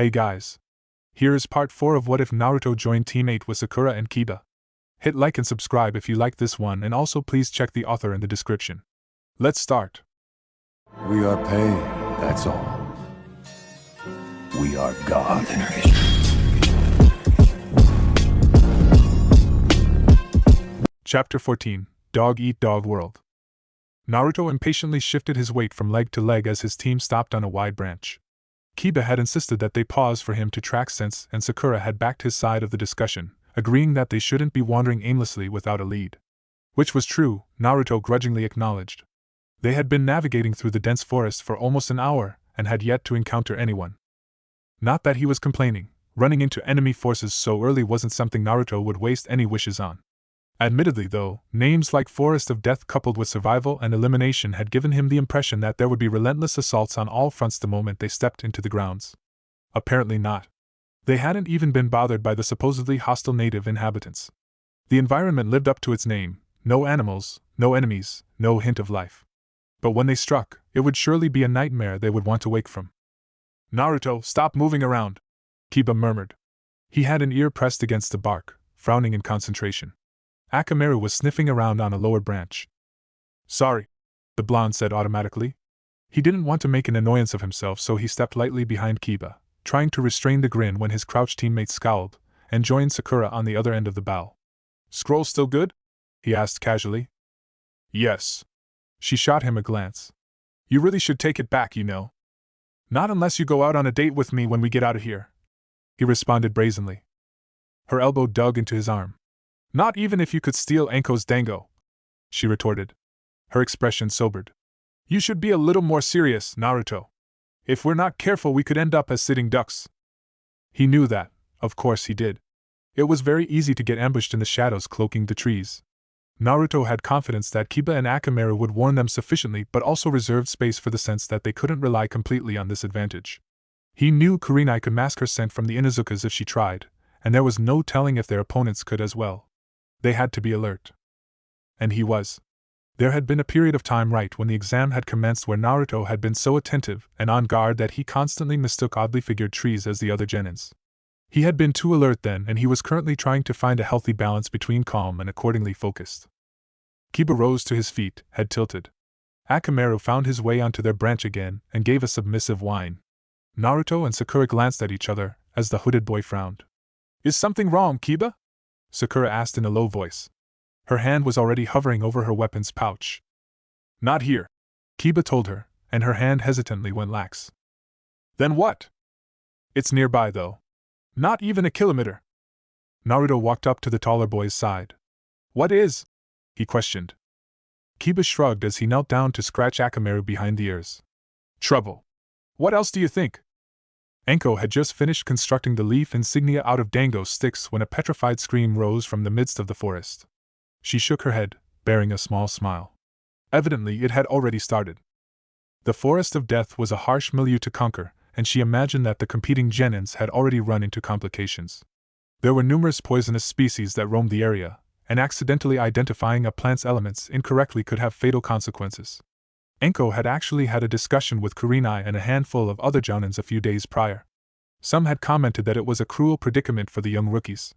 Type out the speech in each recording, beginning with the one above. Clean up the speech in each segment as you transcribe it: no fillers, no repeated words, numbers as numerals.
Hey guys. Here is part 4 of What If Naruto joined Team 8 with Sakura and Kiba. Hit like and subscribe if you like this one, and also please check the author in the description. Let's start. We are paid, that's all. We are God. Chapter 14, Dog Eat Dog World. Naruto impatiently shifted his weight from leg to leg as his team stopped on a wide branch. Kiba had insisted that they pause for him to track sense, and Sakura had backed his side of the discussion, agreeing that they shouldn't be wandering aimlessly without a lead. Which was true, Naruto grudgingly acknowledged. They had been navigating through the dense forest for almost an hour, and had yet to encounter anyone. Not that he was complaining, running into enemy forces so early wasn't something Naruto would waste any wishes on. Admittedly though, names like Forest of Death coupled with survival and elimination had given him the impression that there would be relentless assaults on all fronts the moment they stepped into the grounds. Apparently not. They hadn't even been bothered by the supposedly hostile native inhabitants. The environment lived up to its name: no animals, no enemies, no hint of life. But when they struck, it would surely be a nightmare they would want to wake from. "Naruto, stop moving around," Kiba murmured. He had an ear pressed against the bark, frowning in concentration. Akamaru was sniffing around on a lower branch. "Sorry," the blonde said automatically. He didn't want to make an annoyance of himself, so he stepped lightly behind Kiba, trying to restrain the grin when his crouched teammate scowled, and joined Sakura on the other end of the bow. "Scroll still good?" he asked casually. "Yes." She shot him a glance. "You really should take it back, you know." "Not unless you go out on a date with me when we get out of here," he responded brazenly. Her elbow dug into his arm. "Not even if you could steal Anko's dango," she retorted. Her expression sobered. "You should be a little more serious, Naruto. If we're not careful, we could end up as sitting ducks." He knew that, of course he did. It was very easy to get ambushed in the shadows cloaking the trees. Naruto had confidence that Kiba and Akamaru would warn them sufficiently, but also reserved space for the sense that they couldn't rely completely on this advantage. He knew Kurenai could mask her scent from the Inuzukas if she tried, and there was no telling if their opponents could as well. They had to be alert. And he was. There had been a period of time right when the exam had commenced where Naruto had been so attentive and on guard that he constantly mistook oddly figured trees as the other genins. He had been too alert then, and he was currently trying to find a healthy balance between calm and accordingly focused. Kiba rose to his feet, head tilted. Akamaru found his way onto their branch again and gave a submissive whine. Naruto and Sakura glanced at each other as the hooded boy frowned. "Is something wrong, Kiba?" Sakura asked in a low voice. Her hand was already hovering over her weapon's pouch. "Not here," Kiba told her, and her hand hesitantly went lax. "Then what?" "It's nearby, though." "Not even a kilometer." Naruto walked up to the taller boy's side. "What is?" he questioned. Kiba shrugged as he knelt down to scratch Akamaru behind the ears. "Trouble. What else do you think?" Anko had just finished constructing the leaf insignia out of dango sticks when a petrified scream rose from the midst of the forest. She shook her head, bearing a small smile. Evidently it had already started. The Forest of Death was a harsh milieu to conquer, and she imagined that the competing genins had already run into complications. There were numerous poisonous species that roamed the area, and accidentally identifying a plant's elements incorrectly could have fatal consequences. Anko had actually had a discussion with Kurenai and a handful of other jounins a few days prior. Some had commented that it was a cruel predicament for the young rookies.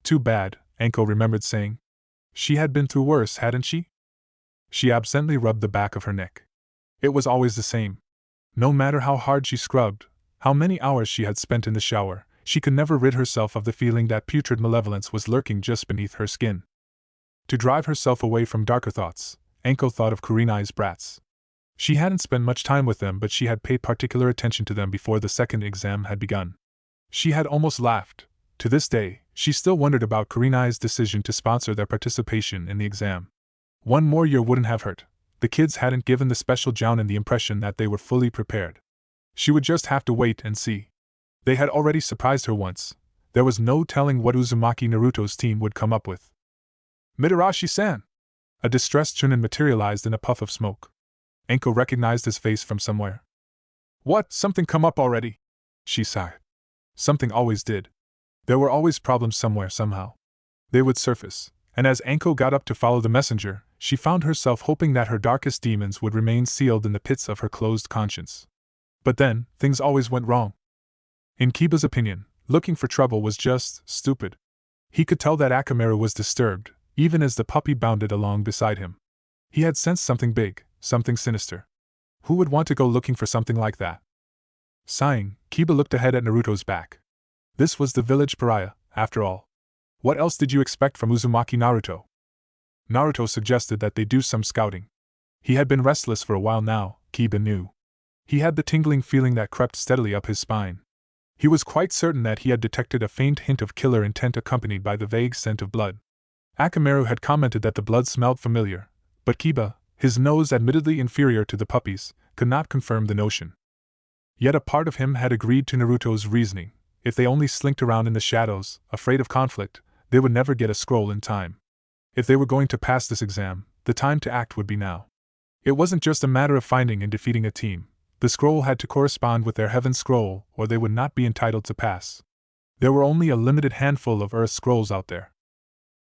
Too bad, Anko remembered saying. She had been through worse, hadn't she? She absently rubbed the back of her neck. It was always the same. No matter how hard she scrubbed, how many hours she had spent in the shower, she could never rid herself of the feeling that putrid malevolence was lurking just beneath her skin. To drive herself away from darker thoughts, Anko thought of Kurenai's brats. She hadn't spent much time with them, but she had paid particular attention to them before the second exam had begun. She had almost laughed. To this day, she still wondered about Kurenai's decision to sponsor their participation in the exam. One more year wouldn't have hurt. The kids hadn't given the special jounin the impression that they were fully prepared. She would just have to wait and see. They had already surprised her once. There was no telling what Uzumaki Naruto's team would come up with. "Mitarashi-san!" A distressed Chunin materialized in a puff of smoke. Anko recognized his face from somewhere. "What, something come up already?" she sighed. Something always did. There were always problems somewhere, somehow. They would surface, and as Anko got up to follow the messenger, she found herself hoping that her darkest demons would remain sealed in the pits of her closed conscience. But then, things always went wrong. In Kiba's opinion, looking for trouble was just stupid. He could tell that Akamaru was disturbed, even as the puppy bounded along beside him. He had sensed something big, something sinister. Who would want to go looking for something like that? Sighing, Kiba looked ahead at Naruto's back. This was the village pariah, after all. What else did you expect from Uzumaki Naruto? Naruto suggested that they do some scouting. He had been restless for a while now, Kiba knew. He had the tingling feeling that crept steadily up his spine. He was quite certain that he had detected a faint hint of killer intent accompanied by the vague scent of blood. Akamaru had commented that the blood smelled familiar, but Kiba, his nose admittedly inferior to the puppy's, could not confirm the notion. Yet a part of him had agreed to Naruto's reasoning. If they only slinked around in the shadows, afraid of conflict, they would never get a scroll in time. If they were going to pass this exam, the time to act would be now. It wasn't just a matter of finding and defeating a team. The scroll had to correspond with their heaven scroll, or they would not be entitled to pass. There were only a limited handful of earth scrolls out there.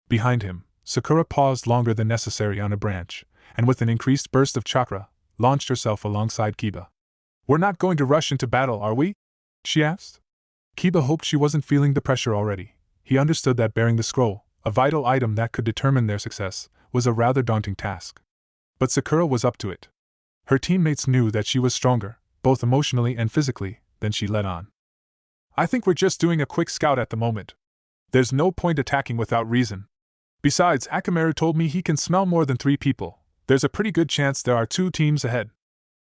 Behind him, Sakura paused longer than necessary on a branch, and with an increased burst of chakra, launched herself alongside Kiba. "We're not going to rush into battle, are we?" she asked. Kiba hoped she wasn't feeling the pressure already. He understood that bearing the scroll, a vital item that could determine their success, was a rather daunting task. But Sakura was up to it. Her teammates knew that she was stronger, both emotionally and physically, than she let on. "I think we're just doing a quick scout at the moment. There's no point attacking without reason. Besides, Akamaru told me he can smell more than 3 people. There's a pretty good chance there are 2 teams ahead."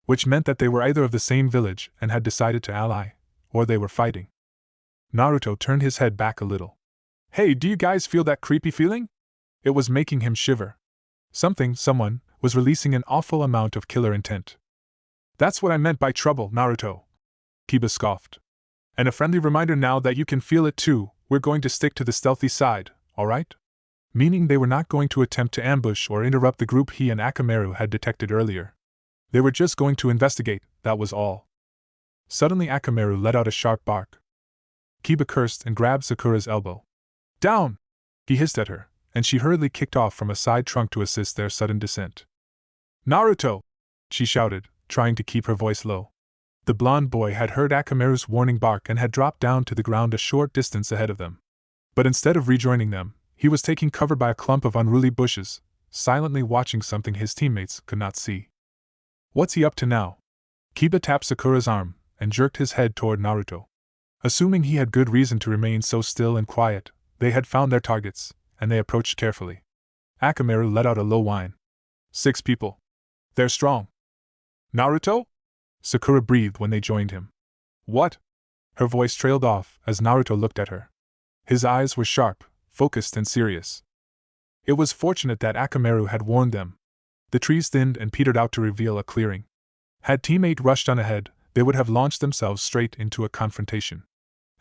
Which meant that they were either of the same village and had decided to ally, or they were fighting. Naruto turned his head back a little. "Hey, do you guys feel that creepy feeling?" It was making him shiver. Someone, was releasing an awful amount of killer intent. "That's what I meant by trouble, Naruto," Kiba scoffed. "And a friendly reminder now that you can feel it too, we're going to stick to the stealthy side, alright?" Meaning they were not going to attempt to ambush or interrupt the group he and Akamaru had detected earlier. They were just going to investigate, that was all. Suddenly Akamaru let out a sharp bark. Kiba cursed and grabbed Sakura's elbow. "Down!" he hissed at her, and she hurriedly kicked off from a side trunk to assist their sudden descent. "Naruto!" she shouted, trying to keep her voice low. The blonde boy had heard Akamaru's warning bark and had dropped down to the ground a short distance ahead of them. But instead of rejoining them, he was taking cover by a clump of unruly bushes, silently watching something his teammates could not see. "What's he up to now?" Kiba tapped Sakura's arm and jerked his head toward Naruto. Assuming he had good reason to remain so still and quiet, they had found their targets, and they approached carefully. Akamaru let out a low whine. 6 people. They're strong." "Naruto?" Sakura breathed when they joined him. "What?" Her voice trailed off as Naruto looked at her. His eyes were sharp, focused and serious. It was fortunate that Akamaru had warned them. The trees thinned and petered out to reveal a clearing. Had teammate rushed on ahead, they would have launched themselves straight into a confrontation.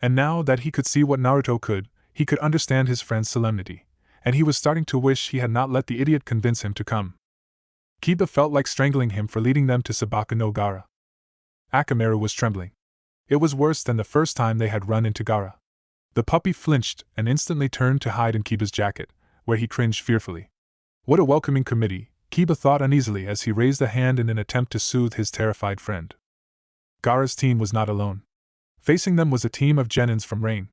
And now that he could see what Naruto could, he could understand his friend's solemnity, and he was starting to wish he had not let the idiot convince him to come. Kiba felt like strangling him for leading them to Sabaka no Gaara. Akamaru was trembling. It was worse than the first time they had run into Gaara. The puppy flinched and instantly turned to hide in Kiba's jacket, where he cringed fearfully. What a welcoming committee, Kiba thought uneasily as he raised a hand in an attempt to soothe his terrified friend. Gaara's team was not alone. Facing them was a team of genins from Rain.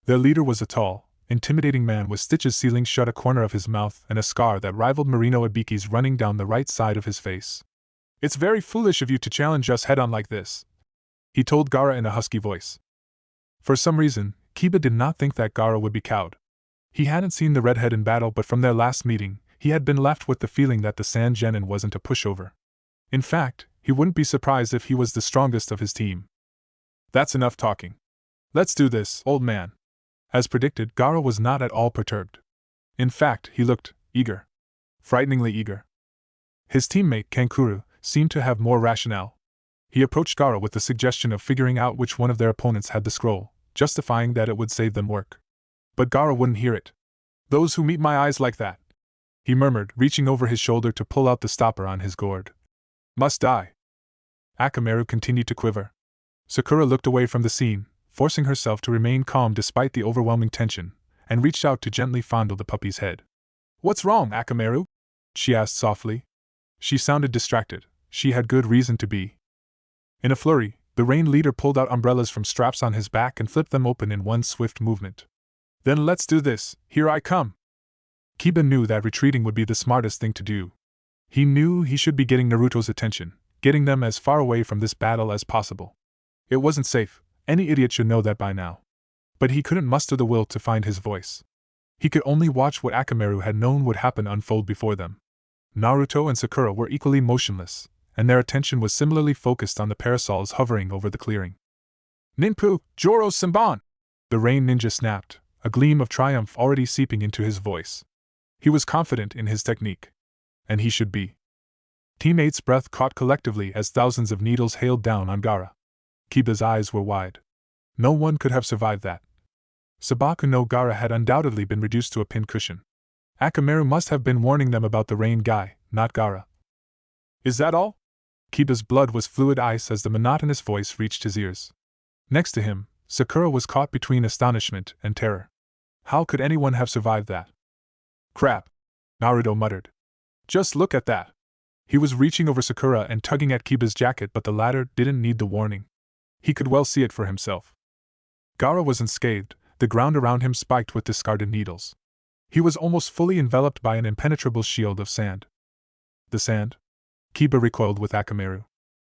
Their leader was a tall, intimidating man with stitches sealing shut a corner of his mouth and a scar that rivaled Marino Ibiki's running down the right side of his face. "It's very foolish of you to challenge us head-on like this," he told Gaara in a husky voice. For some reason, Kiba did not think that Gaara would be cowed. He hadn't seen the redhead in battle, but from their last meeting, he had been left with the feeling that the Sand Genin wasn't a pushover. In fact, he wouldn't be surprised if he was the strongest of his team. "That's enough talking. Let's do this, old man." As predicted, Gaara was not at all perturbed. In fact, he looked eager. Frighteningly eager. His teammate, Kankuro, seemed to have more rationale. He approached Gaara with the suggestion of figuring out which one of their opponents had the scroll, justifying that it would save them work. But Gaara wouldn't hear it. "Those who meet my eyes like that," he murmured, reaching over his shoulder to pull out the stopper on his gourd, "must die." Akamaru continued to quiver. Sakura looked away from the scene, forcing herself to remain calm despite the overwhelming tension, and reached out to gently fondle the puppy's head. "What's wrong, Akamaru?" she asked softly. She sounded distracted. She had good reason to be. In a flurry, The rain leader pulled out umbrellas from straps on his back and flipped them open in one swift movement. Then let's do this, here I come. Kiba knew that retreating would be the smartest thing to do. He knew he should be getting Naruto's attention, getting them as far away from this battle as possible. It wasn't safe, any idiot should know that by now. But he couldn't muster the will to find his voice. He could only watch what Akamaru had known would happen unfold before them. Naruto and Sakura were equally motionless, and their attention was similarly focused on the parasols hovering over the clearing. Ninpu, Joro Senbon! The rain ninja snapped, a gleam of triumph already seeping into his voice. He was confident in his technique. And he should be. Teammates' breath caught collectively as thousands of needles hailed down on Gaara. Kiba's eyes were wide. No one could have survived that. Sabaku no Gaara had undoubtedly been reduced to a pincushion. Akamaru must have been warning them about the rain guy, not Gaara. Is that all? Kiba's blood was fluid ice as the monotonous voice reached his ears. Next to him, Sakura was caught between astonishment and terror. How could anyone have survived that? Crap! Naruto muttered. Just look at that! He was reaching over Sakura and tugging at Kiba's jacket, but the latter didn't need the warning. He could well see it for himself. Gaara was unscathed, the ground around him spiked with discarded needles. He was almost fully enveloped by an impenetrable shield of sand. The sand? Kiba recoiled with Akamaru.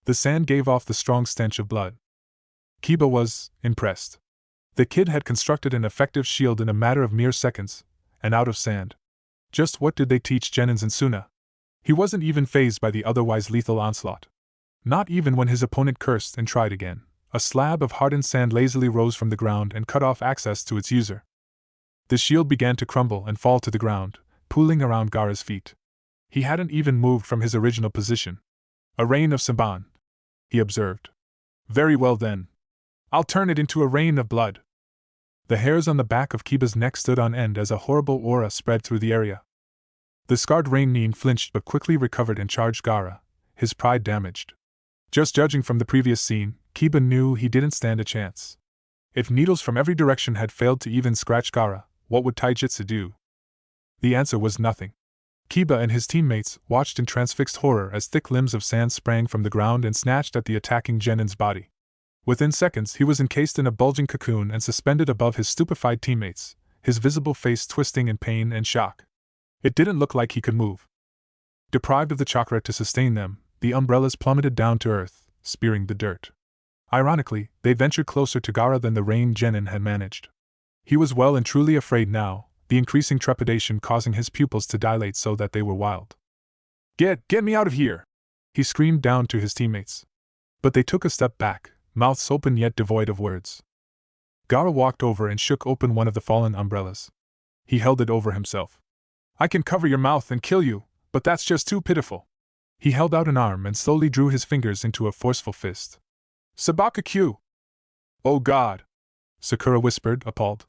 The sand gave off the strong stench of blood. Kiba was impressed. The kid had constructed an effective shield in a matter of mere seconds, and out of sand. Just what did they teach Genins and Suna? He wasn't even fazed by the otherwise lethal onslaught. Not even when his opponent cursed and tried again. A slab of hardened sand lazily rose from the ground and cut off access to its user. The shield began to crumble and fall to the ground, pooling around Gaara's feet. He hadn't even moved from his original position. A rain of Senbon, he observed. Very well then. I'll turn it into a rain of blood. The hairs on the back of Kiba's neck stood on end as a horrible aura spread through the area. The scarred rain nin flinched but quickly recovered and charged Gaara, his pride damaged. Just judging from the previous scene, Kiba knew he didn't stand a chance. If needles from every direction had failed to even scratch Gaara, what would Taijutsu do? The answer was nothing. Kiba and his teammates watched in transfixed horror as thick limbs of sand sprang from the ground and snatched at the attacking Genin's body. Within seconds he was encased in a bulging cocoon and suspended above his stupefied teammates, his visible face twisting in pain and shock. It didn't look like he could move. Deprived of the chakra to sustain them, the umbrellas plummeted down to earth, spearing the dirt. Ironically, they ventured closer to Gaara than the rain Genin had managed. He was well and truly afraid now, the increasing trepidation causing his pupils to dilate so that they were wild. Get me out of here! He screamed down to his teammates. But they took a step back, mouths open yet devoid of words. Gaara walked over and shook open one of the fallen umbrellas. He held it over himself. I can cover your mouth and kill you, but that's just too pitiful. He held out an arm and slowly drew his fingers into a forceful fist. Sabaku! Oh God! Sakura whispered, appalled.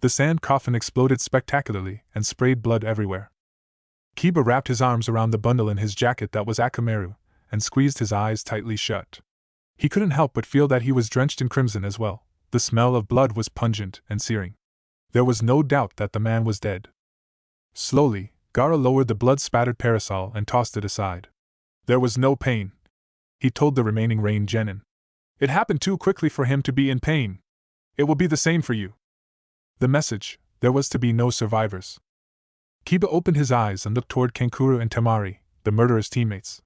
The sand coffin exploded spectacularly and sprayed blood everywhere. Kiba wrapped his arms around the bundle in his jacket that was Akamaru, and squeezed his eyes tightly shut. He couldn't help but feel that he was drenched in crimson as well. The smell of blood was pungent and searing. There was no doubt that the man was dead. Slowly, Gaara lowered the blood-spattered parasol and tossed it aside. There was no pain, he told the remaining rain Genin. It happened too quickly for him to be in pain. It will be the same for you. The message: there was to be no survivors. Kiba opened his eyes and looked toward Kankuro and Temari, the murderer's teammates.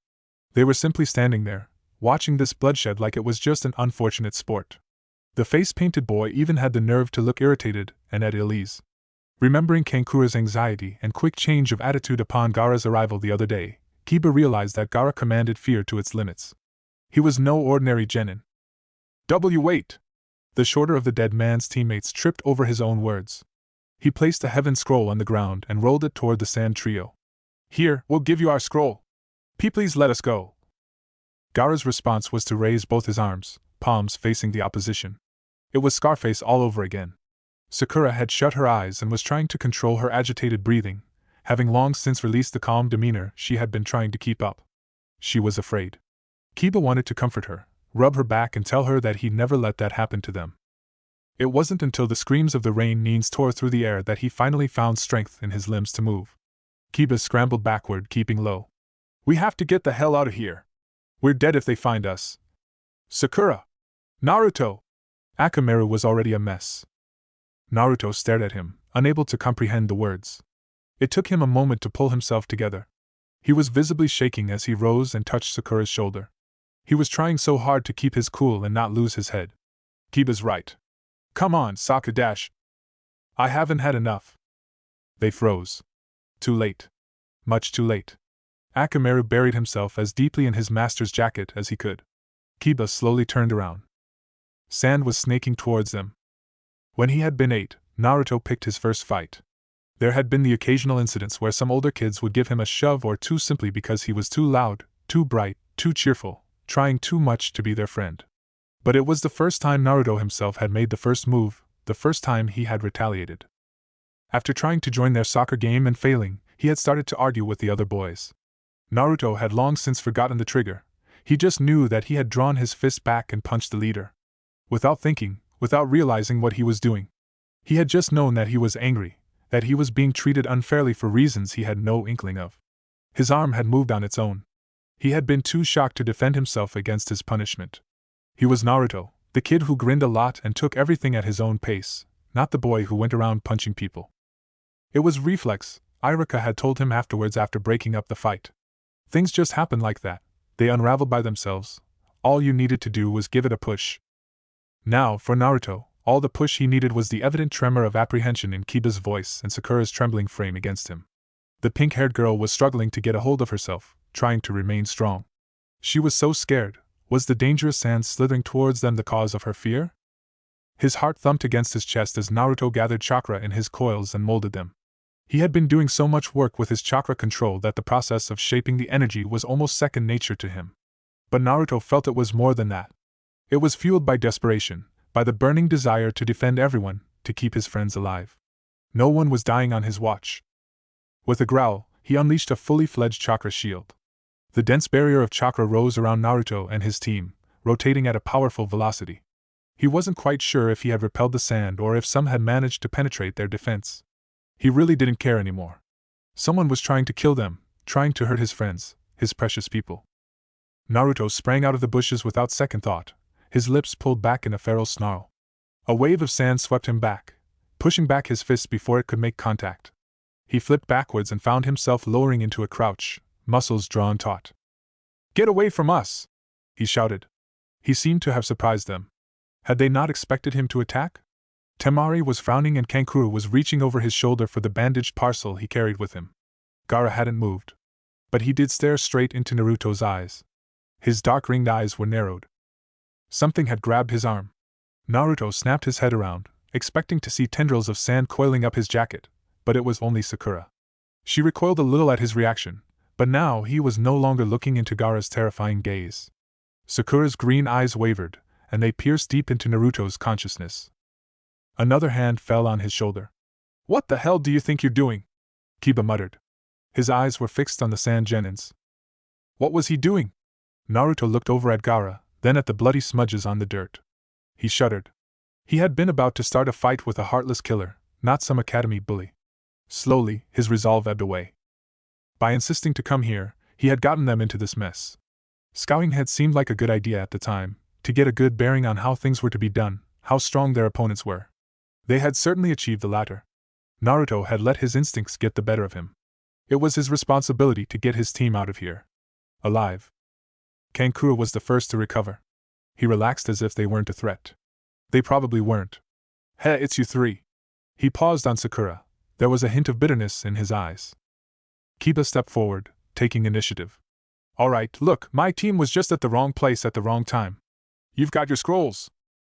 They were simply standing there, watching this bloodshed like it was just an unfortunate sport. The face-painted boy even had the nerve to look irritated and at ill ease. Remembering Kankuro's anxiety and quick change of attitude upon Gaara's arrival the other day, Kiba realized that Gaara commanded fear to its limits. He was no ordinary Genin. Wait! The shorter of the dead man's teammates tripped over his own words. He placed a heaven scroll on the ground and rolled it toward the sand trio. Here, we'll give you our scroll. Please let us go. Gaara's response was to raise both his arms, palms facing the opposition. It was Scarface all over again. Sakura had shut her eyes and was trying to control her agitated breathing, having long since released the calm demeanor she had been trying to keep up. She was afraid. Kiba wanted to comfort her, rub her back and tell her that he'd never let that happen to them. It wasn't until the screams of the rain nins tore through the air that he finally found strength in his limbs to move. Kiba scrambled backward, keeping low. We have to get the hell out of here. We're dead if they find us. Sakura! Naruto! Akamaru was already a mess. Naruto stared at him, unable to comprehend the words. It took him a moment to pull himself together. He was visibly shaking as he rose and touched Sakura's shoulder. He was trying so hard to keep his cool and not lose his head. Kiba's right. Come on, Sakura. I haven't had enough. They froze. Too late. Much too late. Akamaru buried himself as deeply in his master's jacket as he could. Kiba slowly turned around. Sand was snaking towards them. When he had been 8, Naruto picked his first fight. There had been the occasional incidents where some older kids would give him a shove or two simply because he was too loud, too bright, too cheerful, trying too much to be their friend. But it was the first time Naruto himself had made the first move, the first time he had retaliated. After trying to join their soccer game and failing, he had started to argue with the other boys. Naruto had long since forgotten the trigger. He just knew that he had drawn his fist back and punched the leader. Without thinking, without realizing what he was doing. He had just known that he was angry, that he was being treated unfairly for reasons he had no inkling of. His arm had moved on its own. He had been too shocked to defend himself against his punishment. He was Naruto, the kid who grinned a lot and took everything at his own pace, not the boy who went around punching people. It was reflex, Iruka had told him afterwards after breaking up the fight. Things just happened like that, they unraveled by themselves. All you needed to do was give it a push. Now, for Naruto, all the push he needed was the evident tremor of apprehension in Kiba's voice and Sakura's trembling frame against him. The pink-haired girl was struggling to get a hold of herself, trying to remain strong. She was so scared. Was the dangerous sand slithering towards them the cause of her fear? His heart thumped against his chest as Naruto gathered chakra in his coils and molded them. He had been doing so much work with his chakra control that the process of shaping the energy was almost second nature to him. But Naruto felt it was more than that. It was fueled by desperation, by the burning desire to defend everyone, to keep his friends alive. No one was dying on his watch. With a growl, he unleashed a fully fledged chakra shield. The dense barrier of chakra rose around Naruto and his team, rotating at a powerful velocity. He wasn't quite sure if he had repelled the sand or if some had managed to penetrate their defense. He really didn't care anymore. Someone was trying to kill them, trying to hurt his friends, his precious people. Naruto sprang out of the bushes without second thought, his lips pulled back in a feral snarl. A wave of sand swept him back, pushing back his fist before it could make contact. He flipped backwards and found himself lowering into a crouch, muscles drawn taut. "Get away from us!" he shouted. He seemed to have surprised them. Had they not expected him to attack? Temari was frowning and Kankuro was reaching over his shoulder for the bandaged parcel he carried with him. Gaara hadn't moved. But he did stare straight into Naruto's eyes. His dark ringed eyes were narrowed. Something had grabbed his arm. Naruto snapped his head around, expecting to see tendrils of sand coiling up his jacket, but it was only Sakura. She recoiled a little at his reaction, but now he was no longer looking into Gaara's terrifying gaze. Sakura's green eyes wavered, and they pierced deep into Naruto's consciousness. Another hand fell on his shoulder. "What the hell do you think you're doing?" Kiba muttered. His eyes were fixed on the sand genins. What was he doing? Naruto looked over at Gaara, then at the bloody smudges on the dirt. He shuddered. He had been about to start a fight with a heartless killer, not some academy bully. Slowly, his resolve ebbed away. By insisting to come here, he had gotten them into this mess. Scouting had seemed like a good idea at the time, to get a good bearing on how things were to be done, how strong their opponents were. They had certainly achieved the latter. Naruto had let his instincts get the better of him. It was his responsibility to get his team out of here. Alive. Kankuro was the first to recover. He relaxed as if they weren't a threat. They probably weren't. "Hey, it's you three." He paused on Sakura. There was a hint of bitterness in his eyes. Kiba stepped forward, taking initiative. "All right, look, my team was just at the wrong place at the wrong time. You've got your scrolls.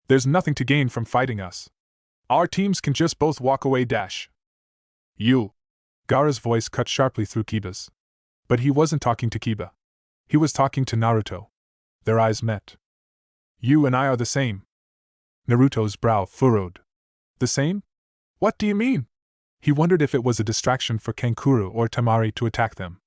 There's nothing to gain from fighting us. Our teams can just both walk away dash." "You." Gaara's voice cut sharply through Kiba's. But he wasn't talking to Kiba. He was talking to Naruto. Their eyes met. "You and I are the same." Naruto's brow furrowed. "The same? What do you mean?" He wondered if it was a distraction for Kankuro or Temari to attack them.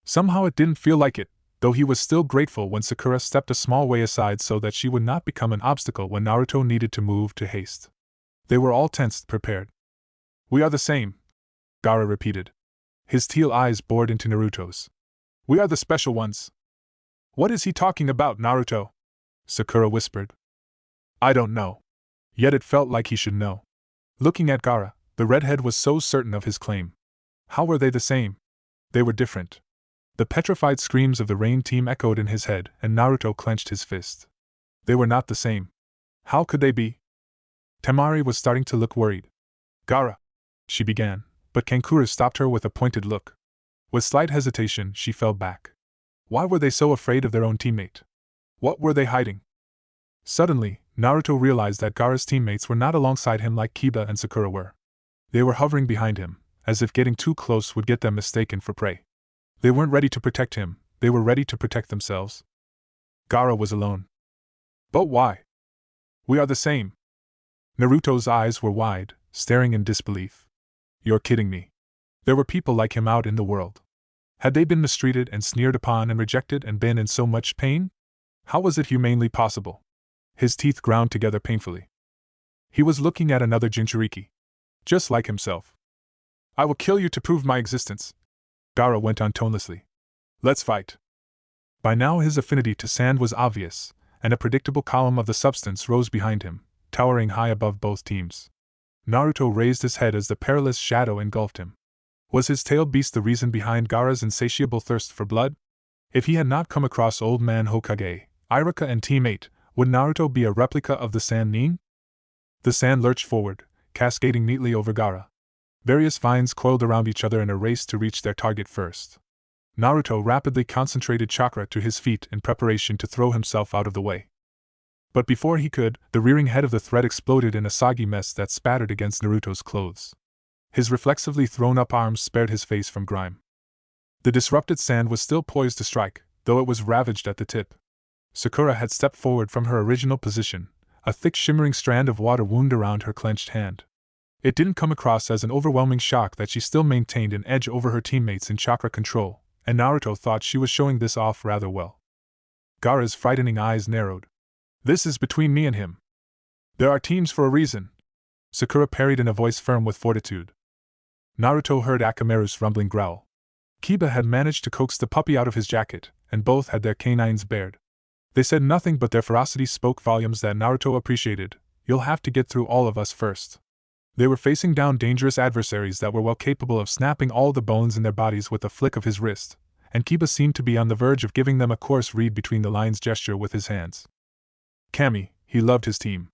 Somehow it didn't feel like it, though he was still grateful when Sakura stepped a small way aside so that she would not become an obstacle when Naruto needed to move to haste. They were all tensed, prepared. "We are the same," Gaara repeated. His teal eyes bored into Naruto's. "We are the special ones." "What is he talking about, Naruto?" Sakura whispered. I don't know. Yet it felt like he should know. Looking at Gaara, the redhead was so certain of his claim. How were they the same? They were different. The petrified screams of the rain team echoed in his head, and Naruto clenched his fist. They were not the same. How could they be? Temari was starting to look worried. Gaara, she began, but Kankura stopped her with a pointed look. With slight hesitation, she fell back. Why were they so afraid of their own teammate? What were they hiding? Suddenly, Naruto realized that Gaara's teammates were not alongside him like Kiba and Sakura were. They were hovering behind him, as if getting too close would get them mistaken for prey. They weren't ready to protect him, they were ready to protect themselves. Gaara was alone. But why? We are the same. Naruto's eyes were wide, staring in disbelief. You're kidding me. There were people like him out in the world. Had they been mistreated and sneered upon and rejected and been in so much pain? How was it humanely possible? His teeth ground together painfully. He was looking at another Jinchuriki. Just like himself. I will kill you to prove my existence. Gaara went on tonelessly. Let's fight. By now his affinity to sand was obvious, and a predictable column of the substance rose behind him, towering high above both teams. Naruto raised his head as the perilous shadow engulfed him. Was his tailed beast the reason behind Gaara's insatiable thirst for blood? If he had not come across Old Man Hokage, Iruka and Team 8, would Naruto be a replica of the Sand Nin? The sand lurched forward, cascading neatly over Gaara. Various vines coiled around each other in a race to reach their target first. Naruto rapidly concentrated chakra to his feet in preparation to throw himself out of the way. But before he could, the rearing head of the thread exploded in a soggy mess that spattered against Naruto's clothes. His reflexively thrown-up arms spared his face from grime. The disrupted sand was still poised to strike, though it was ravaged at the tip. Sakura had stepped forward from her original position, a thick shimmering strand of water wound around her clenched hand. It didn't come across as an overwhelming shock that she still maintained an edge over her teammates in chakra control, and Naruto thought she was showing this off rather well. Gaara's frightening eyes narrowed. This is between me and him. There are teams for a reason, Sakura parried in a voice firm with fortitude. Naruto heard Akamaru's rumbling growl. Kiba had managed to coax the puppy out of his jacket, and both had their canines bared. They said nothing, but their ferocity spoke volumes that Naruto appreciated. You'll have to get through all of us first. They were facing down dangerous adversaries that were well capable of snapping all the bones in their bodies with a flick of his wrist, and Kiba seemed to be on the verge of giving them a coarse read between the lines gesture with his hands. Kami, he loved his team.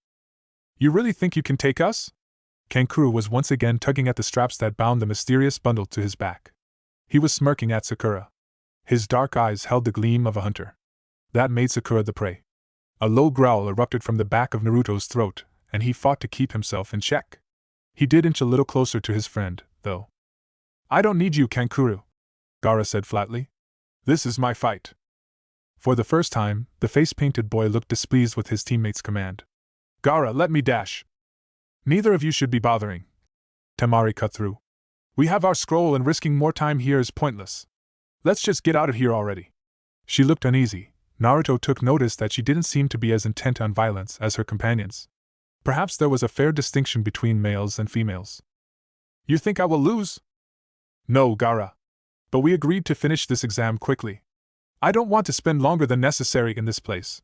You really think you can take us? Kankuro was once again tugging at the straps that bound the mysterious bundle to his back. He was smirking at Sakura. His dark eyes held the gleam of a hunter. That made Sakura the prey. A low growl erupted from the back of Naruto's throat, and he fought to keep himself in check. He did inch a little closer to his friend, though. I don't need you, Kankuro, Gaara said flatly. This is my fight. For the first time, the face-painted boy looked displeased with his teammate's command. Gaara, let me dash. Neither of you should be bothering. Temari cut through. We have our scroll and risking more time here is pointless. Let's just get out of here already. She looked uneasy. Naruto took notice that she didn't seem to be as intent on violence as her companions. Perhaps there was a fair distinction between males and females. You think I will lose? No, Gaara. But we agreed to finish this exam quickly. I don't want to spend longer than necessary in this place.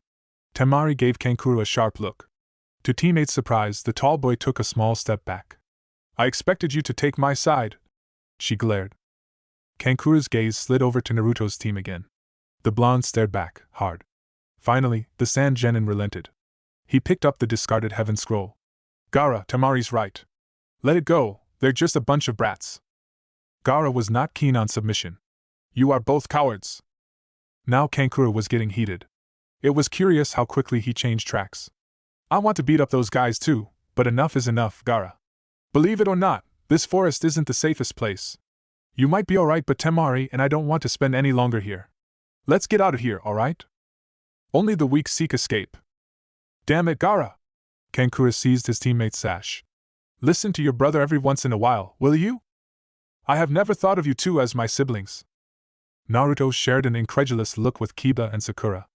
Temari gave Kankuro a sharp look. To teammates' surprise, the tall boy took a small step back. I expected you to take my side. She glared. Kankuro's gaze slid over to Naruto's team again. The blonde stared back, hard. Finally, the Sand Genin relented. He picked up the discarded Heaven Scroll. Gaara, Temari's right. Let it go, they're just a bunch of brats. Gaara was not keen on submission. You are both cowards. Now Kankuro was getting heated. It was curious how quickly he changed tracks. I want to beat up those guys too, but enough is enough, Gaara. Believe it or not, this forest isn't the safest place. You might be alright, but Temari and I don't want to spend any longer here. Let's get out of here, alright? Only the weak seek escape. Damn it, Gaara! Kankuro seized his teammate's sash. Listen to your brother every once in a while, will you? I have never thought of you two as my siblings. Naruto shared an incredulous look with Kiba and Sakura.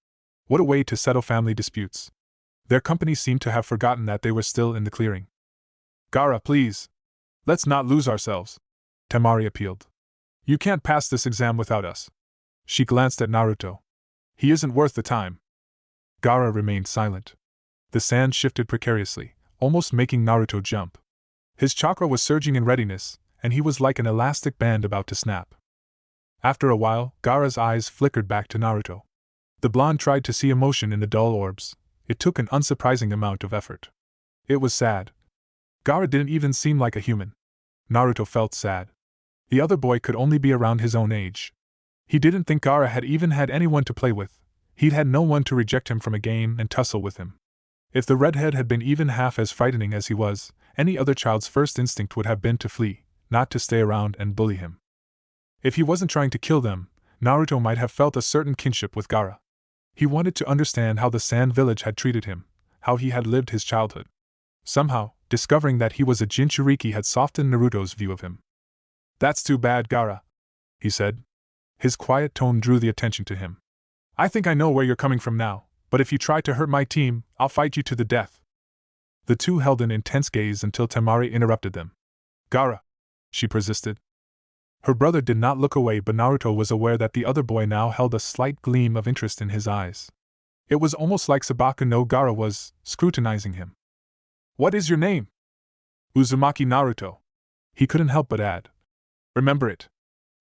What a way to settle family disputes. Their company seemed to have forgotten that they were still in the clearing. Gaara, please. Let's not lose ourselves. Temari appealed. You can't pass this exam without us. She glanced at Naruto. He isn't worth the time. Gaara remained silent. The sand shifted precariously, almost making Naruto jump. His chakra was surging in readiness, and he was like an elastic band about to snap. After a while, Gaara's eyes flickered back to Naruto. The blonde tried to see emotion in the dull orbs. It took an unsurprising amount of effort. It was sad. Gaara didn't even seem like a human. Naruto felt sad. The other boy could only be around his own age. He didn't think Gaara had even had anyone to play with. He'd had no one to reject him from a game and tussle with him. If the redhead had been even half as frightening as he was, any other child's first instinct would have been to flee, not to stay around and bully him. If he wasn't trying to kill them, Naruto might have felt a certain kinship with Gaara. He wanted to understand how the Sand Village had treated him, how he had lived his childhood. Somehow, discovering that he was a Jinchuriki had softened Naruto's view of him. "That's too bad, Gaara," he said. His quiet tone drew the attention to him. "I think I know where you're coming from now, but if you try to hurt my team, I'll fight you to the death." The two held an intense gaze until Temari interrupted them. "Gaara," she persisted. Her brother did not look away, but Naruto was aware that the other boy now held a slight gleam of interest in his eyes. It was almost like Sabaku no Gaara was scrutinizing him. "What is your name?" "Uzumaki Naruto." He couldn't help but add, "Remember it."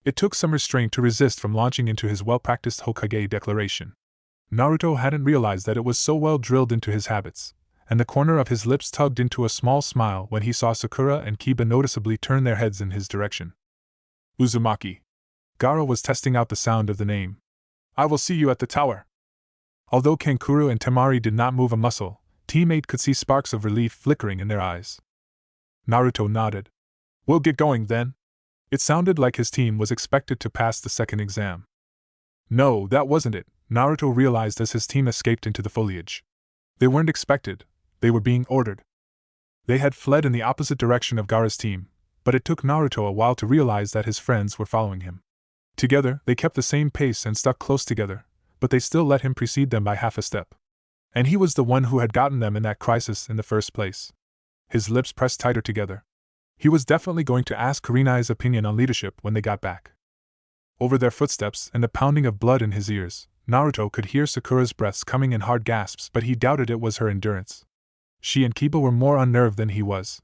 It took some restraint to resist from launching into his well-practiced Hokage declaration. Naruto hadn't realized that it was so well drilled into his habits, and the corner of his lips tugged into a small smile when he saw Sakura and Kiba noticeably turn their heads in his direction. "Uzumaki." Gaara was testing out the sound of the name. "I will see you at the tower." Although Kankuro and Temari did not move a muscle, Team 8 could see sparks of relief flickering in their eyes. Naruto nodded. "We'll get going then." It sounded like his team was expected to pass the second exam. No, that wasn't it, Naruto realized as his team escaped into the foliage. They weren't expected, they were being ordered. They had fled in the opposite direction of Gaara's team, but it took Naruto a while to realize that his friends were following him. Together, they kept the same pace and stuck close together, but they still let him precede them by half a step. And he was the one who had gotten them in that crisis in the first place. His lips pressed tighter together. He was definitely going to ask Kurenai's opinion on leadership when they got back. Over their footsteps and the pounding of blood in his ears, Naruto could hear Sakura's breaths coming in hard gasps, but he doubted it was her endurance. She and Kiba were more unnerved than he was.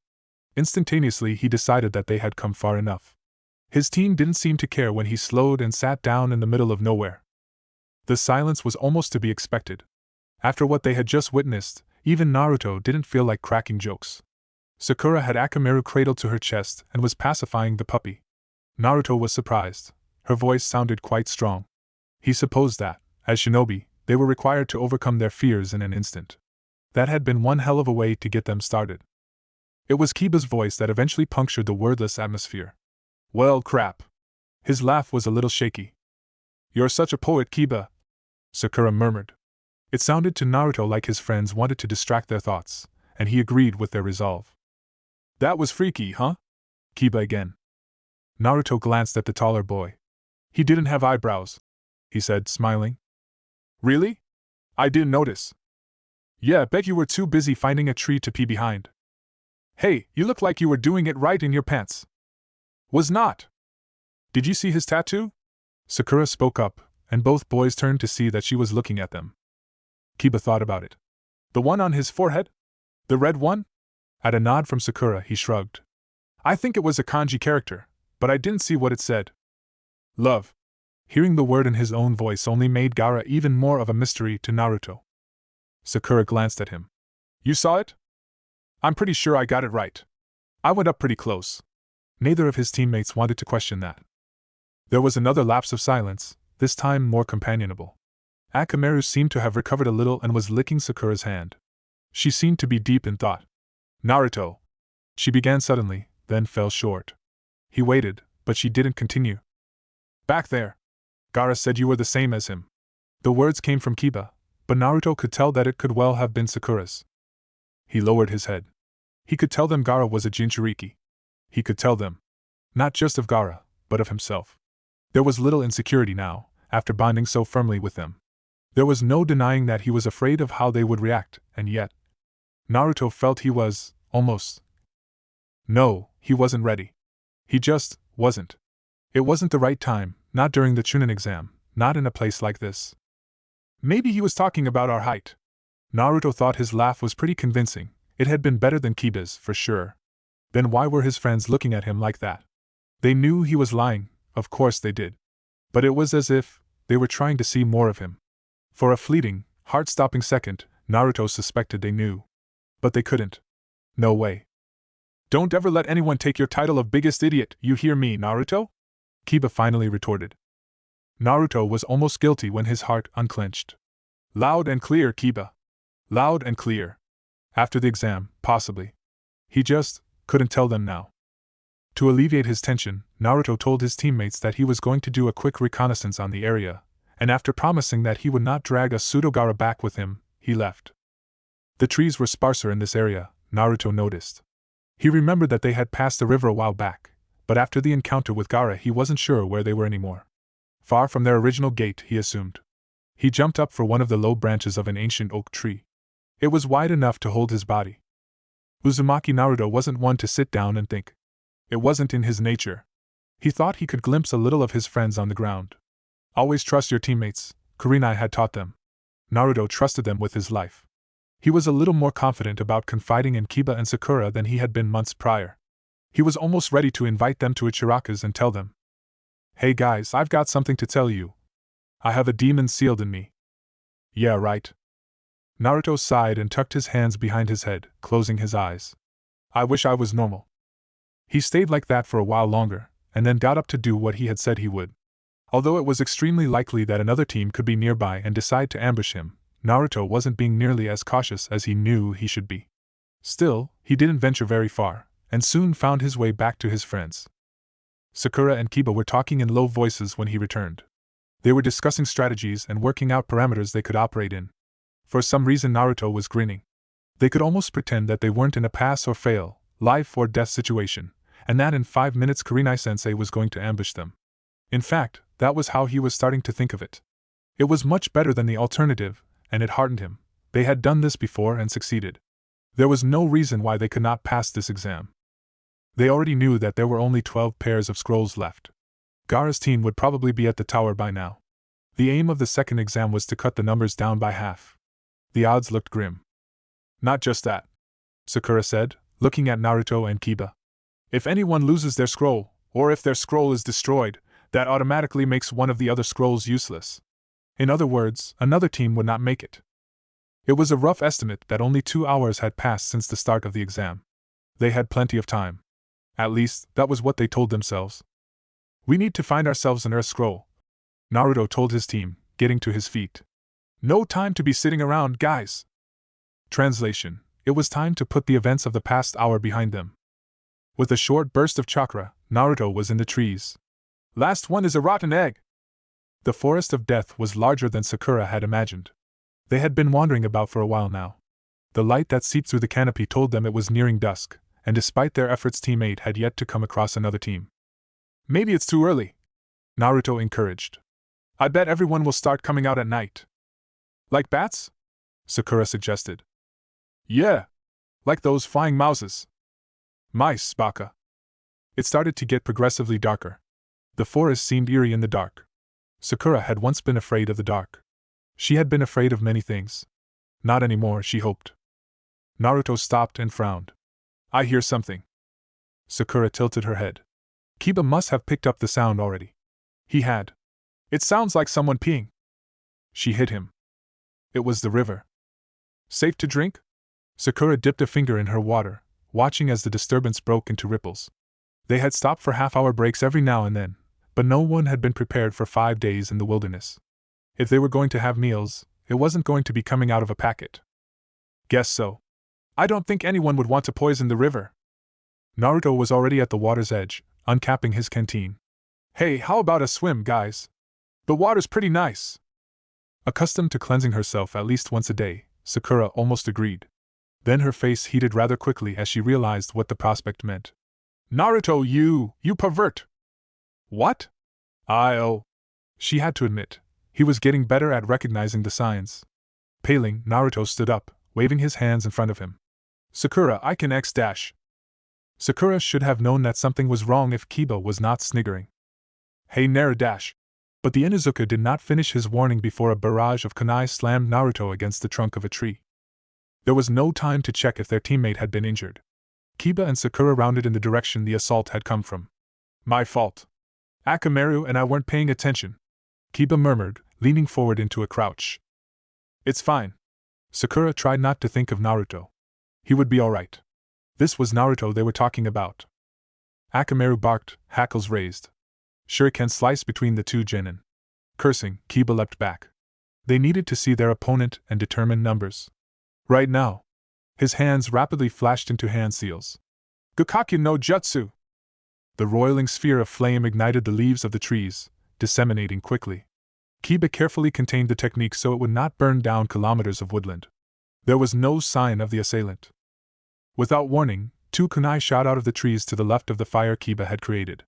Instantaneously he decided that they had come far enough. His team didn't seem to care when he slowed and sat down in the middle of nowhere. The silence was almost to be expected. After what they had just witnessed, even Naruto didn't feel like cracking jokes. Sakura had Akamaru cradled to her chest and was pacifying the puppy. Naruto was surprised. Her voice sounded quite strong. He supposed that, as shinobi, they were required to overcome their fears in an instant. That had been one hell of a way to get them started. It was Kiba's voice that eventually punctured the wordless atmosphere. "Well, crap." His laugh was a little shaky. "You're such a poet, Kiba," Sakura murmured. It sounded to Naruto like his friends wanted to distract their thoughts, and he agreed with their resolve. "That was freaky, huh?" Kiba again. Naruto glanced at the taller boy. "He didn't have eyebrows," he said, smiling. "Really? I didn't notice." "Yeah, bet you were too busy finding a tree to pee behind." "Hey, you look like you were doing it right in your pants." "Was not." "Did you see his tattoo?" Sakura spoke up, and both boys turned to see that she was looking at them. Kiba thought about it. "The one on his forehead? The red one?" At a nod from Sakura, he shrugged. "I think it was a kanji character, but I didn't see what it said." "Love." Hearing the word in his own voice only made Gaara even more of a mystery to Naruto. Sakura glanced at him. "You saw it?" "I'm pretty sure I got it right. I went up pretty close." Neither of his teammates wanted to question that. There was another lapse of silence, this time more companionable. Akamaru seemed to have recovered a little and was licking Sakura's hand. She seemed to be deep in thought. "Naruto," she began suddenly, then fell short. He waited, but she didn't continue. "Back there. Gaara said you were the same as him." The words came from Kiba, but Naruto could tell that it could well have been Sakura's. He lowered his head. He could tell them Gaara was a Jinchuriki. He could tell them. Not just of Gaara, but of himself. There was little insecurity now, after bonding so firmly with them. There was no denying that he was afraid of how they would react, and yet Naruto felt he was, almost. No, he wasn't ready. He just wasn't. It wasn't the right time, not during the Chunin exam, not in a place like this. "Maybe he was talking about our height," Naruto thought his laugh was pretty convincing. It had been better than Kiba's, for sure. Then why were his friends looking at him like that? They knew he was lying, of course they did. But it was as if they were trying to see more of him. For a fleeting, heart-stopping second, Naruto suspected they knew. But they couldn't. No way. Don't ever let anyone take your title of biggest idiot, you hear me, Naruto? Kiba finally retorted. Naruto was almost guilty when his heart unclenched. Loud and clear, Kiba. Loud and clear. After the exam, possibly. He just couldn't tell them now. To alleviate his tension, Naruto told his teammates that he was going to do a quick reconnaissance on the area, and after promising that he would not drag a Sudogara back with him, he left. The trees were sparser in this area, Naruto noticed. He remembered that they had passed the river a while back, but after the encounter with Gaara he wasn't sure where they were anymore. Far from their original gate, he assumed. He jumped up for one of the low branches of an ancient oak tree. It was wide enough to hold his body. Uzumaki Naruto wasn't one to sit down and think. It wasn't in his nature. He thought he could glimpse a little of his friends on the ground. Always trust your teammates, Kurenai had taught them. Naruto trusted them with his life. He was a little more confident about confiding in Kiba and Sakura than he had been months prior. He was almost ready to invite them to Ichiraku's and tell them, "Hey guys, I've got something to tell you. I have a demon sealed in me." Yeah, right. Naruto sighed and tucked his hands behind his head, closing his eyes. I wish I was normal. He stayed like that for a while longer, and then got up to do what he had said he would. Although it was extremely likely that another team could be nearby and decide to ambush him, Naruto wasn't being nearly as cautious as he knew he should be. Still, he didn't venture very far, and soon found his way back to his friends. Sakura and Kiba were talking in low voices when he returned. They were discussing strategies and working out parameters they could operate in. For some reason Naruto was grinning. They could almost pretend that they weren't in a pass or fail, life or death situation, and that in 5 minutes Kurenai-sensei was going to ambush them. In fact, that was how he was starting to think of it. It was much better than the alternative, and it heartened him. They had done this before and succeeded. There was no reason why they could not pass this exam. They already knew that there were only 12 pairs of scrolls left. Gaara's team would probably be at the tower by now. The aim of the second exam was to cut the numbers down by half. The odds looked grim. Not just that, Sakura said, looking at Naruto and Kiba. If anyone loses their scroll, or if their scroll is destroyed, that automatically makes one of the other scrolls useless. In other words, another team would not make it. It was a rough estimate that only 2 hours had passed since the start of the exam. They had plenty of time. At least, that was what they told themselves. We need to find ourselves an Earth scroll, Naruto told his team, getting to his feet. No time to be sitting around, guys. Translation: it was time to put the events of the past hour behind them. With a short burst of chakra, Naruto was in the trees. Last one is a rotten egg. The forest of death was larger than Sakura had imagined. They had been wandering about for a while now. The light that seeped through the canopy told them it was nearing dusk, and despite their efforts Team 8 had yet to come across another team. Maybe it's too early, Naruto encouraged. I bet everyone will start coming out at night. Like bats? Sakura suggested. Yeah. Like those flying mouses. Mice, Baka. It started to get progressively darker. The forest seemed eerie in the dark. Sakura had once been afraid of the dark. She had been afraid of many things. Not anymore, she hoped. Naruto stopped and frowned. I hear something. Sakura tilted her head. Kiba must have picked up the sound already. He had. It sounds like someone peeing. She hit him. It was the river. Safe to drink? Sakura dipped a finger in her water, watching as the disturbance broke into ripples. They had stopped for half-hour breaks every now and then, but no one had been prepared for 5 days in the wilderness. If they were going to have meals, it wasn't going to be coming out of a packet. Guess so. I don't think anyone would want to poison the river. Naruto was already at the water's edge, uncapping his canteen. Hey, how about a swim, guys? The water's pretty nice. Accustomed to cleansing herself at least once a day, Sakura almost agreed. Then her face heated rather quickly as she realized what the prospect meant. Naruto, you pervert! What? Oh. She had to admit, he was getting better at recognizing the signs. Paling, Naruto stood up, waving his hands in front of him. Sakura, I can X-dash. Sakura should have known that something was wrong if Kiba was not sniggering. Hey Narudash! But the Inuzuka did not finish his warning before a barrage of kunai slammed Naruto against the trunk of a tree. There was no time to check if their teammate had been injured. Kiba and Sakura rounded in the direction the assault had come from. My fault. Akamaru and I weren't paying attention, Kiba murmured, leaning forward into a crouch. It's fine. Sakura tried not to think of Naruto. He would be alright. This was Naruto they were talking about. Akamaru barked, hackles raised. Shuriken sliced between the two genin. Cursing, Kiba leapt back. They needed to see their opponent and determine numbers. Right now. His hands rapidly flashed into hand seals. Gakakyu no Jutsu! The roiling sphere of flame ignited the leaves of the trees, disseminating quickly. Kiba carefully contained the technique so it would not burn down kilometers of woodland. There was no sign of the assailant. Without warning, two kunai shot out of the trees to the left of the fire Kiba had created.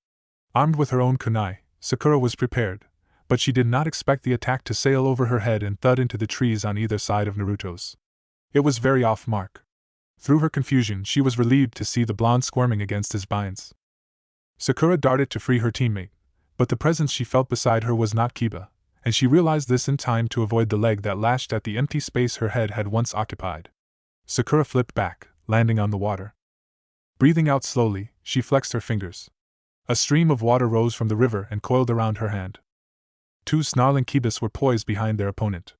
Armed with her own kunai, Sakura was prepared, but she did not expect the attack to sail over her head and thud into the trees on either side of Naruto's. It was very off-mark. Through her confusion, she was relieved to see the blonde squirming against his binds. Sakura darted to free her teammate, but the presence she felt beside her was not Kiba, and she realized this in time to avoid the leg that lashed at the empty space her head had once occupied. Sakura flipped back, landing on the water. Breathing out slowly, she flexed her fingers. A stream of water rose from the river and coiled around her hand. Two snarling Kibas were poised behind their opponent.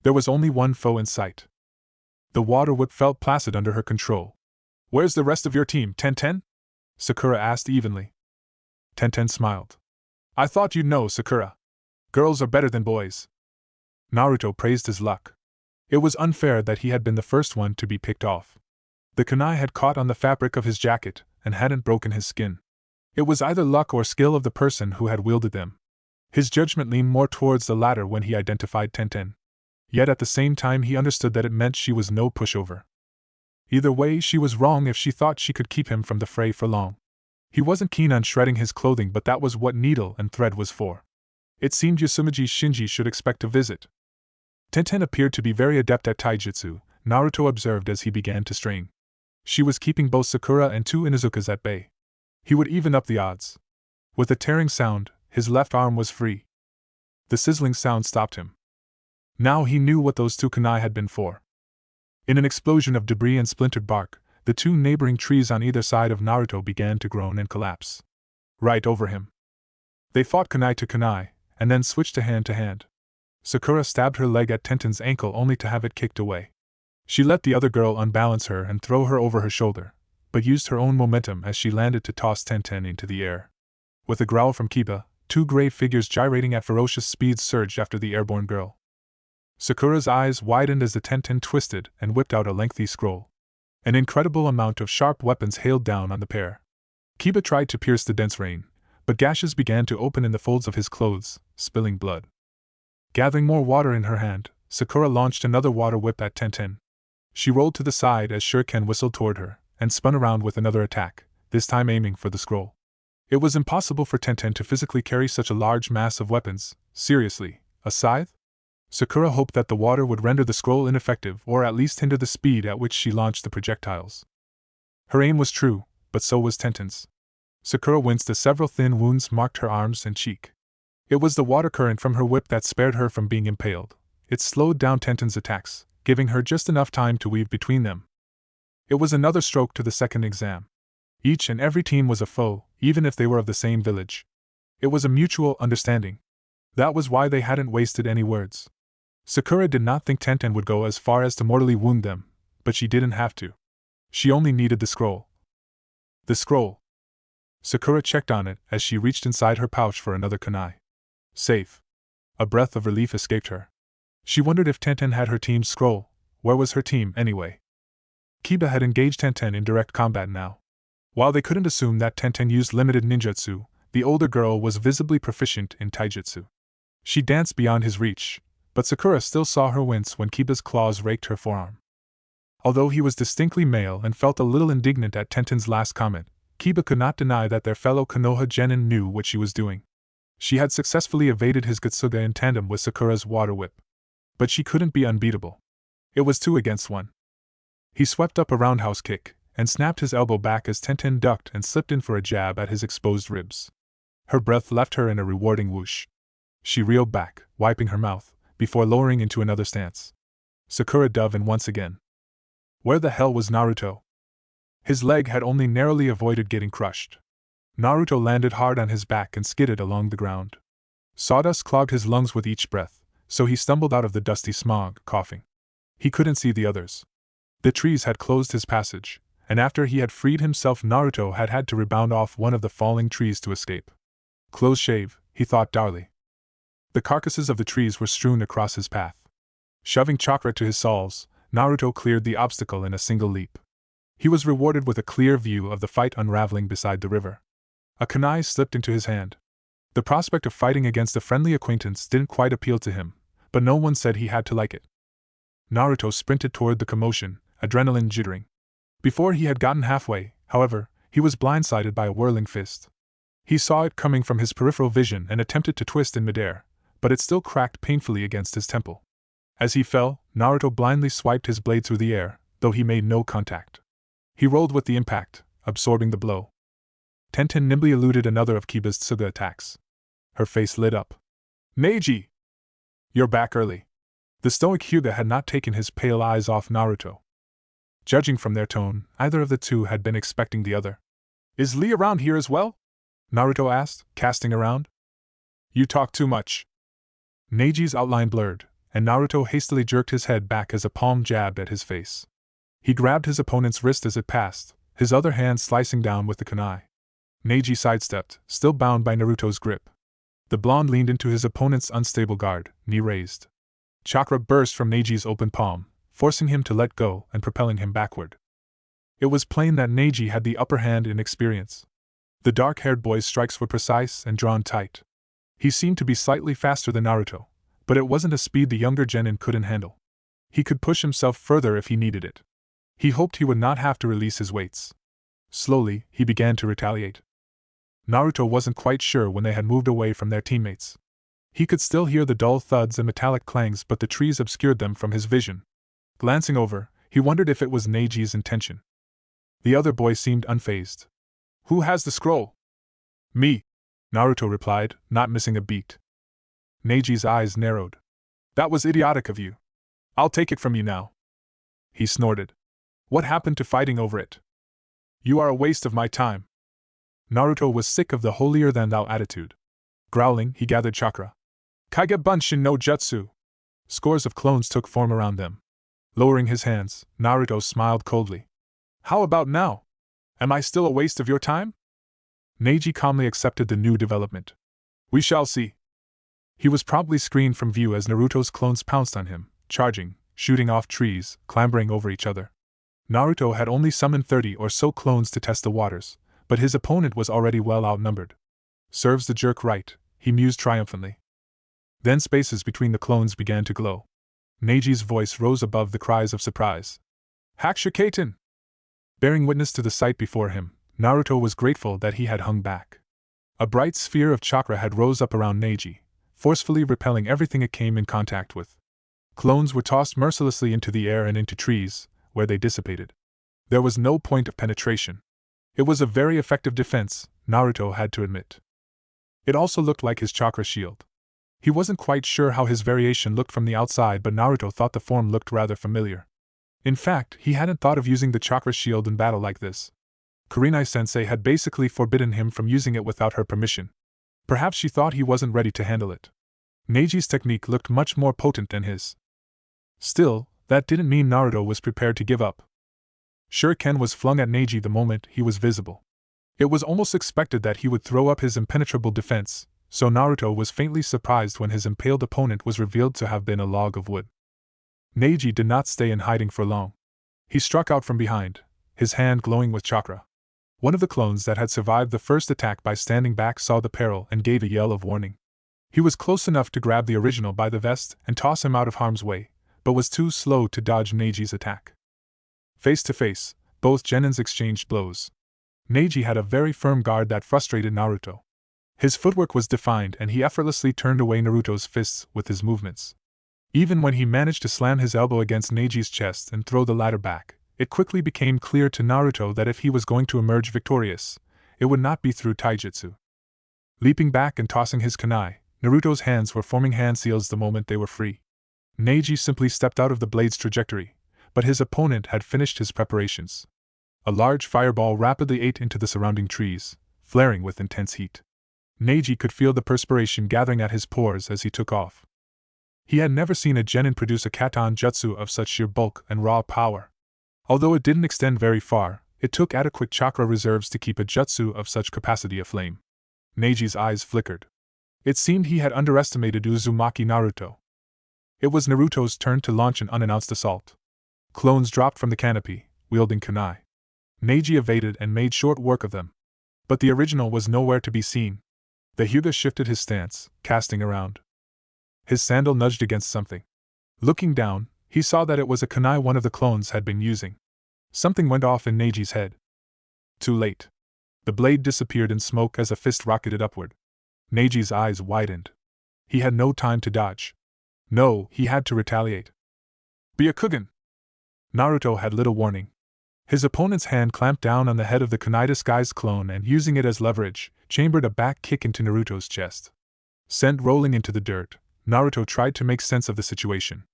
There was only one foe in sight. The water whip felt placid under her control. Where's the rest of your team, Tenten? Sakura asked evenly. Tenten smiled. I thought you'd know, Sakura. Girls are better than boys. Naruto praised his luck. It was unfair that he had been the first one to be picked off. The kunai had caught on the fabric of his jacket and hadn't broken his skin. It was either luck or skill of the person who had wielded them. His judgment leaned more towards the latter when he identified Tenten. Yet at the same time he understood that it meant she was no pushover. Either way, she was wrong if she thought she could keep him from the fray for long. He wasn't keen on shredding his clothing, but that was what needle and thread was for. It seemed Yasumaji Shinji should expect a visit. Tenten appeared to be very adept at taijutsu, Naruto observed as he began to strain. She was keeping both Sakura and two Inuzukas at bay. He would even up the odds. With a tearing sound, his left arm was free. The sizzling sound stopped him. Now he knew what those two kunai had been for. In an explosion of debris and splintered bark, the two neighboring trees on either side of Naruto began to groan and collapse. Right over him. They fought kunai to kunai, and then switched to hand. Sakura stabbed her leg at Tenten's ankle only to have it kicked away. She let the other girl unbalance her and throw her over her shoulder, but used her own momentum as she landed to toss Tenten into the air. With a growl from Kiba, two gray figures gyrating at ferocious speeds surged after the airborne girl. Sakura's eyes widened as the Tenten twisted and whipped out a lengthy scroll. An incredible amount of sharp weapons hailed down on the pair. Kiba tried to pierce the dense rain, but gashes began to open in the folds of his clothes, spilling blood. Gathering more water in her hand, Sakura launched another water whip at Tenten. She rolled to the side as Shuriken whistled toward her, and spun around with another attack, this time aiming for the scroll. It was impossible for Tenten to physically carry such a large mass of weapons. Seriously, a scythe? Sakura hoped that the water would render the scroll ineffective or at least hinder the speed at which she launched the projectiles. Her aim was true, but so was Tenten's. Sakura winced as several thin wounds marked her arms and cheek. It was the water current from her whip that spared her from being impaled. It slowed down Tenten's attacks, giving her just enough time to weave between them. It was another stroke to the second exam. Each and every team was a foe, even if they were of the same village. It was a mutual understanding. That was why they hadn't wasted any words. Sakura did not think Tenten would go as far as to mortally wound them, but she didn't have to. She only needed the scroll. The scroll. Sakura checked on it as she reached inside her pouch for another kunai. Safe. A breath of relief escaped her. She wondered if Tenten had her team's scroll. Where was her team, anyway? Kiba had engaged Tenten in direct combat now. While they couldn't assume that Tenten used limited ninjutsu, the older girl was visibly proficient in taijutsu. She danced beyond his reach, but Sakura still saw her wince when Kiba's claws raked her forearm. Although he was distinctly male and felt a little indignant at Tenten's last comment, Kiba could not deny that their fellow Konoha genin knew what she was doing. She had successfully evaded his Gutsuga in tandem with Sakura's water whip. But she couldn't be unbeatable. It was 2 against 1. He swept up a roundhouse kick, and snapped his elbow back as Tenten ducked and slipped in for a jab at his exposed ribs. Her breath left her in a rewarding whoosh. She reeled back, wiping her mouth, before lowering into another stance. Sakura dove in once again. Where the hell was Naruto? His leg had only narrowly avoided getting crushed. Naruto landed hard on his back and skidded along the ground. Sawdust clogged his lungs with each breath, so he stumbled out of the dusty smog, coughing. He couldn't see the others. The trees had closed his passage, and after he had freed himself, Naruto had had to rebound off one of the falling trees to escape. Close shave, he thought dourly. The carcasses of the trees were strewn across his path. Shoving chakra to his soles, Naruto cleared the obstacle in a single leap. He was rewarded with a clear view of the fight unraveling beside the river. A kunai slipped into his hand. The prospect of fighting against a friendly acquaintance didn't quite appeal to him, but no one said he had to like it. Naruto sprinted toward the commotion, adrenaline jittering. Before he had gotten halfway, however, he was blindsided by a whirling fist. He saw it coming from his peripheral vision and attempted to twist in midair, but it still cracked painfully against his temple. As he fell, Naruto blindly swiped his blade through the air, though he made no contact. He rolled with the impact, absorbing the blow. Tenten nimbly eluded another of Kiba's Tsuga attacks. Her face lit up. Neji! You're back early. The stoic Hyuga had not taken his pale eyes off Naruto. Judging from their tone, either of the two had been expecting the other. Is Lee around here as well? Naruto asked, casting around. You talk too much. Neji's outline blurred, and Naruto hastily jerked his head back as a palm jabbed at his face. He grabbed his opponent's wrist as it passed, his other hand slicing down with the kunai. Neji sidestepped, still bound by Naruto's grip. The blonde leaned into his opponent's unstable guard, knee raised. Chakra burst from Neji's open palm, forcing him to let go and propelling him backward. It was plain that Neji had the upper hand in experience. The dark-haired boy's strikes were precise and drawn tight. He seemed to be slightly faster than Naruto, but it wasn't a speed the younger genin couldn't handle. He could push himself further if he needed it. He hoped he would not have to release his weights. Slowly, he began to retaliate. Naruto wasn't quite sure when they had moved away from their teammates. He could still hear the dull thuds and metallic clangs, but the trees obscured them from his vision. Glancing over, he wondered if it was Neji's intention. The other boy seemed unfazed. Who has the scroll? Me, Naruto replied, not missing a beat. Neji's eyes narrowed. That was idiotic of you. I'll take it from you now. He snorted. What happened to fighting over it? You are a waste of my time. Naruto was sick of the holier-than-thou attitude. Growling, he gathered chakra. Kage Bunshin no Jutsu. Scores of clones took form around them. Lowering his hands, Naruto smiled coldly. How about now? Am I still a waste of your time? Neji calmly accepted the new development. We shall see. He was promptly screened from view as Naruto's clones pounced on him, charging, shooting off trees, clambering over each other. Naruto had only summoned 30 or so clones to test the waters, but his opponent was already well outnumbered. Serves the jerk right, he mused triumphantly. Then spaces between the clones began to glow. Neji's voice rose above the cries of surprise. Hakushikaten! Bearing witness to the sight before him, Naruto was grateful that he had hung back. A bright sphere of chakra had rose up around Neji, forcefully repelling everything it came in contact with. Clones were tossed mercilessly into the air and into trees, where they dissipated. There was no point of penetration. It was a very effective defense, Naruto had to admit. It also looked like his chakra shield. He wasn't quite sure how his variation looked from the outside, but Naruto thought the form looked rather familiar. In fact, he hadn't thought of using the chakra shield in battle like this. Kurenai-sensei had basically forbidden him from using it without her permission. Perhaps she thought he wasn't ready to handle it. Neji's technique looked much more potent than his. Still, that didn't mean Naruto was prepared to give up. Shuriken was flung at Neji the moment he was visible. It was almost expected that he would throw up his impenetrable defense, so Naruto was faintly surprised when his impaled opponent was revealed to have been a log of wood. Neji did not stay in hiding for long. He struck out from behind, his hand glowing with chakra. One of the clones that had survived the first attack by standing back saw the peril and gave a yell of warning. He was close enough to grab the original by the vest and toss him out of harm's way, but was too slow to dodge Neji's attack. Face to face, both genins exchanged blows. Neji had a very firm guard that frustrated Naruto. His footwork was defined and he effortlessly turned away Naruto's fists with his movements. Even when he managed to slam his elbow against Neji's chest and throw the latter back, it quickly became clear to Naruto that if he was going to emerge victorious, it would not be through taijutsu. Leaping back and tossing his kunai, Naruto's hands were forming hand seals the moment they were free. Neji simply stepped out of the blade's trajectory, but his opponent had finished his preparations. A large fireball rapidly ate into the surrounding trees, flaring with intense heat. Neji could feel the perspiration gathering at his pores as he took off. He had never seen a genin produce a katan jutsu of such sheer bulk and raw power. Although it didn't extend very far, it took adequate chakra reserves to keep a jutsu of such capacity aflame. Neji's eyes flickered. It seemed he had underestimated Uzumaki Naruto. It was Naruto's turn to launch an unannounced assault. Clones dropped from the canopy, wielding kunai. Neji evaded and made short work of them. But the original was nowhere to be seen. The Hyuga shifted his stance, casting around. His sandal nudged against something. Looking down, he saw that it was a kunai one of the clones had been using. Something went off in Neji's head. Too late. The blade disappeared in smoke as a fist rocketed upward. Neji's eyes widened. He had no time to dodge. No, he had to retaliate. Byakugan! Naruto had little warning. His opponent's hand clamped down on the head of the kunai disguised clone and, using it as leverage, chambered a back kick into Naruto's chest. Sent rolling into the dirt, Naruto tried to make sense of the situation.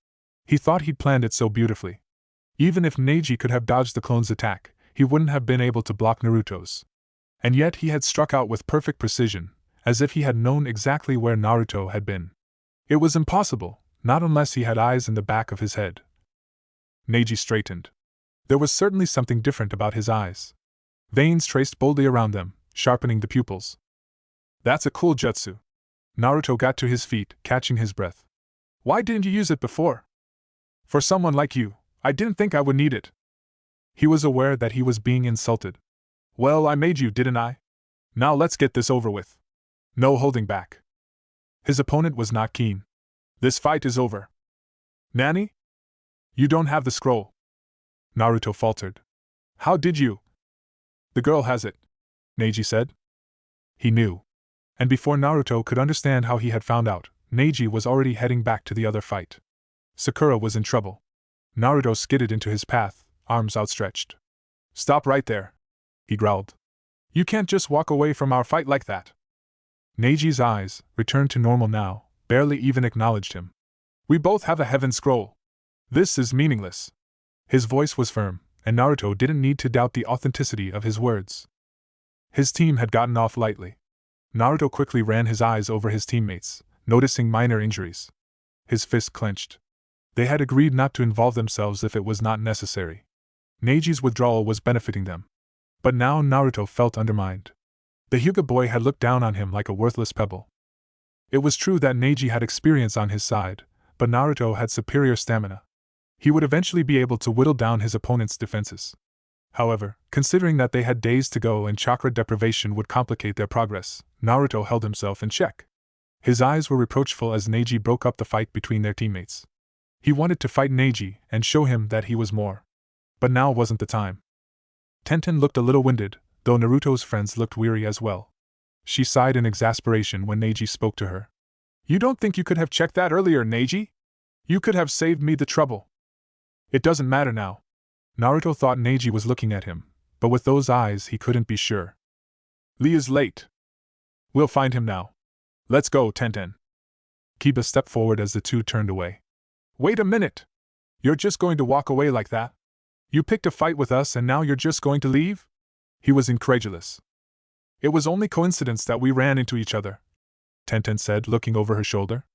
He thought he'd planned it so beautifully. Even if Neji could have dodged the clone's attack, he wouldn't have been able to block Naruto's. And yet he had struck out with perfect precision, as if he had known exactly where Naruto had been. It was impossible, not unless he had eyes in the back of his head. Neji straightened. There was certainly something different about his eyes. Veins traced boldly around them, sharpening the pupils. That's a cool jutsu. Naruto got to his feet, catching his breath. Why didn't you use it before? For someone like you, I didn't think I would need it. He was aware that he was being insulted. Well, I made you, didn't I? Now let's get this over with. No holding back. His opponent was not keen. This fight is over. Nani? You don't have the scroll. Naruto faltered. How did you? The girl has it, Neji said. He knew. And before Naruto could understand how he had found out, Neji was already heading back to the other fight. Sakura was in trouble. Naruto skidded into his path, arms outstretched. Stop right there, he growled. You can't just walk away from our fight like that. Neji's eyes, returned to normal now, barely even acknowledged him. We both have a heaven scroll. This is meaningless. His voice was firm, and Naruto didn't need to doubt the authenticity of his words. His team had gotten off lightly. Naruto quickly ran his eyes over his teammates, noticing minor injuries. His fist clenched. They had agreed not to involve themselves if it was not necessary. Neji's withdrawal was benefiting them. But now Naruto felt undermined. The Hyuga boy had looked down on him like a worthless pebble. It was true that Neji had experience on his side, but Naruto had superior stamina. He would eventually be able to whittle down his opponent's defenses. However, considering that they had days to go and chakra deprivation would complicate their progress, Naruto held himself in check. His eyes were reproachful as Neji broke up the fight between their teammates. He wanted to fight Neji and show him that he was more. But now wasn't the time. Tenten looked a little winded, though Naruto's friends looked weary as well. She sighed in exasperation when Neji spoke to her. You don't think you could have checked that earlier, Neji? You could have saved me the trouble. It doesn't matter now. Naruto thought Neji was looking at him, but with those eyes he couldn't be sure. Lee is late. We'll find him now. Let's go, Tenten. Kiba stepped forward as the two turned away. Wait a minute! You're just going to walk away like that? You picked a fight with us and now you're just going to leave? He was incredulous. It was only coincidence that we ran into each other, Tenten said, looking over her shoulder.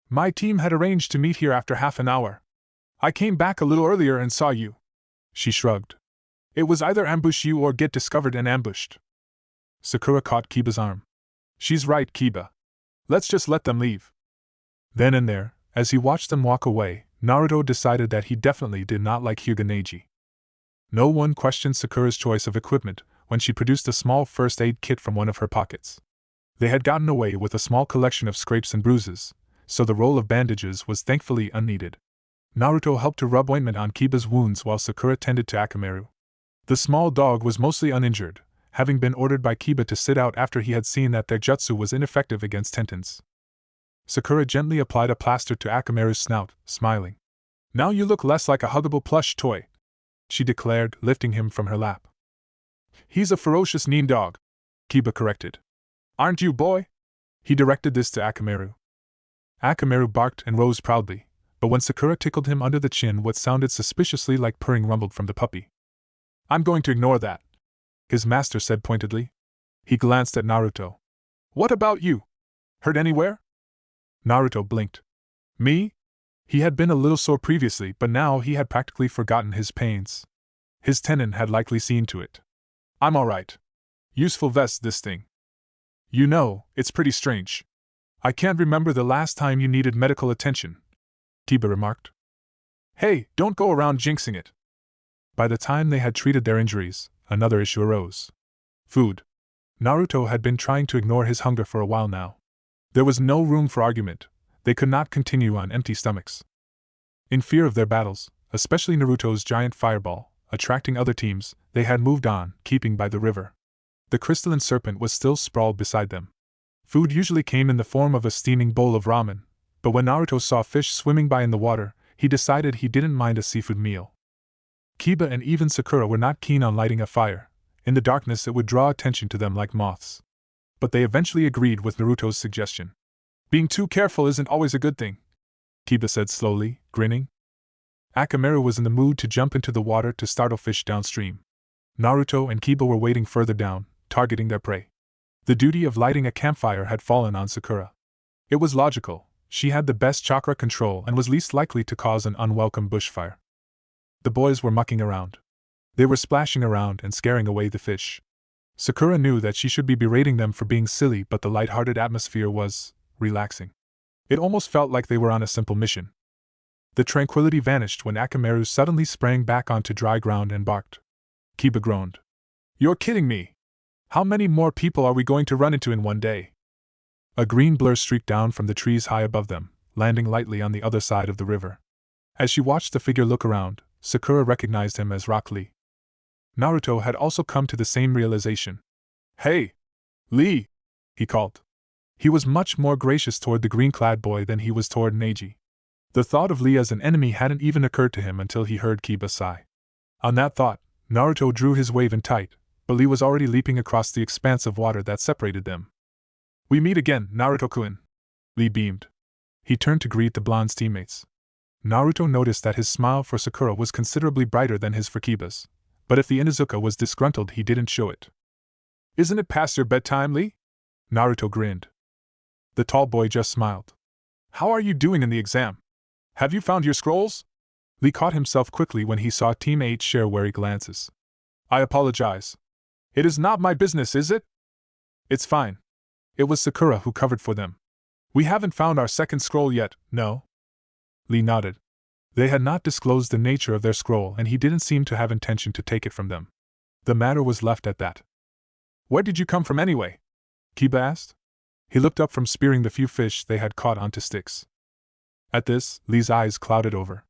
My team had arranged to meet here after half an hour. I came back a little earlier and saw you. She shrugged. It was either ambush you or get discovered and ambushed. Sakura caught Kiba's arm. She's right, Kiba. Let's just let them leave. Then and there, as he watched them walk away, Naruto decided that he definitely did not like Hyuga Neji. No one questioned Sakura's choice of equipment when she produced a small first aid kit from one of her pockets. They had gotten away with a small collection of scrapes and bruises, so the roll of bandages was thankfully unneeded. Naruto helped to rub ointment on Kiba's wounds while Sakura tended to Akamaru. The small dog was mostly uninjured, having been ordered by Kiba to sit out after he had seen that their jutsu was ineffective against Tenten's. Sakura gently applied a plaster to Akamaru's snout, smiling. Now you look less like a huggable plush toy, she declared, lifting him from her lap. He's a ferocious nin dog, Kiba corrected. Aren't you, boy? He directed this to Akamaru. Akamaru barked and rose proudly, but when Sakura tickled him under the chin, what sounded suspiciously like purring rumbled from the puppy. "I'm going to ignore that," his master said pointedly. He glanced at Naruto. "What about you? Hurt anywhere?" Naruto blinked. "Me?" He had been a little sore previously, but now he had practically forgotten his pains. His tenon had likely seen to it. "I'm alright. Useful vest, this thing. You know, it's pretty strange. I can't remember the last time you needed medical attention," Kiba remarked. "Hey, don't go around jinxing it." By the time they had treated their injuries, another issue arose. Food. Naruto had been trying to ignore his hunger for a while now. There was no room for argument. They could not continue on empty stomachs. In fear of their battles, especially Naruto's giant fireball, attracting other teams, they had moved on, keeping by the river. The crystalline serpent was still sprawled beside them. Food usually came in the form of a steaming bowl of ramen, but when Naruto saw fish swimming by in the water, he decided he didn't mind a seafood meal. Kiba and even Sakura were not keen on lighting a fire. In the darkness it would draw attention to them like moths. But they eventually agreed with Naruto's suggestion. "Being too careful isn't always a good thing," Kiba said slowly, grinning. Akamaru was in the mood to jump into the water to startle fish downstream. Naruto and Kiba were waiting further down, targeting their prey. The duty of lighting a campfire had fallen on Sakura. It was logical. She had the best chakra control and was least likely to cause an unwelcome bushfire. The boys were mucking around. They were splashing around and scaring away the fish. Sakura knew that she should be berating them for being silly, but the light-hearted atmosphere was relaxing. It almost felt like they were on a simple mission. The tranquility vanished when Akamaru suddenly sprang back onto dry ground and barked. Kiba groaned. "You're kidding me! How many more people are we going to run into in one day?" A green blur streaked down from the trees high above them, landing lightly on the other side of the river. As she watched the figure look around, Sakura recognized him as Rock Lee. Naruto had also come to the same realization. "Hey! Lee!" he called. He was much more gracious toward the green-clad boy than he was toward Neji. The thought of Lee as an enemy hadn't even occurred to him until he heard Kiba sigh. On that thought, Naruto drew his wave in tight, but Lee was already leaping across the expanse of water that separated them. "We meet again, Naruto-kun," Lee beamed. He turned to greet the blonde's teammates. Naruto noticed that his smile for Sakura was considerably brighter than his for Kiba's, but if the Inuzuka was disgruntled he didn't show it. "Isn't it past your bedtime, Lee?" Naruto grinned. The tall boy just smiled. "How are you doing in the exam? Have you found your scrolls?" Lee caught himself quickly when he saw teammates share wary glances. "I apologize. It is not my business, is it?" "It's fine." It was Sakura who covered for them. "We haven't found our second scroll yet, no?" Lee nodded. They had not disclosed the nature of their scroll and he didn't seem to have intention to take it from them. The matter was left at that. "Where did you come from anyway?" Kiba asked. He looked up from spearing the few fish they had caught onto sticks. At this, Lee's eyes clouded over.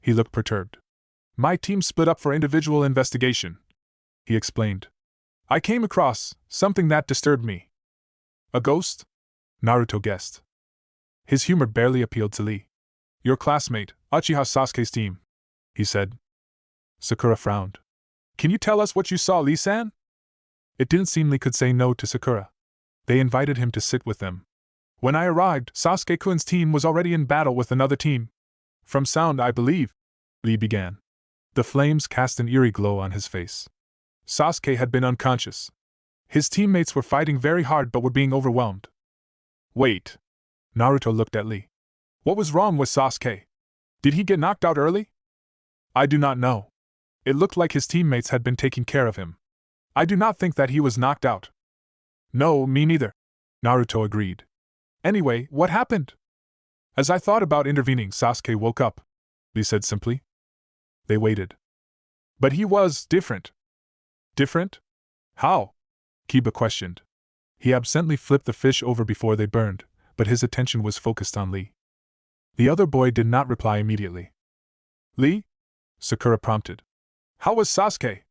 He looked perturbed. "My team split up for individual investigation," he explained. "I came across something that disturbed me." "A ghost?" Naruto guessed. His humor barely appealed to Lee. "Your classmate, Uchiha Sasuke's team," he said. Sakura frowned. "Can you tell us what you saw, Lee-san?" It didn't seem Lee could say no to Sakura. They invited him to sit with them. "When I arrived, Sasuke-kun's team was already in battle with another team. From sound, I believe," Lee began. The flames cast an eerie glow on his face. "Sasuke had been unconscious. His teammates were fighting very hard but were being overwhelmed." "Wait." Naruto looked at Lee. "What was wrong with Sasuke? Did he get knocked out early?" "I do not know. It looked like his teammates had been taking care of him. I do not think that he was knocked out." "No, me neither," Naruto agreed. "Anyway, what happened?" "As I thought about intervening, Sasuke woke up," Lee said simply. They waited. "But he was different." "Different? How?" Kiba questioned. He absently flipped the fish over before they burned, but his attention was focused on Lee. The other boy did not reply immediately. "Lee?" Sakura prompted. "How was Sasuke?"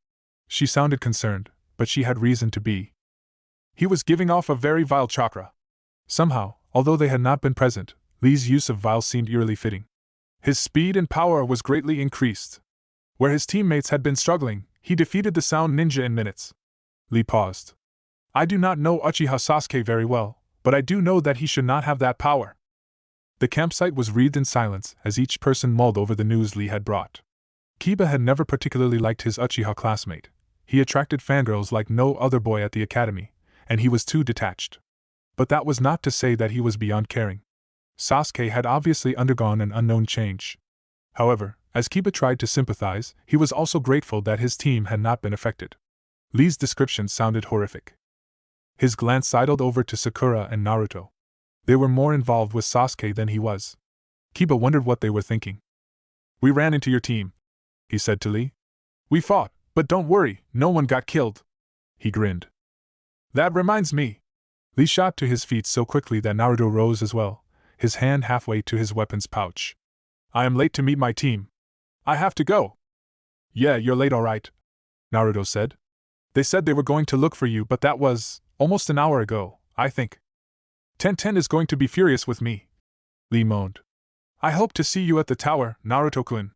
She sounded concerned, but she had reason to be. "He was giving off a very vile chakra." Somehow, although they had not been present, Lee's use of vile seemed eerily fitting. "His speed and power was greatly increased. Where his teammates had been struggling, he defeated the sound ninja in minutes." Lee paused. "I do not know Uchiha Sasuke very well, but I do know that he should not have that power." The campsite was wreathed in silence as each person mulled over the news Lee had brought. Kiba had never particularly liked his Uchiha classmate. He attracted fangirls like no other boy at the academy, and he was too detached. But that was not to say that he was beyond caring. Sasuke had obviously undergone an unknown change. However, as Kiba tried to sympathize, he was also grateful that his team had not been affected. Lee's description sounded horrific. His glance sidled over to Sakura and Naruto. They were more involved with Sasuke than he was. Kiba wondered what they were thinking. "We ran into your team," he said to Lee. "We fought, but don't worry, no one got killed." He grinned. "That reminds me." Lee shot to his feet so quickly that Naruto rose as well, his hand halfway to his weapons pouch. "I am late to meet my team. I have to go." "Yeah, you're late all right," Naruto said. "They said they were going to look for you, but that was almost an hour ago, I think." "Ten is going to be furious with me," Lee moaned. "I hope to see you at the tower, Naruto-kun.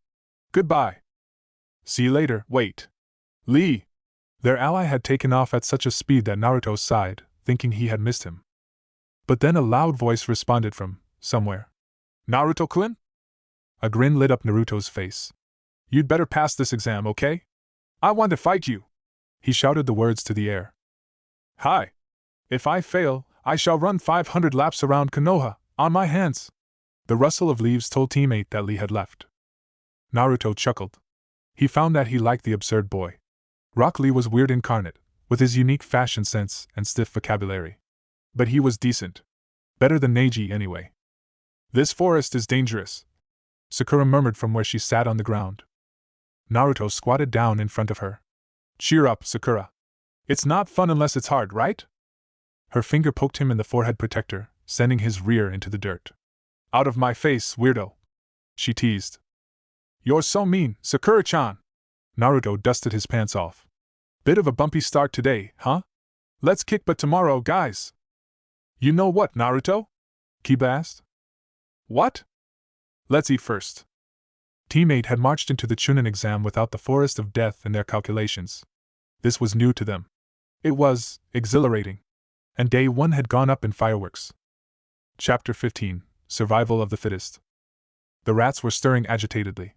Goodbye." "See you later." "Wait. Lee!" Their ally had taken off at such a speed that Naruto sighed, thinking he had missed him. But then a loud voice responded from somewhere. "Naruto-kun?" A grin lit up Naruto's face. "You'd better pass this exam, okay? I want to fight you." He shouted the words to the air. "Hi! If I fail, I shall run 500 laps around Konoha, on my hands." The rustle of leaves told teammate that Lee had left. Naruto chuckled. He found that he liked the absurd boy. Rock Lee was weird incarnate, with his unique fashion sense and stiff vocabulary. But he was decent. Better than Neji anyway. "This forest is dangerous," Sakura murmured from where she sat on the ground. Naruto squatted down in front of her. "Cheer up, Sakura. It's not fun unless it's hard, right?" Her finger poked him in the forehead protector, sending his rear into the dirt. "Out of my face, weirdo," she teased. "You're so mean, Sakura-chan." Naruto dusted his pants off. "Bit of a bumpy start today, huh? Let's kick butt tomorrow, guys." "You know what, Naruto?" Kiba asked. "What?" "Let's eat first." Teammate had marched into the Chunin exam without the forest of death in their calculations. This was new to them. It was exhilarating. And day one had gone up in fireworks. Chapter 15: Survival of the Fittest. The rats were stirring agitatedly.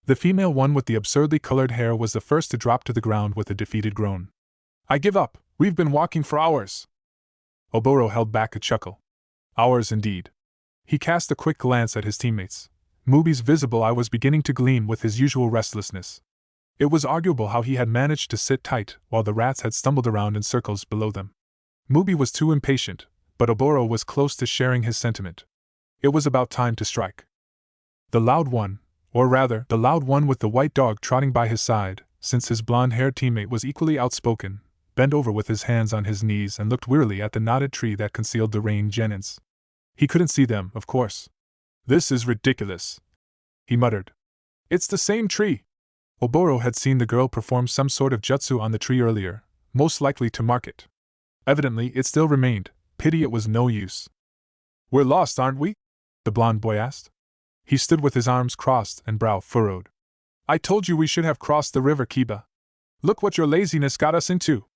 The female one with the absurdly colored hair was the first to drop to the ground with a defeated groan. "I give up, we've been walking for hours." Oboro held back a chuckle. Hours indeed. He cast a quick glance at his teammates. Mubi's visible eye was beginning to gleam with his usual restlessness. It was arguable how he had managed to sit tight while the rats had stumbled around in circles below them. Mubi was too impatient, but Oboro was close to sharing his sentiment. It was about time to strike. The loud one, or rather, the loud one with the white dog trotting by his side, since his blonde-haired teammate was equally outspoken, bent over with his hands on his knees and looked wearily at the knotted tree that concealed the rain genins. He couldn't see them, of course. "This is ridiculous," he muttered. "It's the same tree." Oboro had seen the girl perform some sort of jutsu on the tree earlier, most likely to mark it. Evidently, it still remained. Pity it was no use. "We're lost, aren't we?" the blonde boy asked. He stood with his arms crossed and brow furrowed. "I told you we should have crossed the river, Kiba. Look what your laziness got us into."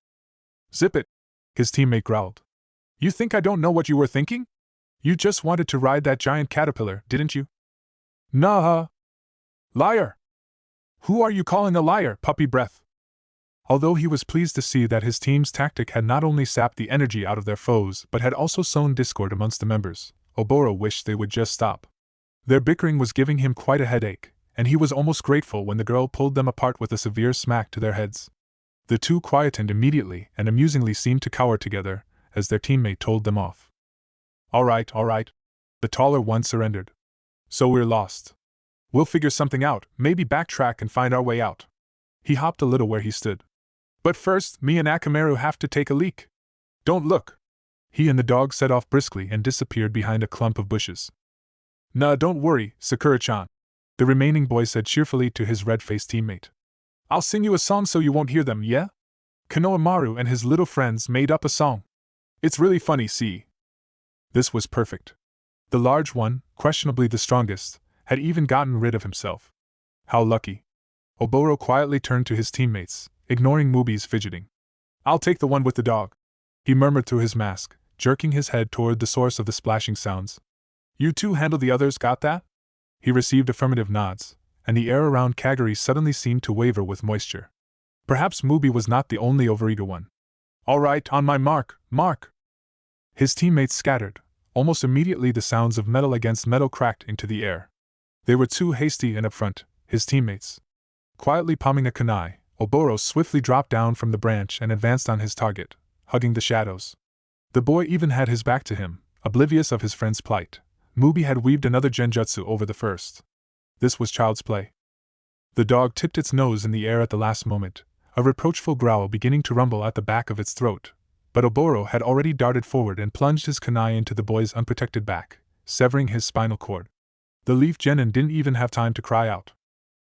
"Zip it," his teammate growled. "You think I don't know what you were thinking? You just wanted to ride that giant caterpillar, didn't you?" "Nah. Liar! Who are you calling a liar, puppy breath?" Although he was pleased to see that his team's tactic had not only sapped the energy out of their foes but had also sown discord amongst the members, Oboro wished they would just stop. Their bickering was giving him quite a headache, and he was almost grateful when the girl pulled them apart with a severe smack to their heads. The two quietened immediately and amusingly seemed to cower together, as their teammate told them off. All right, the taller one surrendered. "So we're lost. We'll figure something out, maybe backtrack and find our way out." He hopped a little where he stood. "But first, me and Akamaru have to take a leak. Don't look." He and the dog set off briskly and disappeared behind a clump of bushes. "Nah, don't worry, Sakura-chan," the remaining boy said cheerfully to his red-faced teammate. "I'll sing you a song so you won't hear them, yeah?" Konohamaru and his little friends made up a song. It's really funny, see? This was perfect. The large one, questionably the strongest, had even gotten rid of himself. How lucky. Oboro quietly turned to his teammates, ignoring Mubi's fidgeting. "I'll take the one with the dog," he murmured through his mask, jerking his head toward the source of the splashing sounds. You two handle the others, got that? He received affirmative nods, and the air around Kagari suddenly seemed to waver with moisture. Perhaps Mubi was not the only overeager one. All right, on my mark, mark! His teammates scattered. Almost immediately the sounds of metal against metal cracked into the air. They were too hasty and upfront, his teammates. Quietly palming a kunai, Oboro swiftly dropped down from the branch and advanced on his target, hugging the shadows. The boy even had his back to him, oblivious of his friend's plight. Mubi had weaved another genjutsu over the first. This was child's play. The dog tipped its nose in the air at the last moment, a reproachful growl beginning to rumble at the back of its throat, but Oboro had already darted forward and plunged his kunai into the boy's unprotected back, severing his spinal cord. The leaf genin didn't even have time to cry out.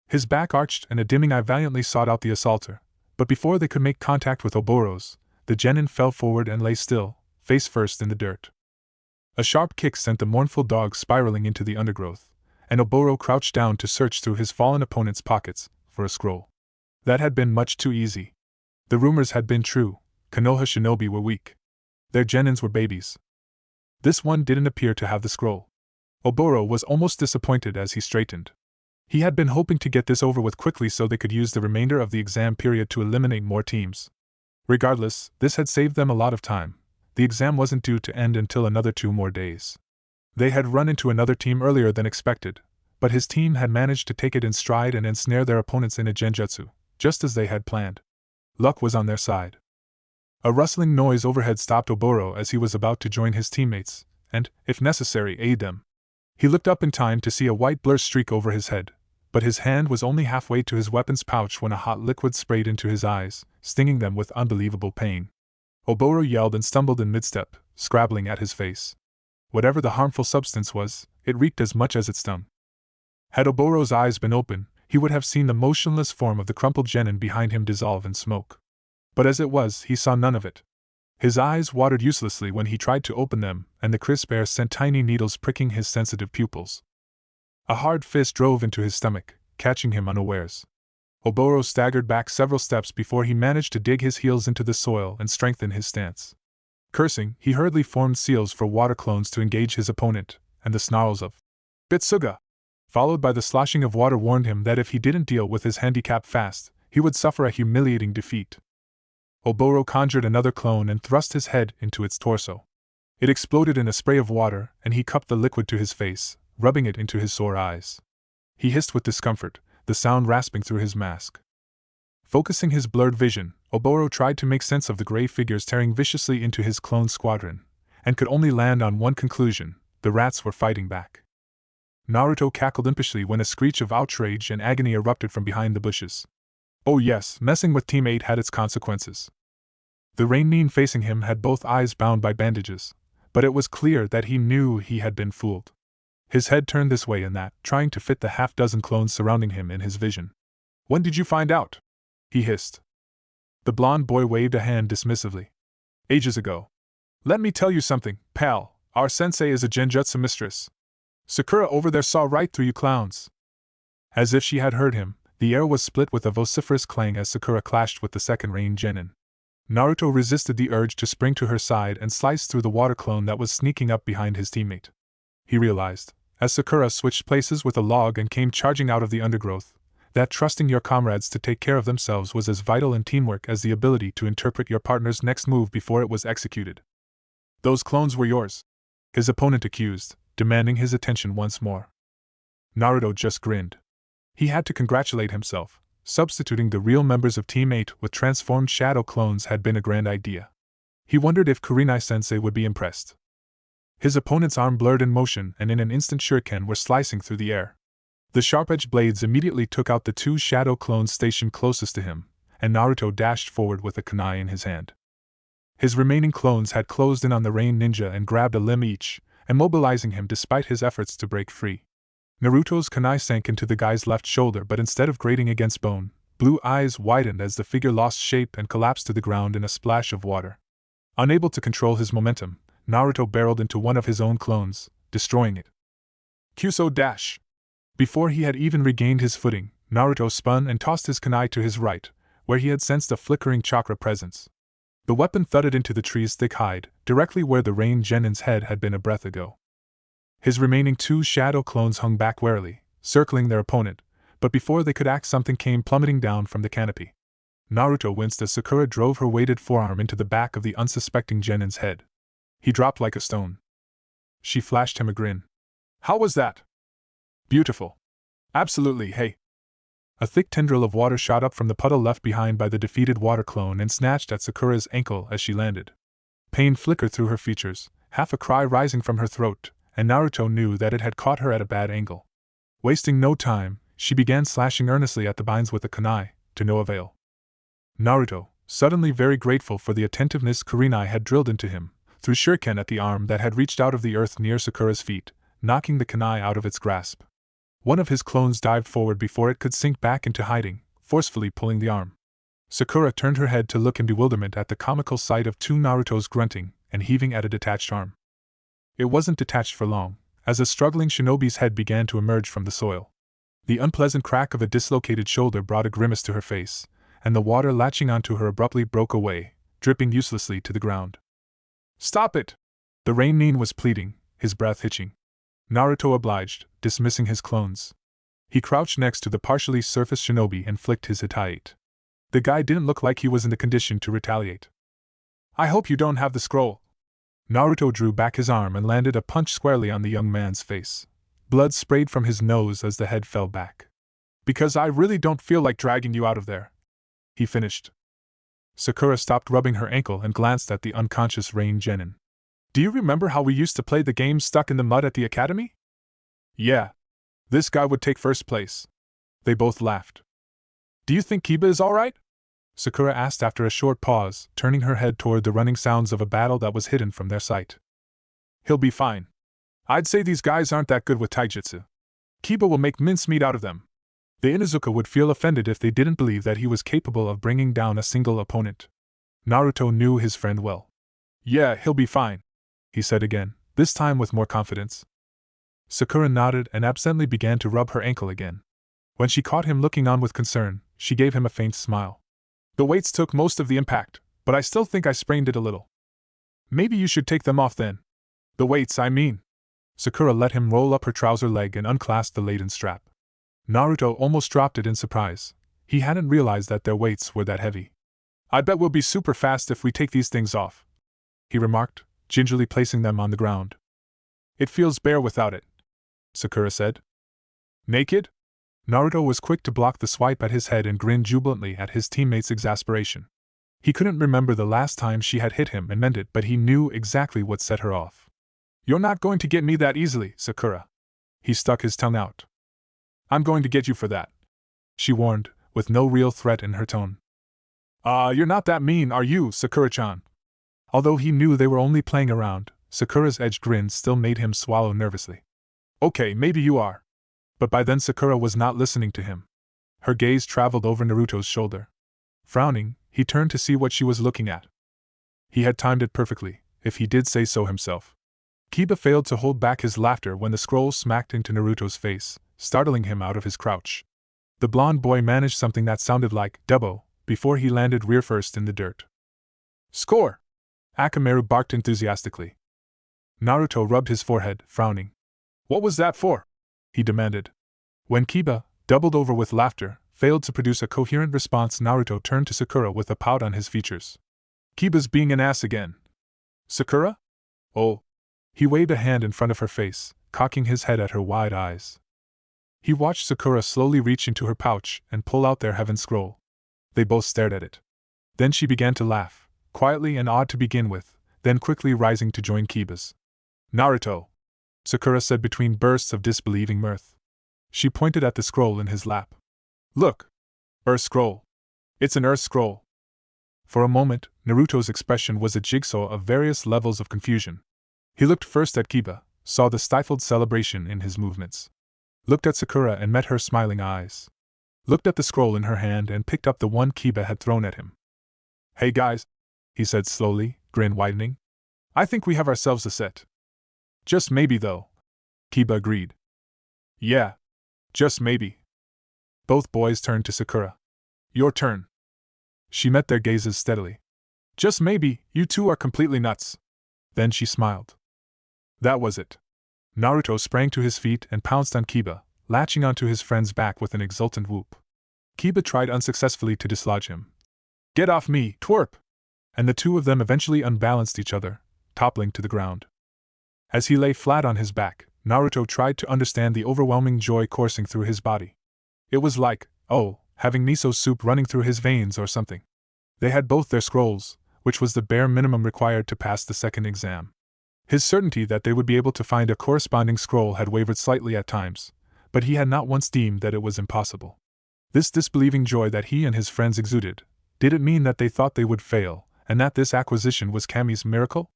His back arched and a dimming eye valiantly sought out the assaulter, but before they could make contact with Oboro's, the genin fell forward and lay still, face first in the dirt. A sharp kick sent the mournful dog spiraling into the undergrowth, and Oboro crouched down to search through his fallen opponent's pockets for a scroll. That had been much too easy. The rumors had been true. Konoha shinobi were weak. Their genins were babies. This one didn't appear to have the scroll. Oboro was almost disappointed as he straightened. He had been hoping to get this over with quickly so they could use the remainder of the exam period to eliminate more teams. Regardless, this had saved them a lot of time. The exam wasn't due to end until another 2 more days. They had run into another team earlier than expected, but his team had managed to take it in stride and ensnare their opponents in a genjutsu, just as they had planned. Luck was on their side. A rustling noise overhead stopped Oboro as he was about to join his teammates, and, if necessary, aid them. He looked up in time to see a white blur streak over his head, but his hand was only halfway to his weapon's pouch when a hot liquid sprayed into his eyes, stinging them with unbelievable pain. Oboro yelled and stumbled in mid-step, scrabbling at his face. Whatever the harmful substance was, it reeked as much as it stung. Had Oboro's eyes been open, he would have seen the motionless form of the crumpled genin behind him dissolve in smoke. But as it was, he saw none of it. His eyes watered uselessly when he tried to open them, and the crisp air sent tiny needles pricking his sensitive pupils. A hard fist drove into his stomach, catching him unawares. Oboro staggered back several steps before he managed to dig his heels into the soil and strengthen his stance. Cursing, he hurriedly formed seals for water clones to engage his opponent, and the snarls of Bitsuga, followed by the sloshing of water, warned him that if he didn't deal with his handicap fast, he would suffer a humiliating defeat. Oboro conjured another clone and thrust his head into its torso. It exploded in a spray of water, and he cupped the liquid to his face, rubbing it into his sore eyes. He hissed with discomfort, the sound rasping through his mask. Focusing his blurred vision, Oboro tried to make sense of the gray figures tearing viciously into his clone squadron, and could only land on one conclusion: the rats were fighting back. Naruto cackled impishly when a screech of outrage and agony erupted from behind the bushes. Oh yes, messing with Team 8 had its consequences. The Rainin facing him had both eyes bound by bandages, but it was clear that he knew he had been fooled. His head turned this way and that, trying to fit the half-dozen clones surrounding him in his vision. When did you find out? He hissed. The blond boy waved a hand dismissively. Ages ago. Let me tell you something, pal, our sensei is a genjutsu mistress. Sakura over there saw right through you clowns. As if she had heard him, the air was split with a vociferous clang as Sakura clashed with the second rain genin. Naruto resisted the urge to spring to her side and slice through the water clone that was sneaking up behind his teammate. He realized, as Sakura switched places with a log and came charging out of the undergrowth, that trusting your comrades to take care of themselves was as vital in teamwork as the ability to interpret your partner's next move before it was executed. Those clones were yours, his opponent accused, demanding his attention once more. Naruto just grinned. He had to congratulate himself. Substituting the real members of Team 8 with transformed shadow clones had been a grand idea. He wondered if Kurenai-sensei would be impressed. His opponent's arm blurred in motion, and in an instant shuriken were slicing through the air. The sharp-edged blades immediately took out the 2 shadow clones stationed closest to him, and Naruto dashed forward with a kunai in his hand. His remaining clones had closed in on the Rain Ninja and grabbed a limb each, immobilizing him despite his efforts to break free. Naruto's kunai sank into the guy's left shoulder, but instead of grating against bone, blue eyes widened as the figure lost shape and collapsed to the ground in a splash of water. Unable to control his momentum, Naruto barreled into one of his own clones, destroying it. Kyuso dash! Before he had even regained his footing, Naruto spun and tossed his kunai to his right, where he had sensed a flickering chakra presence. The weapon thudded into the tree's thick hide, directly where the Rain Genin's head had been a breath ago. His remaining 2 shadow clones hung back warily, circling their opponent, but before they could act, something came plummeting down from the canopy. Naruto winced as Sakura drove her weighted forearm into the back of the unsuspecting Genin's head. He dropped like a stone. She flashed him a grin. How was that? Beautiful. Absolutely, hey. A thick tendril of water shot up from the puddle left behind by the defeated water clone and snatched at Sakura's ankle as she landed. Pain flickered through her features, half a cry rising from her throat, and Naruto knew that it had caught her at a bad angle. Wasting no time, she began slashing earnestly at the binds with the kunai, to no avail. Naruto, suddenly very grateful for the attentiveness Kurenai had drilled into him, threw shuriken at the arm that had reached out of the earth near Sakura's feet, knocking the kunai out of its grasp. One of his clones dived forward before it could sink back into hiding, forcefully pulling the arm. Sakura turned her head to look in bewilderment at the comical sight of 2 Narutos grunting and heaving at a detached arm. It wasn't detached for long, as a struggling shinobi's head began to emerge from the soil. The unpleasant crack of a dislocated shoulder brought a grimace to her face, and the water latching onto her abruptly broke away, dripping uselessly to the ground. Stop it! The Rain-nin was pleading, his breath hitching. Naruto obliged, dismissing his clones. He crouched next to the partially surfaced shinobi and flicked his hitai. The guy didn't look like he was in the condition to retaliate. I hope you don't have the scroll. Naruto drew back his arm and landed a punch squarely on the young man's face. Blood sprayed from his nose as the head fell back. Because I really don't feel like dragging you out of there, he finished. Sakura stopped rubbing her ankle and glanced at the unconscious Rain Genin. Do you remember how we used to play the game Stuck in the Mud at the academy? Yeah. This guy would take first place. They both laughed. Do you think Kiba is alright? Sakura asked after a short pause, turning her head toward the running sounds of a battle that was hidden from their sight. He'll be fine. I'd say these guys aren't that good with taijutsu. Kiba will make mincemeat out of them. The Inuzuka would feel offended if they didn't believe that he was capable of bringing down a single opponent. Naruto knew his friend well. Yeah, he'll be fine, he said again, this time with more confidence. Sakura nodded and absently began to rub her ankle again. When she caught him looking on with concern, she gave him a faint smile. The weights took most of the impact, but I still think I sprained it a little. Maybe you should take them off then. The weights, I mean. Sakura let him roll up her trouser leg and unclasp the laden strap. Naruto almost dropped it in surprise. He hadn't realized that their weights were that heavy. I bet we'll be super fast if we take these things off, he remarked, gingerly placing them on the ground. It feels bare without it, Sakura said. Naked? Naruto was quick to block the swipe at his head and grin jubilantly at his teammate's exasperation. He couldn't remember the last time she had hit him and meant it, but he knew exactly what set her off. You're not going to get me that easily, Sakura. He stuck his tongue out. I'm going to get you for that, she warned, with no real threat in her tone. You're not that mean, are you, Sakura-chan? Although he knew they were only playing around, Sakura's edged grin still made him swallow nervously. Okay, maybe you are. But by then Sakura was not listening to him. Her gaze traveled over Naruto's shoulder. Frowning, he turned to see what she was looking at. He had timed it perfectly, if he did say so himself. Kiba failed to hold back his laughter when the scroll smacked into Naruto's face, startling him out of his crouch. The blonde boy managed something that sounded like "dubbo" before he landed rear first in the dirt. Score! Akamaru barked enthusiastically. Naruto rubbed his forehead, frowning. What was that for? He demanded. When Kiba, doubled over with laughter, failed to produce a coherent response, Naruto turned to Sakura with a pout on his features. Kiba's being an ass again. Sakura? Oh. He waved a hand in front of her face, cocking his head at her wide eyes. He watched Sakura slowly reach into her pouch and pull out their heaven scroll. They both stared at it. Then she began to laugh, quietly and odd to begin with, then quickly rising to join Kiba's. Naruto, Sakura said between bursts of disbelieving mirth. She pointed at the scroll in his lap. Look! Earth scroll. It's an earth scroll. For a moment, Naruto's expression was a jigsaw of various levels of confusion. He looked first at Kiba, saw the stifled celebration in his movements. Looked at Sakura and met her smiling eyes. Looked at the scroll in her hand and picked up the one Kiba had thrown at him. Hey guys, he said slowly, grin widening. I think we have ourselves a set. Just maybe though, Kiba agreed. Yeah, just maybe. Both boys turned to Sakura. Your turn. She met their gazes steadily. Just maybe, you two are completely nuts. Then she smiled. That was it. Naruto sprang to his feet and pounced on Kiba, latching onto his friend's back with an exultant whoop. Kiba tried unsuccessfully to dislodge him. "Get off me, twerp!" And the two of them eventually unbalanced each other, toppling to the ground. As he lay flat on his back, Naruto tried to understand the overwhelming joy coursing through his body. It was like, having miso soup running through his veins or something. They had both their scrolls, which was the bare minimum required to pass the second exam. His certainty that they would be able to find a corresponding scroll had wavered slightly at times, but he had not once deemed that it was impossible. This disbelieving joy that he and his friends exuded, did it mean that they thought they would fail, and that this acquisition was Kami's miracle?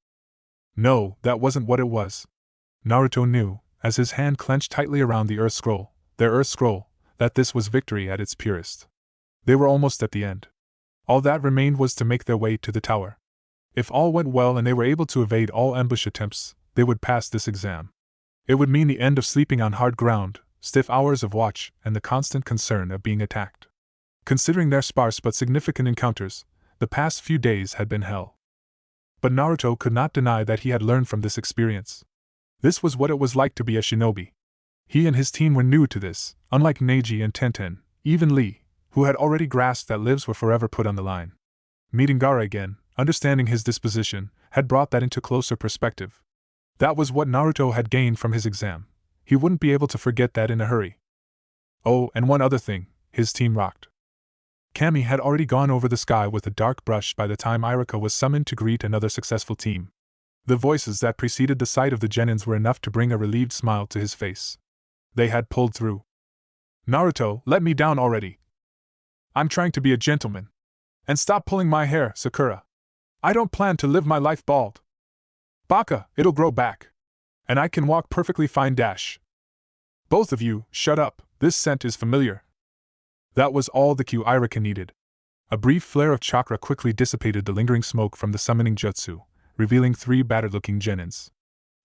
No, that wasn't what it was. Naruto knew, as his hand clenched tightly around the Earth Scroll, their Earth Scroll, that this was victory at its purest. They were almost at the end. All that remained was to make their way to the tower. If all went well and they were able to evade all ambush attempts, they would pass this exam. It would mean the end of sleeping on hard ground, stiff hours of watch, and the constant concern of being attacked. Considering their sparse but significant encounters, the past few days had been hell. But Naruto could not deny that he had learned from this experience. This was what it was like to be a shinobi. He and his team were new to this, unlike Neji and Tenten, even Lee, who had already grasped that lives were forever put on the line. Meeting Gaara again, understanding his disposition, had brought that into closer perspective. That was what Naruto had gained from his exam. He wouldn't be able to forget that in a hurry. Oh, and one other thing, his team rocked. Kami had already gone over the sky with a dark brush by the time Iruka was summoned to greet another successful team. The voices that preceded the sight of the genins were enough to bring a relieved smile to his face. They had pulled through. "Naruto, let me down already. I'm trying to be a gentleman. And stop pulling my hair, Sakura. I don't plan to live my life bald. Baka, it'll grow back. And I can walk perfectly fine dash. Both of you, shut up, this scent is familiar." That was all the cue Iruka needed. A brief flare of chakra quickly dissipated the lingering smoke from the summoning jutsu, revealing three battered-looking genins.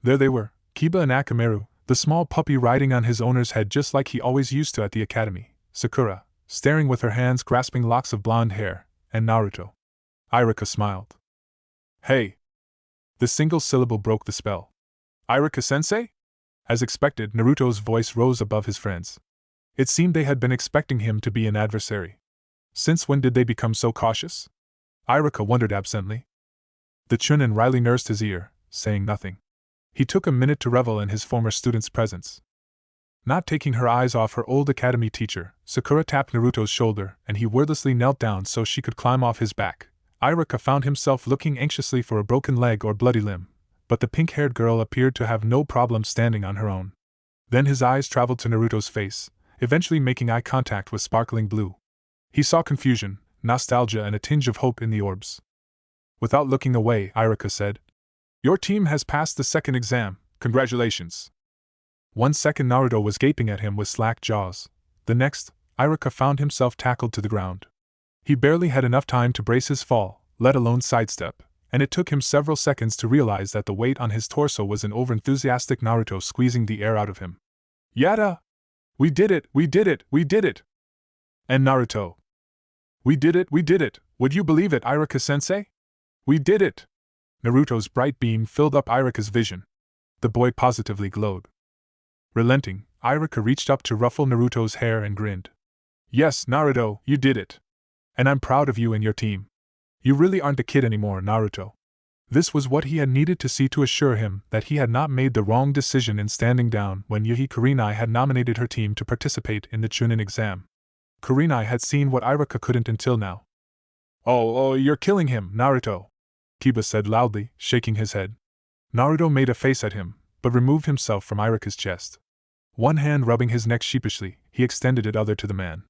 There they were, Kiba and Akamaru, the small puppy riding on his owner's head just like he always used to at the academy, Sakura, staring with her hands grasping locks of blonde hair, and Naruto. Iruka smiled. "Hey!" The single syllable broke the spell. "Iruka-sensei?" As expected, Naruto's voice rose above his friends. It seemed they had been expecting him to be an adversary. Since when did they become so cautious? Iruka wondered absently. The Chunin wryly nursed his ear, saying nothing. He took a minute to revel in his former student's presence. Not taking her eyes off her old academy teacher, Sakura tapped Naruto's shoulder and he wordlessly knelt down so she could climb off his back. Iruka found himself looking anxiously for a broken leg or bloody limb, but the pink-haired girl appeared to have no problem standing on her own. Then his eyes traveled to Naruto's face, eventually making eye contact with sparkling blue. He saw confusion, nostalgia and a tinge of hope in the orbs. Without looking away, Iruka said, "Your team has passed the second exam, congratulations." 1 second Naruto was gaping at him with slack jaws. The next, Iruka found himself tackled to the ground. He barely had enough time to brace his fall, let alone sidestep, and it took him several seconds to realize that the weight on his torso was an overenthusiastic Naruto squeezing the air out of him. "Yada! We did it, we did it, we did it!" And Naruto. "We did it, we did it, would you believe it, Iruka-sensei? We did it!" Naruto's bright beam filled up Iruka's vision. The boy positively glowed. Relenting, Iruka reached up to ruffle Naruto's hair and grinned. "Yes, Naruto, you did it. And I'm proud of you and your team. You really aren't a kid anymore, Naruto." This was what he had needed to see to assure him that he had not made the wrong decision in standing down when Yuhi Kurenai had nominated her team to participate in the Chunin exam. Kurenai had seen what Iruka couldn't until now. Oh, you're killing him, Naruto," Kiba said loudly, shaking his head. Naruto made a face at him, but removed himself from Iruka's chest. One hand rubbing his neck sheepishly, he extended it other to the man.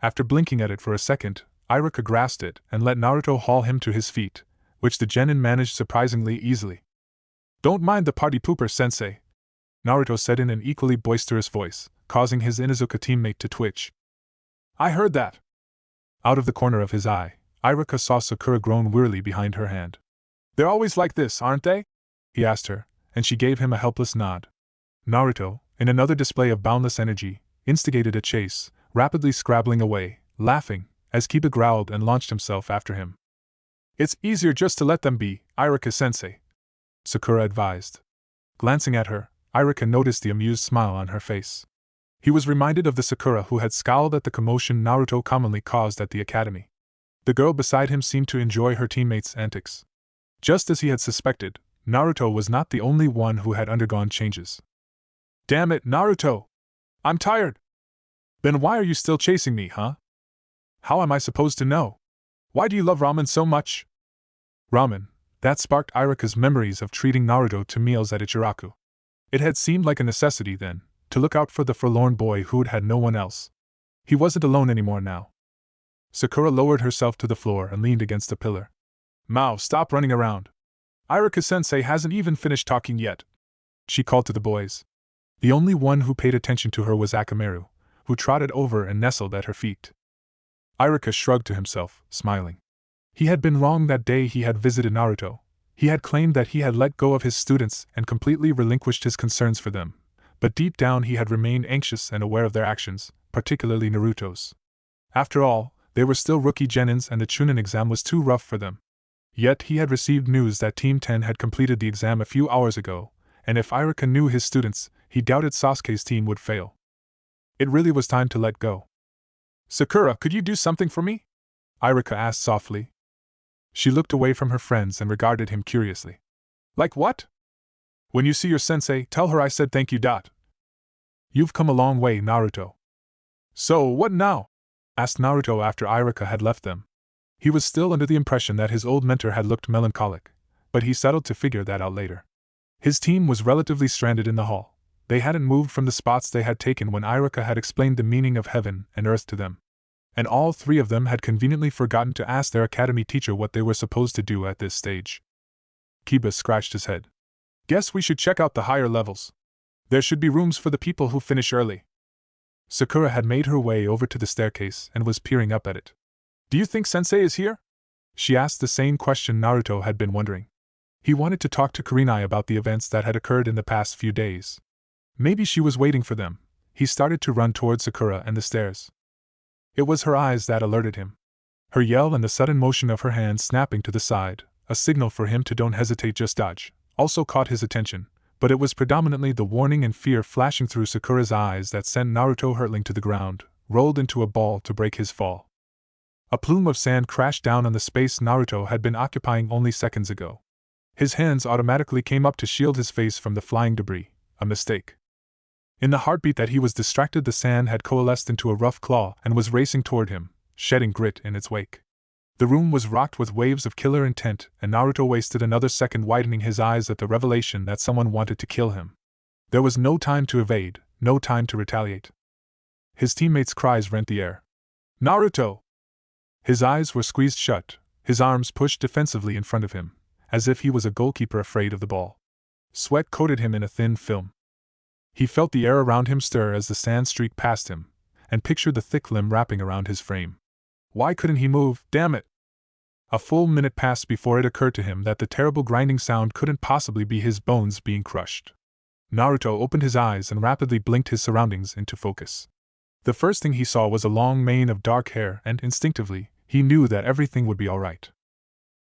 After blinking at it for a second, Iruka grasped it and let Naruto haul him to his feet, which the genin managed surprisingly easily. "Don't mind the party pooper, sensei," Naruto said in an equally boisterous voice, causing his Inuzuka teammate to twitch. "I heard that." Out of the corner of his eye, Iruka saw Sakura groan wearily behind her hand. "They're always like this, aren't they?" he asked her, and she gave him a helpless nod. Naruto, in another display of boundless energy, instigated a chase, rapidly scrabbling away, laughing, as Kiba growled and launched himself after him. "It's easier just to let them be, Iruka-sensei," Sakura advised. Glancing at her, Irika noticed the amused smile on her face. He was reminded of the Sakura who had scowled at the commotion Naruto commonly caused at the academy. The girl beside him seemed to enjoy her teammates' antics. Just as he had suspected, Naruto was not the only one who had undergone changes. Damn it, Naruto! I'm tired! Then why are you still chasing me, huh? How am I supposed to know? Why do you love ramen so much? Ramen, that sparked Irika's memories of treating Naruto to meals at Ichiraku. It had seemed like a necessity then, to look out for the forlorn boy who'd had no one else. He wasn't alone anymore now. Sakura lowered herself to the floor and leaned against a pillar. Mao, stop running around. Irika-sensei hasn't even finished talking yet, she called to the boys. The only one who paid attention to her was Akamaru, who trotted over and nestled at her feet. Irika shrugged to himself, smiling. He had been wrong that day he had visited Naruto. He had claimed that he had let go of his students and completely relinquished his concerns for them, but deep down he had remained anxious and aware of their actions, particularly Naruto's. After all, they were still rookie genins and the Chunin exam was too rough for them. Yet he had received news that Team 10 had completed the exam a few hours ago, and if Irika knew his students, he doubted Sasuke's team would fail. It really was time to let go. Sakura, could you do something for me? Irika asked softly. She looked away from her friends and regarded him curiously. Like what? When you see your sensei, tell her I said thank you. You've come a long way, Naruto. So, what now? Asked Naruto after Irika had left them. He was still under the impression that his old mentor had looked melancholic, but he settled to figure that out later. His team was relatively stranded in the hall. They hadn't moved from the spots they had taken when Irika had explained the meaning of heaven and earth to them. And all three of them had conveniently forgotten to ask their academy teacher what they were supposed to do at this stage. Kiba scratched his head. Guess we should check out the higher levels. There should be rooms for the people who finish early. Sakura had made her way over to the staircase and was peering up at it. Do you think Sensei is here? She asked the same question Naruto had been wondering. He wanted to talk to Kurenai about the events that had occurred in the past few days. Maybe she was waiting for them. He started to run toward Sakura and the stairs. It was her eyes that alerted him. Her yell and the sudden motion of her hand snapping to the side, a signal for him to don't hesitate, just dodge, also caught his attention, but it was predominantly the warning and fear flashing through Sakura's eyes that sent Naruto hurtling to the ground, rolled into a ball to break his fall. A plume of sand crashed down on the space Naruto had been occupying only seconds ago. His hands automatically came up to shield his face from the flying debris, a mistake. In the heartbeat that he was distracted, the sand had coalesced into a rough claw and was racing toward him, shedding grit in its wake. The room was rocked with waves of killer intent, and Naruto wasted another second widening his eyes at the revelation that someone wanted to kill him. There was no time to evade, no time to retaliate. His teammates' cries rent the air. Naruto! His eyes were squeezed shut, his arms pushed defensively in front of him, as if he was a goalkeeper afraid of the ball. Sweat coated him in a thin film. He felt the air around him stir as the sand streaked past him, and pictured the thick limb wrapping around his frame. Why couldn't he move, damn it? A full minute passed before it occurred to him that the terrible grinding sound couldn't possibly be his bones being crushed. Naruto opened his eyes and rapidly blinked his surroundings into focus. The first thing he saw was a long mane of dark hair, and instinctively, he knew that everything would be all right.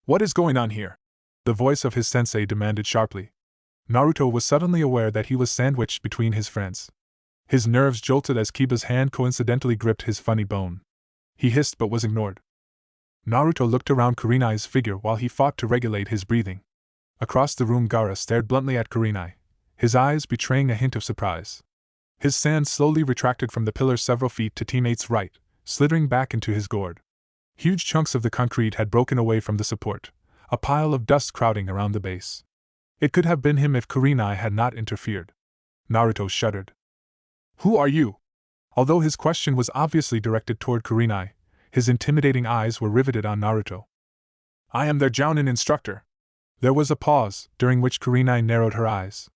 What is going on here? The voice of his sensei demanded sharply. Naruto was suddenly aware that he was sandwiched between his friends. His nerves jolted as Kiba's hand coincidentally gripped his funny bone. He hissed but was ignored. Naruto looked around Kurenai's figure while he fought to regulate his breathing. Across the room, Gaara stared bluntly at Kurenai, his eyes betraying a hint of surprise. His sand slowly retracted from the pillar several feet to teammates' right, slithering back into his gourd. Huge chunks of the concrete had broken away from the support, a pile of dust crowding around the base. It could have been him if Kurenai had not interfered. Naruto shuddered. Who are you? Although his question was obviously directed toward Kurenai, his intimidating eyes were riveted on Naruto. I am their Jounin instructor. There was a pause, during which Kurenai narrowed her eyes.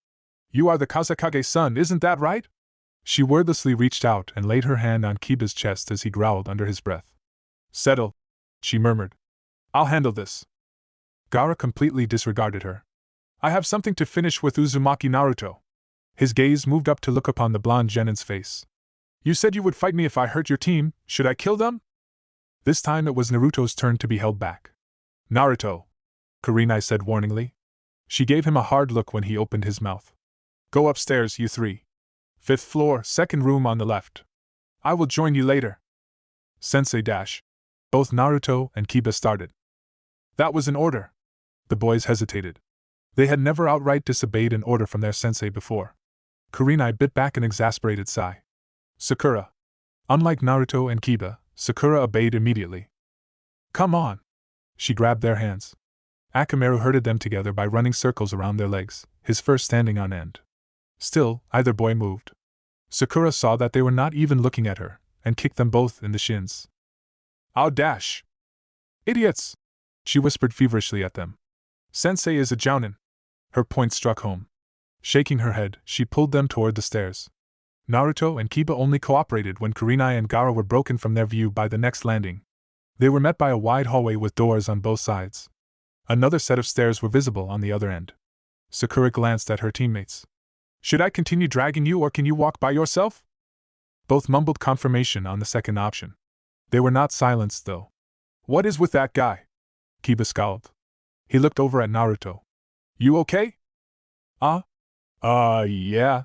You are the Kazekage's son, isn't that right? She wordlessly reached out and laid her hand on Kiba's chest as he growled under his breath. Settle, she murmured. I'll handle this. Gaara completely disregarded her. I have something to finish with Uzumaki. Naruto. His gaze moved up to look upon the blonde genin's face. You said you would fight me if I hurt your team, should I kill them? This time it was Naruto's turn to be held back. Naruto, Kurenai said warningly. She gave him a hard look when he opened his mouth. Go upstairs, you three. 5th floor, 2nd room on the left. I will join you later. Sensei dash. Both Naruto and Kiba started. That was an order. The boys hesitated. They had never outright disobeyed an order from their sensei before. Kurenai bit back an exasperated sigh. Sakura. Unlike Naruto and Kiba, Sakura obeyed immediately. Come on. She grabbed their hands. Akamaru herded them together by running circles around their legs, his fur standing on end. Still, either boy moved. Sakura saw that they were not even looking at her, and kicked them both in the shins. Ow dash! Idiots! She whispered feverishly at them. Sensei is a jounin. Her point struck home. Shaking her head, she pulled them toward the stairs. Naruto and Kiba only cooperated when Kurenai and Gaara were broken from their view by the next landing. They were met by a wide hallway with doors on both sides. Another set of stairs were visible on the other end. Sakura glanced at her teammates. Should I continue dragging you or can you walk by yourself? Both mumbled confirmation on the second option. They were not silenced, though. What is with that guy? Kiba scowled. He looked over at Naruto. You okay? Yeah.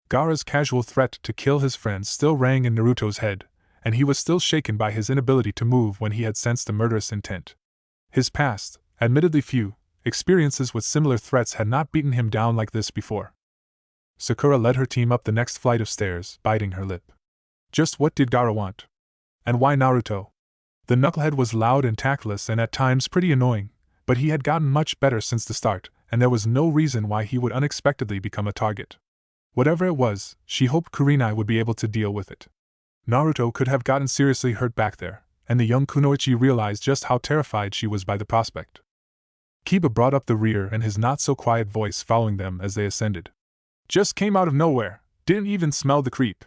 Gaara's casual threat to kill his friend still rang in Naruto's head, and he was still shaken by his inability to move when he had sensed a murderous intent. His past, admittedly few, experiences with similar threats had not beaten him down like this before. Sakura led her team up the next flight of stairs, biting her lip. Just what did Gaara want? And why Naruto? The knucklehead was loud and tactless and at times pretty annoying, but he had gotten much better since the start, and there was no reason why he would unexpectedly become a target. Whatever it was, she hoped Kurenai would be able to deal with it. Naruto could have gotten seriously hurt back there, and the young kunoichi realized just how terrified she was by the prospect. Kiba brought up the rear and his not-so-quiet voice following them as they ascended. Just came out of nowhere, didn't even smell the creep.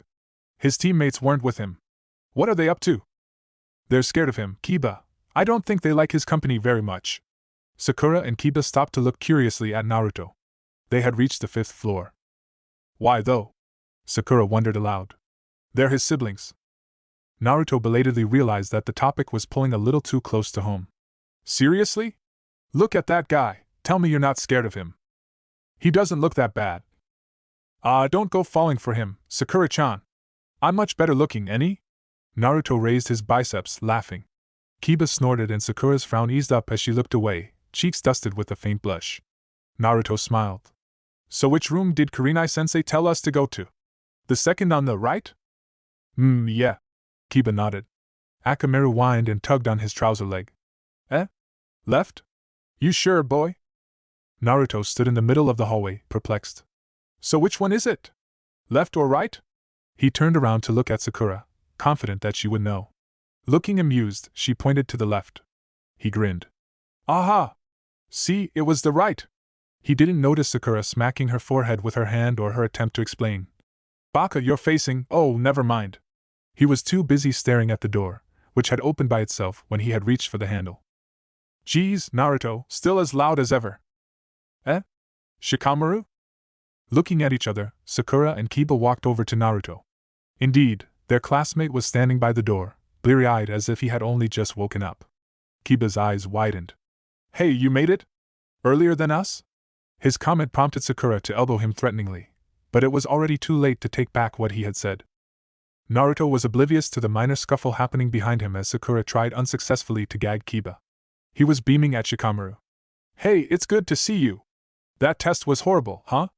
His teammates weren't with him. What are they up to? They're scared of him, Kiba. I don't think they like his company very much. Sakura and Kiba stopped to look curiously at Naruto. They had reached the 5th floor. Why though? Sakura wondered aloud. They're his siblings. Naruto belatedly realized that the topic was pulling a little too close to home. Seriously? Look at that guy, tell me you're not scared of him. He doesn't look that bad. Don't go falling for him, Sakura-chan. I'm much better looking, any? Naruto raised his biceps, laughing. Kiba snorted and Sakura's frown eased up as she looked away, cheeks dusted with a faint blush. Naruto smiled. So which room did Kurenai-sensei tell us to go to? The second on the right? Yeah. Kiba nodded. Akamaru whined and tugged on his trouser leg. Left? You sure, boy? Naruto stood in the middle of the hallway, perplexed. So which one is it? Left or right? He turned around to look at Sakura, confident that she would know. Looking amused, she pointed to the left. He grinned. Aha! See, it was the right! He didn't notice Sakura smacking her forehead with her hand or her attempt to explain. Baka, you're facing, oh, never mind. He was too busy staring at the door, which had opened by itself when he had reached for the handle. Geez, Naruto, still as loud as ever. Shikamaru? Looking at each other, Sakura and Kiba walked over to Naruto. Indeed, their classmate was standing by the door, bleary-eyed as if he had only just woken up. Kiba's eyes widened. Hey, you made it? Earlier than us? His comment prompted Sakura to elbow him threateningly, but it was already too late to take back what he had said. Naruto was oblivious to the minor scuffle happening behind him as Sakura tried unsuccessfully to gag Kiba. He was beaming at Shikamaru. Hey, it's good to see you. That test was horrible, huh?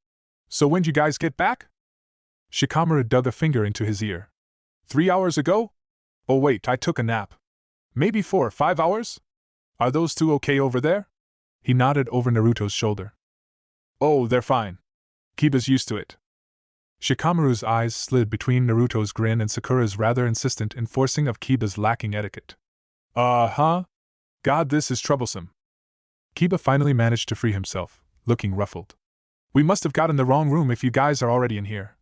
So when'd you guys get back? Shikamaru dug a finger into his ear. 3 hours ago? Oh wait, I took a nap. Maybe 4 or 5 hours? Are those two okay over there? He nodded over Naruto's shoulder. Oh, they're fine. Kiba's used to it. Shikamaru's eyes slid between Naruto's grin and Sakura's rather insistent enforcing of Kiba's lacking etiquette. God, this is troublesome. Kiba finally managed to free himself, looking ruffled. We must have gotten the wrong room if you guys are already in here,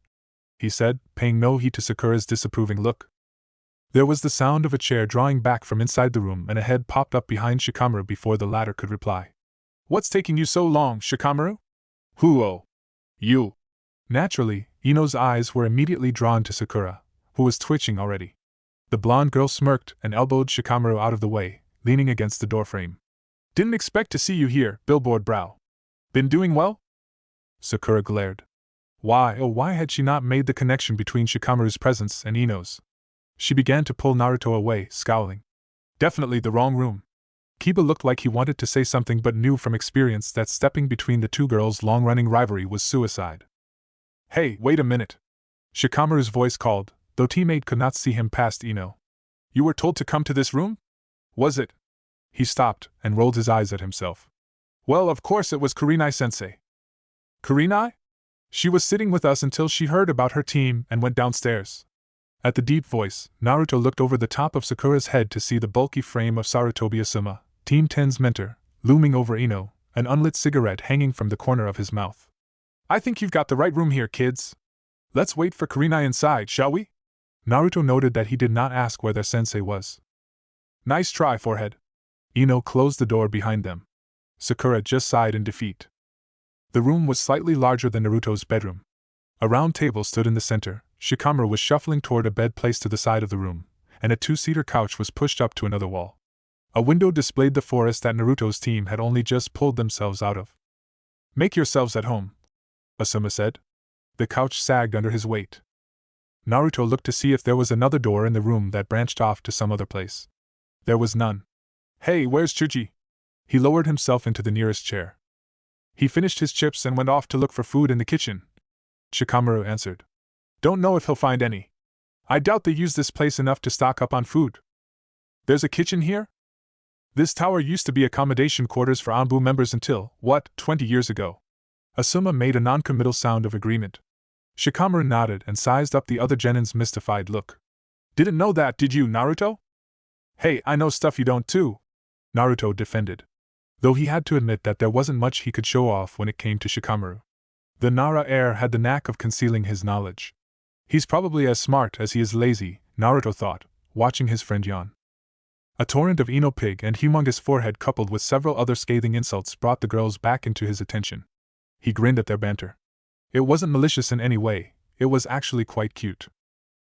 he said, paying no heed to Sakura's disapproving look. There was the sound of a chair drawing back from inside the room and a head popped up behind Shikamaru before the latter could reply. What's taking you so long, Shikamaru? Who-oh? You. Naturally, Ino's eyes were immediately drawn to Sakura, who was twitching already. The blonde girl smirked and elbowed Shikamaru out of the way, leaning against the doorframe. Didn't expect to see you here, billboard brow. Been doing well? Sakura glared. Why had she not made the connection between Shikamaru's presence and Ino's? She began to pull Naruto away, scowling. Definitely the wrong room. Kiba looked like he wanted to say something but knew from experience that stepping between the two girls' long-running rivalry was suicide. Hey, wait a minute. Shikamaru's voice called, though teammate could not see him past Ino. You were told to come to this room? Was it? He stopped and rolled his eyes at himself. Well, of course it was Kurenai-sensei. Kurenai? She was sitting with us until she heard about her team and went downstairs. At the deep voice, Naruto looked over the top of Sakura's head to see the bulky frame of Sarutobi Asuma, Team 10's mentor, looming over Ino, an unlit cigarette hanging from the corner of his mouth. I think you've got the right room here, kids. Let's wait for Kurenai inside, shall we? Naruto noted that he did not ask where their sensei was. Nice try, forehead. Ino closed the door behind them. Sakura just sighed in defeat. The room was slightly larger than Naruto's bedroom. A round table stood in the center. Shikamaru was shuffling toward a bed placed to the side of the room, and a two-seater couch was pushed up to another wall. A window displayed the forest that Naruto's team had only just pulled themselves out of. Make yourselves at home, Asuma said. The couch sagged under his weight. Naruto looked to see if there was another door in the room that branched off to some other place. There was none. Hey, where's Chuji? He lowered himself into the nearest chair. He finished his chips and went off to look for food in the kitchen, Shikamaru answered. Don't know if he'll find any. I doubt they use this place enough to stock up on food. There's a kitchen here? This tower used to be accommodation quarters for Anbu members until, 20 years ago? Asuma made a non-committal sound of agreement. Shikamaru nodded and sized up the other genin's mystified look. Didn't know that, did you, Naruto? Hey, I know stuff you don't too, Naruto defended. Though he had to admit that there wasn't much he could show off when it came to Shikamaru. The Nara heir had the knack of concealing his knowledge. He's probably as smart as he is lazy, Naruto thought, watching his friend yawn. A torrent of Ino pig and humongous forehead coupled with several other scathing insults brought the girls back into his attention. He grinned at their banter. It wasn't malicious in any way, it was actually quite cute.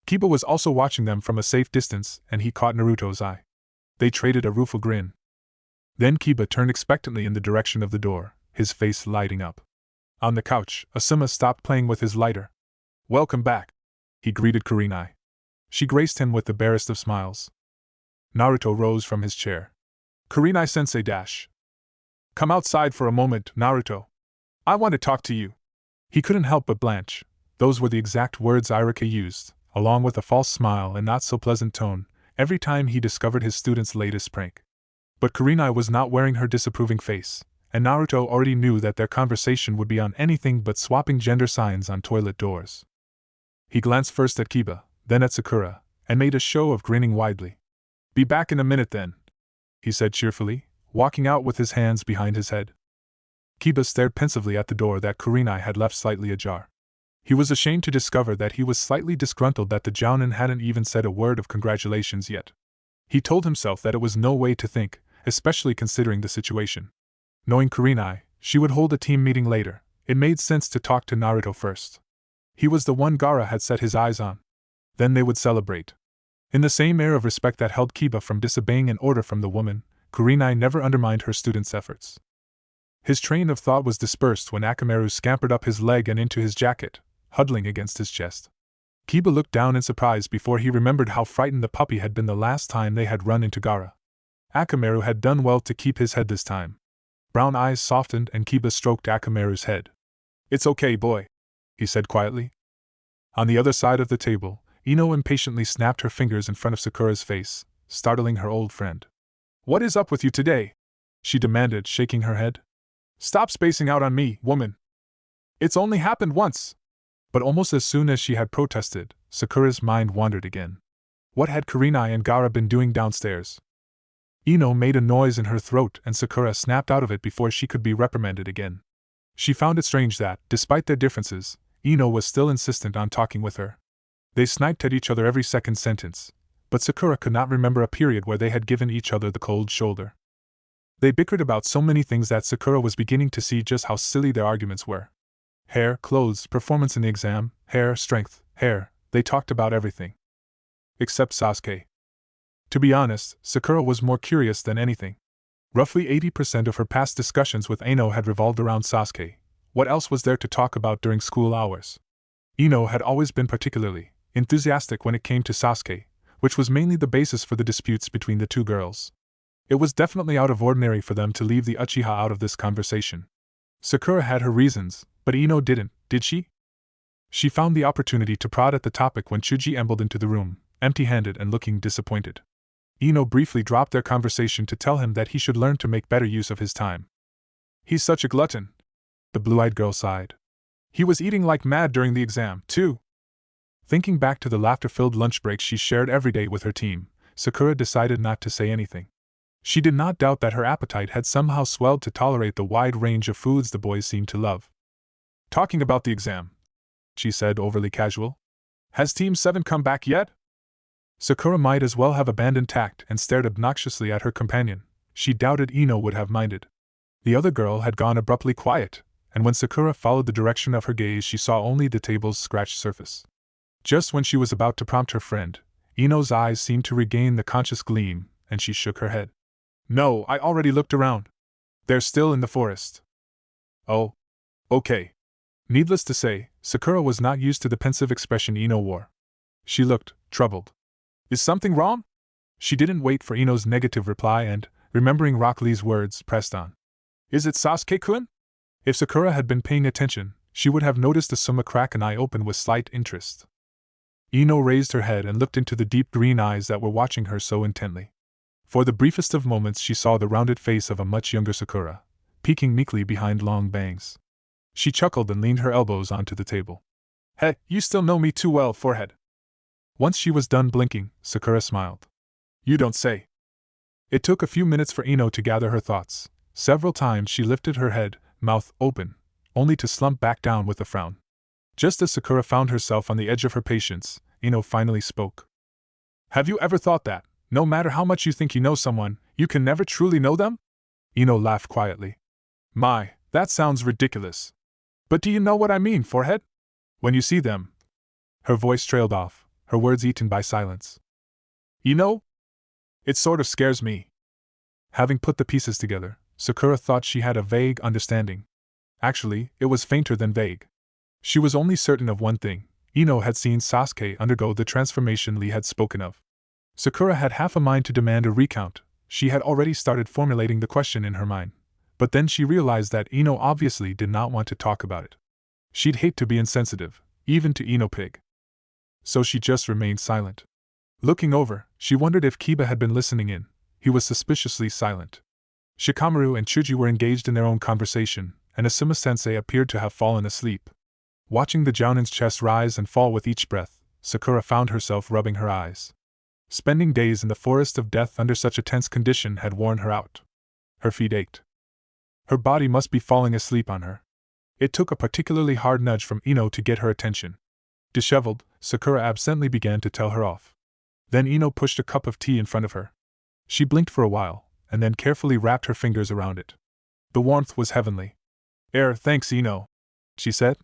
Kiba was also watching them from a safe distance, and he caught Naruto's eye. They traded a rueful grin. Then Kiba turned expectantly in the direction of the door, his face lighting up. On the couch, Asuma stopped playing with his lighter. Welcome back, he greeted Kurenai. She graced him with the barest of smiles. Naruto rose from his chair. Kurenai-sensei Come outside for a moment, Naruto. I want to talk to you. He couldn't help but blanch. Those were the exact words Irika used, along with a false smile and not so pleasant tone, every time he discovered his student's latest prank. But Kurenai was not wearing her disapproving face, and Naruto already knew that their conversation would be on anything but swapping gender signs on toilet doors. He glanced first at Kiba, then at Sakura, and made a show of grinning widely. Be back in a minute then, he said cheerfully, walking out with his hands behind his head. Kiba stared pensively at the door that Kurenai had left slightly ajar. He was ashamed to discover that he was slightly disgruntled that the Jounin hadn't even said a word of congratulations yet. He told himself that it was no way to think, especially considering the situation. Knowing Kurenai, she would hold a team meeting later. It made sense to talk to Naruto first. He was the one Gaara had set his eyes on. Then they would celebrate. In the same air of respect that held Kiba from disobeying an order from the woman, Kurenai never undermined her students' efforts. His train of thought was dispersed when Akamaru scampered up his leg and into his jacket, huddling against his chest. Kiba looked down in surprise before he remembered how frightened the puppy had been the last time they had run into Gaara. Akamaru had done well to keep his head this time. Brown eyes softened and Kiba stroked Akamaru's head. It's okay, boy, he said quietly. On the other side of the table, Ino impatiently snapped her fingers in front of Sakura's face, startling her old friend. What is up with you today? She demanded, shaking her head. Stop spacing out on me, woman. It's only happened once. But almost as soon as she had protested, Sakura's mind wandered again. What had Kurenai and Gaara been doing downstairs? Ino made a noise in her throat and Sakura snapped out of it before she could be reprimanded again. She found it strange that, despite their differences, Ino was still insistent on talking with her. They sniped at each other every second sentence, but Sakura could not remember a period where they had given each other the cold shoulder. They bickered about so many things that Sakura was beginning to see just how silly their arguments were. Hair, clothes, performance in the exam, hair, strength, hair, they talked about everything. Except Sasuke. To be honest, Sakura was more curious than anything. Roughly 80% of her past discussions with Ino had revolved around Sasuke. What else was there to talk about during school hours? Ino had always been particularly enthusiastic when it came to Sasuke, which was mainly the basis for the disputes between the two girls. It was definitely out of ordinary for them to leave the Uchiha out of this conversation. Sakura had her reasons, but Ino didn't, did she? She found the opportunity to prod at the topic when Chuji ambled into the room, empty-handed and looking disappointed. Ino briefly dropped their conversation to tell him that he should learn to make better use of his time. He's such a glutton, the blue-eyed girl sighed. He was eating like mad during the exam, too. Thinking back to the laughter-filled lunch breaks she shared every day with her team, Sakura decided not to say anything. She did not doubt that her appetite had somehow swelled to tolerate the wide range of foods the boys seemed to love. Talking about the exam, she said, overly casual. Has Team 7 come back yet? Sakura might as well have abandoned tact and stared obnoxiously at her companion. She doubted Ino would have minded. The other girl had gone abruptly quiet, and when Sakura followed the direction of her gaze she saw only the table's scratched surface. Just when she was about to prompt her friend, Ino's eyes seemed to regain the conscious gleam, and she shook her head. No, I already looked around. They're still in the forest. Oh. Okay. Needless to say, Sakura was not used to the pensive expression Ino wore. She looked troubled. Is something wrong? She didn't wait for Ino's negative reply and, remembering Rock Lee's words, pressed on. Is it Sasuke-kun? If Sakura had been paying attention, she would have noticed Asuma crack an eye open with slight interest. Ino raised her head and looked into the deep green eyes that were watching her so intently. For the briefest of moments she saw the rounded face of a much younger Sakura, peeking meekly behind long bangs. She chuckled and leaned her elbows onto the table. Hey, you still know me too well, forehead. Once she was done blinking, Sakura smiled. You don't say. It took a few minutes for Ino to gather her thoughts. Several times she lifted her head, mouth open, only to slump back down with a frown. Just as Sakura found herself on the edge of her patience, Ino finally spoke. Have you ever thought that, no matter how much you think you know someone, you can never truly know them? Ino laughed quietly. My, that sounds ridiculous. But do you know what I mean, forehead? When you see them. Her voice trailed off, her words eaten by silence. You know? It sort of scares me. Having put the pieces together, Sakura thought she had a vague understanding. Actually, it was fainter than vague. She was only certain of one thing. Ino had seen Sasuke undergo the transformation Lee had spoken of. Sakura had half a mind to demand a recount. She had already started formulating the question in her mind. But then she realized that Ino obviously did not want to talk about it. She'd hate to be insensitive, even to Ino Pig. So she just remained silent. Looking over, she wondered if Kiba had been listening in. He was suspiciously silent. Shikamaru and Chuji were engaged in their own conversation, and Asuma-sensei appeared to have fallen asleep. Watching the Jounin's chest rise and fall with each breath, Sakura found herself rubbing her eyes. Spending days in the forest of death under such a tense condition had worn her out. Her feet ached. Her body must be falling asleep on her. It took a particularly hard nudge from Ino to get her attention. Disheveled, Sakura absently began to tell her off. Then Ino pushed a cup of tea in front of her. She blinked for a while, and then carefully wrapped her fingers around it. The warmth was heavenly. Thanks, Ino, she said.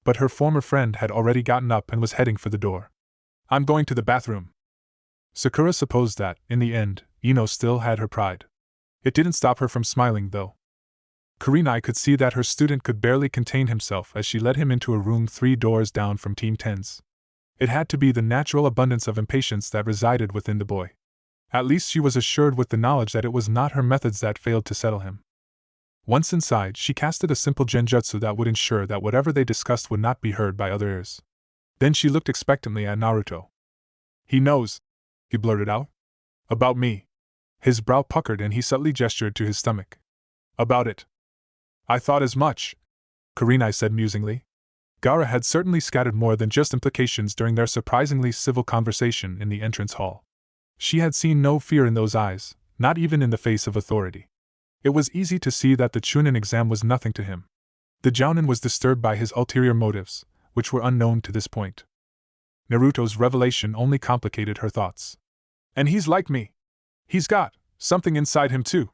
But her former friend had already gotten up and was heading for the door. I'm going to the bathroom. Sakura supposed that, in the end, Ino still had her pride. It didn't stop her from smiling, though. Kurenai could see that her student could barely contain himself as she led him into a room 3 doors down from Team 10's. It had to be the natural abundance of impatience that resided within the boy. At least she was assured with the knowledge that it was not her methods that failed to settle him. Once inside, she casted a simple genjutsu that would ensure that whatever they discussed would not be heard by other ears. Then she looked expectantly at Naruto. He knows, he blurted out. About me. His brow puckered and he subtly gestured to his stomach. About it. I thought as much, Kurenai said musingly. Gaara had certainly scattered more than just implications during their surprisingly civil conversation in the entrance hall. She had seen no fear in those eyes, not even in the face of authority. It was easy to see that the Chunin exam was nothing to him. The Jounin was disturbed by his ulterior motives, which were unknown to this point. Naruto's revelation only complicated her thoughts. And he's like me. He's got something inside him too.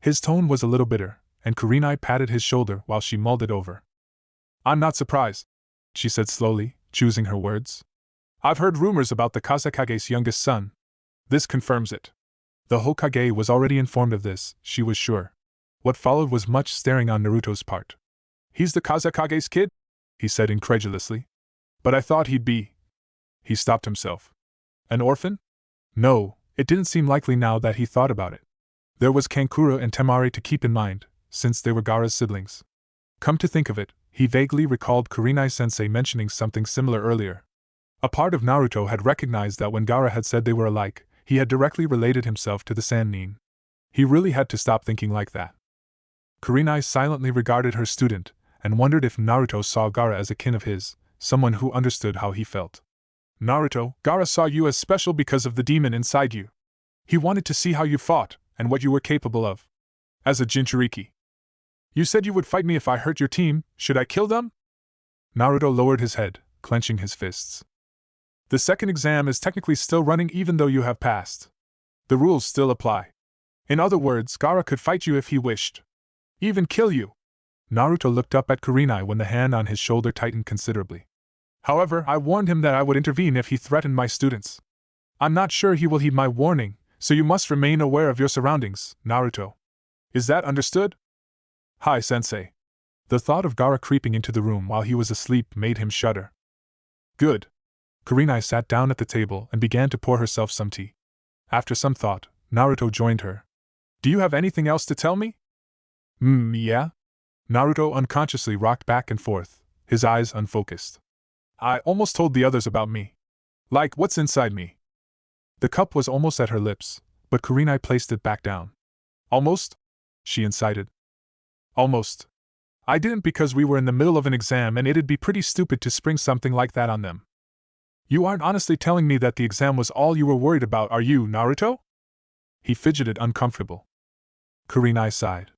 His tone was a little bitter, and Kurenai patted his shoulder while she mulled it over. I'm not surprised, she said slowly, choosing her words. I've heard rumors about the Kazekage's youngest son. This confirms it. The Hokage was already informed of this, she was sure. What followed was much staring on Naruto's part. He's the Kazekage's kid? He said incredulously. But I thought he'd be. He stopped himself. An orphan? No, it didn't seem likely now that he thought about it. There was Kankura and Temari to keep in mind, since they were Gaara's siblings. Come to think of it, he vaguely recalled Kurenai-sensei mentioning something similar earlier. A part of Naruto had recognized that when Gaara had said they were alike, he had directly related himself to the Sannin. He really had to stop thinking like that. Kurenai silently regarded her student, and wondered if Naruto saw Gaara as a kin of his, someone who understood how he felt. Naruto, Gaara saw you as special because of the demon inside you. He wanted to see how you fought, and what you were capable of. As a Jinchuriki. You said you would fight me if I hurt your team, should I kill them? Naruto lowered his head, clenching his fists. The second exam is technically still running even though you have passed. The rules still apply. In other words, Gaara could fight you if he wished. Even kill you. Naruto looked up at Kurenai when the hand on his shoulder tightened considerably. However, I warned him that I would intervene if he threatened my students. I'm not sure he will heed my warning, so you must remain aware of your surroundings, Naruto. Is that understood? Hi, sensei. The thought of Gaara creeping into the room while he was asleep made him shudder. Good. Kurenai sat down at the table and began to pour herself some tea. After some thought, Naruto joined her. Do you have anything else to tell me? Yeah? Naruto unconsciously rocked back and forth, his eyes unfocused. I almost told the others about me. Like, what's inside me? The cup was almost at her lips, but Kurenai placed it back down. Almost? She incited. Almost. I didn't because we were in the middle of an exam and it'd be pretty stupid to spring something like that on them. You aren't honestly telling me that the exam was all you were worried about, are you, Naruto? He fidgeted uncomfortable. Kurenai sighed.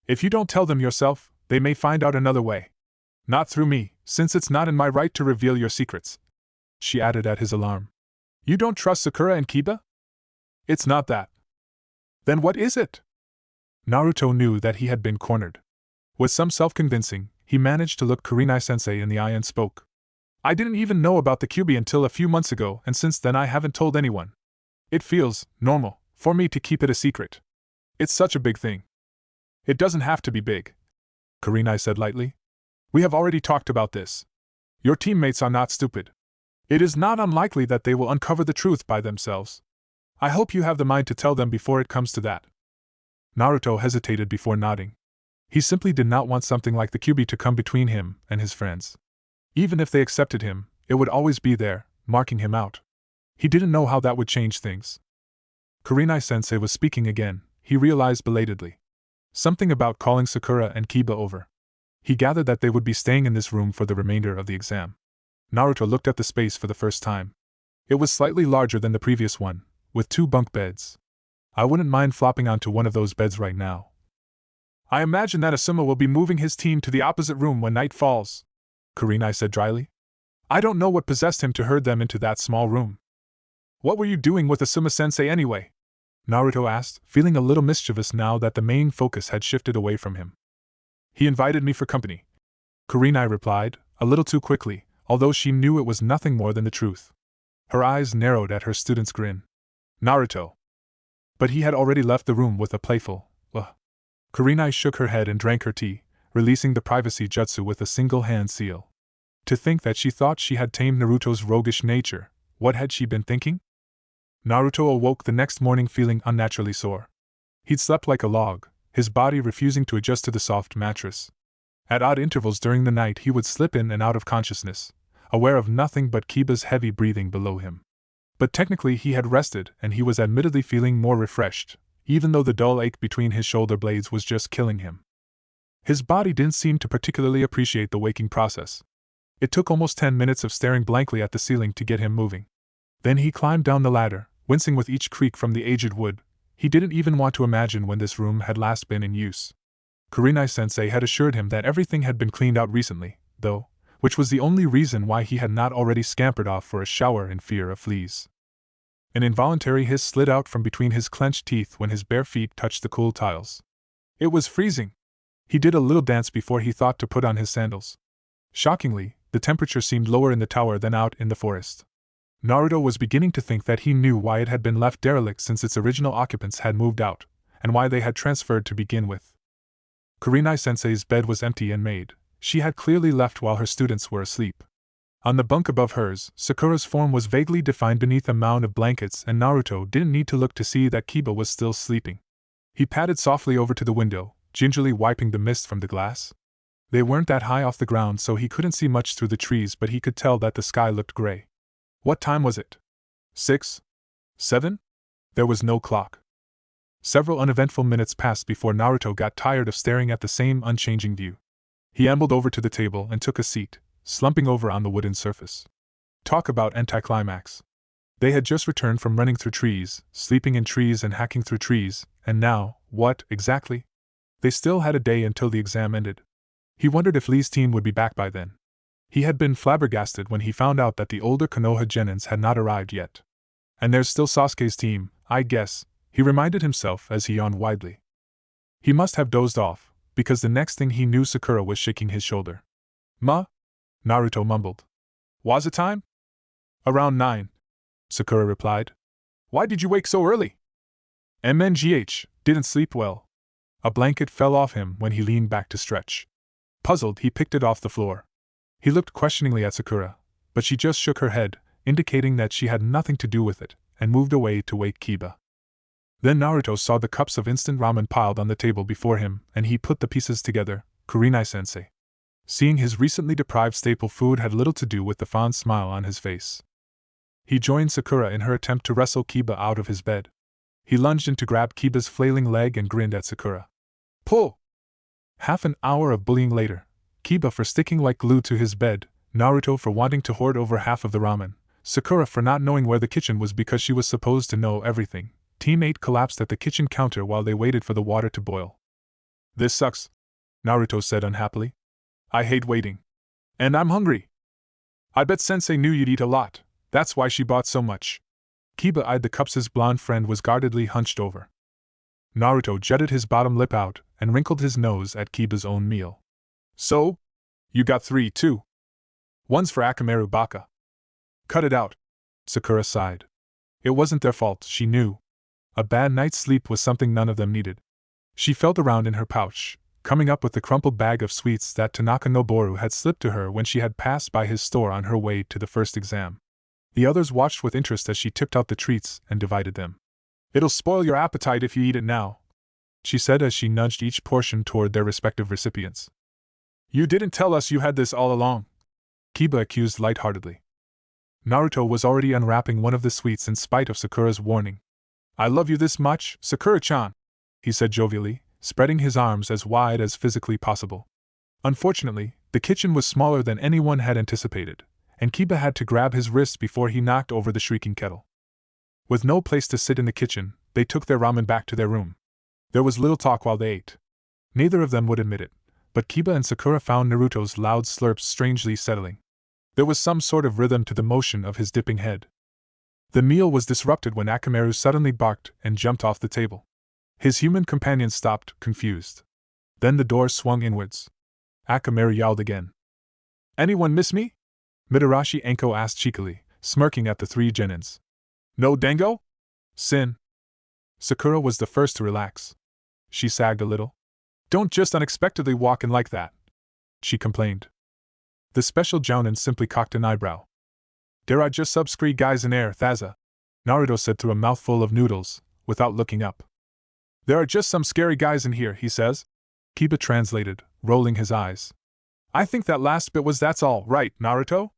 If you don't tell them yourself, they may find out another way. Not through me, since it's not in my right to reveal your secrets. She added at his alarm. You don't trust Sakura and Kiba? It's not that. Then what is it? Naruto knew that he had been cornered. With some self-convincing, he managed to look Kurenai-sensei in the eye and spoke. I didn't even know about the Kyuubi until a few months ago, and since then I haven't told anyone. It feels normal for me to keep it a secret. It's such a big thing. It doesn't have to be big, Kurenai said lightly. We have already talked about this. Your teammates are not stupid. It is not unlikely that they will uncover the truth by themselves. I hope you have the mind to tell them before it comes to that. Naruto hesitated before nodding. He simply did not want something like the Kyuubi to come between him and his friends. Even if they accepted him, it would always be there, marking him out. He didn't know how that would change things. Kurenai-sensei was speaking again, he realized belatedly. Something about calling Sakura and Kiba over. He gathered that they would be staying in this room for the remainder of the exam. Naruto looked at the space for the first time. It was slightly larger than the previous one, with 2 bunk beds. I wouldn't mind flopping onto one of those beds right now. I imagine that Asuma will be moving his team to the opposite room when night falls, Kurenai said dryly. I don't know what possessed him to herd them into that small room. What were you doing with Asuma-sensei anyway? Naruto asked, feeling a little mischievous now that the main focus had shifted away from him. He invited me for company, Kurenai replied, a little too quickly, although she knew it was nothing more than the truth. Her eyes narrowed at her student's grin. Naruto. But he had already left the room with a playful, ugh. Kurenai shook her head and drank her tea, releasing the privacy jutsu with a single hand seal. To think that she thought she had tamed Naruto's roguish nature, what had she been thinking? Naruto awoke the next morning feeling unnaturally sore. He'd slept like a log, his body refusing to adjust to the soft mattress. At odd intervals during the night he would slip in and out of consciousness, aware of nothing but Kiba's heavy breathing below him. But technically he had rested and he was admittedly feeling more refreshed, even though the dull ache between his shoulder blades was just killing him. His body didn't seem to particularly appreciate the waking process. It took almost 10 minutes of staring blankly at the ceiling to get him moving. Then he climbed down the ladder, wincing with each creak from the aged wood. He didn't even want to imagine when this room had last been in use. Kurenai-sensei had assured him that everything had been cleaned out recently, though, which was the only reason why he had not already scampered off for a shower in fear of fleas. An involuntary hiss slid out from between his clenched teeth when his bare feet touched the cool tiles. It was freezing. He did a little dance before he thought to put on his sandals. Shockingly, the temperature seemed lower in the tower than out in the forest. Naruto was beginning to think that he knew why it had been left derelict since its original occupants had moved out, and why they had transferred to begin with. Kurenai-sensei's bed was empty and made. She had clearly left while her students were asleep. On the bunk above hers, Sakura's form was vaguely defined beneath a mound of blankets, and Naruto didn't need to look to see that Kiba was still sleeping. He padded softly over to the window, gingerly wiping the mist from the glass. They weren't that high off the ground, so he couldn't see much through the trees, but he could tell that the sky looked gray. What time was it? 6? 7? There was no clock. Several uneventful minutes passed before Naruto got tired of staring at the same unchanging view. He ambled over to the table and took a seat, slumping over on the wooden surface. Talk about anticlimax. They had just returned from running through trees, sleeping in trees and hacking through trees, and now, what, exactly? They still had a day until the exam ended. He wondered if Lee's team would be back by then. He had been flabbergasted when he found out that the older Konoha Genins had not arrived yet. And there's still Sasuke's team, I guess, he reminded himself as he yawned widely. He must have dozed off, because the next thing he knew Sakura was shaking his shoulder. "Ma?" Naruto mumbled. "Was it time?" "Around 9. Sakura replied. "Why did you wake so early?" "MNGH, didn't sleep well." A blanket fell off him when he leaned back to stretch. Puzzled, he picked it off the floor. He looked questioningly at Sakura, but she just shook her head, indicating that she had nothing to do with it, and moved away to wake Kiba. Then Naruto saw the cups of instant ramen piled on the table before him, and he put the pieces together. Kurenai-sensei. Seeing his recently deprived staple food had little to do with the fond smile on his face. He joined Sakura in her attempt to wrestle Kiba out of his bed. He lunged in to grab Kiba's flailing leg and grinned at Sakura. "Pull!" Half an hour of bullying later, Kiba for sticking like glue to his bed, Naruto for wanting to hoard over half of the ramen, Sakura for not knowing where the kitchen was because she was supposed to know everything. Team 8 collapsed at the kitchen counter while they waited for the water to boil. "This sucks," Naruto said unhappily. "I hate waiting. And I'm hungry." "I bet Sensei knew you'd eat a lot. That's why she bought so much." Kiba eyed the cups his blonde friend was guardedly hunched over. Naruto jutted his bottom lip out and wrinkled his nose at Kiba's own meal. "So? You got 3, too. One's for Akamaru Baka." "Cut it out," Sakura sighed. It wasn't their fault, she knew. A bad night's sleep was something none of them needed. She felt around in her pouch, coming up with the crumpled bag of sweets that Tanaka Noboru had slipped to her when she had passed by his store on her way to the first exam. The others watched with interest as she tipped out the treats and divided them. "It'll spoil your appetite if you eat it now," she said as she nudged each portion toward their respective recipients. "You didn't tell us you had this all along," Kiba accused lightheartedly. Naruto was already unwrapping one of the sweets in spite of Sakura's warning. "I love you this much, Sakura-chan," he said jovially, spreading his arms as wide as physically possible. Unfortunately, the kitchen was smaller than anyone had anticipated, and Kiba had to grab his wrist before he knocked over the shrieking kettle. With no place to sit in the kitchen, they took their ramen back to their room. There was little talk while they ate. Neither of them would admit it, but Kiba and Sakura found Naruto's loud slurps strangely settling. There was some sort of rhythm to the motion of his dipping head. The meal was disrupted when Akamaru suddenly barked and jumped off the table. His human companion stopped, confused. Then the door swung inwards. Akamaru yowled again. "Anyone miss me?" Mitarashi Anko asked cheekily, smirking at the 3 genins. "No dango? Sin." Sakura was the first to relax. She sagged a little. "Don't just unexpectedly walk in like that," she complained. The special jounin simply cocked an eyebrow. "Dare I just subscree guys in air, Thaza?" Naruto said through a mouthful of noodles, without looking up. "There are just some scary guys in here, he says," Kiba translated, rolling his eyes. "I think that last bit was that's all, right, Naruto?"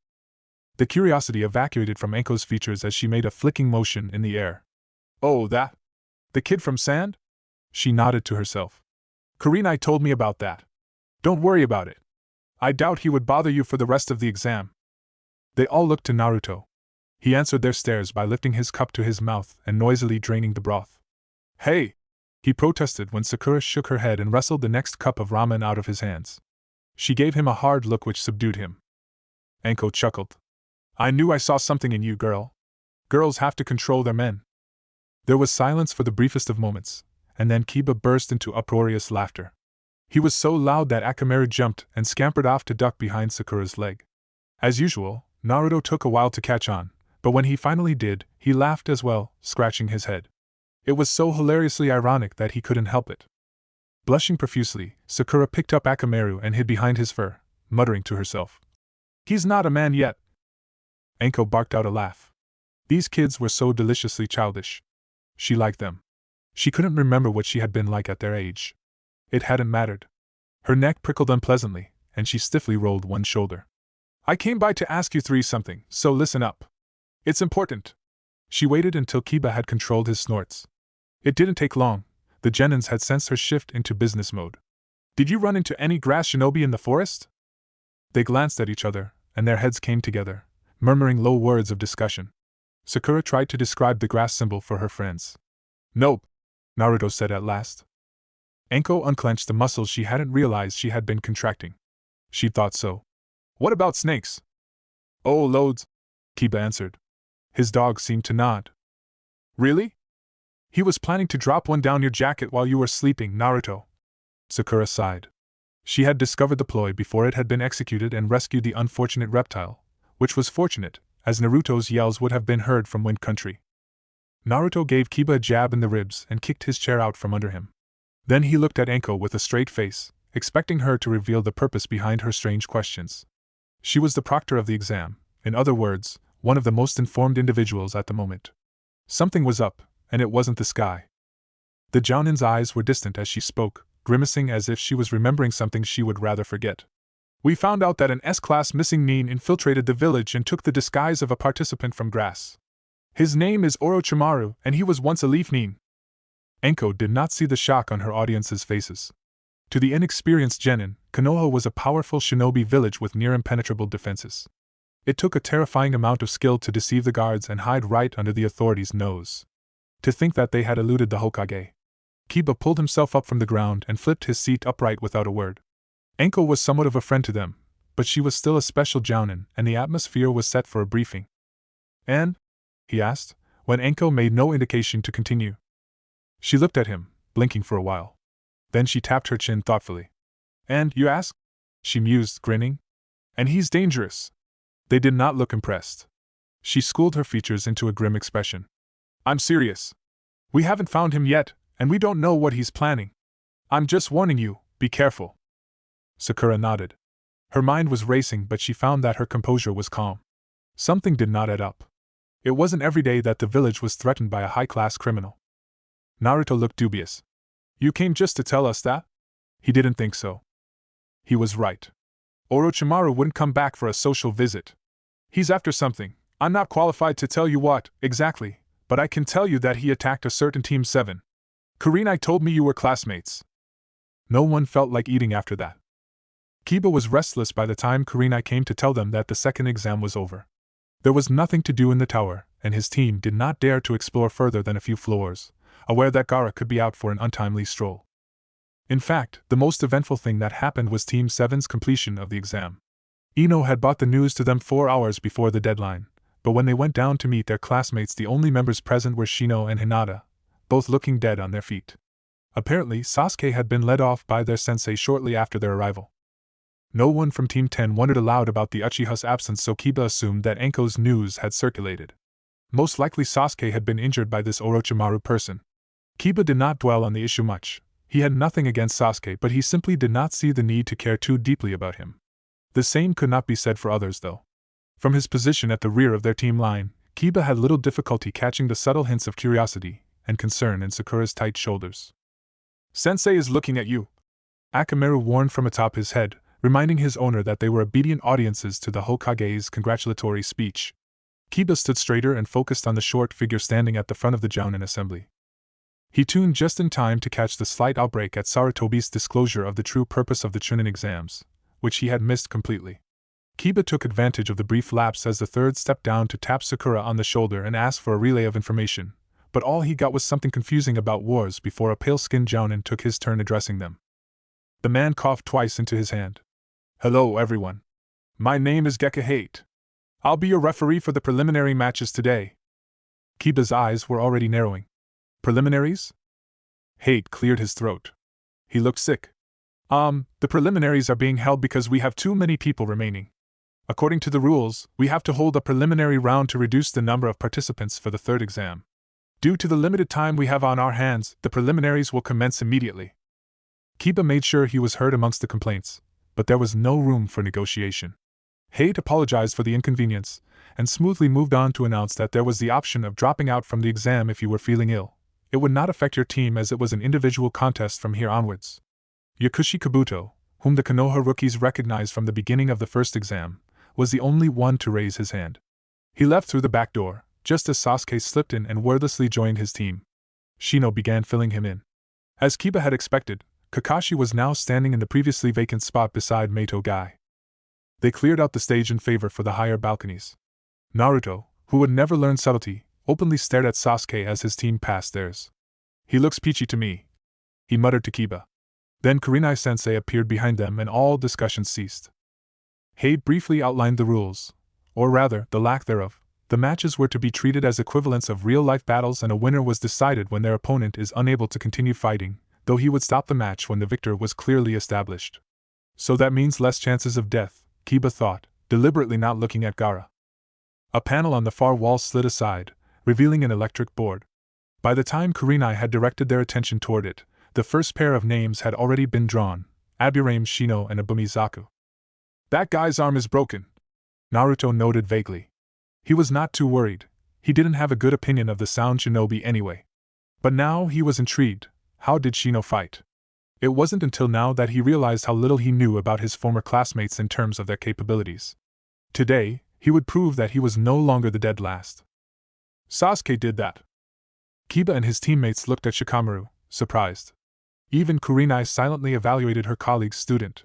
The curiosity evacuated from Anko's features as she made a flicking motion in the air. "Oh, that? The kid from Sand?" She nodded to herself. "Kurenai told me about that. Don't worry about it. I doubt he would bother you for the rest of the exam." They all looked to Naruto. He answered their stares by lifting his cup to his mouth and noisily draining the broth. "Hey!" he protested when Sakura shook her head and wrestled the next cup of ramen out of his hands. She gave him a hard look which subdued him. Anko chuckled. "I knew I saw something in you, girl. Girls have to control their men." There was silence for the briefest of moments, and then Kiba burst into uproarious laughter. He was so loud that Akamaru jumped and scampered off to duck behind Sakura's leg. As usual, Naruto took a while to catch on, but when he finally did, he laughed as well, scratching his head. It was so hilariously ironic that he couldn't help it. Blushing profusely, Sakura picked up Akamaru and hid behind his fur, muttering to herself. "He's not a man yet, Anko barked out a laugh. These kids were so deliciously childish. She liked them. She couldn't remember what she had been like at their age. It hadn't mattered. Her neck prickled unpleasantly, and she stiffly rolled one shoulder. I came by to ask you three something, so listen up. It's important. She waited until Kiba had controlled his snorts. It didn't take long. The Genins had sensed her shift into business mode. Did you run into any grass shinobi in the forest? They glanced at each other, and their heads came together, murmuring low words of discussion. Sakura tried to describe the grass symbol for her friends. Nope, Naruto said at last. Anko unclenched the muscles she hadn't realized she had been contracting. She thought so. What about snakes? Oh, loads, Kiba answered. His dog seemed to nod. Really? He was planning to drop one down your jacket while you were sleeping, Naruto. Sakura sighed. She had discovered the ploy before it had been executed and rescued the unfortunate reptile, which was fortunate, as Naruto's yells would have been heard from Wind Country. Naruto gave Kiba a jab in the ribs and kicked his chair out from under him. Then he looked at Anko with a straight face, expecting her to reveal the purpose behind her strange questions. She was the proctor of the exam, in other words, one of the most informed individuals at the moment. Something was up, and it wasn't the sky. The Jounin's eyes were distant as she spoke, grimacing as if she was remembering something she would rather forget. We found out that an S-class missing nin infiltrated the village and took the disguise of a participant from grass. His name is Orochimaru, and he was once a leaf nin. Anko did not see the shock on her audience's faces. To the inexperienced genin, Konoha was a powerful shinobi village with near-impenetrable defenses. It took a terrifying amount of skill to deceive the guards and hide right under the authorities' nose. To think that they had eluded the Hokage. Kiba pulled himself up from the ground and flipped his seat upright without a word. Anko was somewhat of a friend to them, but she was still a special jounin, and the atmosphere was set for a briefing. And? He asked, when Anko made no indication to continue. She looked at him, blinking for a while. Then she tapped her chin thoughtfully. And, you ask? She mused, grinning. And he's dangerous. They did not look impressed. She schooled her features into a grim expression. I'm serious. We haven't found him yet, and we don't know what he's planning. I'm just warning you, be careful. Sakura nodded. Her mind was racing, but she found that her composure was calm. Something did not add up. It wasn't every day that the village was threatened by a high-class criminal. Naruto looked dubious. You came just to tell us that? He didn't think so. He was right. Orochimaru wouldn't come back for a social visit. He's after something. I'm not qualified to tell you what, exactly, but I can tell you that he attacked a certain Team 7. Kurenai told me you were classmates. No one felt like eating after that. Kiba was restless by the time Kurenai came to tell them that the second exam was over. There was nothing to do in the tower, and his team did not dare to explore further than a few floors, aware that Gaara could be out for an untimely stroll. In fact, the most eventful thing that happened was Team 7's completion of the exam. Ino had brought the news to them 4 hours before the deadline, but when they went down to meet their classmates, the only members present were Shino and Hinata, both looking dead on their feet. Apparently, Sasuke had been led off by their sensei shortly after their arrival. No one from Team 10 wondered aloud about the Uchiha's absence, so Kiba assumed that Anko's news had circulated. Most likely Sasuke had been injured by this Orochimaru person. Kiba did not dwell on the issue much. He had nothing against Sasuke, but he simply did not see the need to care too deeply about him. The same could not be said for others, though. From his position at the rear of their team line, Kiba had little difficulty catching the subtle hints of curiosity and concern in Sakura's tight shoulders. Sensei is looking at you, Akamaru warned from atop his head, reminding his owner that they were obedient audiences to the Hokage's congratulatory speech. Kiba stood straighter and focused on the short figure standing at the front of the Jounin assembly. He tuned just in time to catch the slight outbreak at Sarutobi's disclosure of the true purpose of the Chunin exams, which he had missed completely. Kiba took advantage of the brief lapse as the third stepped down to tap Sakura on the shoulder and ask for a relay of information, but all he got was something confusing about wars before a pale-skinned Jounin took his turn addressing them. The man coughed twice into his hand. Hello, everyone. My name is Gekahate. I'll be your referee for the preliminary matches today. Kiba's eyes were already narrowing. Preliminaries? Hate cleared his throat. He looked sick. The preliminaries are being held because we have too many people remaining. According to the rules, we have to hold a preliminary round to reduce the number of participants for the third exam. Due to the limited time we have on our hands, the preliminaries will commence immediately. Kiba made sure he was heard amongst the complaints, but there was no room for negotiation. Hate apologized for the inconvenience, and smoothly moved on to announce that there was the option of dropping out from the exam if you were feeling ill. It would not affect your team as it was an individual contest from here onwards. Yakushi Kabuto, whom the Konoha rookies recognized from the beginning of the first exam, was the only one to raise his hand. He left through the back door, just as Sasuke slipped in and wordlessly joined his team. Shino began filling him in. As Kiba had expected, Kakashi was now standing in the previously vacant spot beside Meito Gai. They cleared out the stage in favor for the higher balconies. Naruto, who would never learn subtlety, openly stared at Sasuke as his team passed theirs. "He looks peachy to me," he muttered to Kiba. Then Kurenai-sensei appeared behind them and all discussion ceased. Hade briefly outlined the rules, or rather, the lack thereof. The matches were to be treated as equivalents of real-life battles and a winner was decided when their opponent is unable to continue fighting, though he would stop the match when the victor was clearly established. So that means less chances of death, Kiba thought, deliberately not looking at Gaara. A panel on the far wall slid aside, revealing an electric board. By the time Kurenai had directed their attention toward it, the first pair of names had already been drawn: Aburame Shino and Abumi Zaku. "That guy's arm is broken," Naruto noted vaguely. He was not too worried. He didn't have a good opinion of the sound shinobi anyway. But now he was intrigued. How did Shino fight? It wasn't until now that he realized how little he knew about his former classmates in terms of their capabilities. Today, he would prove that he was no longer the dead last. "Sasuke did that." Kiba and his teammates looked at Shikamaru, surprised. Even Kurenai silently evaluated her colleague's student.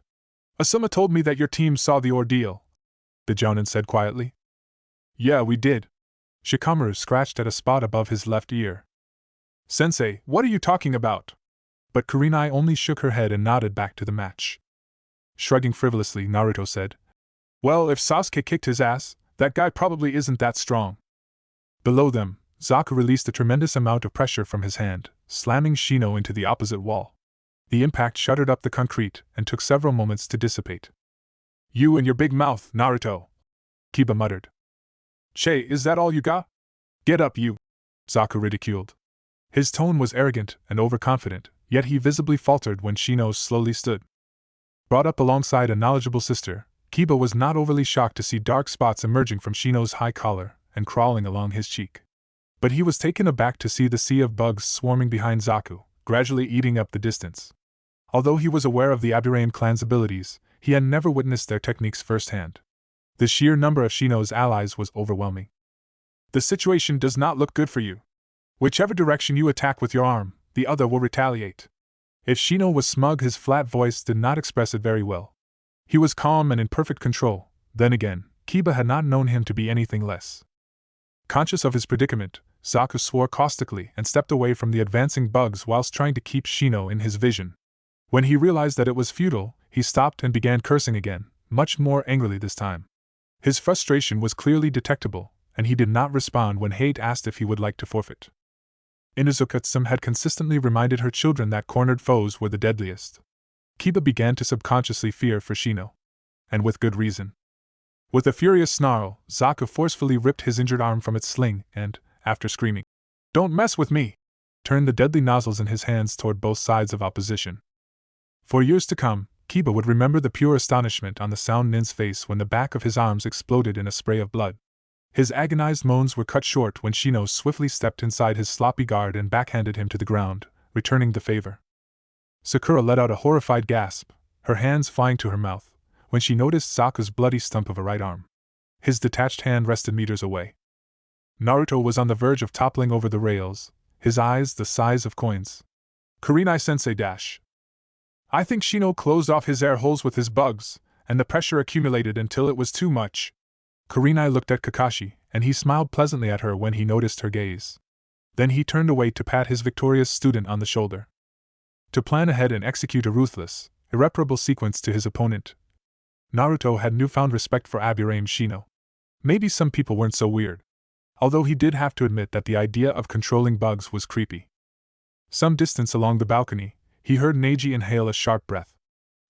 "Asuma told me that your team saw the ordeal," the Jounin said quietly. "Yeah, we did." Shikamaru scratched at a spot above his left ear. "Sensei, what are you talking about?" But Kurenai only shook her head and nodded back to the match. Shrugging frivolously, Naruto said, "Well, if Sasuke kicked his ass, that guy probably isn't that strong." Below them, Zaku released a tremendous amount of pressure from his hand, slamming Shino into the opposite wall. The impact shuddered up the concrete and took several moments to dissipate. "You and your big mouth, Naruto," Kiba muttered. "Che, is that all you got? Get up, you," Zaku ridiculed. His tone was arrogant and overconfident, yet he visibly faltered when Shino slowly stood. Brought up alongside a knowledgeable sister, Kiba was not overly shocked to see dark spots emerging from Shino's high collar and crawling along his cheek. But he was taken aback to see the sea of bugs swarming behind Zaku, gradually eating up the distance. Although he was aware of the Aburame clan's abilities, he had never witnessed their techniques firsthand. The sheer number of Shino's allies was overwhelming. "The situation does not look good for you. Whichever direction you attack with your arm, the other will retaliate." If Shino was smug, his flat voice did not express it very well. He was calm and in perfect control. Then again, Kiba had not known him to be anything less. Conscious of his predicament, Zaku swore caustically and stepped away from the advancing bugs whilst trying to keep Shino in his vision. When he realized that it was futile, he stopped and began cursing again, much more angrily this time. His frustration was clearly detectable, and he did not respond when Hate asked if he would like to forfeit. Inuzuka-tsum had consistently reminded her children that cornered foes were the deadliest. Kiba began to subconsciously fear for Shino. And with good reason. With a furious snarl, Zaku forcefully ripped his injured arm from its sling and, after screaming, "Don't mess with me!" turned the deadly nozzles in his hands toward both sides of opposition. For years to come, Kiba would remember the pure astonishment on the Sound Nin's face when the back of his arms exploded in a spray of blood. His agonized moans were cut short when Shino swiftly stepped inside his sloppy guard and backhanded him to the ground, returning the favor. Sakura let out a horrified gasp, her hands flying to her mouth, when she noticed Zaku's bloody stump of a right arm. His detached hand rested meters away. Naruto was on the verge of toppling over the rails, his eyes the size of coins. Kurenai-sensei dash. "I think Shino closed off his air holes with his bugs, and the pressure accumulated until it was too much." Kurenai looked at Kakashi, and he smiled pleasantly at her when he noticed her gaze. Then he turned away to pat his victorious student on the shoulder. To plan ahead and execute a ruthless, irreparable sequence to his opponent, Naruto had newfound respect for Aburame Shino. Maybe some people weren't so weird. Although he did have to admit that the idea of controlling bugs was creepy. Some distance along the balcony, he heard Neji inhale a sharp breath.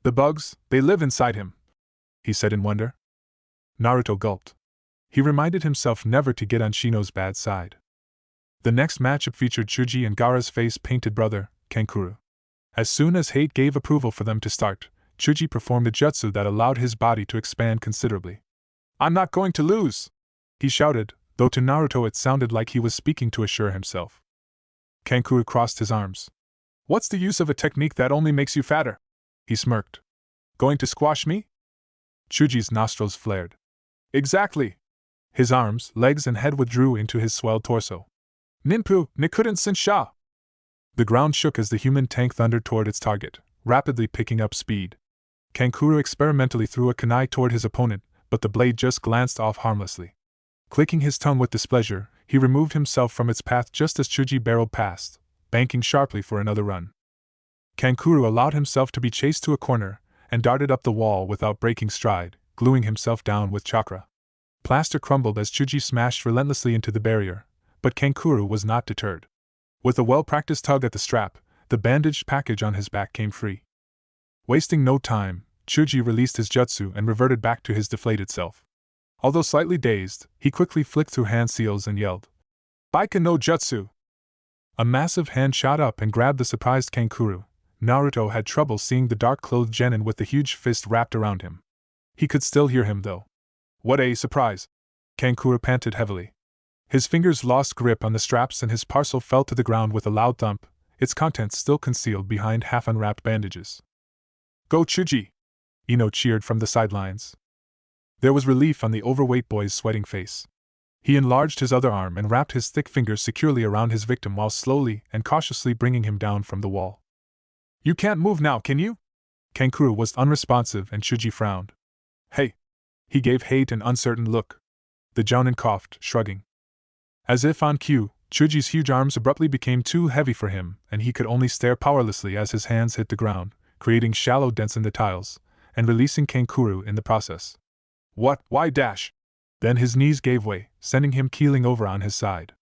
"The bugs, they live inside him," he said in wonder. Naruto gulped. He reminded himself never to get on Shino's bad side. The next matchup featured Chuji and Gaara's face-painted brother, Kankuro. As soon as Hate gave approval for them to start, Chuji performed a jutsu that allowed his body to expand considerably. I'm not going to lose! He shouted, though to Naruto it sounded like he was speaking to assure himself. Kankuro crossed his arms. What's the use of a technique that only makes you fatter? He smirked. Going to squash me? Chuji's nostrils flared. Exactly! His arms, legs, and head withdrew into his swelled torso. Ninpu, Nikurin Sinsha! The ground shook as the human tank thundered toward its target, rapidly picking up speed. Kankuro experimentally threw a kunai toward his opponent, but the blade just glanced off harmlessly. Clicking his tongue with displeasure, he removed himself from its path just as Chuji barreled past, banking sharply for another run. Kankuro allowed himself to be chased to a corner, and darted up the wall without breaking stride, gluing himself down with chakra. Plaster crumbled as Chuji smashed relentlessly into the barrier, but Kankuro was not deterred. With a well-practiced tug at the strap, the bandaged package on his back came free. Wasting no time, Chuji released his jutsu and reverted back to his deflated self. Although slightly dazed, he quickly flicked through hand seals and yelled, Baika no jutsu! A massive hand shot up and grabbed the surprised Kankuro. Naruto had trouble seeing the dark-clothed genin with the huge fist wrapped around him. He could still hear him, though. What a surprise! Kankuro panted heavily. His fingers lost grip on the straps and his parcel fell to the ground with a loud thump, its contents still concealed behind half-unwrapped bandages. Go Chuji! Ino cheered from the sidelines. There was relief on the overweight boy's sweating face. He enlarged his other arm and wrapped his thick fingers securely around his victim while slowly and cautiously bringing him down from the wall. You can't move now, can you? Kankuro was unresponsive and Chuji frowned. Hey! He gave Hate an uncertain look. The jounin coughed, shrugging. As if on cue, Chuji's huge arms abruptly became too heavy for him, and he could only stare powerlessly as his hands hit the ground, creating shallow dents in the tiles, and releasing Kankuro in the process. What? Why dash? Then his knees gave way, sending him keeling over on his side.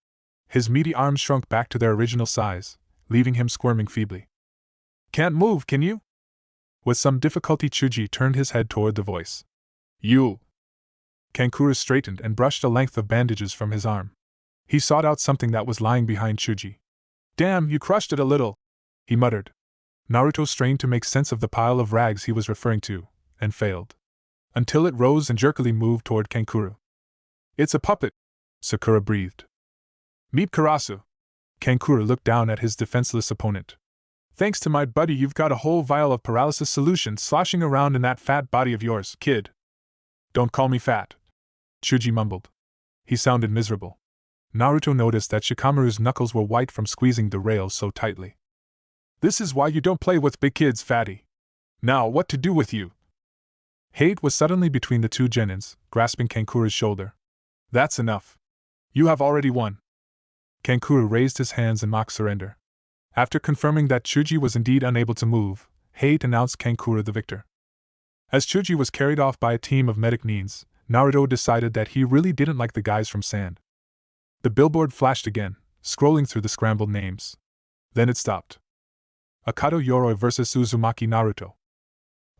His meaty arms shrunk back to their original size, leaving him squirming feebly. Can't move, can you? With some difficulty Chuji turned his head toward the voice. You! Kankuro straightened and brushed a length of bandages from his arm. He sought out something that was lying behind Chuji. Damn, you crushed it a little, he muttered. Naruto strained to make sense of the pile of rags he was referring to, and failed. Until it rose and jerkily moved toward Kankuro. It's a puppet, Sakura breathed. Meet Karasu. Kankuro looked down at his defenseless opponent. Thanks to my buddy, you've got a whole vial of paralysis solution sloshing around in that fat body of yours, kid. Don't call me fat, Chuji mumbled. He sounded miserable. Naruto noticed that Shikamaru's knuckles were white from squeezing the rails so tightly. This is why you don't play with big kids, fatty. Now what to do with you? Hate was suddenly between the two genins, grasping Kankuro's shoulder. That's enough. You have already won. Kankuro raised his hands in mock surrender. After confirming that Chuji was indeed unable to move, Hate announced Kankuro the victor. As Chuji was carried off by a team of medic neens, Naruto decided that he really didn't like the guys from Sand. The billboard flashed again, scrolling through the scrambled names. Then it stopped. Akato Yoroi vs. Uzumaki Naruto.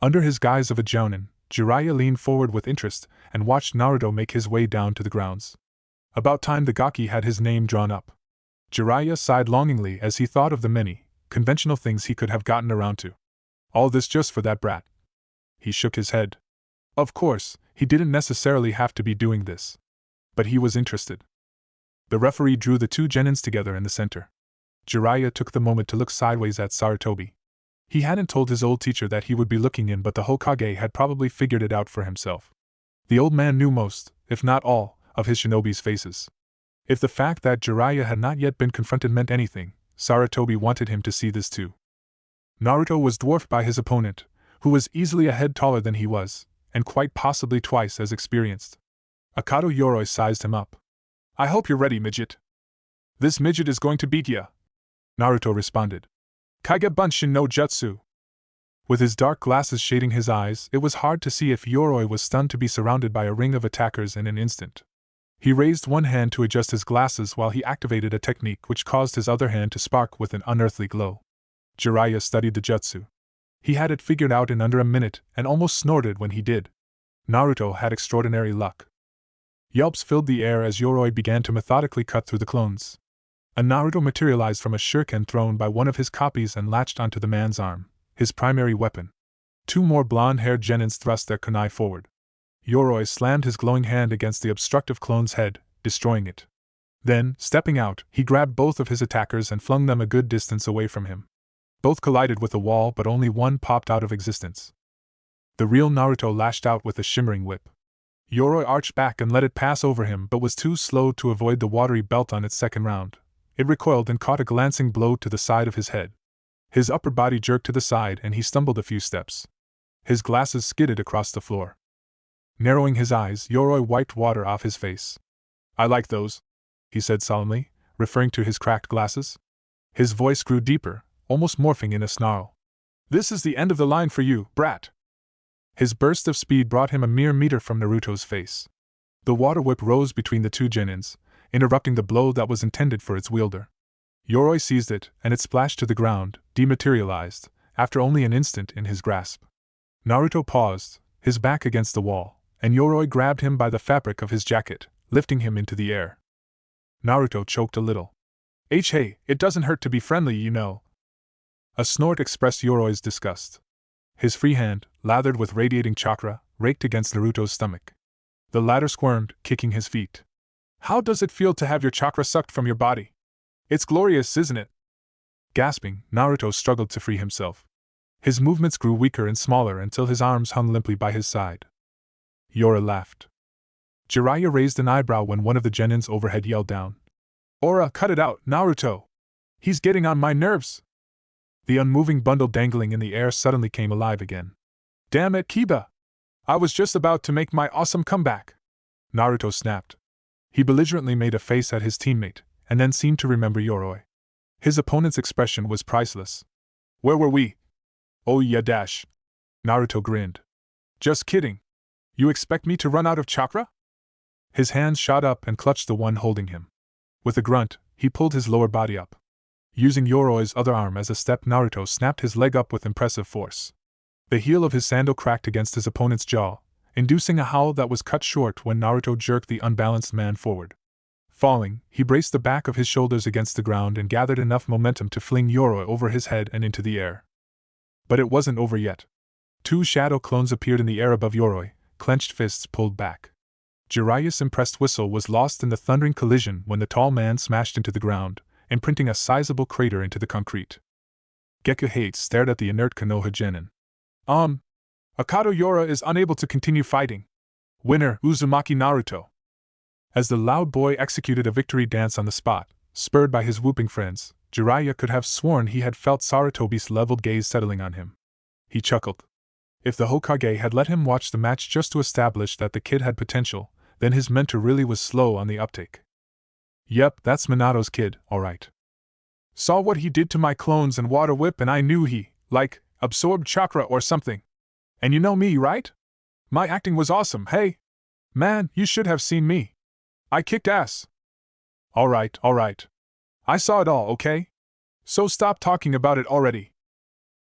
Under his guise of a jounin, Jiraiya leaned forward with interest and watched Naruto make his way down to the grounds. About time the gaki had his name drawn up. Jiraiya sighed longingly as he thought of the many, conventional things he could have gotten around to. All this just for that brat. He shook his head. Of course, he didn't necessarily have to be doing this. But he was interested. The referee drew the two genins together in the center. Jiraiya took the moment to look sideways at Sarutobi. He hadn't told his old teacher that he would be looking in, but the Hokage had probably figured it out for himself. The old man knew most, if not all, of his shinobi's faces. If the fact that Jiraiya had not yet been confronted meant anything, Sarutobi wanted him to see this too. Naruto was dwarfed by his opponent, who was easily a head taller than he was, and quite possibly twice as experienced. Akato Yoroi sized him up. I hope you're ready, midget. This midget is going to beat ya, Naruto responded. Kage Bunshin no Jutsu. With his dark glasses shading his eyes, it was hard to see if Yoroi was stunned to be surrounded by a ring of attackers in an instant. He raised one hand to adjust his glasses while he activated a technique which caused his other hand to spark with an unearthly glow. Jiraiya studied the jutsu. He had it figured out in under a minute and almost snorted when he did. Naruto had extraordinary luck. Yelps filled the air as Yoroi began to methodically cut through the clones. A Naruto materialized from a shuriken thrown by one of his copies and latched onto the man's arm, his primary weapon. Two more blonde-haired genins thrust their kunai forward. Yoroi slammed his glowing hand against the obstructive clone's head, destroying it. Then, stepping out, he grabbed both of his attackers and flung them a good distance away from him. Both collided with the wall, but only one popped out of existence. The real Naruto lashed out with a shimmering whip. Yoroi arched back and let it pass over him, but was too slow to avoid the watery belt on its second round. It recoiled and caught a glancing blow to the side of his head. His upper body jerked to the side and he stumbled a few steps. His glasses skidded across the floor. Narrowing his eyes, Yoroi wiped water off his face. "I like those," he said solemnly, referring to his cracked glasses. His voice grew deeper, almost morphing in a snarl. "This is the end of the line for you, brat." His burst of speed brought him a mere meter from Naruto's face. The water whip rose between the two genins, interrupting the blow that was intended for its wielder. Yoroi seized it, and it splashed to the ground, dematerialized, after only an instant in his grasp. Naruto paused, his back against the wall, and Yoroi grabbed him by the fabric of his jacket, lifting him into the air. Naruto choked a little. Hey, it doesn't hurt to be friendly, you know." A snort expressed Yoroi's disgust. His free hand, lathered with radiating chakra, raked against Naruto's stomach. The latter squirmed, kicking his feet. "How does it feel to have your chakra sucked from your body? It's glorious, isn't it?" Gasping, Naruto struggled to free himself. His movements grew weaker and smaller until his arms hung limply by his side. Yoroi laughed. Jiraiya raised an eyebrow when one of the genins overhead yelled down. "Ora, cut it out, Naruto! He's getting on my nerves!" The unmoving bundle dangling in the air suddenly came alive again. "Damn it, Kiba! I was just about to make my awesome comeback!" Naruto snapped. He belligerently made a face at his teammate, and then seemed to remember Yoroi. His opponent's expression was priceless. "Where were we?" "Oh yeah, dash." Naruto grinned. "Just kidding. You expect me to run out of chakra?" His hands shot up and clutched the one holding him. With a grunt, he pulled his lower body up. Using Yoroi's other arm as a step, Naruto snapped his leg up with impressive force. The heel of his sandal cracked against his opponent's jaw, inducing a howl that was cut short when Naruto jerked the unbalanced man forward. Falling, he braced the back of his shoulders against the ground and gathered enough momentum to fling Yoroi over his head and into the air. But it wasn't over yet. Two shadow clones appeared in the air above Yoroi, clenched fists pulled back. Jiraiya's impressed whistle was lost in the thundering collision when the tall man smashed into the ground, imprinting a sizable crater into the concrete. Geku stared at the inert Konoha genin. Akato Yora is unable to continue fighting. Winner, Uzumaki Naruto." As the loud boy executed a victory dance on the spot, spurred by his whooping friends, Jiraiya could have sworn he had felt Sarutobi's leveled gaze settling on him. He chuckled. If the Hokage had let him watch the match just to establish that the kid had potential, then his mentor really was slow on the uptake. "Yep, that's Minato's kid, alright. Saw what he did to my clones and water whip and I knew he, absorbed chakra or something. And you know me, right? My acting was awesome, hey? Man, you should have seen me. I kicked ass." Alright. I saw it all, okay? So stop talking about it already.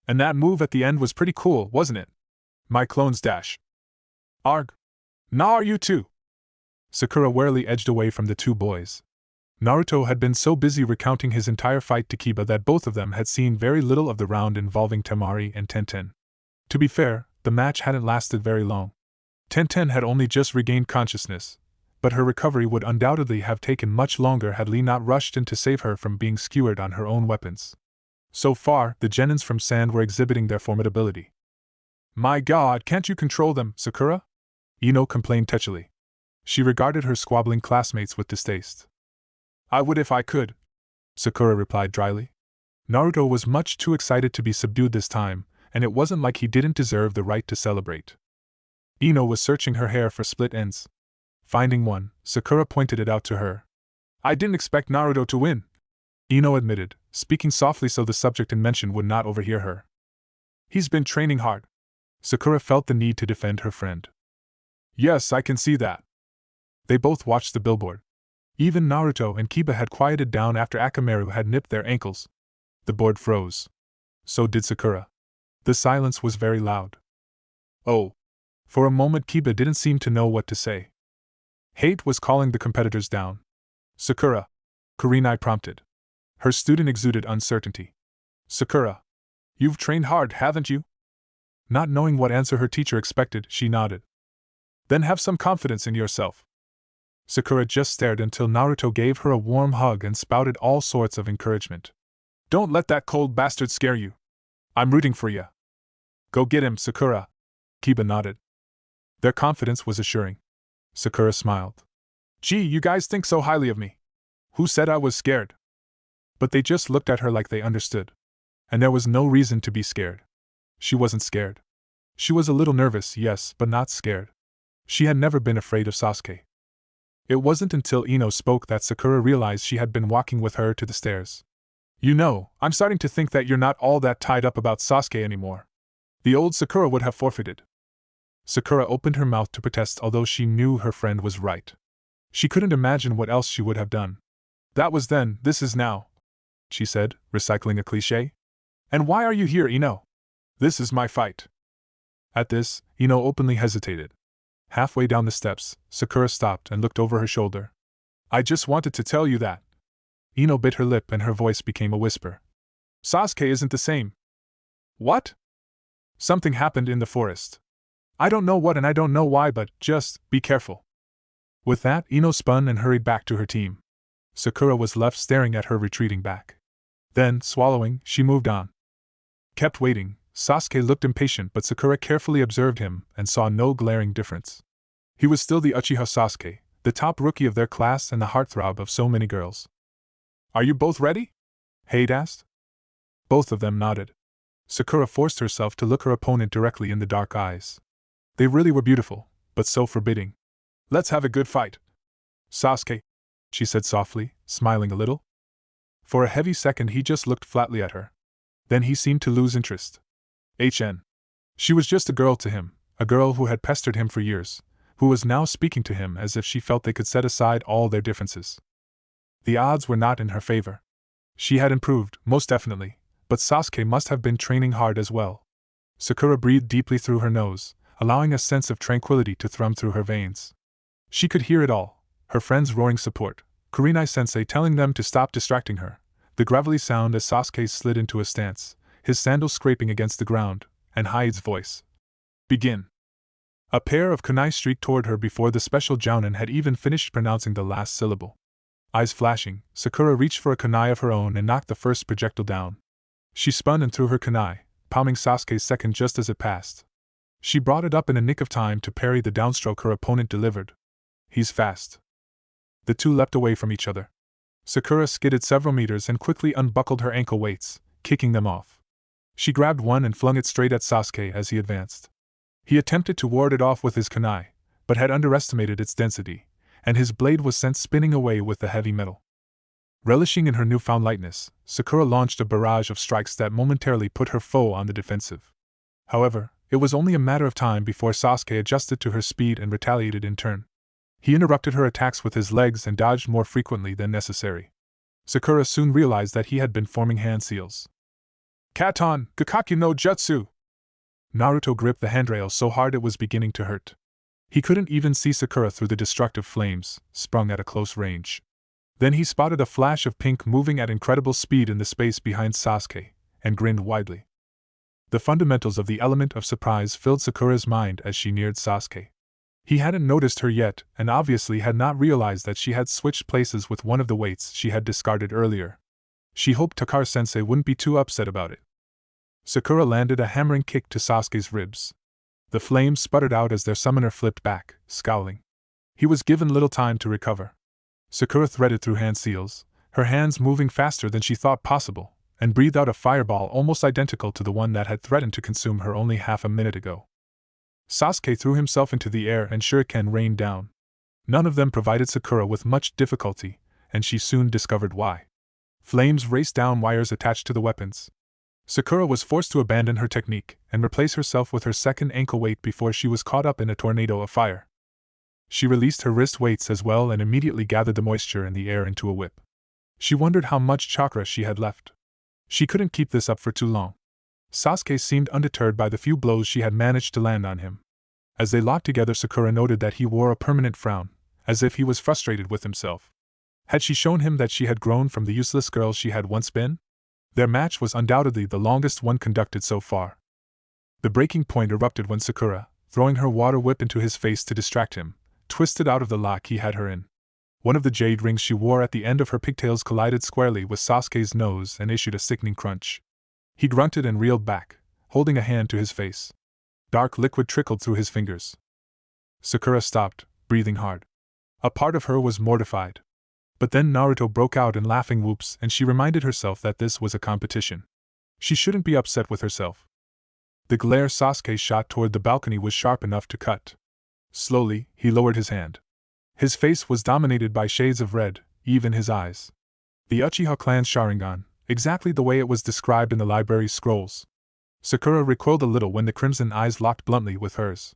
And that move at the end was pretty cool, wasn't it? My clones dash. Arg. Nah, are you too? Sakura warily edged away from the two boys. Naruto had been so busy recounting his entire fight to Kiba that both of them had seen very little of the round involving Temari and Tenten. To be fair, the match hadn't lasted very long. Tenten had only just regained consciousness, but her recovery would undoubtedly have taken much longer had Lee not rushed in to save her from being skewered on her own weapons. So far, the genins from Sand were exhibiting their formidability. "My god, can't you control them, Sakura?" Ino complained tetchily. She regarded her squabbling classmates with distaste. "I would if I could," Sakura replied dryly. Naruto was much too excited to be subdued this time, and it wasn't like he didn't deserve the right to celebrate. Ino was searching her hair for split ends. Finding one, Sakura pointed it out to her. "I didn't expect Naruto to win," Ino admitted, speaking softly so the subject in mention would not overhear her. "He's been training hard." Sakura felt the need to defend her friend. "Yes, I can see that." They both watched the billboard. Even Naruto and Kiba had quieted down after Akamaru had nipped their ankles. The board froze. So did Sakura. The silence was very loud. Oh. For a moment Kiba didn't seem to know what to say. Hate was calling the competitors down. "Sakura," Kurenai prompted. Her student exuded uncertainty. "Sakura, you've trained hard, haven't you?" Not knowing what answer her teacher expected, she nodded. Then have some confidence in yourself. Sakura just stared until Naruto gave her a warm hug and spouted all sorts of encouragement. Don't let that cold bastard scare you. I'm rooting for ya. Go get him, Sakura. Kiba nodded. Their confidence was assuring. Sakura smiled. Gee, you guys think so highly of me. Who said I was scared? But they just looked at her like they understood. And there was no reason to be scared. She wasn't scared. She was a little nervous, yes, but not scared. She had never been afraid of Sasuke. It wasn't until Ino spoke that Sakura realized she had been walking with her to the stairs. You know, I'm starting to think that you're not all that tied up about Sasuke anymore. The old Sakura would have forfeited. Sakura opened her mouth to protest, although she knew her friend was right. She couldn't imagine what else she would have done. That was then, this is now, she said, recycling a cliché. And why are you here, Ino? This is my fight. At this, Ino openly hesitated. Halfway down the steps, Sakura stopped and looked over her shoulder. I just wanted to tell you that. Ino bit her lip and her voice became a whisper. Sasuke isn't the same. What? Something happened in the forest. I don't know what and I don't know why, but just be careful. With that, Ino spun and hurried back to her team. Sakura was left staring at her retreating back. Then, swallowing, she moved on. Kept waiting. Sasuke looked impatient, but Sakura carefully observed him and saw no glaring difference. He was still the Uchiha Sasuke, the top rookie of their class and the heartthrob of so many girls. Are you both ready? Hade asked. Both of them nodded. Sakura forced herself to look her opponent directly in the dark eyes. They really were beautiful, but so forbidding. Let's have a good fight. Sasuke, she said softly, smiling a little. For a heavy second he just looked flatly at her. Then he seemed to lose interest. She was just a girl to him, a girl who had pestered him for years, who was now speaking to him as if she felt they could set aside all their differences. The odds were not in her favor. She had improved, most definitely, but Sasuke must have been training hard as well. Sakura breathed deeply through her nose, allowing a sense of tranquility to thrum through her veins. She could hear it all, her friends' roaring support, Kurenai-sensei telling them to stop distracting her, the gravelly sound as Sasuke slid into a stance, his sandals scraping against the ground, and Hade's voice. Begin. A pair of kunai streaked toward her before the special jounin had even finished pronouncing the last syllable. Eyes flashing, Sakura reached for a kunai of her own and knocked the first projectile down. She spun and threw her kunai, palming Sasuke's second just as it passed. She brought it up in a nick of time to parry the downstroke her opponent delivered. He's fast. The two leapt away from each other. Sakura skidded several meters and quickly unbuckled her ankle weights, kicking them off. She grabbed one and flung it straight at Sasuke as he advanced. He attempted to ward it off with his kunai, but had underestimated its density, and his blade was sent spinning away with the heavy metal. Relishing in her newfound lightness, Sakura launched a barrage of strikes that momentarily put her foe on the defensive. However, it was only a matter of time before Sasuke adjusted to her speed and retaliated in turn. He interrupted her attacks with his legs and dodged more frequently than necessary. Sakura soon realized that he had been forming hand seals. Katon, Gakkaku no Jutsu! Naruto gripped the handrail so hard it was beginning to hurt. He couldn't even see Sakura through the destructive flames, sprung at a close range. Then he spotted a flash of pink moving at incredible speed in the space behind Sasuke, and grinned widely. The fundamentals of the element of surprise filled Sakura's mind as she neared Sasuke. He hadn't noticed her yet, and obviously had not realized that she had switched places with one of the weights she had discarded earlier. She hoped Takara-sensei wouldn't be too upset about it. Sakura landed a hammering kick to Sasuke's ribs. The flames sputtered out as their summoner flipped back, scowling. He was given little time to recover. Sakura threaded through hand seals, her hands moving faster than she thought possible, and breathed out a fireball almost identical to the one that had threatened to consume her only half a minute ago. Sasuke threw himself into the air and shuriken rained down. None of them provided Sakura with much difficulty, and she soon discovered why. Flames raced down wires attached to the weapons. Sakura was forced to abandon her technique and replace herself with her second ankle weight before she was caught up in a tornado of fire. She released her wrist weights as well and immediately gathered the moisture in the air into a whip. She wondered how much chakra she had left. She couldn't keep this up for too long. Sasuke seemed undeterred by the few blows she had managed to land on him. As they locked together, Sakura noted that he wore a permanent frown, as if he was frustrated with himself. Had she shown him that she had grown from the useless girl she had once been? Their match was undoubtedly the longest one conducted so far. The breaking point erupted when Sakura, throwing her water whip into his face to distract him, twisted out of the lock he had her in. One of the jade rings she wore at the end of her pigtails collided squarely with Sasuke's nose and issued a sickening crunch. He grunted and reeled back, holding a hand to his face. Dark liquid trickled through his fingers. Sakura stopped, breathing hard. A part of her was mortified. But then Naruto broke out in laughing whoops and she reminded herself that this was a competition. She shouldn't be upset with herself. The glare Sasuke shot toward the balcony was sharp enough to cut. Slowly, he lowered his hand. His face was dominated by shades of red, even his eyes. The Uchiha clan's Sharingan, exactly the way it was described in the library scrolls. Sakura recoiled a little when the crimson eyes locked bluntly with hers.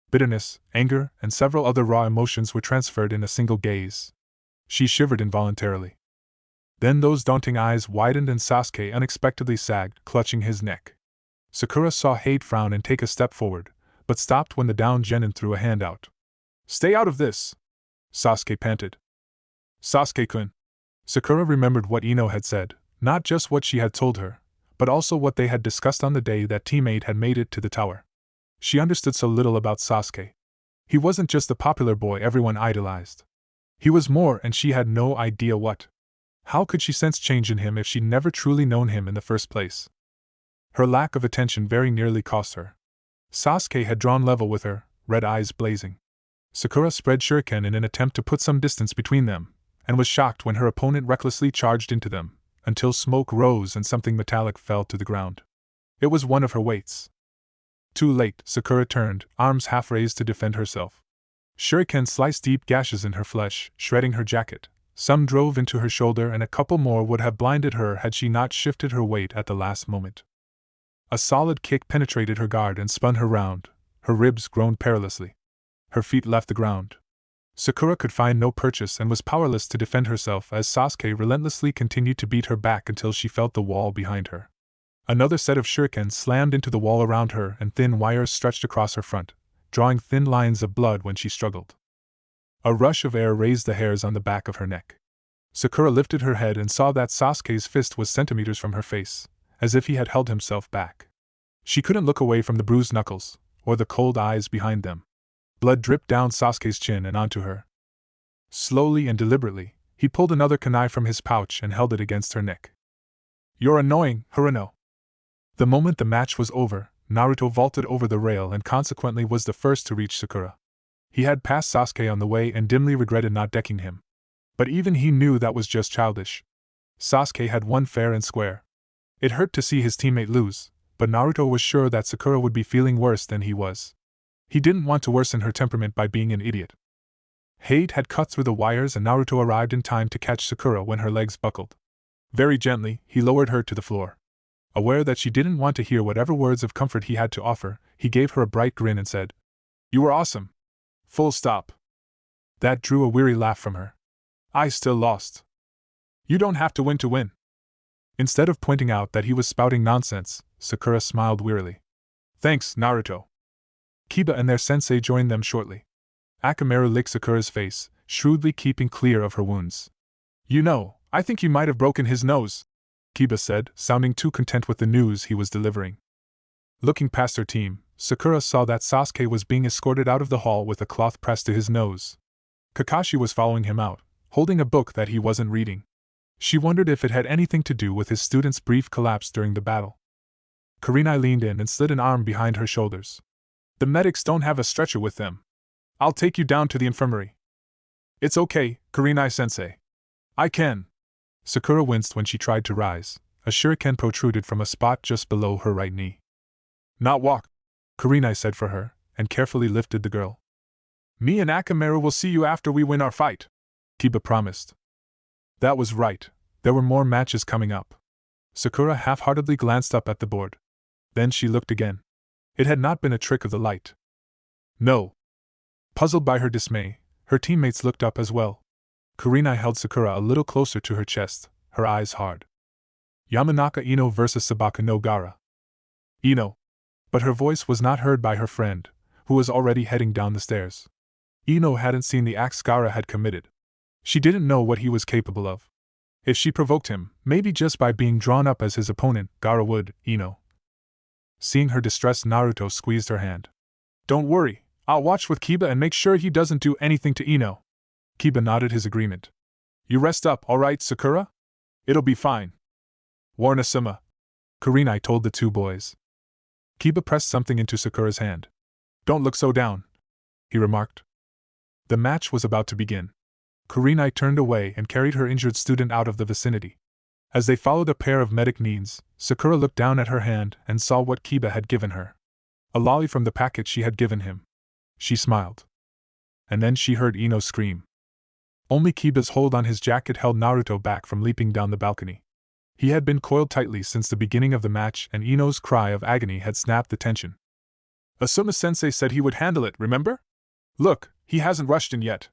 Bitterness, anger, and several other raw emotions were transferred in a single gaze. She shivered involuntarily. Then those daunting eyes widened and Sasuke unexpectedly sagged, clutching his neck. Sakura saw Hate frown and take a step forward, but stopped when the downed genin threw a hand out. "Stay out of this!" Sasuke panted. "Sasuke-kun." Sakura remembered what Ino had said, not just what she had told her, but also what they had discussed on the day that Team 8 had made it to the tower. She understood so little about Sasuke. He wasn't just the popular boy everyone idolized. He was more, and she had no idea what. How could she sense change in him if she'd never truly known him in the first place? Her lack of attention very nearly cost her. Sasuke had drawn level with her, red eyes blazing. Sakura spread shuriken in an attempt to put some distance between them, and was shocked when her opponent recklessly charged into them, until smoke rose and something metallic fell to the ground. It was one of her weights. Too late, Sakura turned, arms half raised to defend herself. Shuriken sliced deep gashes in her flesh, shredding her jacket. Some drove into her shoulder and a couple more would have blinded her had she not shifted her weight at the last moment. A solid kick penetrated her guard and spun her round. Her ribs groaned perilously. Her feet left the ground. Sakura could find no purchase and was powerless to defend herself as Sasuke relentlessly continued to beat her back until she felt the wall behind her. Another set of shurikens slammed into the wall around her and thin wires stretched across her front, drawing thin lines of blood when she struggled. A rush of air raised the hairs on the back of her neck. Sakura lifted her head and saw that Sasuke's fist was centimeters from her face, as if he had held himself back. She couldn't look away from the bruised knuckles, or the cold eyes behind them. Blood dripped down Sasuke's chin and onto her. Slowly and deliberately, he pulled another kunai from his pouch and held it against her neck. "You're annoying, Haruno." The moment the match was over, Naruto vaulted over the rail and consequently was the first to reach Sakura. He had passed Sasuke on the way and dimly regretted not decking him. But even he knew that was just childish. Sasuke had won fair and square. It hurt to see his teammate lose, but Naruto was sure that Sakura would be feeling worse than he was. He didn't want to worsen her temperament by being an idiot. Hate had cut through the wires and Naruto arrived in time to catch Sakura when her legs buckled. Very gently, he lowered her to the floor. Aware that she didn't want to hear whatever words of comfort he had to offer, he gave her a bright grin and said, "You were awesome. Full stop." That drew a weary laugh from her. "I still lost." "You don't have to win." Instead of pointing out that he was spouting nonsense, Sakura smiled wearily. "Thanks, Naruto." Kiba and their sensei joined them shortly. Akamaru licked Sakura's face, shrewdly keeping clear of her wounds. "You know, I think you might have broken his nose," Kiba said, sounding too content with the news he was delivering. Looking past her team, Sakura saw that Sasuke was being escorted out of the hall with a cloth pressed to his nose. Kakashi was following him out, holding a book that he wasn't reading. She wondered if it had anything to do with his student's brief collapse during the battle. Kurenai leaned in and slid an arm behind her shoulders. "The medics don't have a stretcher with them. I'll take you down to the infirmary." "It's okay, Kurenai-sensei. I can." Sakura winced when she tried to rise. A shuriken protruded from a spot just below her right knee. "Not walk," Kurenai said for her, and carefully lifted the girl. "Me and Akamaru will see you after we win our fight," Kiba promised. That was right. There were more matches coming up. Sakura half-heartedly glanced up at the board. Then she looked again. It had not been a trick of the light. No. Puzzled by her dismay, her teammates looked up as well. Kurenai held Sakura a little closer to her chest, her eyes hard. "Yamanaka Ino versus Sabaka no Gara." "Ino." But her voice was not heard by her friend, who was already heading down the stairs. Ino hadn't seen the acts Gara had committed. She didn't know what he was capable of. If she provoked him, maybe just by being drawn up as his opponent, Gara would, Ino. Seeing her distress, Naruto squeezed her hand. Don't worry, I'll watch with Kiba and make sure he doesn't do anything to Ino. Kiba nodded his agreement. You rest up, alright, Sakura? It'll be fine. Warn Asuma, Kurenai told the two boys. Kiba pressed something into Sakura's hand. Don't look so down, he remarked. The match was about to begin. Kurenai turned away and carried her injured student out of the vicinity. As they followed a pair of medic needs, Sakura looked down at her hand and saw what Kiba had given her. A lolly from the packet she had given him. She smiled. And then she heard Ino scream. Only Kiba's hold on his jacket held Naruto back from leaping down the balcony. He had been coiled tightly since the beginning of the match, and Ino's cry of agony had snapped the tension. Asuma-sensei said he would handle it, remember? Look, he hasn't rushed in yet.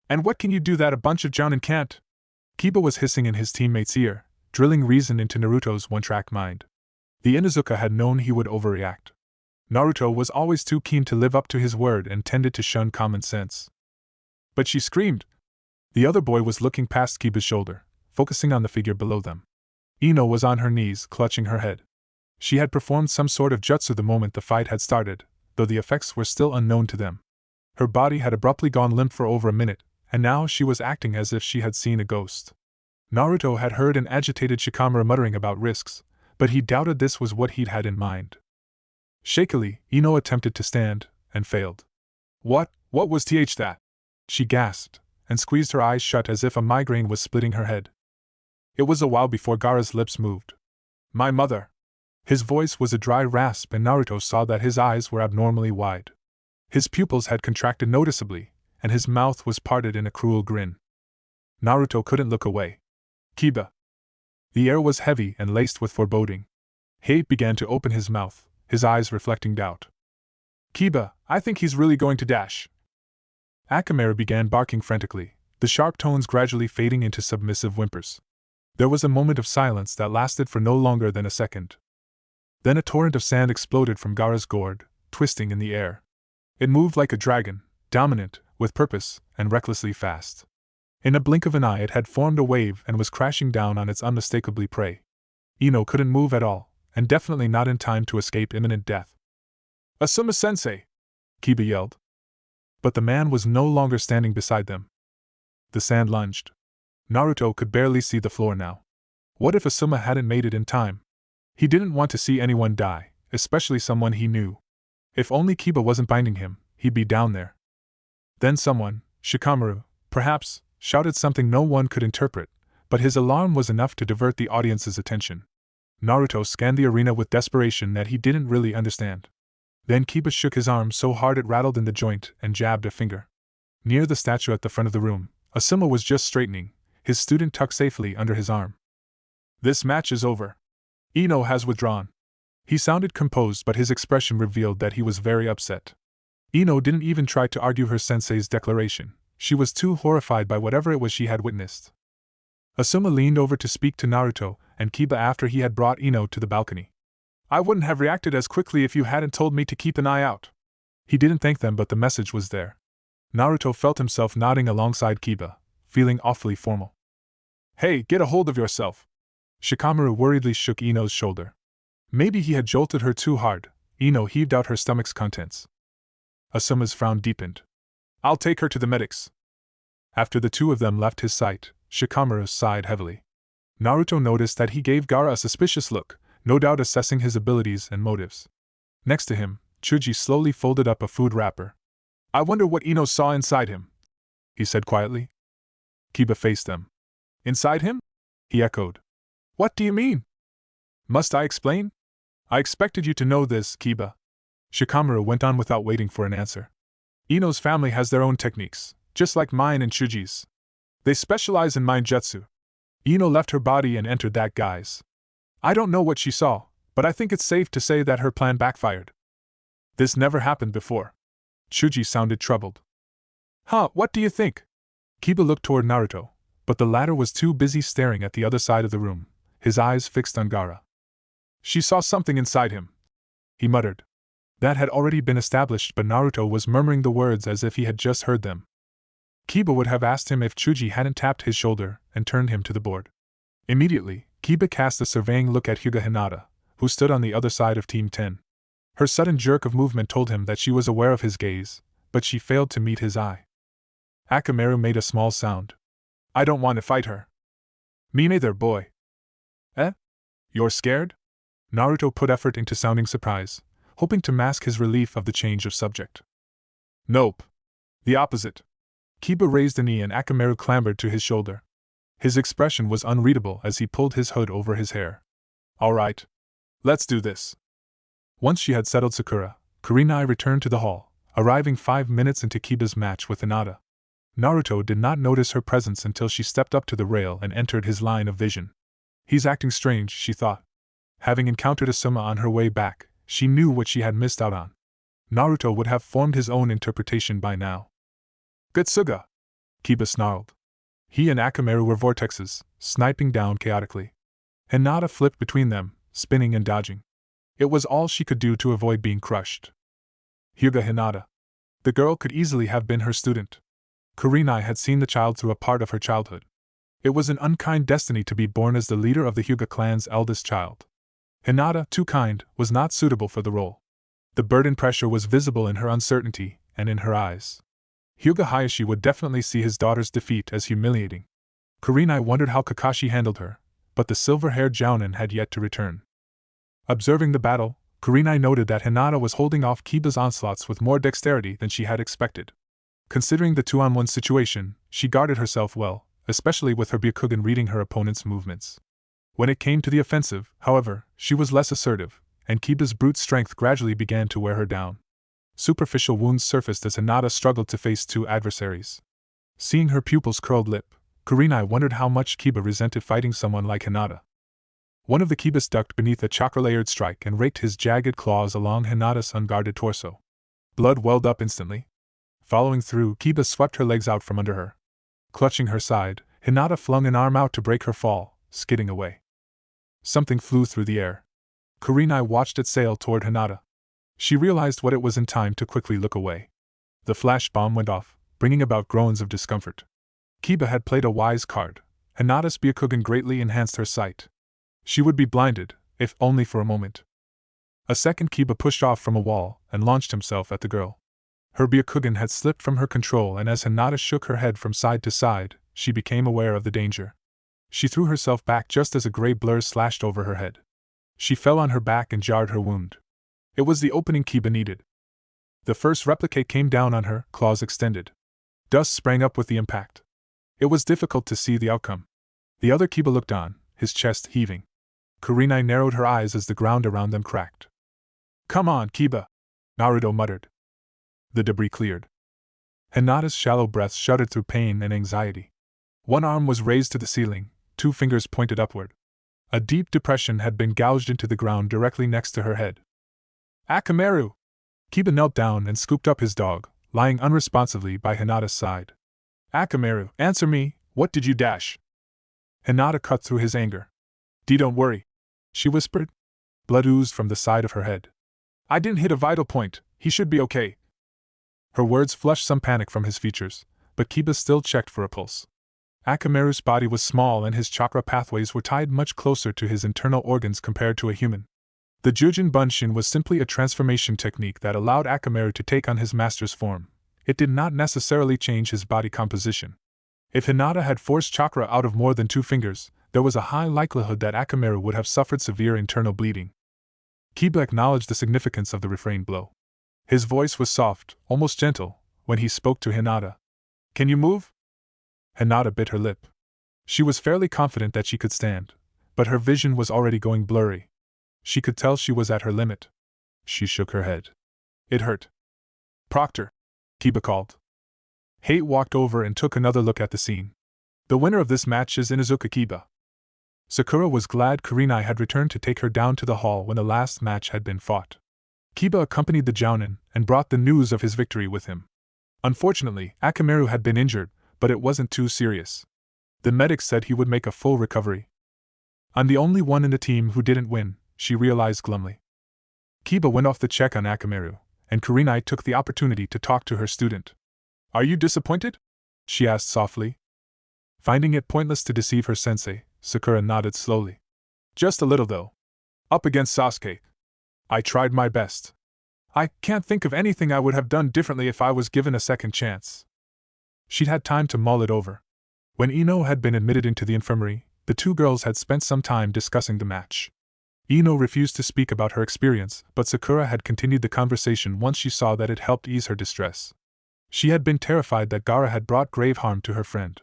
And what can you do that a bunch of jounin can't? Kiba was hissing in his teammate's ear, drilling reason into Naruto's one-track mind. The Inuzuka had known he would overreact. Naruto was always too keen to live up to his word and tended to shun common sense. But she screamed. The other boy was looking past Kiba's shoulder, focusing on the figure below them. Ino was on her knees, clutching her head. She had performed some sort of jutsu the moment the fight had started, though the effects were still unknown to them. Her body had abruptly gone limp for over a minute, and now she was acting as if she had seen a ghost. Naruto had heard an agitated Shikamaru muttering about risks, but he doubted this was what he'd had in mind. Shakily, Ino attempted to stand, and failed. What was that? She gasped, and squeezed her eyes shut as if a migraine was splitting her head. It was a while before Gaara's lips moved. My mother. His voice was a dry rasp, and Naruto saw that his eyes were abnormally wide. His pupils had contracted noticeably, and his mouth was parted in a cruel grin. Naruto couldn't look away. Kiba. The air was heavy and laced with foreboding. Hate began to open his mouth, his eyes reflecting doubt. Kiba, I think he's really going to dash. Akamaru began barking frantically, the sharp tones gradually fading into submissive whimpers. There was a moment of silence that lasted for no longer than a second. Then a torrent of sand exploded from Gaara's gourd, twisting in the air. It moved like a dragon, dominant, with purpose, and recklessly fast. In a blink of an eye it had formed a wave and was crashing down on its unmistakably prey. Ino couldn't move at all, and definitely not in time to escape imminent death. Asuma-sensei! Kiba yelled. But the man was no longer standing beside them. The sand lunged. Naruto could barely see the floor now. What if Asuma hadn't made it in time? He didn't want to see anyone die, especially someone he knew. If only Kiba wasn't binding him, he'd be down there. Then someone, Shikamaru, perhaps, shouted something no one could interpret, but his alarm was enough to divert the audience's attention. Naruto scanned the arena with desperation that he didn't really understand. Then Kiba shook his arm so hard it rattled in the joint and jabbed a finger. Near the statue at the front of the room, Asuma was just straightening, his student tucked safely under his arm. This match is over. Ino has withdrawn. He sounded composed, but his expression revealed that he was very upset. Ino didn't even try to argue her sensei's declaration. She was too horrified by whatever it was she had witnessed. Asuma leaned over to speak to Naruto and Kiba after he had brought Ino to the balcony. I wouldn't have reacted as quickly if you hadn't told me to keep an eye out. He didn't thank them, but the message was there. Naruto felt himself nodding alongside Kiba, feeling awfully formal. Hey, get a hold of yourself. Shikamaru worriedly shook Ino's shoulder. Maybe he had jolted her too hard. Ino heaved out her stomach's contents. Asuma's frown deepened. I'll take her to the medics. After the two of them left his sight, Shikamaru sighed heavily. Naruto noticed that he gave Gaara a suspicious look, no doubt assessing his abilities and motives. Next to him, Chuji slowly folded up a food wrapper. I wonder what Ino saw inside him, he said quietly. Kiba faced them. Inside him? He echoed. What do you mean? Must I explain? I expected you to know this, Kiba. Shikamaru went on without waiting for an answer. Ino's family has their own techniques, just like mine and Chuji's. They specialize in mind jutsu. Ino left her body and entered that guise. I don't know what she saw, but I think it's safe to say that her plan backfired. This never happened before. Chuji sounded troubled. Huh, what do you think? Kiba looked toward Naruto, but the latter was too busy staring at the other side of the room, his eyes fixed on Gaara. She saw something inside him, he muttered. That had already been established, but Naruto was murmuring the words as if he had just heard them. Kiba would have asked him if Chuji hadn't tapped his shoulder and turned him to the board. Immediately, Kiba cast a surveying look at Hyuga Hinata, who stood on the other side of Team 10. Her sudden jerk of movement told him that she was aware of his gaze, but she failed to meet his eye. Akamaru made a small sound. I don't want to fight her. Me neither, boy. Eh? You're scared? Naruto put effort into sounding surprise, hoping to mask his relief of the change of subject. Nope. The opposite. Kiba raised a knee and Akamaru clambered to his shoulder. His expression was unreadable as he pulled his hood over his hair. All right. Let's do this. Once she had settled Sakura, Kurenai returned to the hall, arriving 5 minutes into Kiba's match with Hinata. Naruto did not notice her presence until she stepped up to the rail and entered his line of vision. He's acting strange, she thought. Having encountered Asuma on her way back, she knew what she had missed out on. Naruto would have formed his own interpretation by now. Getsuga! Kiba snarled. He and Akamaru were vortexes, sniping down chaotically. Hinata flipped between them, spinning and dodging. It was all she could do to avoid being crushed. Hyuga Hinata. The girl could easily have been her student. Kurenai had seen the child through a part of her childhood. It was an unkind destiny to be born as the leader of the Hyuga clan's eldest child. Hinata, too kind, was not suitable for the role. The burden pressure was visible in her uncertainty and in her eyes. Hyuga Hayashi would definitely see his daughter's defeat as humiliating. Kurenai wondered how Kakashi handled her, but the silver-haired jounin had yet to return. Observing the battle, Kurenai noted that Hinata was holding off Kiba's onslaughts with more dexterity than she had expected. Considering the 2-on-1 situation, she guarded herself well, especially with her Byakugan reading her opponent's movements. When it came to the offensive, however, she was less assertive, and Kiba's brute strength gradually began to wear her down. Superficial wounds surfaced as Hinata struggled to face 2 adversaries. Seeing her pupil's curled lip, Kurenai wondered how much Kiba resented fighting someone like Hinata. One of the Kibas ducked beneath a chakra-layered strike and raked his jagged claws along Hinata's unguarded torso. Blood welled up instantly. Following through, Kiba swept her legs out from under her. Clutching her side, Hinata flung an arm out to break her fall, skidding away. Something flew through the air. Kurenai watched it sail toward Hinata. She realized what it was in time to quickly look away. The flash bomb went off, bringing about groans of discomfort. Kiba had played a wise card. Hinata's Byakugan greatly enhanced her sight. She would be blinded, if only for a moment. A second Kiba pushed off from a wall and launched himself at the girl. Her Byakugan had slipped from her control, and as Hinata shook her head from side to side, she became aware of the danger. She threw herself back just as a gray blur slashed over her head. She fell on her back and jarred her wound. It was the opening Kiba needed. The first replicate came down on her, claws extended. Dust sprang up with the impact. It was difficult to see the outcome. The other Kiba looked on, his chest heaving. Kurenai narrowed her eyes as the ground around them cracked. Come on, Kiba! Naruto muttered. The debris cleared. Hinata's shallow breaths shuddered through pain and anxiety. One arm was raised to the ceiling, 2 fingers pointed upward. A deep depression had been gouged into the ground directly next to her head. Akamaru! Kiba knelt down and scooped up his dog, lying unresponsively by Hinata's side. Akamaru, answer me, what did you dash? Hinata cut through his anger. Don't worry, she whispered. Blood oozed from the side of her head. I didn't hit a vital point, he should be okay. Her words flushed some panic from his features, but Kiba still checked for a pulse. Akamaru's body was small and his chakra pathways were tied much closer to his internal organs compared to a human. The Jujin Bunshin was simply a transformation technique that allowed Akamaru to take on his master's form. It did not necessarily change his body composition. If Hinata had forced chakra out of more than 2 fingers, there was a high likelihood that Akamaru would have suffered severe internal bleeding. Kiba acknowledged the significance of the refrain blow. His voice was soft, almost gentle, when he spoke to Hinata. Can you move? Hinata bit her lip. She was fairly confident that she could stand, but her vision was already going blurry. She could tell she was at her limit. She shook her head. It hurt. Proctor! Kiba called. Hate walked over and took another look at the scene. The winner of this match is Inuzuka Kiba. Sakura was glad Kurenai had returned to take her down to the hall when the last match had been fought. Kiba accompanied the jounin and brought the news of his victory with him. Unfortunately, Akamaru had been injured, but it wasn't too serious. The medics said he would make a full recovery. I'm the only one in the team who didn't win, she realized glumly. Kiba went off the check on Akamaru, and Kurenai took the opportunity to talk to her student. Are you disappointed? She asked softly. Finding it pointless to deceive her sensei, Sakura nodded slowly. Just a little though. Up against Sasuke. I tried my best, I can't think of anything I would have done differently if I was given a second chance. She'd had time to mull it over. When Ino had been admitted into the infirmary, the two girls had spent some time discussing the match. Ino refused to speak about her experience, but Sakura had continued the conversation once she saw that it helped ease her distress. She had been terrified that Gaara had brought grave harm to her friend.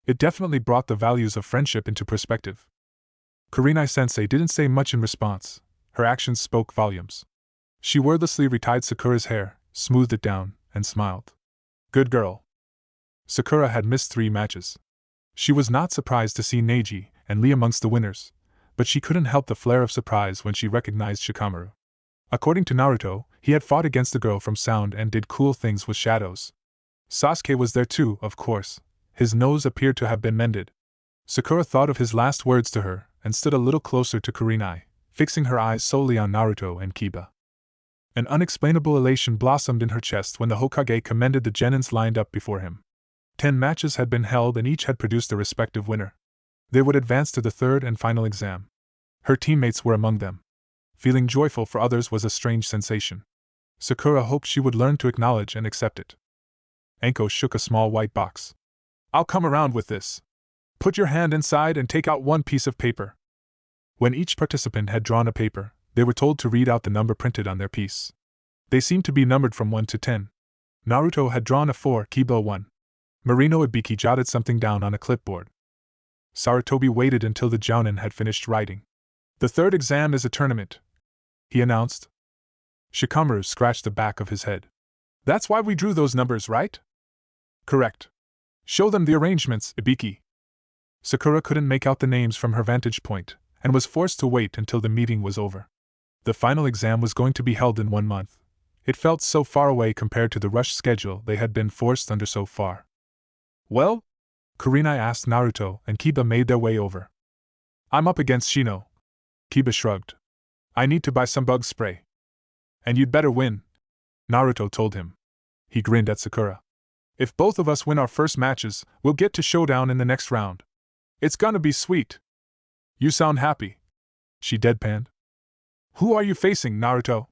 It definitely brought the values of friendship into perspective. Kurenai-sensei didn't say much in response. Her actions spoke volumes. She wordlessly retied Sakura's hair, smoothed it down, and smiled. Good girl. Sakura had missed 3 matches. She was not surprised to see Neji and Lee amongst the winners, but she couldn't help the flare of surprise when she recognized Shikamaru. According to Naruto, he had fought against the girl from sound and did cool things with shadows. Sasuke was there too, of course. His nose appeared to have been mended. Sakura thought of his last words to her and stood a little closer to Kurenai, fixing her eyes solely on Naruto and Kiba. An unexplainable elation blossomed in her chest when the Hokage commended the genins lined up before him. 10 matches had been held and each had produced a respective winner. They would advance to the 3rd and final exam. Her teammates were among them. Feeling joyful for others was a strange sensation. Sakura hoped she would learn to acknowledge and accept it. Anko shook a small white box. I'll come around with this. Put your hand inside and take out 1 piece of paper. When each participant had drawn a paper, they were told to read out the number printed on their piece. They seemed to be numbered from 1 to 10. Naruto had drawn a 4, Kiba a 1. Marino Ibiki jotted something down on a clipboard. Sarutobi waited until the jounin had finished writing. The 3rd exam is a tournament, he announced. Shikamaru scratched the back of his head. That's why we drew those numbers, right? Correct. Show them the arrangements, Ibiki. Sakura couldn't make out the names from her vantage point, and was forced to wait until the meeting was over. The final exam was going to be held in 1 month. It felt so far away compared to the rushed schedule they had been forced under so far. Well? Kurenai asked Naruto, and Kiba made their way over. I'm up against Shino. Kiba shrugged. I need to buy some bug spray. And you'd better win, Naruto told him. He grinned at Sakura. If both of us win our first matches, we'll get to showdown in the next round. It's gonna be sweet. You sound happy. She deadpanned. Who are you facing, Naruto?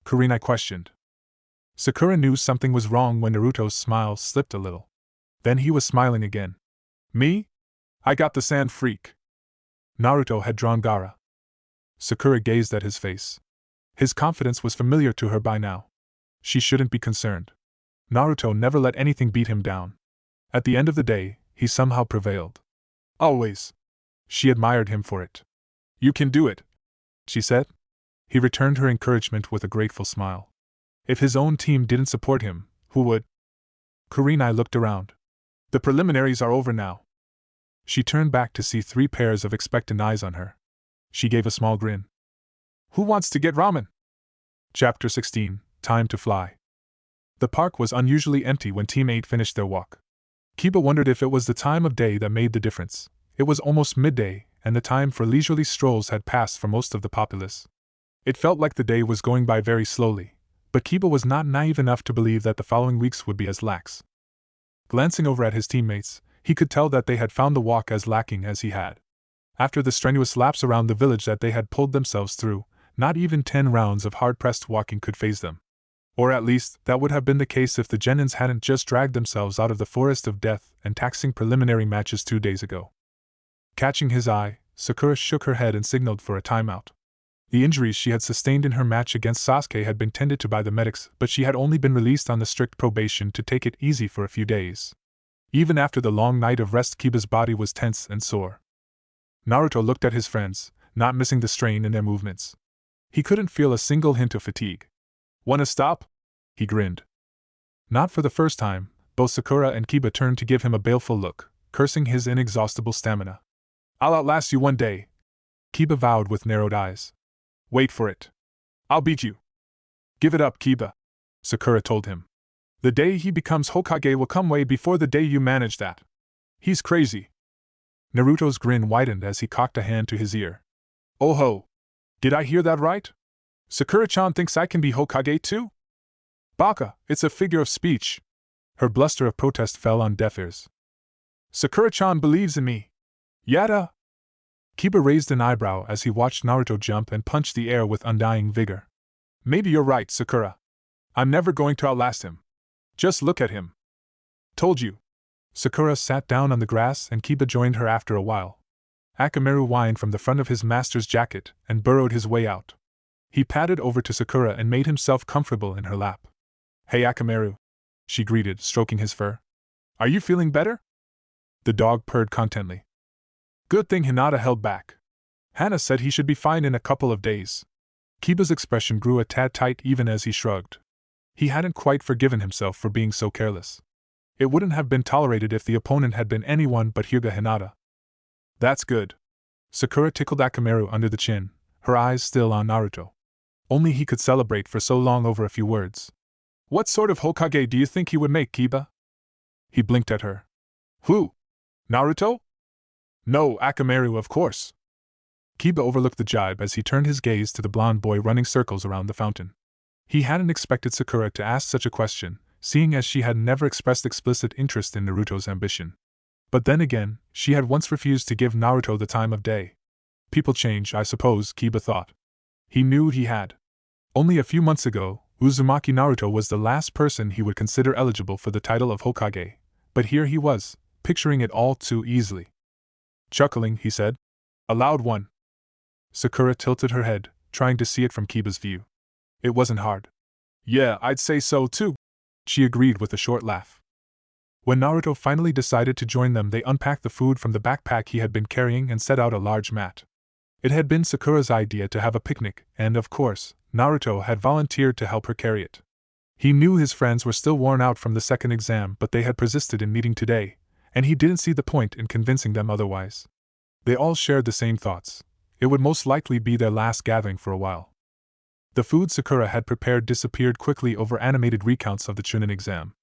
Kurenai questioned. Sakura knew something was wrong when Naruto's smile slipped a little. Then he was smiling again. Me? I got the sand freak. Naruto had drawn Gaara. Sakura gazed at his face. His confidence was familiar to her by now. She shouldn't be concerned. Naruto never let anything beat him down. At the end of the day, he somehow prevailed. Always. She admired him for it. You can do it, she said. He returned her encouragement with a grateful smile. If his own team didn't support him, who would? Kurenai looked around. The preliminaries are over now. She turned back to see 3 pairs of expectant eyes on her. She gave a small grin. Who wants to get ramen? Chapter 16, Time to Fly. The park was unusually empty when Team 8 finished their walk. Kiba wondered if it was the time of day that made the difference. It was almost midday, and the time for leisurely strolls had passed for most of the populace. It felt like the day was going by very slowly, but Kiba was not naive enough to believe that the following weeks would be as lax. Glancing over at his teammates, he could tell that they had found the walk as lacking as he had. After the strenuous laps around the village that they had pulled themselves through, not even 10 rounds of hard-pressed walking could faze them. Or at least, that would have been the case if the genins hadn't just dragged themselves out of the forest of death and taxing preliminary matches 2 days ago. Catching his eye, Sakura shook her head and signaled for a timeout. The injuries she had sustained in her match against Sasuke had been tended to by the medics, but she had only been released on the strict probation to take it easy for a few days. Even after the long night of rest, Kiba's body was tense and sore. Naruto looked at his friends, not missing the strain in their movements. He couldn't feel a single hint of fatigue. "Wanna stop?" he grinned. Not for the first time, both Sakura and Kiba turned to give him a baleful look, cursing his inexhaustible stamina. "I'll outlast you one day," Kiba vowed with narrowed eyes. "Wait for it. I'll beat you." "Give it up, Kiba," Sakura told him. "The day he becomes Hokage will come way before the day you manage that. He's crazy." Naruto's grin widened as he cocked a hand to his ear. "Oh ho! Did I hear that right? Sakura-chan thinks I can be Hokage too? Baka, it's a figure of speech." Her bluster of protest fell on deaf ears. "Sakura-chan believes in me. Yada!" Kiba raised an eyebrow as he watched Naruto jump and punch the air with undying vigor. "Maybe you're right, Sakura," I'm never going to outlast him. Just look at him. Told you. Sakura sat down on the grass and Kiba joined her after a while. Akamaru whined from the front of his master's jacket and burrowed his way out. He padded over to Sakura and made himself comfortable in her lap. Hey Akamaru, she greeted, stroking his fur. Are you feeling better? The dog purred contently. Good thing Hinata held back. Hana said he should be fine in a couple of days. Kiba's expression grew a tad tight even as he shrugged. He hadn't quite forgiven himself for being so careless. It wouldn't have been tolerated if the opponent had been anyone but Hyuga Hinata. That's good. Sakura tickled Akamaru under the chin, her eyes still on Naruto. Only he could celebrate for so long over a few words. What sort of Hokage do you think he would make, Kiba? He blinked at her. Who? Naruto? No, Akamaru, of course. Kiba overlooked the jibe as he turned his gaze to the blonde boy running circles around the fountain. He hadn't expected Sakura to ask such a question, seeing as she had never expressed explicit interest in Naruto's ambition. But then again, she had once refused to give Naruto the time of day. People change, I suppose, Kiba thought. He knew he had. Only a few months ago, Uzumaki Naruto was the last person he would consider eligible for the title of Hokage, but here he was, picturing it all too easily. Chuckling, he said, "A loud one." Sakura tilted her head, trying to see it from Kiba's view. It wasn't hard. Yeah, I'd say so too, she agreed with a short laugh. When Naruto finally decided to join them, they unpacked the food from the backpack he had been carrying and set out a large mat. It had been Sakura's idea to have a picnic, and of course, Naruto had volunteered to help her carry it. He knew his friends were still worn out from the second exam, but they had persisted in meeting today, and he didn't see the point in convincing them otherwise. They all shared the same thoughts. It would most likely be their last gathering for a while. The food Sakura had prepared disappeared quickly over animated recounts of the Chunin exam.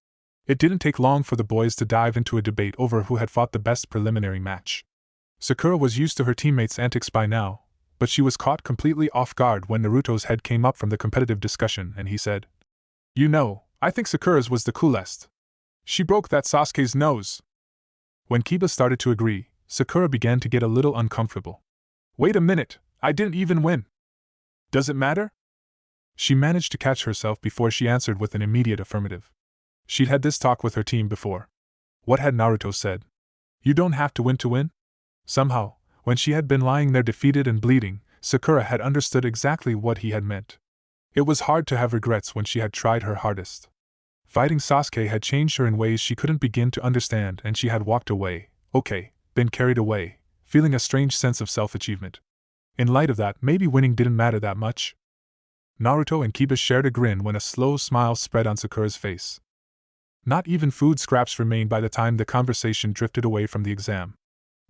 It didn't take long for the boys to dive into a debate over who had fought the best preliminary match. Sakura was used to her teammates' antics by now, but she was caught completely off guard when Naruto's head came up from the competitive discussion and he said, "You know, I think Sakura's was the coolest. She broke that Sasuke's nose." When Kiba started to agree, Sakura began to get a little uncomfortable. Wait a minute, I didn't even win. Does it matter? She managed to catch herself before she answered with an immediate affirmative. She'd had this talk with her team before. What had Naruto said? You don't have to win. Somehow, when she had been lying there defeated and bleeding, Sakura had understood exactly what he had meant. It was hard to have regrets when she had tried her hardest. Fighting Sasuke had changed her in ways she couldn't begin to understand, and she had walked away, been carried away, feeling a strange sense of self-achievement. In light of that, maybe winning didn't matter that much. Naruto and Kiba shared a grin when a slow smile spread on Sakura's face. Not even food scraps remained by the time the conversation drifted away from the exam.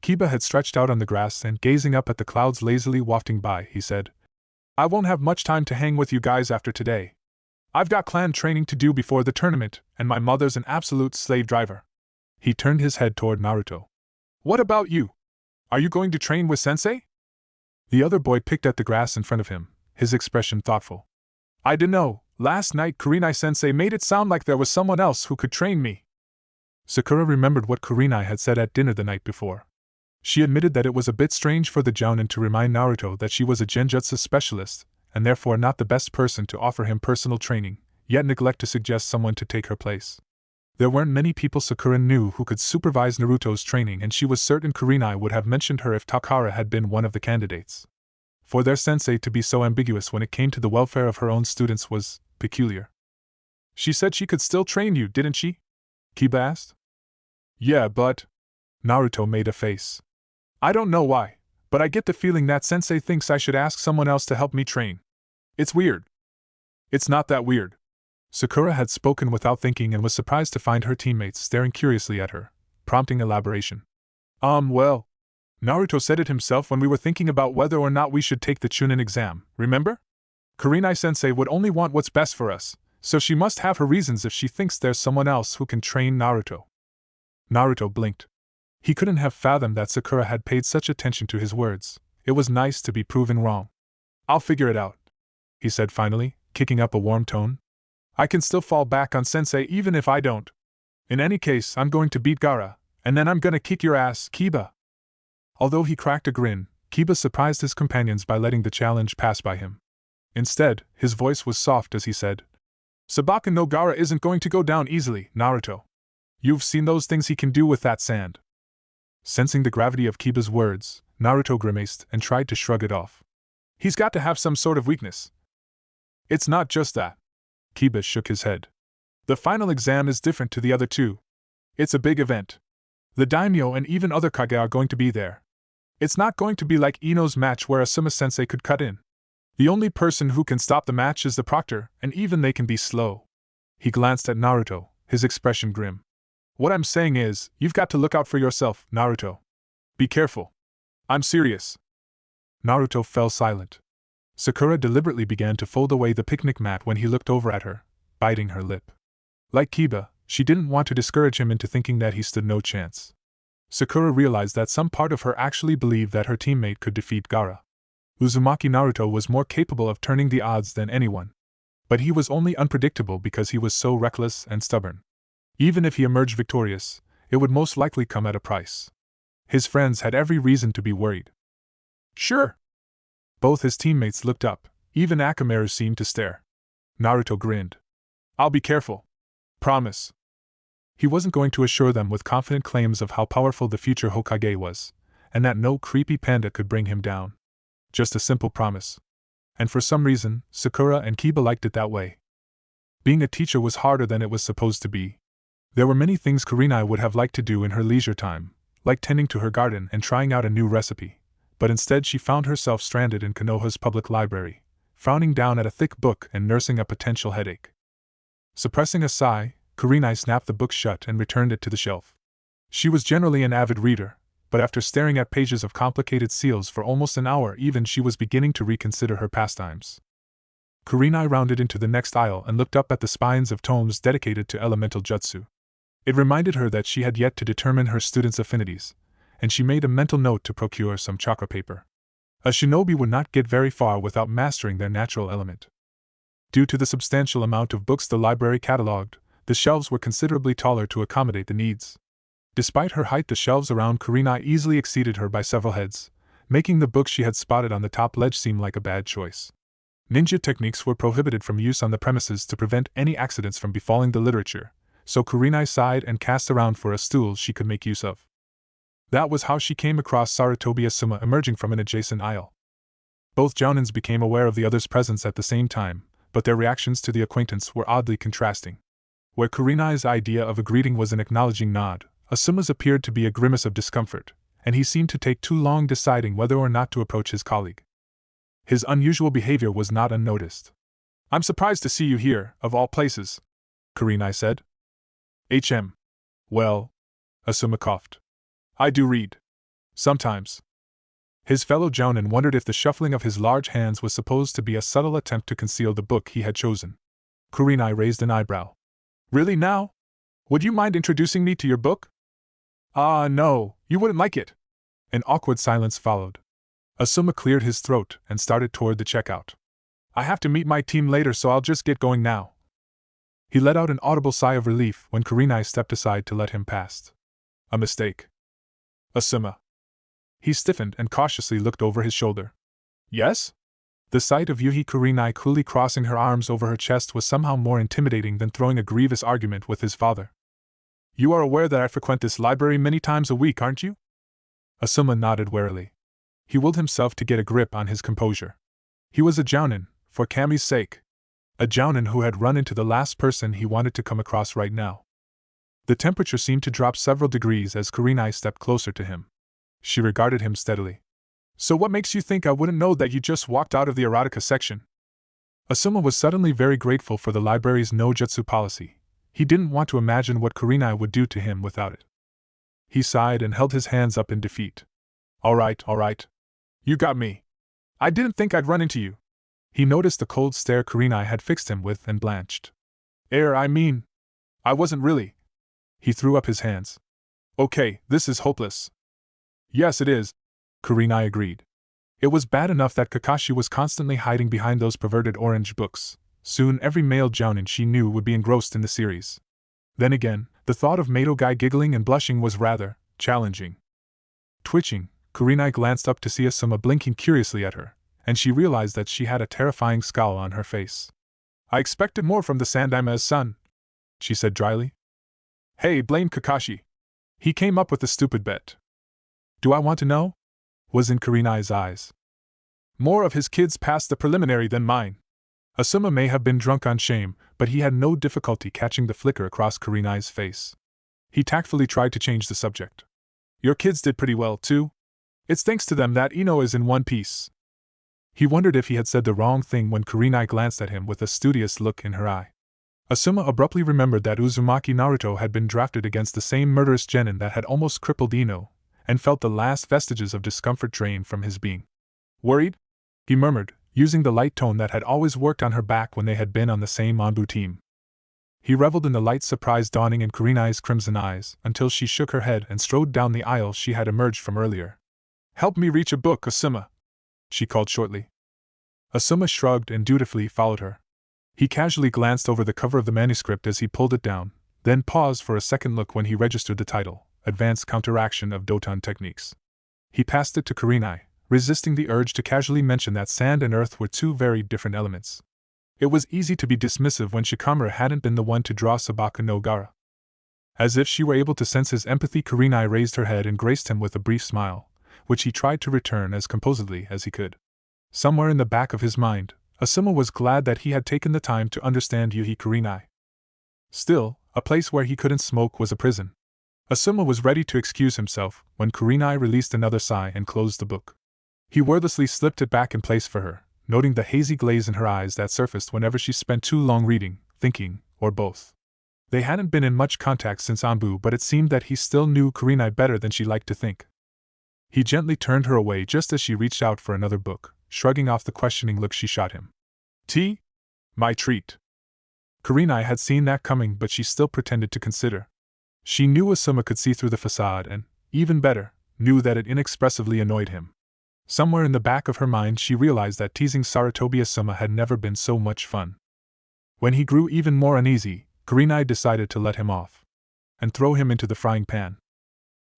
Kiba had stretched out on the grass and, gazing up at the clouds lazily wafting by, he said, I won't have much time to hang with you guys after today. I've got clan training to do before the tournament, and my mother's an absolute slave driver. He turned his head toward Naruto. What about you? Are you going to train with Sensei? The other boy picked at the grass in front of him, his expression thoughtful. I dunno, last night Kurenai-sensei made it sound like there was someone else who could train me. Sakura remembered what Kurenai had said at dinner the night before. She admitted that it was a bit strange for the Jounin to remind Naruto that she was a genjutsu specialist, and therefore not the best person to offer him personal training, yet neglect to suggest someone to take her place. There weren't many people Sakura knew who could supervise Naruto's training, and she was certain Kurenai would have mentioned her if Takara had been one of the candidates. For their sensei to be so ambiguous when it came to the welfare of her own students was peculiar. She said she could still train you, didn't she? Kiba asked. Yeah, but... Naruto made a face. I don't know why, but I get the feeling that sensei thinks I should ask someone else to help me train. It's weird. It's not that weird. Sakura had spoken without thinking and was surprised to find her teammates staring curiously at her, prompting elaboration. Well, Naruto said it himself when we were thinking about whether or not we should take the Chunin exam, remember? Kurenai-sensei would only want what's best for us, so she must have her reasons if she thinks there's someone else who can train Naruto. Naruto blinked. He couldn't have fathomed that Sakura had paid such attention to his words. It was nice to be proven wrong. I'll figure it out, he said finally, kicking up a warm tone. I can still fall back on sensei even if I don't. In any case, I'm going to beat Gaara, and then I'm gonna kick your ass, Kiba. Although he cracked a grin, Kiba surprised his companions by letting the challenge pass by him. Instead, his voice was soft as he said, Sabaka no Gaara isn't going to go down easily, Naruto. You've seen those things he can do with that sand. Sensing the gravity of Kiba's words, Naruto grimaced and tried to shrug it off. He's got to have some sort of weakness. It's not just that. Kiba shook his head. The final exam is different to the other two. It's a big event. The daimyo and even other kage are going to be there. It's not going to be like Ino's match where Asuma-sensei could cut in. The only person who can stop the match is the proctor, and even they can be slow. He glanced at Naruto, his expression grim. What I'm saying is, you've got to look out for yourself, Naruto. Be careful. I'm serious. Naruto fell silent. Sakura deliberately began to fold away the picnic mat when he looked over at her, biting her lip. Like Kiba, she didn't want to discourage him into thinking that he stood no chance. Sakura realized that some part of her actually believed that her teammate could defeat Gaara. Uzumaki Naruto was more capable of turning the odds than anyone. But he was only unpredictable because he was so reckless and stubborn. Even if he emerged victorious, it would most likely come at a price. His friends had every reason to be worried. Sure. Both his teammates looked up, even Akamaru seemed to stare. Naruto grinned. I'll be careful. Promise. He wasn't going to assure them with confident claims of how powerful the future Hokage was, and that no creepy panda could bring him down. Just a simple promise. And for some reason, Sakura and Kiba liked it that way. Being a teacher was harder than it was supposed to be. There were many things Kurenai would have liked to do in her leisure time, like tending to her garden and trying out a new recipe, but instead she found herself stranded in Konoha's public library, frowning down at a thick book and nursing a potential headache. Suppressing a sigh, Kurenai snapped the book shut and returned it to the shelf. She was generally an avid reader, but after staring at pages of complicated seals for almost an hour even she was beginning to reconsider her pastimes. Kurenai rounded into the next aisle and looked up at the spines of tomes dedicated to elemental jutsu. It reminded her that she had yet to determine her students' affinities, and she made a mental note to procure some chakra paper. A shinobi would not get very far without mastering their natural element. Due to the substantial amount of books the library catalogued, the shelves were considerably taller to accommodate the needs. Despite her height, the shelves around Kurenai easily exceeded her by several heads, making the books she had spotted on the top ledge seem like a bad choice. Ninja techniques were prohibited from use on the premises to prevent any accidents from befalling the literature, so Kurenai sighed and cast around for a stool she could make use of. That was how she came across Sarutobi Asuma emerging from an adjacent aisle. Both jounins became aware of the other's presence at the same time, but their reactions to the acquaintance were oddly contrasting. Where Kurenai's idea of a greeting was an acknowledging nod, Asuma's appeared to be a grimace of discomfort, and he seemed to take too long deciding whether or not to approach his colleague. His unusual behavior was not unnoticed. I'm surprised to see you here, of all places, Kurenai said. Well, Asuma coughed. I do read. Sometimes. His fellow jounin wondered if the shuffling of his large hands was supposed to be a subtle attempt to conceal the book he had chosen. Kurenai raised an eyebrow. Really now? Would you mind introducing me to your book? No, you wouldn't like it. An awkward silence followed. Asuma cleared his throat and started toward the checkout. I have to meet my team later, so I'll just get going now. He let out an audible sigh of relief when Kurenai stepped aside to let him pass. A mistake. Asuma. He stiffened and cautiously looked over his shoulder. Yes? The sight of Yuhi Kurenai coolly crossing her arms over her chest was somehow more intimidating than throwing a grievous argument with his father. You are aware that I frequent this library many times a week, aren't you? Asuma nodded warily. He willed himself to get a grip on his composure. He was a jounin, for Kami's sake. A jounin who had run into the last person he wanted to come across right now. The temperature seemed to drop several degrees as Kurenai stepped closer to him. She regarded him steadily. So what makes you think I wouldn't know that you just walked out of the erotica section? Asuma was suddenly very grateful for the library's no jutsu policy. He didn't want to imagine what Kurenai would do to him without it. He sighed and held his hands up in defeat. All right. You got me. I didn't think I'd run into you. He noticed the cold stare Kurenai had fixed him with and blanched. I wasn't really. He threw up his hands. Okay, this is hopeless. Yes, it is, Kurenai agreed. It was bad enough that Kakashi was constantly hiding behind those perverted orange books. Soon every male jounin she knew would be engrossed in the series. Then again, the thought of Mato Guy giggling and blushing was rather challenging. Twitching, Kurenai glanced up to see Asuma blinking curiously at her, and she realized that she had a terrifying scowl on her face. I expected more from the Sandaime son, she said dryly. Hey, blame Kakashi. He came up with the stupid bet. Do I want to know? Was in Kurenai's eyes. More of his kids passed the preliminary than mine. Asuma may have been drunk on shame, but he had no difficulty catching the flicker across Kurenai's face. He tactfully tried to change the subject. Your kids did pretty well, too. It's thanks to them that Ino is in one piece. He wondered if he had said the wrong thing when Kurenai glanced at him with a studious look in her eye. Asuma abruptly remembered that Uzumaki Naruto had been drafted against the same murderous genin that had almost crippled Ino, and felt the last vestiges of discomfort drain from his being. Worried? He murmured, using the light tone that had always worked on her back when they had been on the same Anbu team. He reveled in the light surprise dawning in Kurenai's crimson eyes until she shook her head and strode down the aisle she had emerged from earlier. Help me reach a book, Asuma, she called shortly. Asuma shrugged and dutifully followed her. He casually glanced over the cover of the manuscript as he pulled it down, then paused for a second look when he registered the title, Advanced Counteraction of Doton Techniques. He passed it to Kurenai, resisting the urge to casually mention that sand and earth were two very different elements. It was easy to be dismissive when Shikamaru hadn't been the one to draw Sabaka no Gara. As if she were able to sense his empathy, Kurenai raised her head and graced him with a brief smile, which he tried to return as composedly as he could. Somewhere in the back of his mind, Asuma was glad that he had taken the time to understand Yuhi Kurenai. Still, a place where he couldn't smoke was a prison. Asuma was ready to excuse himself when Kurenai released another sigh and closed the book. He wordlessly slipped it back in place for her, noting the hazy glaze in her eyes that surfaced whenever she spent too long reading, thinking, or both. They hadn't been in much contact since Anbu, but it seemed that he still knew Kurenai better than she liked to think. He gently turned her away just as she reached out for another book, shrugging off the questioning look she shot him. Tea? My treat. Kurenai had seen that coming, but she still pretended to consider. She knew Asuma could see through the facade and, even better, knew that it inexpressively annoyed him. Somewhere in the back of her mind she realized that teasing Sarutobi Asuma had never been so much fun. When he grew even more uneasy, Kurenai decided to let him off and throw him into the frying pan.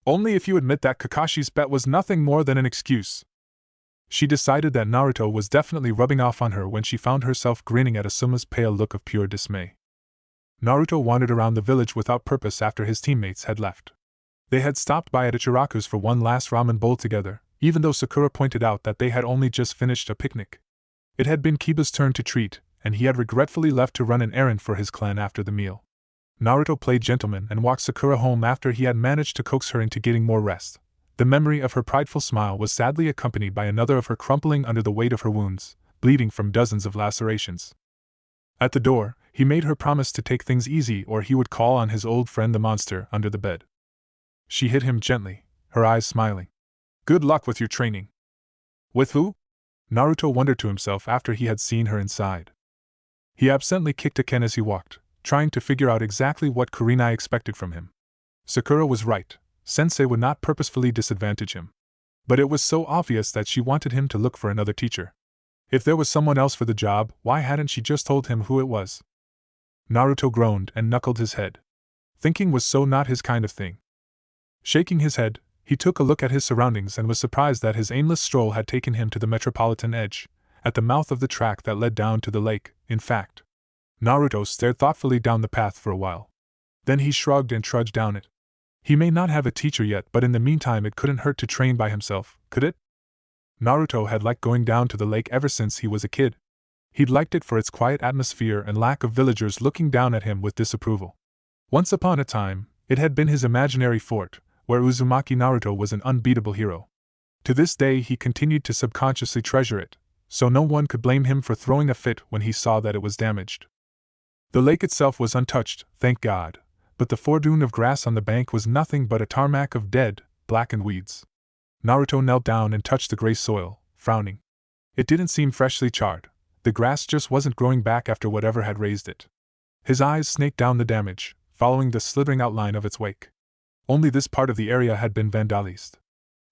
Only if you admit that Kakashi's bet was nothing more than an excuse. She decided that Naruto was definitely rubbing off on her when she found herself grinning at Asuma's pale look of pure dismay. Naruto wandered around the village without purpose after his teammates had left. They had stopped by at Ichiraku's for one last ramen bowl together, even though Sakura pointed out that they had only just finished a picnic. It had been Kiba's turn to treat, and he had regretfully left to run an errand for his clan after the meal. Naruto played gentleman and walked Sakura home after he had managed to coax her into getting more rest. The memory of her prideful smile was sadly accompanied by another of her crumpling under the weight of her wounds, bleeding from dozens of lacerations. At the door, he made her promise to take things easy or he would call on his old friend the monster under the bed. She hit him gently, her eyes smiling. Good luck with your training. With who? Naruto wondered to himself after he had seen her inside. He absently kicked a ken as he walked, trying to figure out exactly what Kurenai expected from him. Sakura was right. Sensei would not purposefully disadvantage him. But it was so obvious that she wanted him to look for another teacher. If there was someone else for the job, why hadn't she just told him who it was? Naruto groaned and knuckled his head. Thinking was so not his kind of thing. Shaking his head, he took a look at his surroundings and was surprised that his aimless stroll had taken him to the metropolitan edge, at the mouth of the track that led down to the lake, in fact. Naruto stared thoughtfully down the path for a while. Then he shrugged and trudged down it. He may not have a teacher yet, but in the meantime it couldn't hurt to train by himself, could it? Naruto had liked going down to the lake ever since he was a kid. He'd liked it for its quiet atmosphere and lack of villagers looking down at him with disapproval. Once upon a time, it had been his imaginary fort, where Uzumaki Naruto was an unbeatable hero. To this day he continued to subconsciously treasure it, so no one could blame him for throwing a fit when he saw that it was damaged. The lake itself was untouched, thank God, but the foredune of grass on the bank was nothing but a tarmac of dead, blackened weeds. Naruto knelt down and touched the gray soil, frowning. It didn't seem freshly charred. The grass just wasn't growing back after whatever had raised it. His eyes snaked down the damage, following the slithering outline of its wake. Only this part of the area had been vandalized.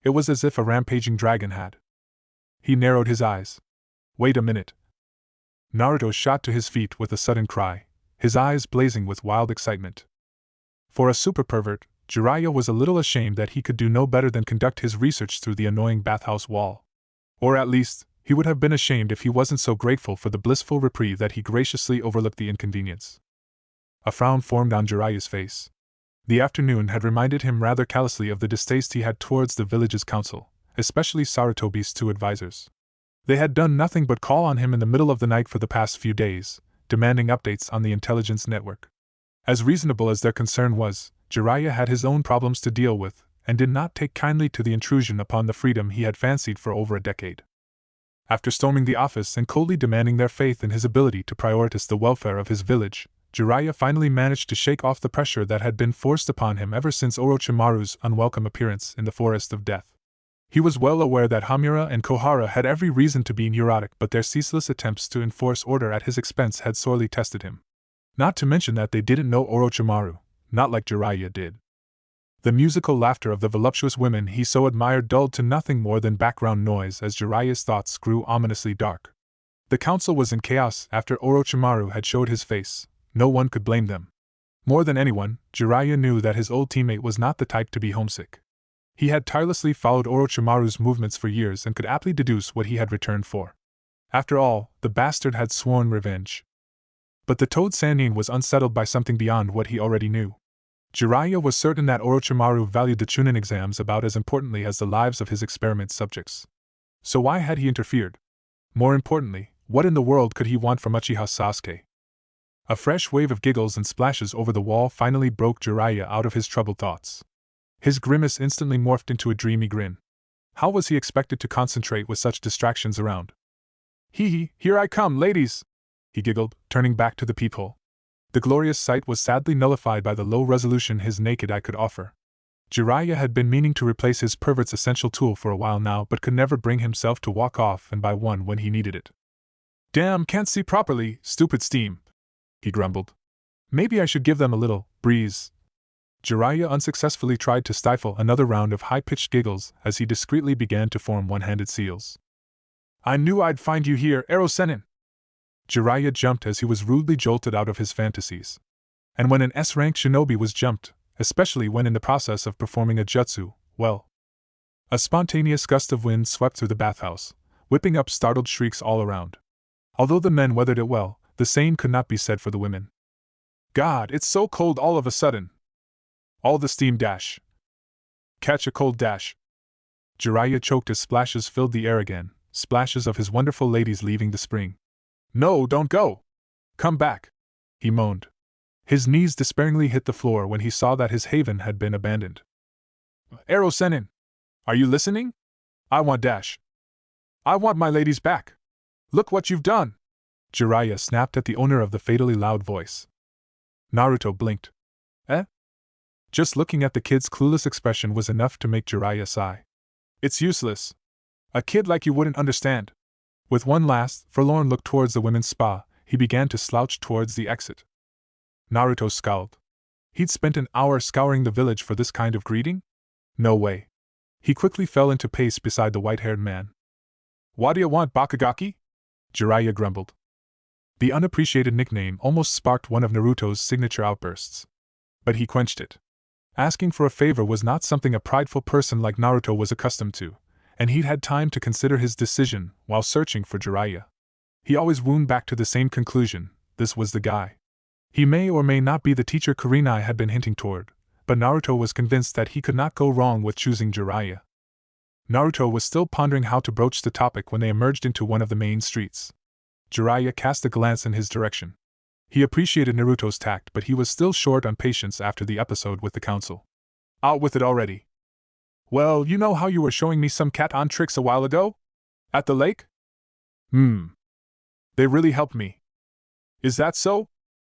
It was as if a rampaging dragon had. He narrowed his eyes. Wait a minute. Naruto shot to his feet with a sudden cry, his eyes blazing with wild excitement. For a super pervert, Jiraiya was a little ashamed that he could do no better than conduct his research through the annoying bathhouse wall. Or at least, He would have been ashamed if he wasn't so grateful for the blissful reprieve that he graciously overlooked the inconvenience. A frown formed on Jiraiya's face. The afternoon had reminded him rather callously of the distaste he had towards the village's council, especially Sarutobi's two advisors. They had done nothing but call on him in the middle of the night for the past few days, demanding updates on the intelligence network. As reasonable as their concern was, Jiraiya had his own problems to deal with, and did not take kindly to the intrusion upon the freedom he had fancied for over a decade. After storming the office and coldly demanding their faith in his ability to prioritize the welfare of his village, Jiraiya finally managed to shake off the pressure that had been forced upon him ever since Orochimaru's unwelcome appearance in the Forest of Death. He was well aware that Hamura and Kohara had every reason to be neurotic, but their ceaseless attempts to enforce order at his expense had sorely tested him. Not to mention that they didn't know Orochimaru, not like Jiraiya did. The musical laughter of the voluptuous women he so admired dulled to nothing more than background noise as Jiraiya's thoughts grew ominously dark. The council was in chaos after Orochimaru had showed his face. No one could blame them. More than anyone, Jiraiya knew that his old teammate was not the type to be homesick. He had tirelessly followed Orochimaru's movements for years and could aptly deduce what he had returned for. After all, the bastard had sworn revenge. But the Toad Sannin was unsettled by something beyond what he already knew. Jiraiya was certain that Orochimaru valued the Chunin exams about as importantly as the lives of his experiment subjects. So why had he interfered? More importantly, what in the world could he want from Uchiha Sasuke? A fresh wave of giggles and splashes over the wall finally broke Jiraiya out of his troubled thoughts. His grimace instantly morphed into a dreamy grin. How was he expected to concentrate with such distractions around? Hee, here I come, ladies! He giggled, turning back to the peephole. The glorious sight was sadly nullified by the low resolution his naked eye could offer. Jiraiya had been meaning to replace his pervert's essential tool for a while now, but could never bring himself to walk off and buy one when he needed it. Damn, can't see properly, stupid steam, he grumbled. Maybe I should give them a little breeze. Jiraiya unsuccessfully tried to stifle another round of high-pitched giggles as he discreetly began to form one-handed seals. I knew I'd find you here, Ero Sennin! Jiraiya jumped as he was rudely jolted out of his fantasies. And when an S-rank shinobi was jumped, especially when in the process of performing a jutsu, well. A spontaneous gust of wind swept through the bathhouse, whipping up startled shrieks all around. Although the men weathered it well, the same could not be said for the women. God, it's so cold all of a sudden. All the steam dash. Catch a cold dash. Jiraiya choked as splashes filled the air again, splashes of his wonderful ladies leaving the spring. No, don't go! Come back! He moaned. His knees despairingly hit the floor when he saw that his haven had been abandoned. Ero Sennin! Are you listening? I want dash. I want my ladies back! Look what you've done! Jiraiya snapped at the owner of the fatally loud voice. Naruto blinked. Eh? Just looking at the kid's clueless expression was enough to make Jiraiya sigh. It's useless. A kid like you wouldn't understand. With one last, forlorn look towards the women's spa, he began to slouch towards the exit. Naruto scowled. He'd spent an hour scouring the village for this kind of greeting? No way. He quickly fell into pace beside the white-haired man. What do you want, Bakugaki? Jiraiya grumbled. The unappreciated nickname almost sparked one of Naruto's signature outbursts. But he quenched it. Asking for a favor was not something a prideful person like Naruto was accustomed to, and he'd had time to consider his decision while searching for Jiraiya. He always wound back to the same conclusion: this was the guy. He may or may not be the teacher Kurenai had been hinting toward, but Naruto was convinced that he could not go wrong with choosing Jiraiya. Naruto was still pondering how to broach the topic when they emerged into one of the main streets. Jiraiya cast a glance in his direction. He appreciated Naruto's tact, but he was still short on patience after the episode with the council. Out with it already. Well, you know how you were showing me some cat-on tricks a while ago? At the lake? They really helped me. Is that so?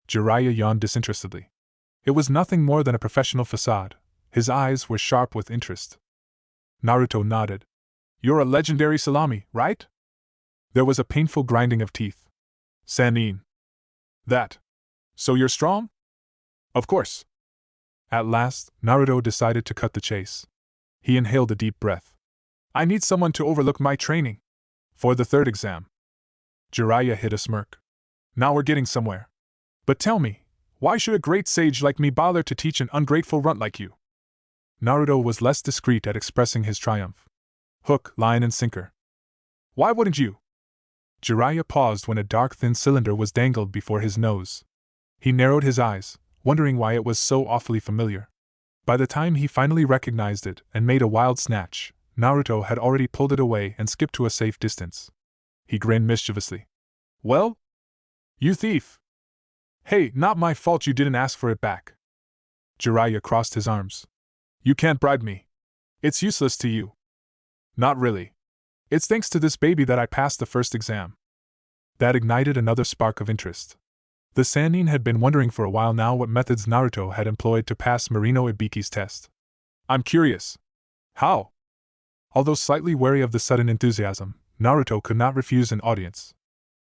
Jiraiya yawned disinterestedly. It was nothing more than a professional facade. His eyes were sharp with interest. Naruto nodded. You're a legendary salami, right? There was a painful grinding of teeth. Sannin. That. So you're strong? Of course. At last, Naruto decided to cut the chase. He inhaled a deep breath. I need someone to overlook my training. For the third exam. Jiraiya hid a smirk. Now we're getting somewhere. But tell me, why should a great sage like me bother to teach an ungrateful runt like you? Naruto was less discreet at expressing his triumph. Hook, line and sinker. Why wouldn't you? Jiraiya paused when a dark thin cylinder was dangled before his nose. He narrowed his eyes, wondering why it was so awfully familiar. By the time he finally recognized it and made a wild snatch, Naruto had already pulled it away and skipped to a safe distance. He grinned mischievously. Well? You thief! Hey, not my fault you didn't ask for it back. Jiraiya crossed his arms. You can't bribe me. It's useless to you. Not really. It's thanks to this baby that I passed the first exam. That ignited another spark of interest. The Sannin had been wondering for a while now what methods Naruto had employed to pass Marino Ibiki's test. I'm curious. How? Although slightly wary of the sudden enthusiasm, Naruto could not refuse an audience.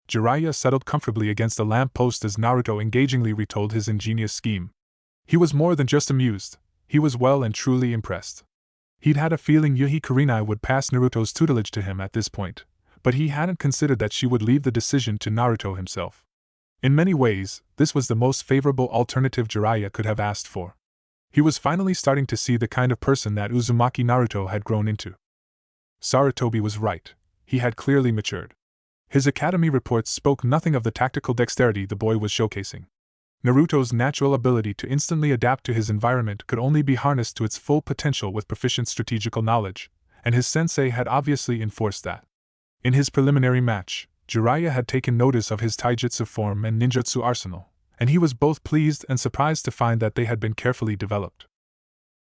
Jiraiya settled comfortably against a lamp post as Naruto engagingly retold his ingenious scheme. He was more than just amused, he was well and truly impressed. He'd had a feeling Yuhi Kurenai would pass Naruto's tutelage to him at this point, but he hadn't considered that she would leave the decision to Naruto himself. In many ways, this was the most favorable alternative Jiraiya could have asked for. He was finally starting to see the kind of person that Uzumaki Naruto had grown into. Sarutobi was right, he had clearly matured. His academy reports spoke nothing of the tactical dexterity the boy was showcasing. Naruto's natural ability to instantly adapt to his environment could only be harnessed to its full potential with proficient strategical knowledge, and his sensei had obviously enforced that. In his preliminary match, Jiraiya had taken notice of his taijutsu form and ninjutsu arsenal, and he was both pleased and surprised to find that they had been carefully developed.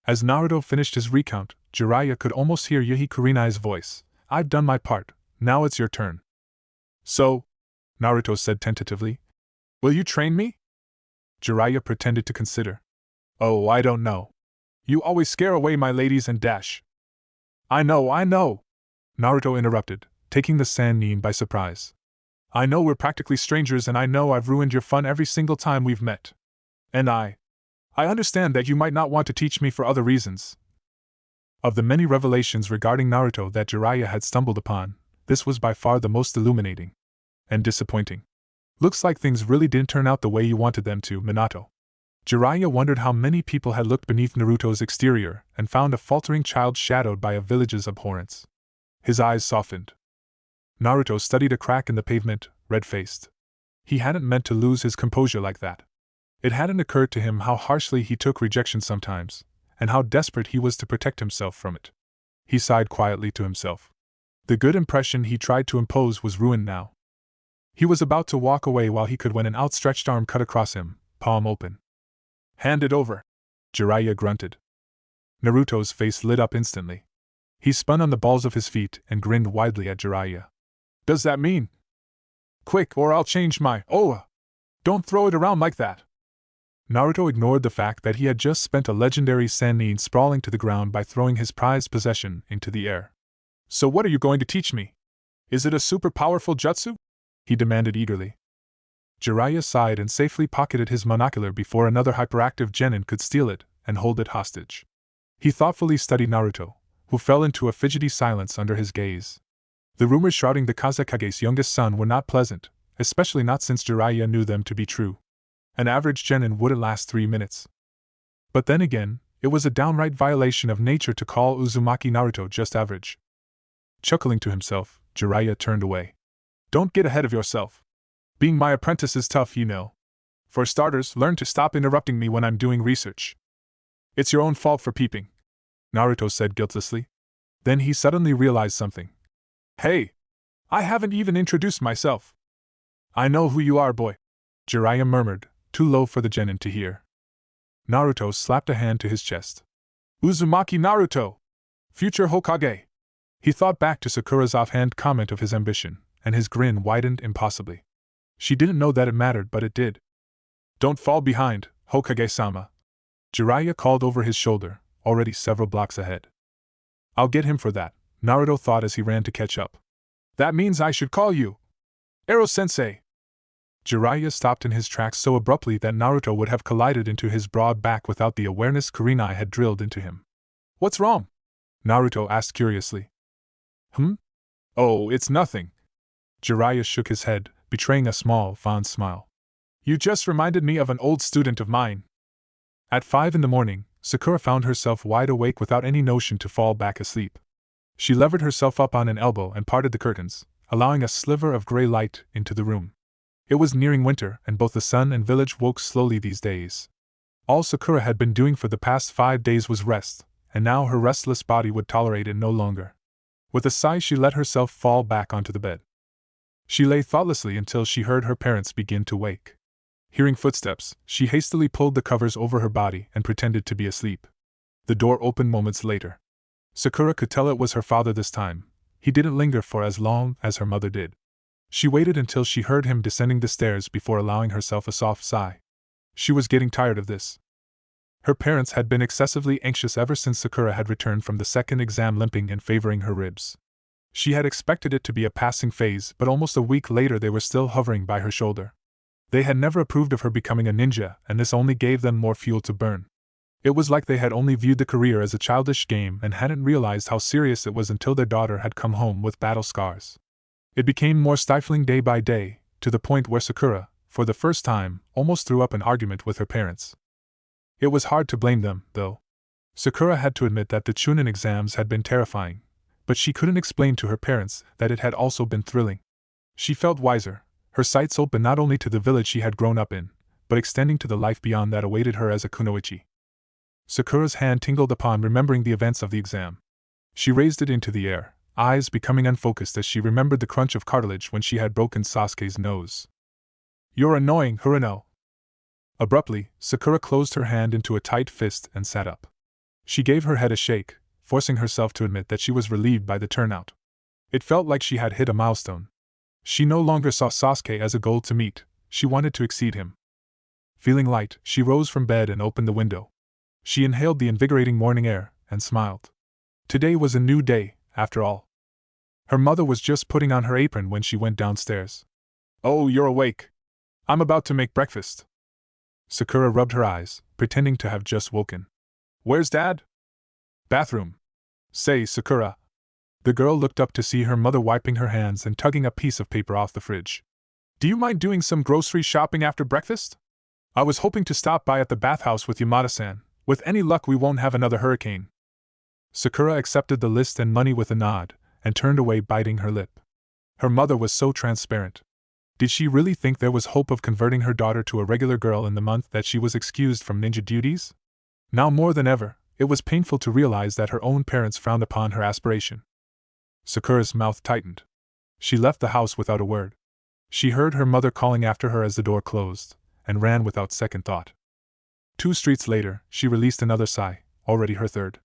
As Naruto finished his recount, Jiraiya could almost hear Yuhi Kurenai's voice. I've done my part, now it's your turn. So, Naruto said tentatively, will you train me? Jiraiya pretended to consider. Oh, I don't know. You always scare away my ladies and dash. I know, Naruto interrupted, taking the Sannin by surprise. I know we're practically strangers and I know I've ruined your fun every single time we've met. And I understand that you might not want to teach me for other reasons. Of the many revelations regarding Naruto that Jiraiya had stumbled upon, this was by far the most illuminating. And disappointing. Looks like things really didn't turn out the way you wanted them to, Minato. Jiraiya wondered how many people had looked beneath Naruto's exterior and found a faltering child shadowed by a village's abhorrence. His eyes softened. Naruto studied a crack in the pavement, red-faced. He hadn't meant to lose his composure like that. It hadn't occurred to him how harshly he took rejection sometimes, and how desperate he was to protect himself from it. He sighed quietly to himself. The good impression he tried to impose was ruined now. He was about to walk away while he could when an outstretched arm cut across him, palm open. Hand it over, Jiraiya grunted. Naruto's face lit up instantly. He spun on the balls of his feet and grinned widely at Jiraiya. Does that mean? Quick, or I'll change my Oa! Don't throw it around like that! Naruto ignored the fact that he had just spent a legendary Sannin sprawling to the ground by throwing his prized possession into the air. So what are you going to teach me? Is it a super powerful jutsu? He demanded eagerly. Jiraiya sighed and safely pocketed his monocular before another hyperactive genin could steal it and hold it hostage. He thoughtfully studied Naruto, who fell into a fidgety silence under his gaze. The rumors shrouding the Kazekage's youngest son were not pleasant, especially not since Jiraiya knew them to be true. An average genin wouldn't last 3 minutes. But then again, it was a downright violation of nature to call Uzumaki Naruto just average. Chuckling to himself, Jiraiya turned away. Don't get ahead of yourself. Being my apprentice is tough, you know. For starters, learn to stop interrupting me when I'm doing research. It's your own fault for peeping, Naruto said guiltlessly. Then he suddenly realized something. Hey! I haven't even introduced myself. I know who you are, boy, Jiraiya murmured, too low for the genin to hear. Naruto slapped a hand to his chest. Uzumaki Naruto! Future Hokage! He thought back to Sakura's offhand comment of his ambition, and his grin widened impossibly. She didn't know that it mattered, but it did. Don't fall behind, Hokage-sama, Jiraiya called over his shoulder, already several blocks ahead. I'll get him for that, Naruto thought as he ran to catch up. That means I should call you Ero-sensei. Jiraiya stopped in his tracks so abruptly that Naruto would have collided into his broad back without the awareness Kurenai had drilled into him. What's wrong? Naruto asked curiously. Oh, it's nothing. Jiraiya shook his head, betraying a small, fond smile. You just reminded me of an old student of mine. At 5 a.m, Sakura found herself wide awake without any notion to fall back asleep. She levered herself up on an elbow and parted the curtains, allowing a sliver of gray light into the room. It was nearing winter, and both the sun and village woke slowly these days. All Sakura had been doing for the past 5 days was rest, and now her restless body would tolerate it no longer. With a sigh, she let herself fall back onto the bed. She lay thoughtlessly until she heard her parents begin to wake. Hearing footsteps, she hastily pulled the covers over her body and pretended to be asleep. The door opened moments later. Sakura could tell it was her father this time. He didn't linger for as long as her mother did. She waited until she heard him descending the stairs before allowing herself a soft sigh. She was getting tired of this. Her parents had been excessively anxious ever since Sakura had returned from the second exam, limping and favoring her ribs. She had expected it to be a passing phase, but almost a week later they were still hovering by her shoulder. They had never approved of her becoming a ninja, and this only gave them more fuel to burn. It was like they had only viewed the career as a childish game and hadn't realized how serious it was until their daughter had come home with battle scars. It became more stifling day by day, to the point where Sakura, for the first time, almost threw up an argument with her parents. It was hard to blame them, though. Sakura had to admit that the Chunin exams had been terrifying, but she couldn't explain to her parents that it had also been thrilling. She felt wiser, her sights open not only to the village she had grown up in, but extending to the life beyond that awaited her as a kunoichi. Sakura's hand tingled upon remembering the events of the exam. She raised it into the air, eyes becoming unfocused as she remembered the crunch of cartilage when she had broken Sasuke's nose. "You're annoying, Haruno." Abruptly, Sakura closed her hand into a tight fist and sat up. She gave her head a shake, forcing herself to admit that she was relieved by the turnout. It felt like she had hit a milestone. She no longer saw Sasuke as a goal to meet, she wanted to exceed him. Feeling light, she rose from bed and opened the window. She inhaled the invigorating morning air and smiled. Today was a new day, after all. Her mother was just putting on her apron when she went downstairs. "Oh, you're awake. I'm about to make breakfast." Sakura rubbed her eyes, pretending to have just woken. "Where's Dad?" "Bathroom." "Say, Sakura." The girl looked up to see her mother wiping her hands and tugging a piece of paper off the fridge. "Do you mind doing some grocery shopping after breakfast? I was hoping to stop by at the bathhouse with Yamada-san. With any luck we won't have another hurricane." Sakura accepted the list and money with a nod, and turned away biting her lip. Her mother was so transparent. Did she really think there was hope of converting her daughter to a regular girl in the month that she was excused from ninja duties? Now more than ever, it was painful to realize that her own parents frowned upon her aspiration. Sakura's mouth tightened. She left the house without a word. She heard her mother calling after her as the door closed, and ran without second thought. 2 streets later, she released another sigh, already her third.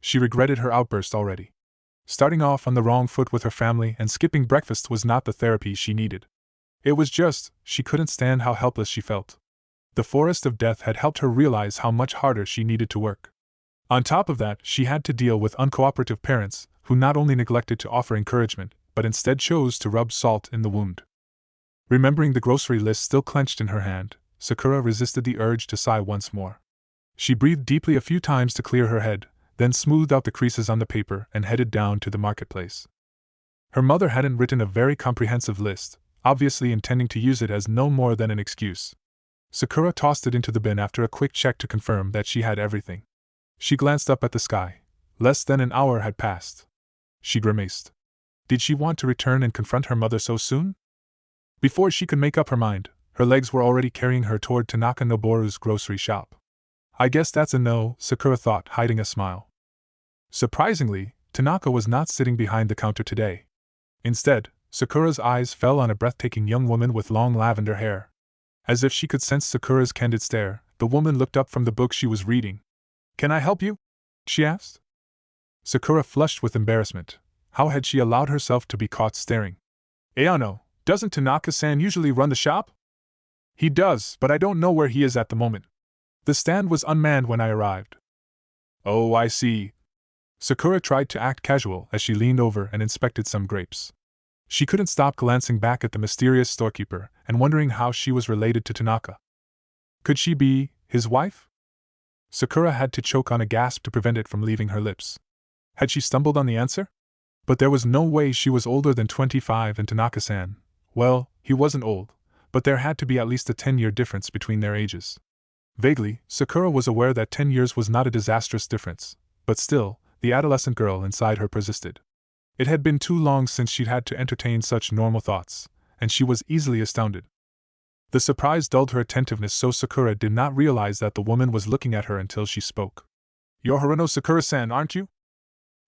She regretted her outburst already. Starting off on the wrong foot with her family and skipping breakfast was not the therapy she needed. It was just, she couldn't stand how helpless she felt. The forest of death had helped her realize how much harder she needed to work. On top of that, she had to deal with uncooperative parents, who not only neglected to offer encouragement, but instead chose to rub salt in the wound. Remembering the grocery list still clenched in her hand, Sakura resisted the urge to sigh once more. She breathed deeply a few times to clear her head, then smoothed out the creases on the paper and headed down to the marketplace. Her mother hadn't written a very comprehensive list, obviously intending to use it as no more than an excuse. Sakura tossed it into the bin after a quick check to confirm that she had everything. She glanced up at the sky. Less than an hour had passed. She grimaced. Did she want to return and confront her mother so soon? Before she could make up her mind, her legs were already carrying her toward Tanaka Noboru's grocery shop. I guess that's a no, Sakura thought, hiding a smile. Surprisingly, Tanaka was not sitting behind the counter today. Instead, Sakura's eyes fell on a breathtaking young woman with long lavender hair. As if she could sense Sakura's candid stare, the woman looked up from the book she was reading. "Can I help you?" she asked. Sakura flushed with embarrassment. How had she allowed herself to be caught staring? "Ayano, doesn't Tanaka-san usually run the shop?" "He does, but I don't know where he is at the moment. The stand was unmanned when I arrived." "Oh, I see." Sakura tried to act casual as she leaned over and inspected some grapes. She couldn't stop glancing back at the mysterious storekeeper and wondering how she was related to Tanaka. Could she be his wife? Sakura had to choke on a gasp to prevent it from leaving her lips. Had she stumbled on the answer? But there was no way she was older than 25 and Tanaka-san. Well, he wasn't old, but there had to be at least a 10-year difference between their ages. Vaguely, Sakura was aware that 10 years was not a disastrous difference, but still, the adolescent girl inside her persisted. It had been too long since she'd had to entertain such normal thoughts, and she was easily astounded. The surprise dulled her attentiveness, so Sakura did not realize that the woman was looking at her until she spoke. "You're Haruno Sakura-san, aren't you?"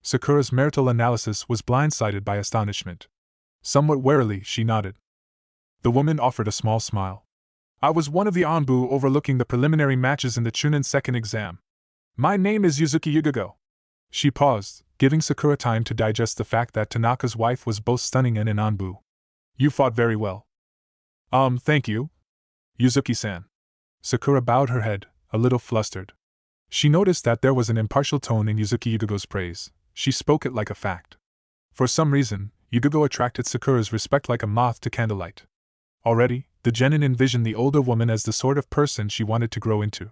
Sakura's marital analysis was blindsided by astonishment. Somewhat warily, she nodded. The woman offered a small smile. "I was one of the Anbu overlooking the preliminary matches in the Chunin second exam. My name is Yuzuki Yugago." She paused, giving Sakura time to digest the fact that Tanaka's wife was both stunning and an Anbu. "You fought very well." Thank you, Yuzuki-san." Sakura bowed her head, a little flustered. She noticed that there was an impartial tone in Yuzuki Yugago's praise. She spoke it like a fact. For some reason, Yugago attracted Sakura's respect like a moth to candlelight. Already, the genin envisioned the older woman as the sort of person she wanted to grow into.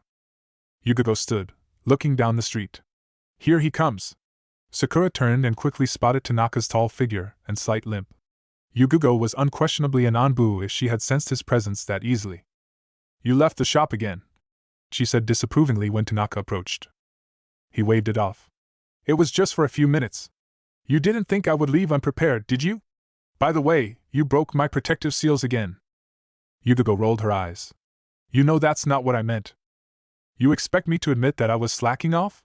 Yugago stood, looking down the street. "Here he comes." Sakura turned and quickly spotted Tanaka's tall figure and slight limp. Yugago was unquestionably an Anbu if she had sensed his presence that easily. "You left the shop again," she said disapprovingly when Tanaka approached. He waved it off. "It was just for a few minutes. You didn't think I would leave unprepared, did you? By the way, you broke my protective seals again." Yugago rolled her eyes. "You know that's not what I meant. You expect me to admit that I was slacking off?"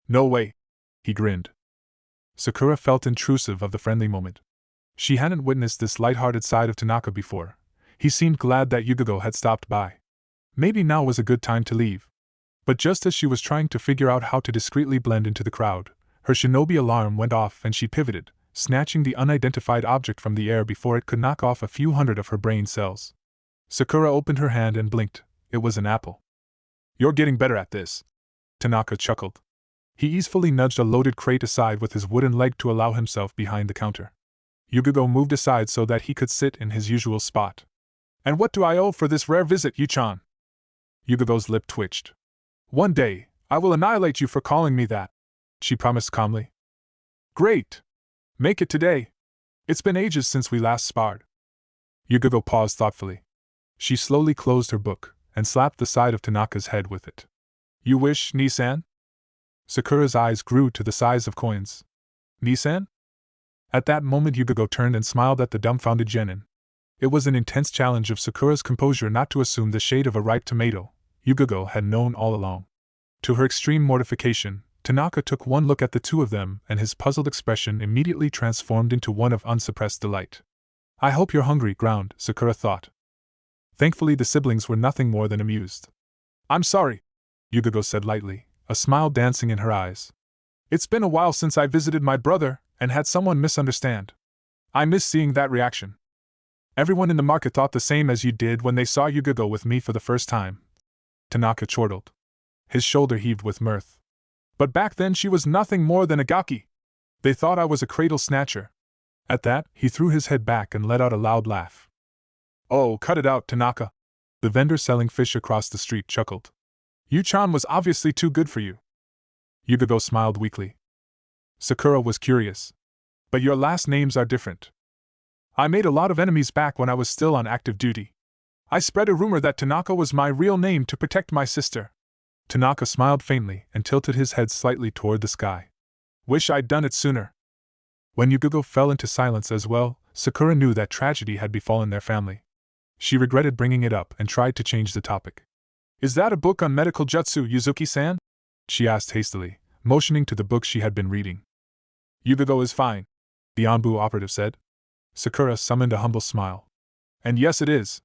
"No way." He grinned. Sakura felt intrusive of the friendly moment. She hadn't witnessed this light-hearted side of Tanaka before. He seemed glad that Yugago had stopped by. Maybe now was a good time to leave. But just as she was trying to figure out how to discreetly blend into the crowd, her shinobi alarm went off and she pivoted, snatching the unidentified object from the air before it could knock off a few hundred of her brain cells. Sakura opened her hand and blinked. It was an apple. "You're getting better at this," Tanaka chuckled. He easily nudged a loaded crate aside with his wooden leg to allow himself behind the counter. Yugago moved aside so that he could sit in his usual spot. "And what do I owe for this rare visit, Yu-chan?" Yugago's lip twitched. "One day, I will annihilate you for calling me that," she promised calmly. "Great! Make it today. It's been ages since we last sparred." Yugago paused thoughtfully. She slowly closed her book and slapped the side of Tanaka's head with it. "You wish, Nisan?" Sakura's eyes grew to the size of coins. "Nisan?" At that moment Yugago turned and smiled at the dumbfounded genin. It was an intense challenge of Sakura's composure not to assume the shade of a ripe tomato Yugago had known all along. To her extreme mortification, Tanaka took one look at the two of them and his puzzled expression immediately transformed into one of unsuppressed delight. "I hope you're hungry, Ground," Sakura thought. Thankfully the siblings were nothing more than amused. "I'm sorry," Yugago said lightly, a smile dancing in her eyes. "It's been a while since I visited my brother and had someone misunderstand. I miss seeing that reaction. Everyone in the market thought the same as you did when they saw Yugago with me for the first time." Tanaka chortled. His shoulder heaved with mirth. "But back then she was nothing more than a gaki. They thought I was a cradle snatcher." At that, he threw his head back and let out a loud laugh. "Oh, cut it out, Tanaka." The vendor selling fish across the street chuckled. "Yu-chan was obviously too good for you." Yugago smiled weakly. Sakura was curious. "But your last names are different." "I made a lot of enemies back when I was still on active duty. I spread a rumor that Tanaka was my real name to protect my sister." Tanaka smiled faintly and tilted his head slightly toward the sky. "Wish I'd done it sooner." When Yugago fell into silence as well, Sakura knew that tragedy had befallen their family. She regretted bringing it up and tried to change the topic. "Is that a book on medical jutsu, Yuzuki-san?" she asked hastily, motioning to the book she had been reading. "Yugago is fine," the Anbu operative said. Sakura summoned a humble smile. "And yes, it is.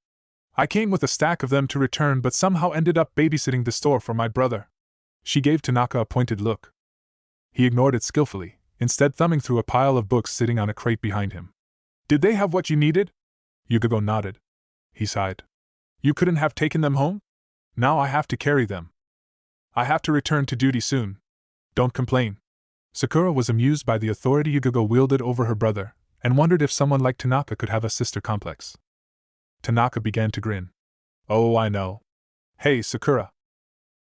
I came with a stack of them to return but somehow ended up babysitting the store for my brother." She gave Tanaka a pointed look. He ignored it skillfully, instead thumbing through a pile of books sitting on a crate behind him. "Did they have what you needed?" Yugago nodded. He sighed. "You couldn't have taken them home? Now I have to carry them. I have to return to duty soon. Don't complain." Sakura was amused by the authority Yugago wielded over her brother, and wondered if someone like Tanaka could have a sister complex. Tanaka began to grin. "Oh, I know. Hey, Sakura."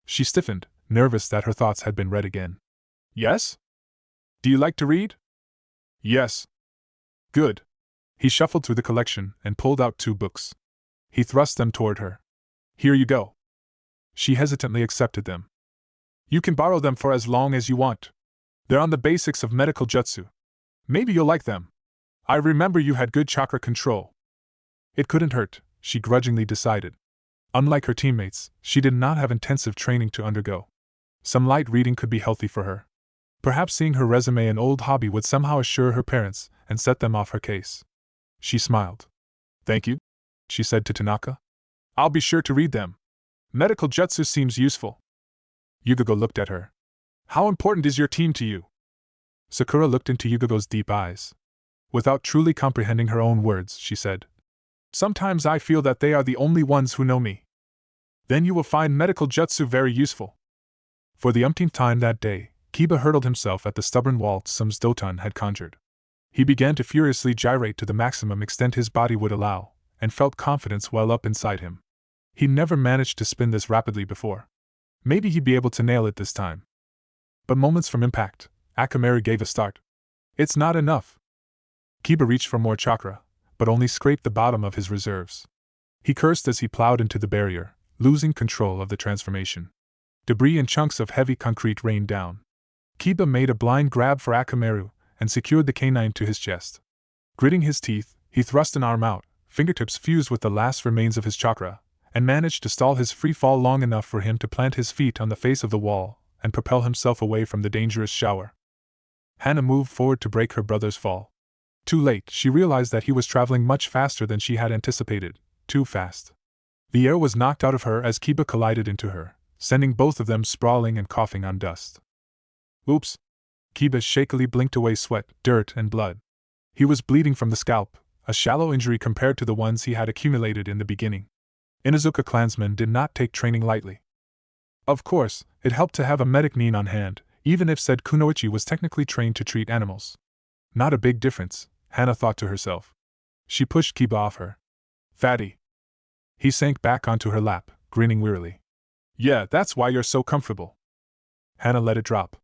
She stiffened, nervous that her thoughts had been read again. "Yes? Do you like to read?" "Yes." "Good." He shuffled through the collection and pulled out 2 books. He thrust them toward her. "Here you go." She hesitantly accepted them. "You can borrow them for as long as you want. They're on the basics of medical jutsu. Maybe you'll like them. I remember you had good chakra control. It couldn't hurt, she grudgingly decided. Unlike her teammates, she did not have intensive training to undergo. Some light reading could be healthy for her. Perhaps seeing her resume and old hobby would somehow assure her parents and set them off her case. She smiled. Thank you, she said to Tanaka. I'll be sure to read them. Medical jutsu seems useful. Yugago looked at her. How important is your team to you? Sakura looked into Yugago's deep eyes. Without truly comprehending her own words, she said, Sometimes I feel that they are the only ones who know me. Then you will find medical jutsu very useful. For the umpteenth time that day, Kiba hurled himself at the stubborn wall Tsum's Doton had conjured. He began to furiously gyrate to the maximum extent his body would allow, and felt confidence well up inside him. He never managed to spin this rapidly before. Maybe he'd be able to nail it this time. But moments from impact, Akamaru gave a start. It's not enough. Kiba reached for more chakra, but only scraped the bottom of his reserves. He cursed as he plowed into the barrier, losing control of the transformation. Debris and chunks of heavy concrete rained down. Kiba made a blind grab for Akamaru and secured the canine to his chest. Gritting his teeth, he thrust an arm out, fingertips fused with the last remains of his chakra, and managed to stall his free fall long enough for him to plant his feet on the face of the wall and propel himself away from the dangerous shower. Hana moved forward to break her brother's fall. Too late, she realized that he was traveling much faster than she had anticipated, too fast. The air was knocked out of her as Kiba collided into her, sending both of them sprawling and coughing on dust. Oops! Kiba shakily blinked away sweat, dirt, and blood. He was bleeding from the scalp, a shallow injury compared to the ones he had accumulated in the beginning. Inuzuka clansmen did not take training lightly. Of course, it helped to have a medic nin on hand, even if said kunoichi was technically trained to treat animals. Not a big difference, Hana thought to herself. She pushed Kiba off her. Fatty. He sank back onto her lap, grinning wearily. Yeah, that's why you're so comfortable. Hana let it drop.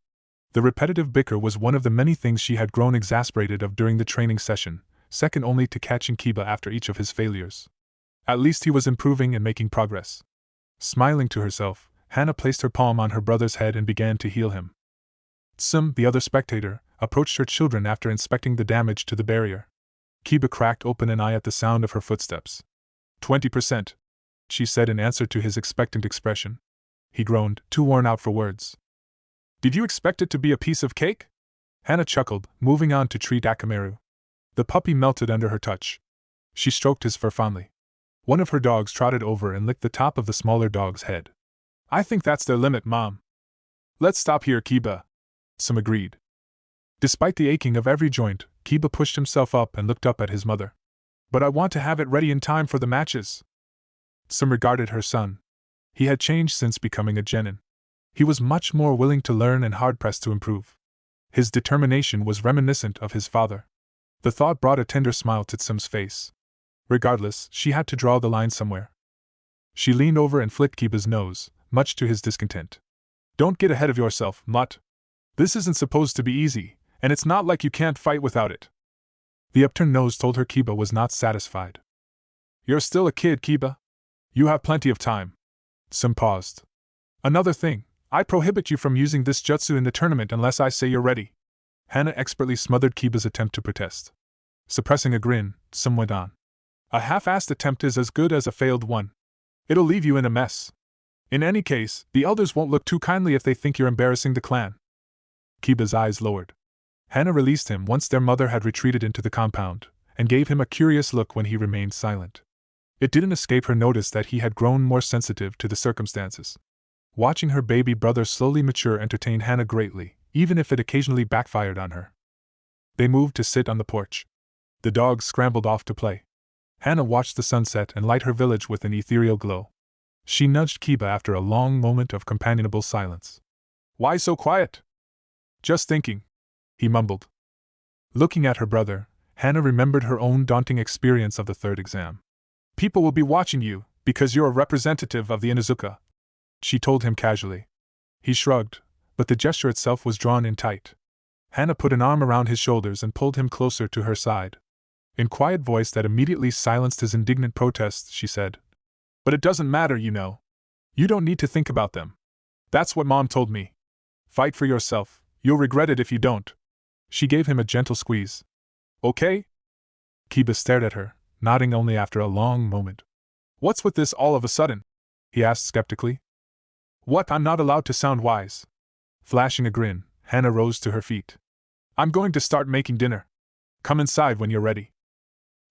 The repetitive bicker was one of the many things she had grown exasperated of during the training session, second only to catching Kiba after each of his failures. At least he was improving and making progress. Smiling to herself, Hana placed her palm on her brother's head and began to heal him. Tsum, the other spectator, approached her children after inspecting the damage to the barrier. Kiba cracked open an eye at the sound of her footsteps. 20%, she said in answer to his expectant expression. He groaned, too worn out for words. Did you expect it to be a piece of cake? Hana chuckled, moving on to treat Akamaru. The puppy melted under her touch. She stroked his fur fondly. One of her dogs trotted over and licked the top of the smaller dog's head. I think that's their limit, Mom. Let's stop here, Kiba. Tsum agreed. Despite the aching of every joint, Kiba pushed himself up and looked up at his mother. But I want to have it ready in time for the matches. Tsum regarded her son. He had changed since becoming a genin. He was much more willing to learn and hard-pressed to improve. His determination was reminiscent of his father. The thought brought a tender smile to Tsum's face. Regardless, she had to draw the line somewhere. She leaned over and flicked Kiba's nose, much to his discontent. Don't get ahead of yourself, mutt. This isn't supposed to be easy, and it's not like you can't fight without it. The upturned nose told her Kiba was not satisfied. You're still a kid, Kiba. You have plenty of time. Tsum paused. Another thing, I prohibit you from using this jutsu in the tournament unless I say you're ready. Hana expertly smothered Kiba's attempt to protest. Suppressing a grin, Tsum went on. A half-assed attempt is as good as a failed one. It'll leave you in a mess. In any case, the elders won't look too kindly if they think you're embarrassing the clan. Kiba's eyes lowered. Hana released him once their mother had retreated into the compound, and gave him a curious look when he remained silent. It didn't escape her notice that he had grown more sensitive to the circumstances. Watching her baby brother slowly mature entertained Hana greatly, even if it occasionally backfired on her. They moved to sit on the porch. The dogs scrambled off to play. Hana watched the sunset and light her village with an ethereal glow. She nudged Kiba after a long moment of companionable silence. Why so quiet? Just thinking, he mumbled. Looking at her brother, Hana remembered her own daunting experience of the third exam. People will be watching you, because you're a representative of the Inuzuka, she told him casually. He shrugged, but the gesture itself was drawn in tight. Hana put an arm around his shoulders and pulled him closer to her side. In quiet voice that immediately silenced his indignant protests, she said, But it doesn't matter, you know. You don't need to think about them. That's what Mom told me. Fight for yourself, you'll regret it if you don't. She gave him a gentle squeeze. Okay? Kiba stared at her, nodding only after a long moment. What's with this all of a sudden? He asked skeptically. What? I'm not allowed to sound wise. Flashing a grin, Hannah rose to her feet. I'm going to start making dinner. Come inside when you're ready.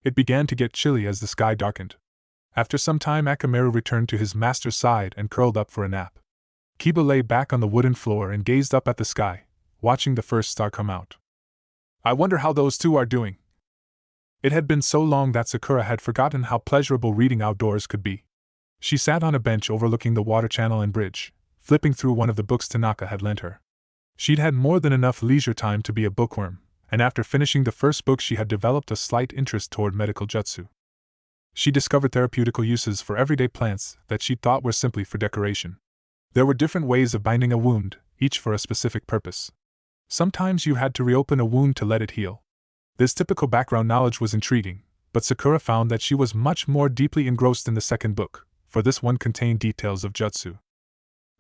It began to get chilly as the sky darkened. After some time, Akamaru returned to his master's side and curled up for a nap. Kiba lay back on the wooden floor and gazed up at the sky, watching the first star come out. I wonder how those two are doing. It had been so long that Sakura had forgotten how pleasurable reading outdoors could be. She sat on a bench overlooking the water channel and bridge, flipping through one of the books Tanaka had lent her. She'd had more than enough leisure time to be a bookworm, and after finishing the first book she had developed a slight interest toward medical jutsu. She discovered therapeutical uses for everyday plants that she thought were simply for decoration. There were different ways of binding a wound, each for a specific purpose. Sometimes you had to reopen a wound to let it heal. This typical background knowledge was intriguing, but Sakura found that she was much more deeply engrossed in the second book, for this one contained details of jutsu.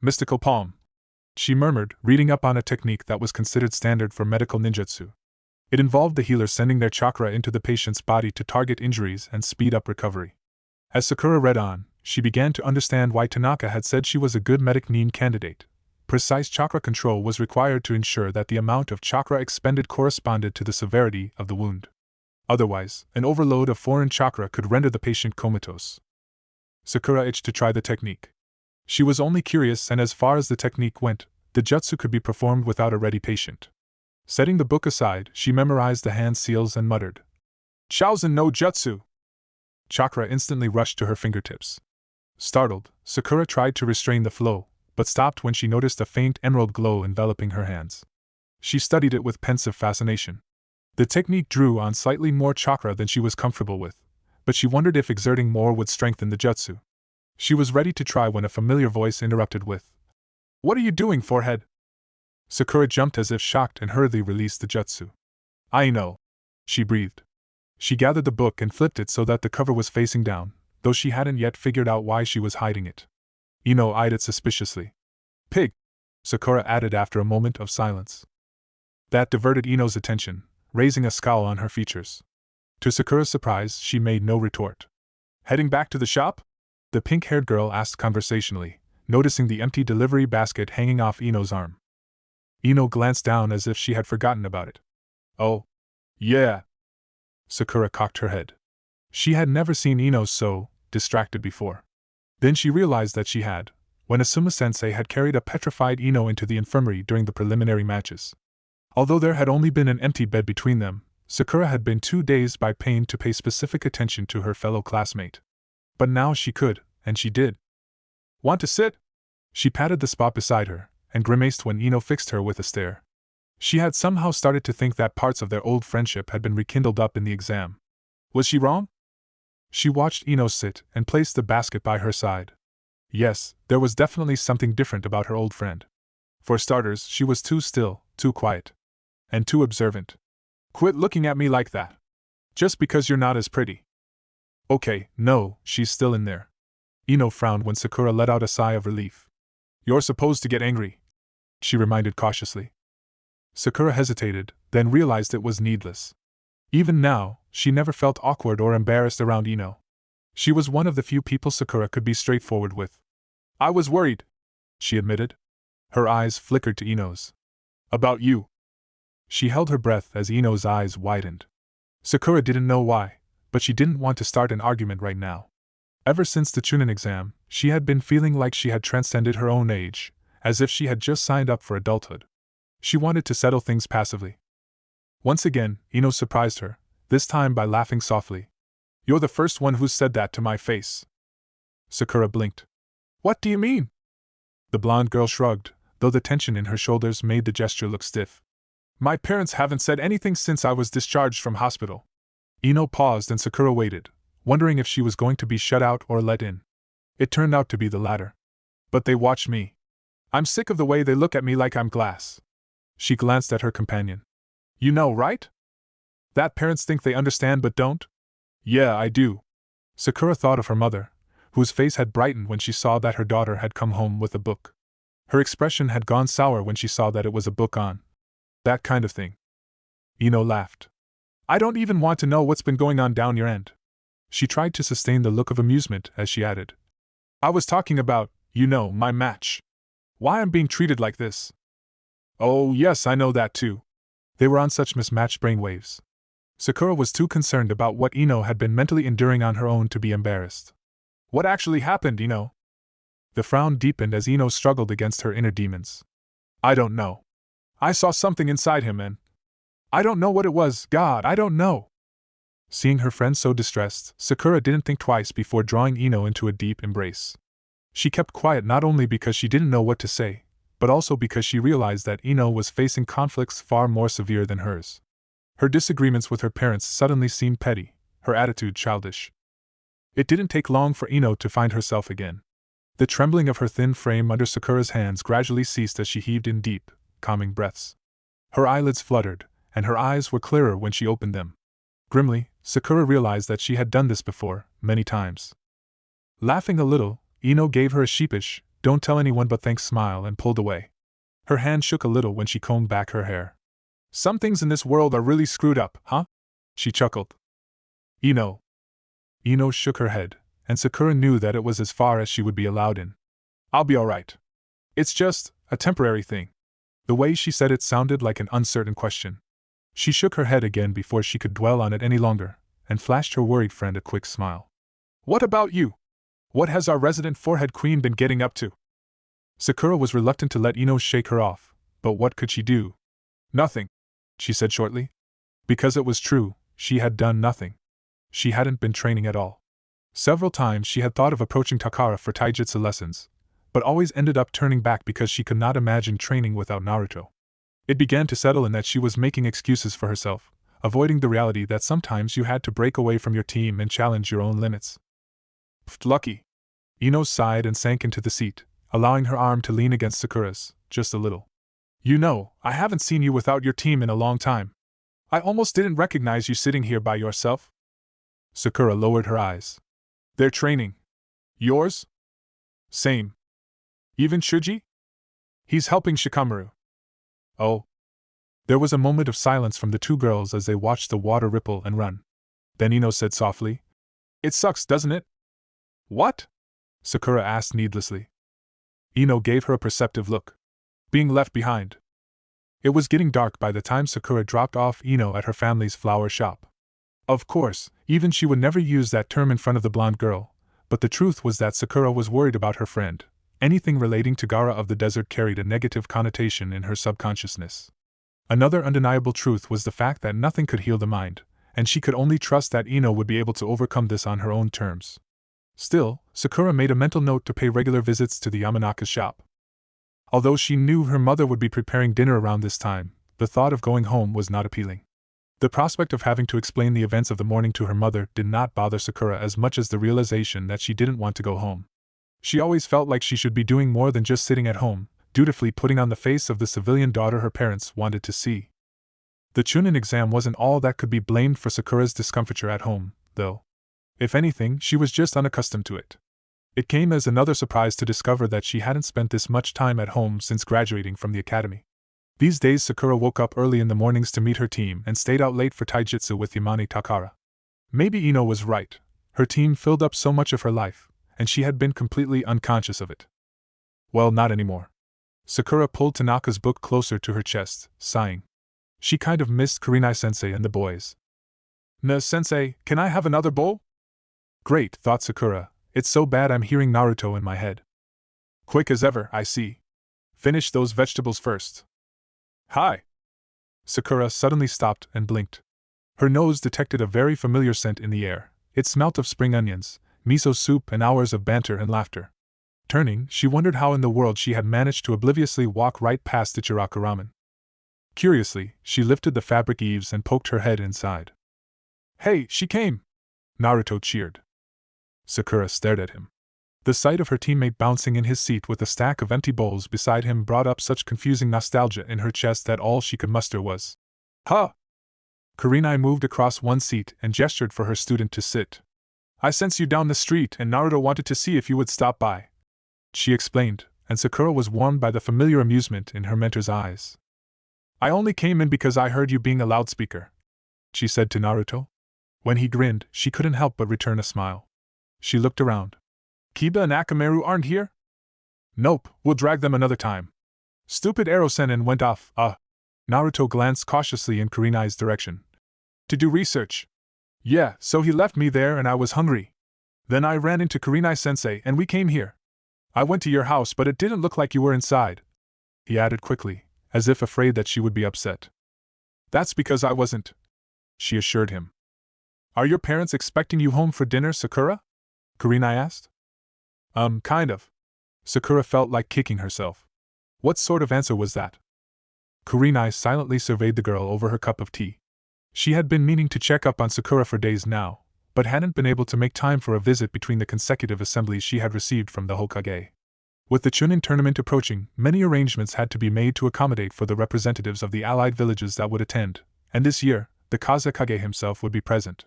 Mystical palm, she murmured, reading up on a technique that was considered standard for medical ninjutsu. It involved the healer sending their chakra into the patient's body to target injuries and speed up recovery. As Sakura read on, she began to understand why Tanaka had said she was a good medic nin candidate. Precise chakra control was required to ensure that the amount of chakra expended corresponded to the severity of the wound. Otherwise, an overload of foreign chakra could render the patient comatose. Sakura itched to try the technique. She was only curious, and as far as the technique went, the jutsu could be performed without a ready patient. Setting the book aside, she memorized the hand seals and muttered, Chosen no jutsu! Chakra instantly rushed to her fingertips. Startled, Sakura tried to restrain the flow, but stopped when she noticed a faint emerald glow enveloping her hands. She studied it with pensive fascination. The technique drew on slightly more chakra than she was comfortable with, but she wondered if exerting more would strengthen the jutsu. She was ready to try when a familiar voice interrupted with, What are you doing, forehead? Sakura jumped as if shocked and hurriedly released the jutsu. I know, she breathed. She gathered the book and flipped it so that the cover was facing down, though she hadn't yet figured out why she was hiding it. Ino eyed it suspiciously. Pig, Sakura added after a moment of silence. That diverted Ino's attention, raising a scowl on her features. To Sakura's surprise, she made no retort. Heading back to the shop? The pink-haired girl asked conversationally, noticing the empty delivery basket hanging off Ino's arm. Ino glanced down as if she had forgotten about it. Oh, yeah. Sakura cocked her head. She had never seen Ino so distracted before. Then she realized that she had, when Asuma-sensei had carried a petrified Ino into the infirmary during the preliminary matches. Although there had only been an empty bed between them, Sakura had been too dazed by pain to pay specific attention to her fellow classmate. But now she could, and she did. Want to sit? She patted the spot beside her, and grimaced when Ino fixed her with a stare. She had somehow started to think that parts of their old friendship had been rekindled up in the exam. Was she wrong? She watched Ino sit and placed the basket by her side. Yes, there was definitely something different about her old friend. For starters, she was too still, too quiet. And too observant. Quit looking at me like that. Just because you're not as pretty. Okay, no, she's still in there. Ino frowned when Sakura let out a sigh of relief. You're supposed to get angry, she reminded cautiously. Sakura hesitated, then realized it was needless. Even now, she never felt awkward or embarrassed around Ino. She was one of the few people Sakura could be straightforward with. I was worried, she admitted. Her eyes flickered to Ino's. About you. She held her breath as Ino's eyes widened. Sakura didn't know why, but she didn't want to start an argument right now. Ever since the Chunin exam, she had been feeling like she had transcended her own age, as if she had just signed up for adulthood. She wanted to settle things passively. Once again, Ino surprised her, this time by laughing softly. You're the first one who's said that to my face. Sakura blinked. What do you mean? The blonde girl shrugged, though the tension in her shoulders made the gesture look stiff. My parents haven't said anything since I was discharged from hospital. Ino paused and Sakura waited, wondering if she was going to be shut out or let in. It turned out to be the latter. But they watched me. I'm sick of the way they look at me like I'm glass. She glanced at her companion. You know, right? That parents think they understand but don't? Yeah, I do. Sakura thought of her mother, whose face had brightened when she saw that her daughter had come home with a book. Her expression had gone sour when she saw that it was a book on that kind of thing. Ino laughed. I don't even want to know what's been going on down your end. She tried to sustain the look of amusement as she added. I was talking about, my match. Why I'm being treated like this. Oh, yes, I know that too. They were on such mismatched brainwaves. Sakura was too concerned about what Ino had been mentally enduring on her own to be embarrassed. What actually happened, Ino? The frown deepened as Ino struggled against her inner demons. I don't know. I saw something inside him and I don't know what it was, God, I don't know. Seeing her friend so distressed, Sakura didn't think twice before drawing Ino into a deep embrace. She kept quiet not only because she didn't know what to say, but also because she realized that Ino was facing conflicts far more severe than hers. Her disagreements with her parents suddenly seemed petty, her attitude childish. It didn't take long for Ino to find herself again. The trembling of her thin frame under Sakura's hands gradually ceased as she heaved in deep, calming breaths. Her eyelids fluttered, and her eyes were clearer when she opened them. Grimly, Sakura realized that she had done this before, many times. Laughing a little, Ino gave her a sheepish, don't tell anyone but thanks smile and pulled away. Her hand shook a little when she combed back her hair. Some things in this world are really screwed up, huh? She chuckled. Ino. Ino shook her head, and Sakura knew that it was as far as she would be allowed in. I'll be alright. It's just a temporary thing. The way she said it sounded like an uncertain question. She shook her head again before she could dwell on it any longer, and flashed her worried friend a quick smile. What about you? What has our resident forehead queen been getting up to? Sakura was reluctant to let Ino shake her off, but what could she do? Nothing, she said shortly. Because it was true, she had done nothing. She hadn't been training at all. Several times she had thought of approaching Takara for taijutsu lessons, but always ended up turning back because she could not imagine training without Naruto. It began to settle in that she was making excuses for herself, avoiding the reality that sometimes you had to break away from your team and challenge your own limits. Lucky. Ino sighed and sank into the seat, allowing her arm to lean against Sakura's, just a little. I haven't seen you without your team in a long time. I almost didn't recognize you sitting here by yourself. Sakura lowered her eyes. They're training. Yours? Same. Even Shuji? He's helping Shikamaru. Oh. There was a moment of silence from the two girls as they watched the water ripple and run. Then Ino said softly, It sucks, doesn't it? What? Sakura asked needlessly. Ino gave her a perceptive look. Being left behind. It was getting dark by the time Sakura dropped off Ino at her family's flower shop. Of course, even she would never use that term in front of the blonde girl, but the truth was that Sakura was worried about her friend. Anything relating to Gaara of the desert carried a negative connotation in her subconsciousness. Another undeniable truth was the fact that nothing could heal the mind, and she could only trust that Ino would be able to overcome this on her own terms. Still, Sakura made a mental note to pay regular visits to the Yamanaka's shop. Although she knew her mother would be preparing dinner around this time, the thought of going home was not appealing. The prospect of having to explain the events of the morning to her mother did not bother Sakura as much as the realization that she didn't want to go home. She always felt like she should be doing more than just sitting at home, dutifully putting on the face of the civilian daughter her parents wanted to see. The Chunin exam wasn't all that could be blamed for Sakura's discomfiture at home, though. If anything, she was just unaccustomed to it. It came as another surprise to discover that she hadn't spent this much time at home since graduating from the academy. These days Sakura woke up early in the mornings to meet her team and stayed out late for taijutsu with Yamane Takara. Maybe Ino was right. Her team filled up so much of her life, and she had been completely unconscious of it. Well, not anymore. Sakura pulled Tanaka's book closer to her chest, sighing. She kind of missed Kurenai-sensei and the boys. Sensei, can I have another bowl? Great, thought Sakura. It's so bad I'm hearing Naruto in my head. Quick as ever, I see. Finish those vegetables first. Hi. Sakura suddenly stopped and blinked. Her nose detected a very familiar scent in the air. It smelt of spring onions, miso soup and hours of banter and laughter. Turning, she wondered how in the world she had managed to obliviously walk right past Ichiraku ramen. Curiously, she lifted the fabric eaves and poked her head inside. Hey, she came! Naruto cheered. Sakura stared at him. The sight of her teammate bouncing in his seat with a stack of empty bowls beside him brought up such confusing nostalgia in her chest that all she could muster was, "Huh!" Kurenai moved across one seat and gestured for her student to sit. I sensed you down the street and Naruto wanted to see if you would stop by. She explained, and Sakura was warmed by the familiar amusement in her mentor's eyes. I only came in because I heard you being a loudspeaker, she said to Naruto. When he grinned, she couldn't help but return a smile. She looked around. Kiba and Akamaru aren't here? Nope, we'll drag them another time. Stupid Ero-sennin went off, Naruto glanced cautiously in Kurenai's direction. To do research. Yeah, so he left me there and I was hungry. Then I ran into Kurenai-sensei and we came here. I went to your house but it didn't look like you were inside, he added quickly, as if afraid that she would be upset. That's because I wasn't, she assured him. Are your parents expecting you home for dinner, Sakura? Kurenai asked. Kind of. Sakura felt like kicking herself. What sort of answer was that? Kurenai silently surveyed the girl over her cup of tea. She had been meaning to check up on Sakura for days now, but hadn't been able to make time for a visit between the consecutive assemblies she had received from the Hokage. With the Chunin tournament approaching, many arrangements had to be made to accommodate for the representatives of the allied villages that would attend, and this year, the Kazekage himself would be present.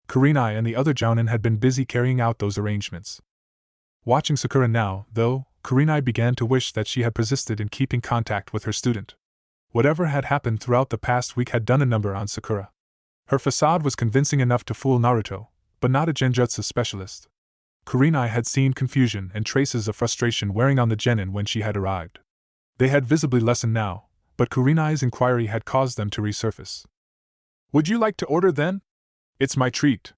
Kurenai and the other Jounin had been busy carrying out those arrangements. Watching Sakura now, though, Kurenai began to wish that she had persisted in keeping contact with her student. Whatever had happened throughout the past week had done a number on Sakura. Her facade was convincing enough to fool Naruto, but not a genjutsu specialist. Kurenai had seen confusion and traces of frustration wearing on the genin when she had arrived. They had visibly lessened now, but Kurenai's inquiry had caused them to resurface. Would you like to order then? It's my treat.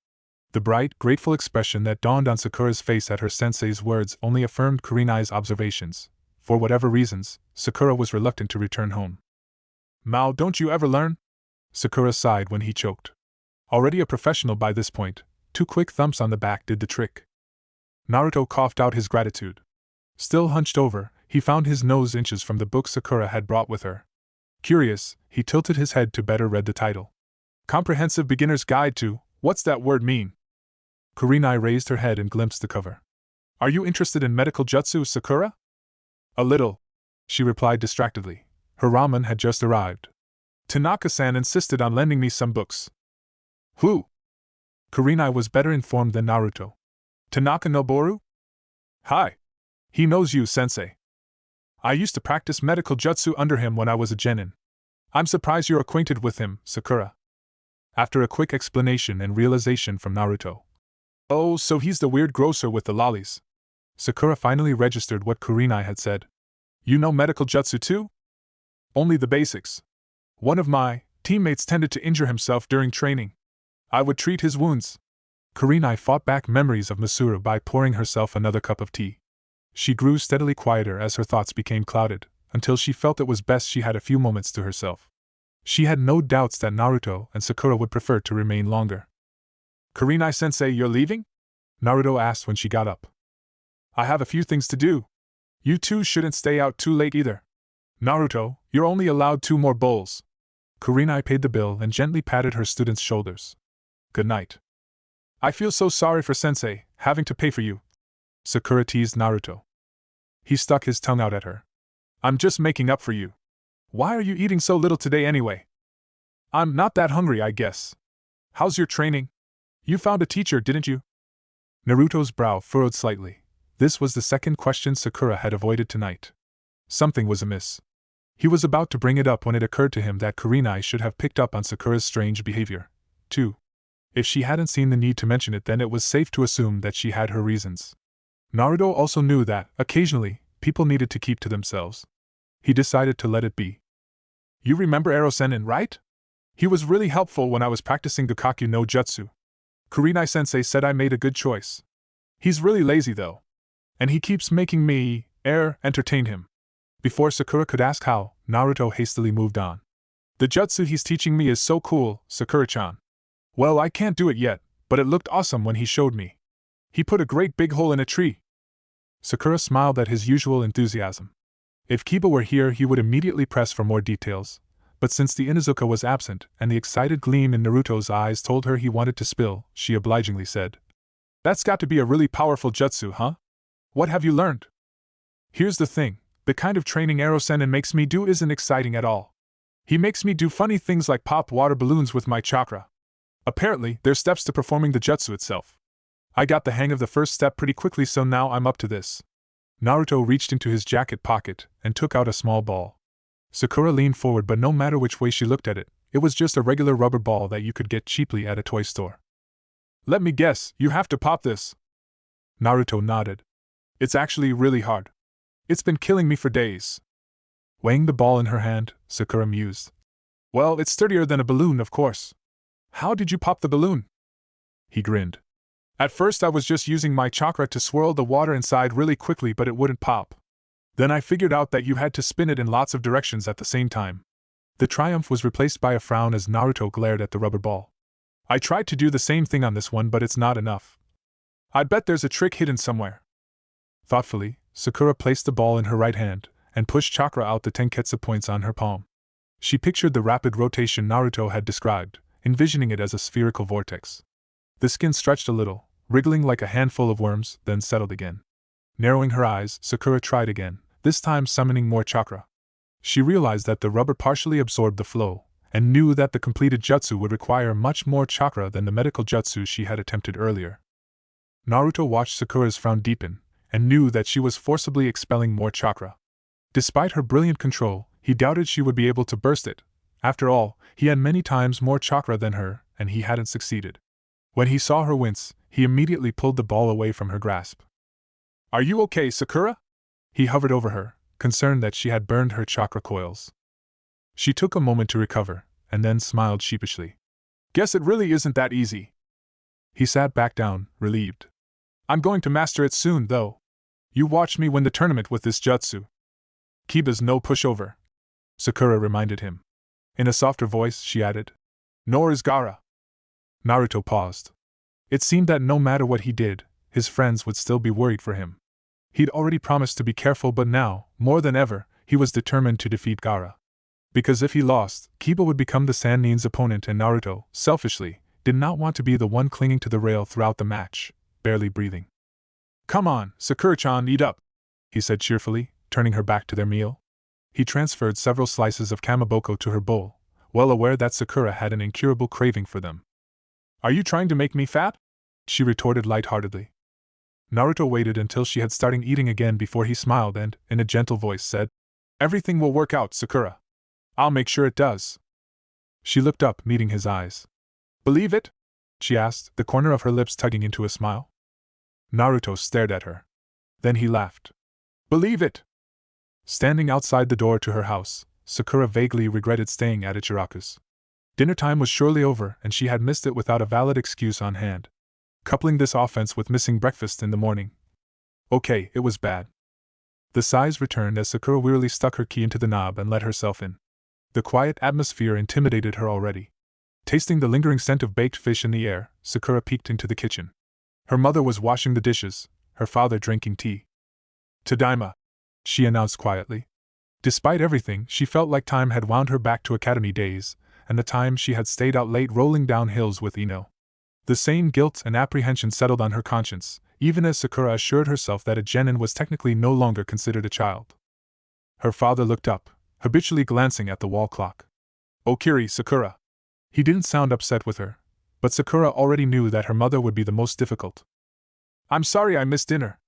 The bright, grateful expression that dawned on Sakura's face at her sensei's words only affirmed Kurenai's observations. For whatever reasons, Sakura was reluctant to return home. Mao, don't you ever learn? Sakura sighed when he choked. Already a professional by this point, 2 quick thumps on the back did the trick. Naruto coughed out his gratitude. Still hunched over, he found his nose inches from the book Sakura had brought with her. Curious, he tilted his head to better read the title. Comprehensive Beginner's Guide to, What's That Word Mean? Kurenai raised her head and glimpsed the cover. Are you interested in medical jutsu, Sakura? A little, she replied distractedly. Her ramen had just arrived. Tanaka-san insisted on lending me some books. Who? Kurenai was better informed than Naruto. Tanaka Noboru? Hi. He knows you, sensei. I used to practice medical jutsu under him when I was a genin. I'm surprised you're acquainted with him, Sakura. After a quick explanation and realization from Naruto. Oh, so he's the weird grocer with the lollies. Sakura finally registered what Kurenai had said. You know medical jutsu too? Only the basics. One of my teammates tended to injure himself during training. I would treat his wounds. Kurenai fought back memories of Masura by pouring herself another cup of tea. She grew steadily quieter as her thoughts became clouded, until she felt it was best she had a few moments to herself. She had no doubts that Naruto and Sakura would prefer to remain longer. Kurenai-sensei, you're leaving? Naruto asked when she got up. I have a few things to do. You two shouldn't stay out too late either. Naruto, you're only allowed 2 more bowls. Kurenai paid the bill and gently patted her student's shoulders. Good night. I feel so sorry for sensei, having to pay for you. Sakura teased Naruto. He stuck his tongue out at her. I'm just making up for you. Why are you eating so little today anyway? I'm not that hungry, I guess. How's your training? You found a teacher, didn't you? Naruto's brow furrowed slightly. This was the second question Sakura had avoided tonight. Something was amiss. He was about to bring it up when it occurred to him that Kurenai should have picked up on Sakura's strange behavior, too. If she hadn't seen the need to mention it, then it was safe to assume that she had her reasons. Naruto also knew that, occasionally, people needed to keep to themselves. He decided to let it be. You remember Ero-sennin, right? He was really helpful when I was practicing Gakkaku no Jutsu. Kurenai-sensei said I made a good choice. He's really lazy though. And he keeps making me, entertain him. Before Sakura could ask how, Naruto hastily moved on. The jutsu he's teaching me is so cool, Sakura-chan. Well, I can't do it yet, but it looked awesome when he showed me. He put a great big hole in a tree. Sakura smiled at his usual enthusiasm. If Kiba were here, he would immediately press for more details, but since the Inuzuka was absent and the excited gleam in Naruto's eyes told her he wanted to spill, she obligingly said, That's got to be a really powerful jutsu, huh? What have you learned? Here's the thing, the kind of training Ero-sennin makes me do isn't exciting at all. He makes me do funny things like pop water balloons with my chakra. Apparently, there's steps to performing the jutsu itself. I got the hang of the first step pretty quickly, so now I'm up to this. Naruto reached into his jacket pocket and took out a small ball. Sakura leaned forward, but no matter which way she looked at it, it was just a regular rubber ball that you could get cheaply at a toy store. Let me guess, you have to pop this. Naruto nodded. It's actually really hard. It's been killing me for days. Weighing the ball in her hand, Sakura mused. Well, it's sturdier than a balloon, of course. How did you pop the balloon? He grinned. At first I was just using my chakra to swirl the water inside really quickly, but it wouldn't pop. Then I figured out that you had to spin it in lots of directions at the same time. The triumph was replaced by a frown as Naruto glared at the rubber ball. I tried to do the same thing on this one, but it's not enough. I bet there's a trick hidden somewhere. Thoughtfully, Sakura placed the ball in her right hand and pushed chakra out the tenketsu points on her palm. She pictured the rapid rotation Naruto had described, envisioning it as a spherical vortex. The skin stretched a little, wriggling like a handful of worms, then settled again. Narrowing her eyes, Sakura tried again, this time summoning more chakra. She realized that the rubber partially absorbed the flow, and knew that the completed jutsu would require much more chakra than the medical jutsu she had attempted earlier. Naruto watched Sakura's frown deepen, and knew that she was forcibly expelling more chakra. Despite her brilliant control, he doubted she would be able to burst it. After all, he had many times more chakra than her, and he hadn't succeeded. When he saw her wince, he immediately pulled the ball away from her grasp. Are you okay, Sakura? He hovered over her, concerned that she had burned her chakra coils. She took a moment to recover, and then smiled sheepishly. Guess it really isn't that easy. He sat back down, relieved. I'm going to master it soon, though. You watched me win the tournament with this jutsu. Kiba's no pushover, Sakura reminded him. In a softer voice, she added. Nor is Gaara. Naruto paused. It seemed that no matter what he did, his friends would still be worried for him. He'd already promised to be careful, but now, more than ever, he was determined to defeat Gaara. Because if he lost, Kiba would become the Sannin's opponent, and Naruto, selfishly, did not want to be the one clinging to the rail throughout the match, barely breathing. Come on, Sakura-chan, eat up, he said cheerfully, turning her back to their meal. He transferred several slices of kamaboko to her bowl, well aware that Sakura had an incurable craving for them. Are you trying to make me fat? She retorted lightheartedly. Naruto waited until she had started eating again before he smiled and, in a gentle voice, said, Everything will work out, Sakura. I'll make sure it does. She looked up, meeting his eyes. Believe it? She asked, the corner of her lips tugging into a smile. Naruto stared at her. Then he laughed. Believe it? Standing outside the door to her house, Sakura vaguely regretted staying at Ichiraku's. Dinner time was surely over, and she had missed it without a valid excuse on hand. Coupling this offense with missing breakfast in the morning. Okay, it was bad. The sighs returned as Sakura wearily stuck her key into the knob and let herself in. The quiet atmosphere intimidated her already. Tasting the lingering scent of baked fish in the air, Sakura peeked into the kitchen. Her mother was washing the dishes, her father drinking tea. Tadaima, she announced quietly. Despite everything, she felt like time had wound her back to academy days, and the time she had stayed out late rolling down hills with Ino. The same guilt and apprehension settled on her conscience, even as Sakura assured herself that a genin was technically no longer considered a child. Her father looked up, habitually glancing at the wall clock. Okiri, Sakura. He didn't sound upset with her, but Sakura already knew that her mother would be the most difficult. I'm sorry I missed dinner.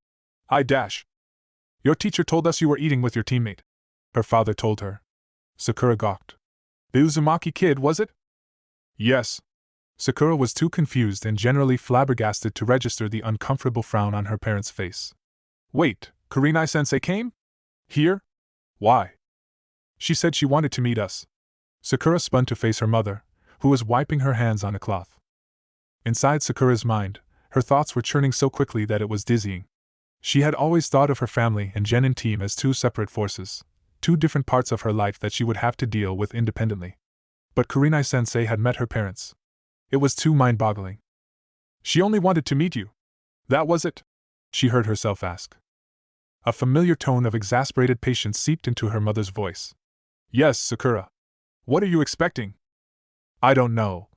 Your teacher told us you were eating with your teammate, her father told her. Sakura gawked. The Uzumaki kid, was it? Yes. Sakura was too confused and generally flabbergasted to register the uncomfortable frown on her parents' face. Wait, Kurenai-sensei came? Here? Why? She said she wanted to meet us. Sakura spun to face her mother, who was wiping her hands on a cloth. Inside Sakura's mind, her thoughts were churning so quickly that it was dizzying. She had always thought of her family and genin team as two separate forces, two different parts of her life that she would have to deal with independently. But Kurenai-sensei had met her parents. It was too mind-boggling. She only wanted to meet you. That was it? She heard herself ask. A familiar tone of exasperated patience seeped into her mother's voice. Yes, Sakura. What are you expecting? I don't know.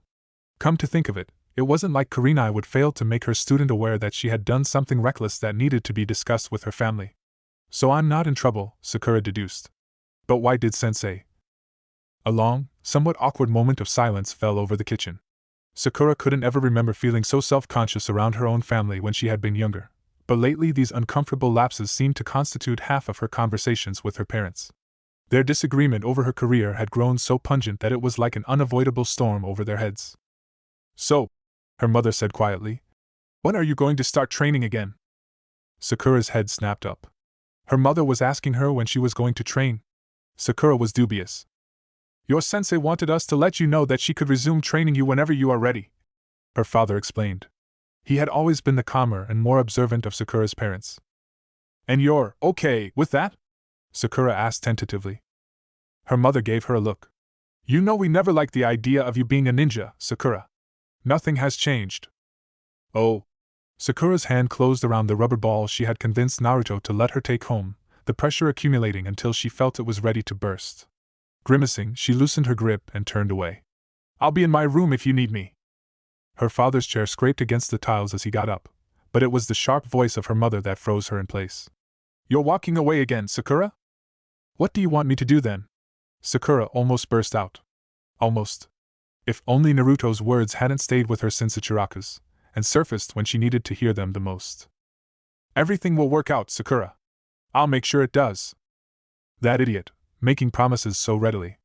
Come to think of it, it wasn't like Kurenai would fail to make her student aware that she had done something reckless that needed to be discussed with her family. So I'm not in trouble, Sakura deduced. But why did sensei? A long, somewhat awkward moment of silence fell over the kitchen. Sakura couldn't ever remember feeling so self-conscious around her own family when she had been younger, but lately these uncomfortable lapses seemed to constitute half of her conversations with her parents. Their disagreement over her career had grown so pungent that it was like an unavoidable storm over their heads. "So," her mother said quietly, "when are you going to start training again?" Sakura's head snapped up. Her mother was asking her when she was going to train. Sakura was dubious. "Your sensei wanted us to let you know that she could resume training you whenever you are ready," her father explained. He had always been the calmer and more observant of Sakura's parents. "And you're okay with that?" Sakura asked tentatively. Her mother gave her a look. "You know we never liked the idea of you being a ninja, Sakura. Nothing has changed." "Oh." Sakura's hand closed around the rubber ball she had convinced Naruto to let her take home, the pressure accumulating until she felt it was ready to burst. Grimacing, she loosened her grip and turned away. "I'll be in my room if you need me." Her father's chair scraped against the tiles as he got up, but it was the sharp voice of her mother that froze her in place. "You're walking away again, Sakura? What do you want me to do then?" Sakura almost burst out. Almost. If only Naruto's words hadn't stayed with her since Ichiraku's, and surfaced when she needed to hear them the most. "Everything will work out, Sakura. I'll make sure it does." That idiot, making promises so readily.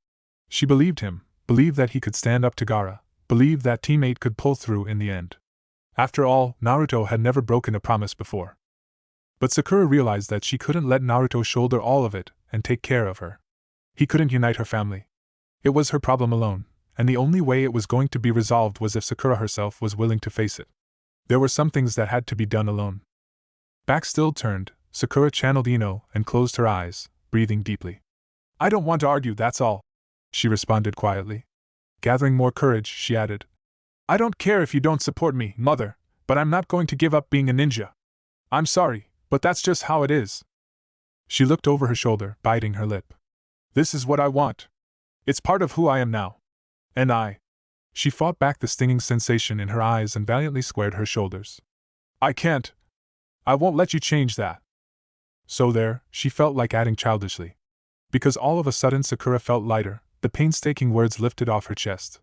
She believed him, believed that he could stand up to Gaara, believed that teammate could pull through in the end. After all, Naruto had never broken a promise before. But Sakura realized that she couldn't let Naruto shoulder all of it and take care of her. He couldn't unite her family. It was her problem alone, and the only way it was going to be resolved was if Sakura herself was willing to face it. There were some things that had to be done alone. Back still turned, Sakura channeled Ino and closed her eyes, breathing deeply. "I don't want to argue, that's all," she responded quietly. Gathering more courage, she added, "I don't care if you don't support me, mother, but I'm not going to give up being a ninja. I'm sorry, but that's just how it is." She looked over her shoulder, biting her lip. "This is what I want. It's part of who I am now. And She fought back the stinging sensation in her eyes and valiantly squared her shoulders. "I can't. I won't let you change that." So there, she felt like adding childishly. Because all of a sudden Sakura felt lighter, the painstaking words lifted off her chest.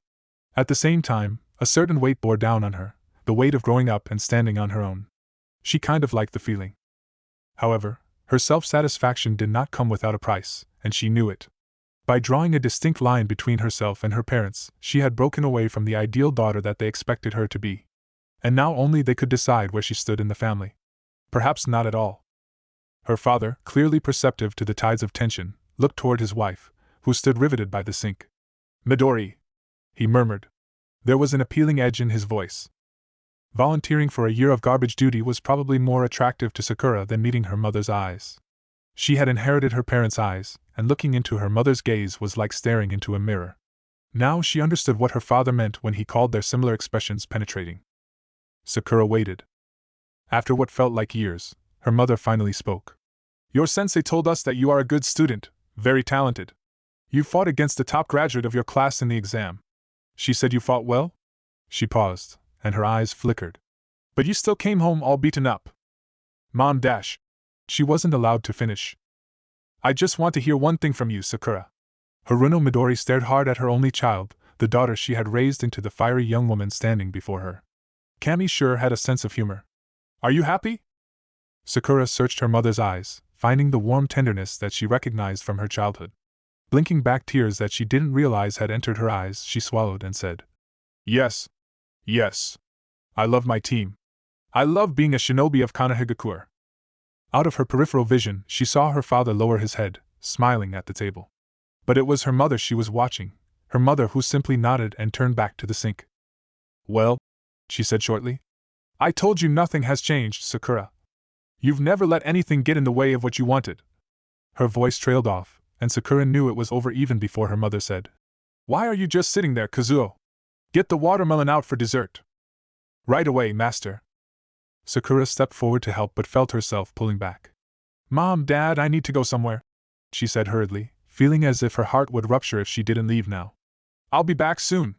At the same time, a certain weight bore down on her, the weight of growing up and standing on her own. She kind of liked the feeling. However, her self-satisfaction did not come without a price, and she knew it. By drawing a distinct line between herself and her parents, she had broken away from the ideal daughter that they expected her to be. And now only they could decide where she stood in the family. Perhaps not at all. Her father, clearly perceptive to the tides of tension, looked toward his wife, who stood riveted by the sink. "Midori," he murmured. There was an appealing edge in his voice. Volunteering for a year of garbage duty was probably more attractive to Sakura than meeting her mother's eyes. She had inherited her parents' eyes, and looking into her mother's gaze was like staring into a mirror. Now she understood what her father meant when he called their similar expressions penetrating. Sakura waited. After what felt like years, her mother finally spoke. "Your sensei told us that you are a good student, very talented. You fought against the top graduate of your class in the exam. She said you fought well?" She paused, and her eyes flickered. "But you still came home all beaten up." "Mom dash." She wasn't allowed to finish. "I just want to hear one thing from you, Sakura." Haruno Midori stared hard at her only child, the daughter she had raised into the fiery young woman standing before her. Kami sure had a sense of humor. "Are you happy?" Sakura searched her mother's eyes, finding the warm tenderness that she recognized from her childhood. Blinking back tears that she didn't realize had entered her eyes, she swallowed and said, "Yes. Yes. I love my team. I love being a shinobi of Konohagakure." Out of her peripheral vision, she saw her father lower his head, smiling at the table. But it was her mother she was watching, her mother who simply nodded and turned back to the sink. "Well," she said shortly, "I told you nothing has changed, Sakura. You've never let anything get in the way of what you wanted." Her voice trailed off, and Sakura knew it was over even before her mother said, "Why are you just sitting there, Kazuo? Get the watermelon out for dessert." "Right away, master." Sakura stepped forward to help but felt herself pulling back. "Mom, Dad, I need to go somewhere," she said hurriedly, feeling as if her heart would rupture if she didn't leave now. "I'll be back soon."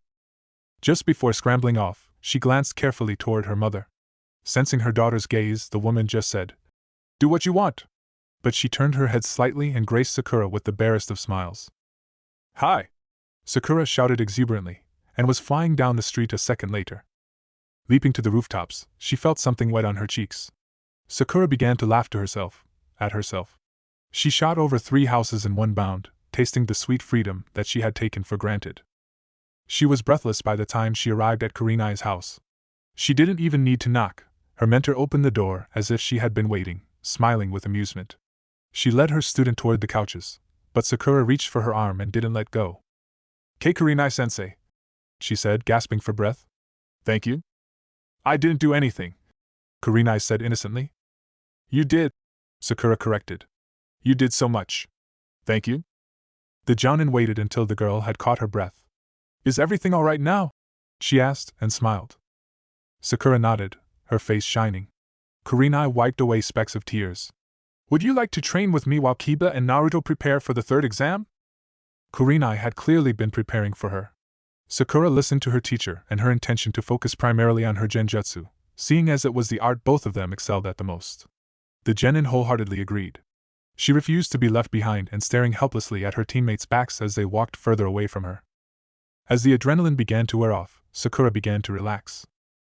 Just before scrambling off, she glanced carefully toward her mother. Sensing her daughter's gaze, the woman just said, "Do what you want." But she turned her head slightly and graced Sakura with the barest of smiles. "Hi!" Sakura shouted exuberantly, and was flying down the street a second later. Leaping to the rooftops, she felt something wet on her cheeks. Sakura began to laugh to herself, at herself. She shot over 3 houses in one bound, tasting the sweet freedom that she had taken for granted. She was breathless by the time she arrived at Kurenai's house. She didn't even need to knock. Her mentor opened the door as if she had been waiting, smiling with amusement. She led her student toward the couches, but Sakura reached for her arm and didn't let go. Kurenai-sensei, she said, gasping for breath. Thank you? I didn't do anything, Kurenai said innocently. You did, Sakura corrected. You did so much. Thank you? The Jounin waited until the girl had caught her breath. Is everything all right now? She asked and smiled. Sakura nodded, her face shining. Kurenai wiped away specks of tears. Would you like to train with me while Kiba and Naruto prepare for the third exam? Kurenai had clearly been preparing for her. Sakura listened to her teacher and her intention to focus primarily on her genjutsu, seeing as it was the art both of them excelled at the most. The genin wholeheartedly agreed. She refused to be left behind and staring helplessly at her teammates' backs as they walked further away from her. As the adrenaline began to wear off, Sakura began to relax.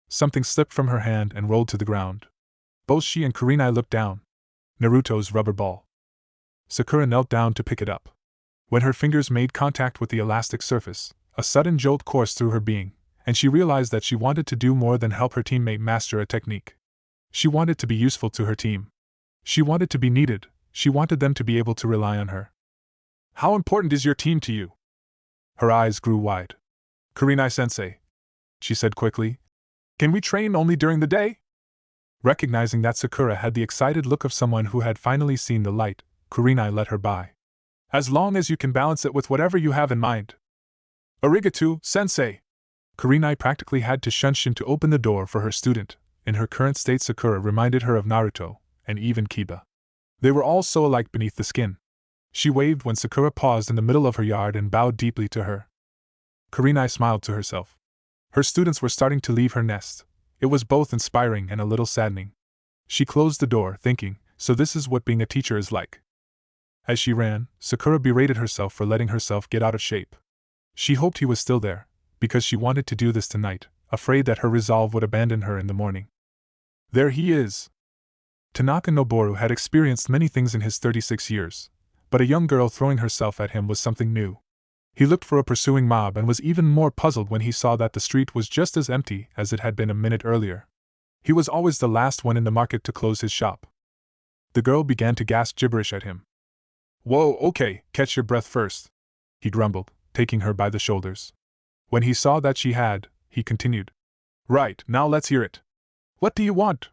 Something slipped from her hand and rolled to the ground. Both she and Kurenai looked down. Naruto's rubber ball. Sakura knelt down to pick it up. When her fingers made contact with the elastic surface, a sudden jolt coursed through her being, and she realized that she wanted to do more than help her teammate master a technique. She wanted to be useful to her team. She wanted to be needed. She wanted them to be able to rely on her. How important is your team to you? Her eyes grew wide. Kurenai-sensei, she said quickly. Can we train only during the day? Recognizing that Sakura had the excited look of someone who had finally seen the light, Kurenai let her by. As long as you can balance it with whatever you have in mind. Arigato, sensei. Kurenai practically had to shunshin to open the door for her student. In her current state, Sakura reminded her of Naruto, and even Kiba. They were all so alike beneath the skin. She waved when Sakura paused in the middle of her yard and bowed deeply to her. Kurenai smiled to herself. Her students were starting to leave her nest. It was both inspiring and a little saddening. She closed the door, thinking, so this is what being a teacher is like. As she ran, Sakura berated herself for letting herself get out of shape. She hoped he was still there, because she wanted to do this tonight, afraid that her resolve would abandon her in the morning. There he is. Tanaka Noboru had experienced many things in his 36 years, but a young girl throwing herself at him was something new. He looked for a pursuing mob and was even more puzzled when he saw that the street was just as empty as it had been a minute earlier. He was always the last one in the market to close his shop. The girl began to gasp gibberish at him. Whoa, okay, catch your breath first, he grumbled, taking her by the shoulders. When he saw that she had, he continued. Right, now let's hear it. What do you want?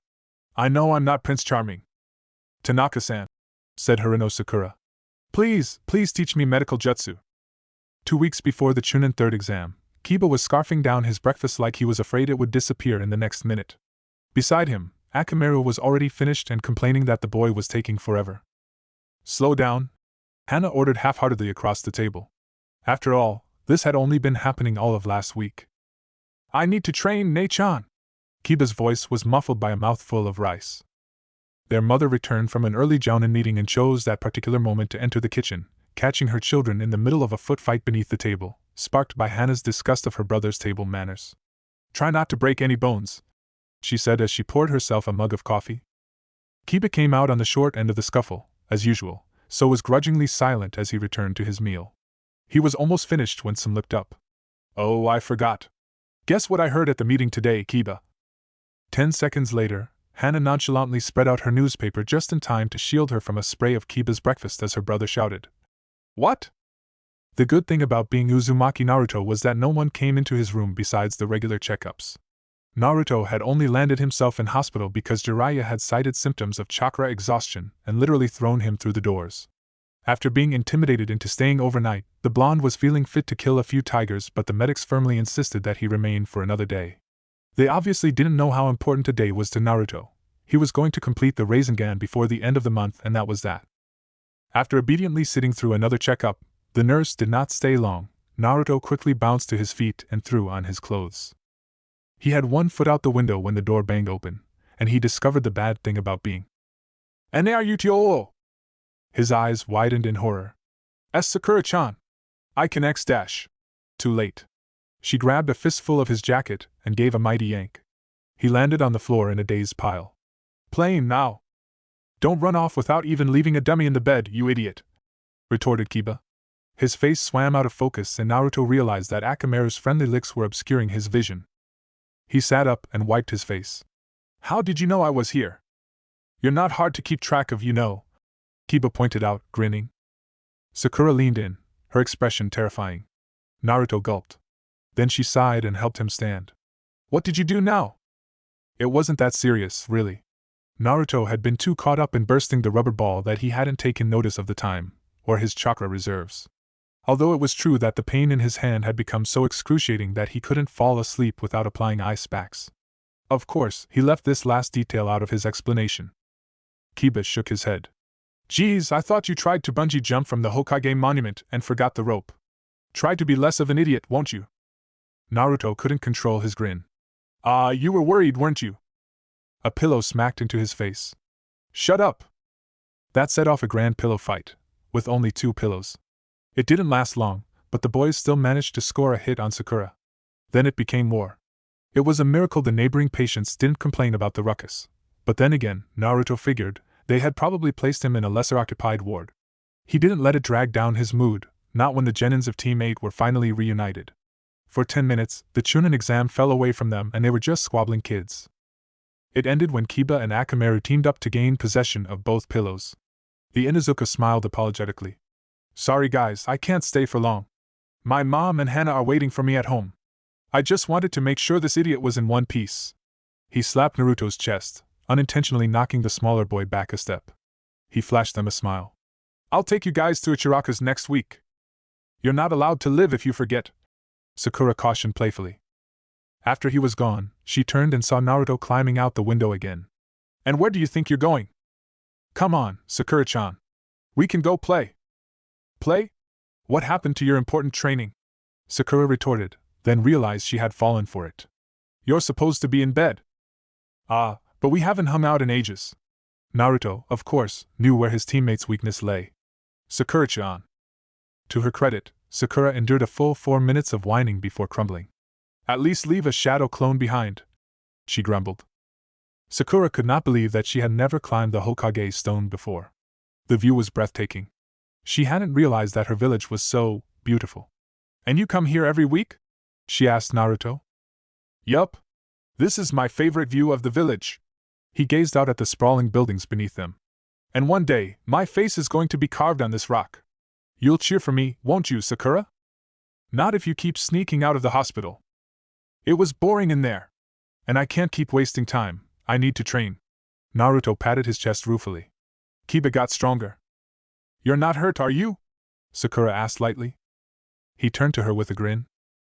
I know I'm not Prince Charming. Tanaka-san, said Harino Sakura. Please teach me medical jutsu. 2 weeks before the Chunin third exam, Kiba was scarfing down his breakfast like he was afraid it would disappear in the next minute. Beside him, Akamaru was already finished and complaining that the boy was taking forever. Slow down, Hana ordered half-heartedly across the table. After all, this had only been happening all of last week. I need to train Ne-chan. Kiba's voice was muffled by a mouthful of rice. Their mother returned from an early jounin meeting and chose that particular moment to enter the kitchen, catching her children in the middle of a foot fight beneath the table, sparked by Hana's disgust of her brother's table manners. Try not to break any bones, she said as she poured herself a mug of coffee. Kiba came out on the short end of the scuffle, as usual, so was grudgingly silent as he returned to his meal. He was almost finished when some looked up. Oh, I forgot. Guess what I heard at the meeting today, Kiba? 10 seconds later, Hana nonchalantly spread out her newspaper just in time to shield her from a spray of Kiba's breakfast as her brother shouted. What? The good thing about being Uzumaki Naruto was that no one came into his room besides the regular checkups. Naruto had only landed himself in hospital because Jiraiya had cited symptoms of chakra exhaustion and literally thrown him through the doors. After being intimidated into staying overnight, the blonde was feeling fit to kill a few tigers, but the medics firmly insisted that he remain for another day. They obviously didn't know how important a day was to Naruto. He was going to complete the Rasengan before the end of the month, and that was that. After obediently sitting through another checkup, the nurse did not stay long. Naruto quickly bounced to his feet and threw on his clothes. He had one foot out the window when the door banged open, and he discovered the bad thing about being Naruto. His eyes widened in horror. Sakura-chan. I can X-dash. Too late. She grabbed a fistful of his jacket and gave a mighty yank. He landed on the floor in a dazed pile. Playing now. Don't run off without even leaving a dummy in the bed, you idiot, retorted Kiba. His face swam out of focus and Naruto realized that Akamaru's friendly licks were obscuring his vision. He sat up and wiped his face. How did you know I was here? You're not hard to keep track of, you know, Kiba pointed out, grinning. Sakura leaned in, her expression terrifying. Naruto gulped. Then she sighed and helped him stand. What did you do now? It wasn't that serious, really. Naruto had been too caught up in bursting the rubber ball that he hadn't taken notice of the time, or his chakra reserves. Although it was true that the pain in his hand had become so excruciating that he couldn't fall asleep without applying ice packs. Of course, he left this last detail out of his explanation. Kiba shook his head. Geez, I thought you tried to bungee jump from the Hokage monument and forgot the rope. Try to be less of an idiot, won't you? Naruto couldn't control his grin. You were worried, weren't you? A pillow smacked into his face. Shut up! That set off a grand pillow fight, with only 2 pillows. It didn't last long, but the boys still managed to score a hit on Sakura. Then it became war. It was a miracle the neighboring patients didn't complain about the ruckus. But then again, Naruto figured, they had probably placed him in a lesser-occupied ward. He didn't let it drag down his mood, not when the genins of Team 8 were finally reunited. For 10 minutes, the Chunin exam fell away from them and they were just squabbling kids. It ended when Kiba and Akamaru teamed up to gain possession of both pillows. The Inuzuka smiled apologetically. Sorry guys, I can't stay for long. My mom and Hana are waiting for me at home. I just wanted to make sure this idiot was in one piece. He slapped Naruto's chest, unintentionally knocking the smaller boy back a step. He flashed them a smile. I'll take you guys to Ichiraku's next week. You're not allowed to live if you forget, Sakura cautioned playfully. After he was gone, she turned and saw Naruto climbing out the window again. And where do you think you're going? Come on, Sakura-chan. We can go play. Play? What happened to your important training? Sakura retorted, then realized she had fallen for it. You're supposed to be in bed. But we haven't hung out in ages. Naruto, of course, knew where his teammate's weakness lay. Sakura-chan. To her credit, Sakura endured a full 4 minutes of whining before crumbling. At least leave a shadow clone behind, she grumbled. Sakura could not believe that she had never climbed the Hokage stone before. The view was breathtaking. She hadn't realized that her village was so beautiful. And you come here every week? She asked Naruto. Yup. This is my favorite view of the village. He gazed out at the sprawling buildings beneath them. And one day, my face is going to be carved on this rock. You'll cheer for me, won't you, Sakura? Not if you keep sneaking out of the hospital. It was boring in there. And I can't keep wasting time, I need to train. Naruto patted his chest ruefully. Kiba got stronger. You're not hurt, are you? Sakura asked lightly. He turned to her with a grin.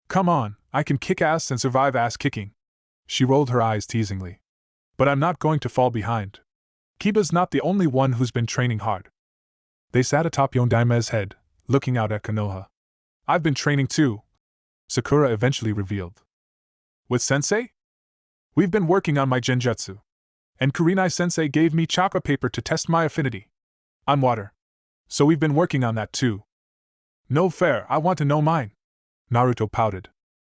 Come on, I can kick ass and survive ass kicking. She rolled her eyes teasingly. But I'm not going to fall behind. Kiba's not the only one who's been training hard. They sat atop Yondaime's head, looking out at Konoha. I've been training too, Sakura eventually revealed. With Sensei? We've been working on my genjutsu. And Kurenai-sensei gave me chakra paper to test my affinity. I'm water. So we've been working on that too. No fair, I want to know mine. Naruto pouted.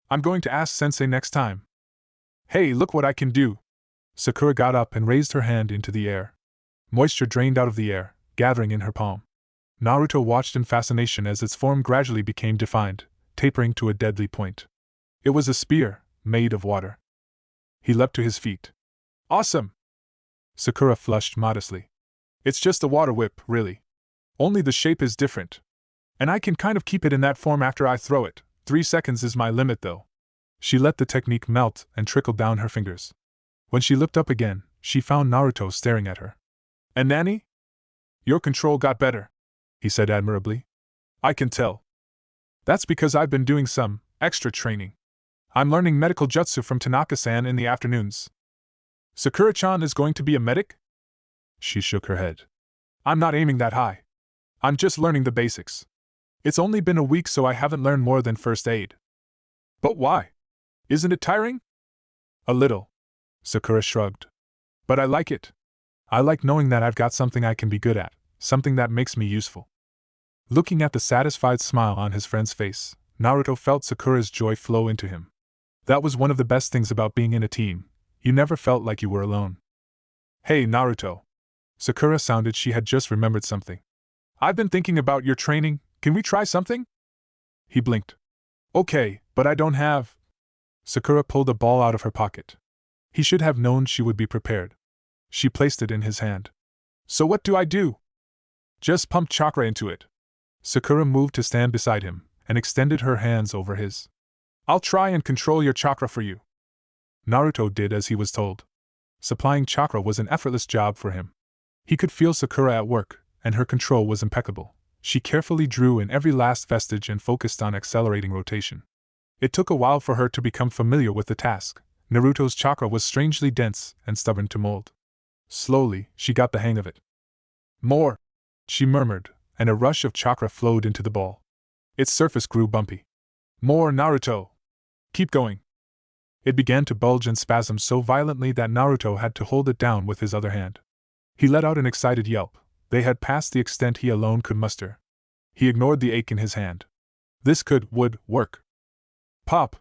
I'm going to ask Sensei next time. Hey, look what I can do. Sakura got up and raised her hand into the air. Moisture drained out of the air, gathering in her palm. Naruto watched in fascination as its form gradually became defined, tapering to a deadly point. It was a spear, made of water. He leapt to his feet. Awesome! Sakura flushed modestly. It's just a water whip, really. Only the shape is different. And I can kind of keep it in that form after I throw it. 3 seconds is my limit though. She let the technique melt and trickle down her fingers. When she looked up again, she found Naruto staring at her. And Nani? Your control got better, he said admirably. I can tell. That's because I've been doing some extra training. I'm learning medical jutsu from Tanaka-san in the afternoons. Sakura-chan is going to be a medic? She shook her head. I'm not aiming that high. I'm just learning the basics. It's only been a week, so I haven't learned more than first aid. But why? Isn't it tiring? A little. Sakura shrugged. But I like it. I like knowing that I've got something I can be good at, something that makes me useful. Looking at the satisfied smile on his friend's face, Naruto felt Sakura's joy flow into him. That was one of the best things about being in a team. You never felt like you were alone. Hey, Naruto. Sakura sounded she had just remembered something. I've been thinking about your training. Can we try something? He blinked. Okay, but I don't have. Sakura pulled a ball out of her pocket. He should have known she would be prepared. She placed it in his hand. So what do I do? Just pump chakra into it. Sakura moved to stand beside him and extended her hands over his. I'll try and control your chakra for you. Naruto did as he was told. Supplying chakra was an effortless job for him. He could feel Sakura at work, and her control was impeccable. She carefully drew in every last vestige and focused on accelerating rotation. It took a while for her to become familiar with the task. Naruto's chakra was strangely dense and stubborn to mold. Slowly, she got the hang of it. More, she murmured, and a rush of chakra flowed into the ball. Its surface grew bumpy. More, Naruto! Keep going! It began to bulge and spasm so violently that Naruto had to hold it down with his other hand. He let out an excited yelp. They had passed the extent he alone could muster. He ignored the ache in his hand. This would work. Pop!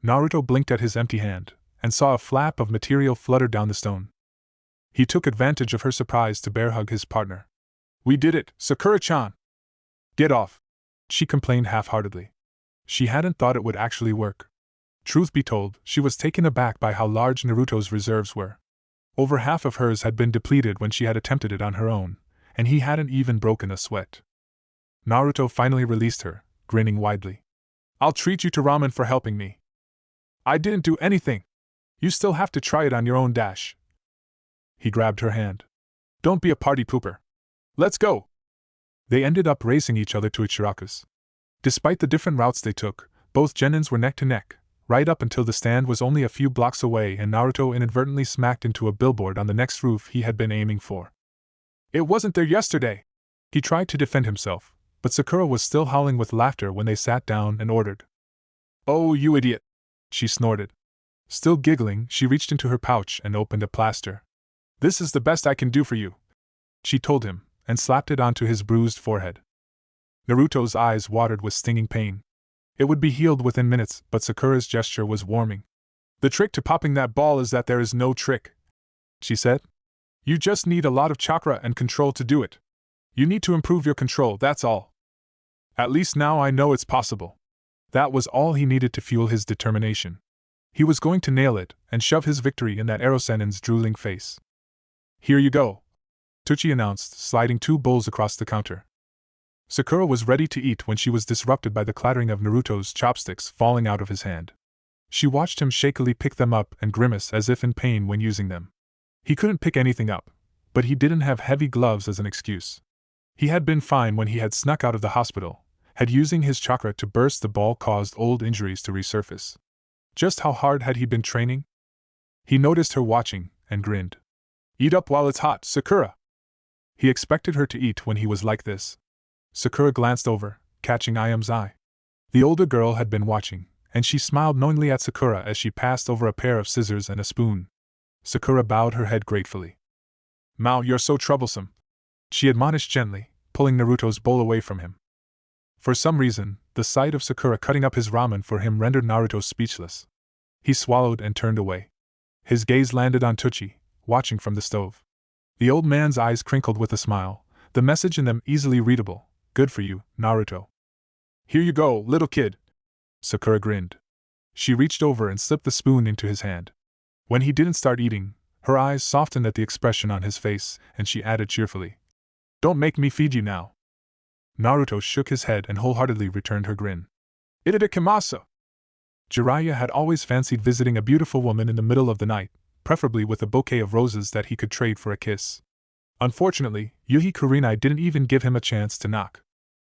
Naruto blinked at his empty hand, and saw a flap of material flutter down the stone. He took advantage of her surprise to bear hug his partner. We did it, Sakura-chan! Get off! She complained half-heartedly. She hadn't thought it would actually work. Truth be told, she was taken aback by how large Naruto's reserves were. Over half of hers had been depleted when she had attempted it on her own, and he hadn't even broken a sweat. Naruto finally released her, grinning widely. I'll treat you to ramen for helping me. I didn't do anything. You still have to try it on your own dash. He grabbed her hand. Don't be a party pooper. Let's go. They ended up racing each other to Ichiraku's. Despite the different routes they took, both genins were neck to neck, right up until the stand was only a few blocks away and Naruto inadvertently smacked into a billboard on the next roof he had been aiming for. It wasn't there yesterday! He tried to defend himself, but Sakura was still howling with laughter when they sat down and ordered. Oh, you idiot! She snorted. Still giggling, she reached into her pouch and opened a plaster. This is the best I can do for you, she told him, and slapped it onto his bruised forehead. Naruto's eyes watered with stinging pain. It would be healed within minutes, but Sakura's gesture was warming. The trick to popping that ball is that there is no trick, she said. You just need a lot of chakra and control to do it. You need to improve your control, that's all. At least now I know it's possible. That was all he needed to fuel his determination. He was going to nail it and shove his victory in that Erosenin's drooling face. Here you go, Tucci announced, sliding 2 bowls across the counter. Sakura was ready to eat when she was disrupted by the clattering of Naruto's chopsticks falling out of his hand. She watched him shakily pick them up and grimace as if in pain when using them. He couldn't pick anything up, but he didn't have heavy gloves as an excuse. He had been fine when he had snuck out of the hospital, had using his chakra to burst the ball caused old injuries to resurface. Just how hard had he been training? He noticed her watching, and grinned. Eat up while it's hot, Sakura! He expected her to eat when he was like this. Sakura glanced over, catching Ayumi's eye. The older girl had been watching, and she smiled knowingly at Sakura as she passed over a pair of scissors and a spoon. Sakura bowed her head gratefully. Mao, you're so troublesome, she admonished gently, pulling Naruto's bowl away from him. For some reason, the sight of Sakura cutting up his ramen for him rendered Naruto speechless. He swallowed and turned away. His gaze landed on Tucci, watching from the stove. The old man's eyes crinkled with a smile, the message in them easily readable. Good for you, Naruto. Here you go, little kid. Sakura grinned. She reached over and slipped the spoon into his hand. When he didn't start eating, her eyes softened at the expression on his face, and she added cheerfully, Don't make me feed you now. Naruto shook his head and wholeheartedly returned her grin. Itadakimasu! Jiraiya had always fancied visiting a beautiful woman in the middle of the night, preferably with a bouquet of roses that he could trade for a kiss. Unfortunately, Yuhi Kurenai didn't even give him a chance to knock.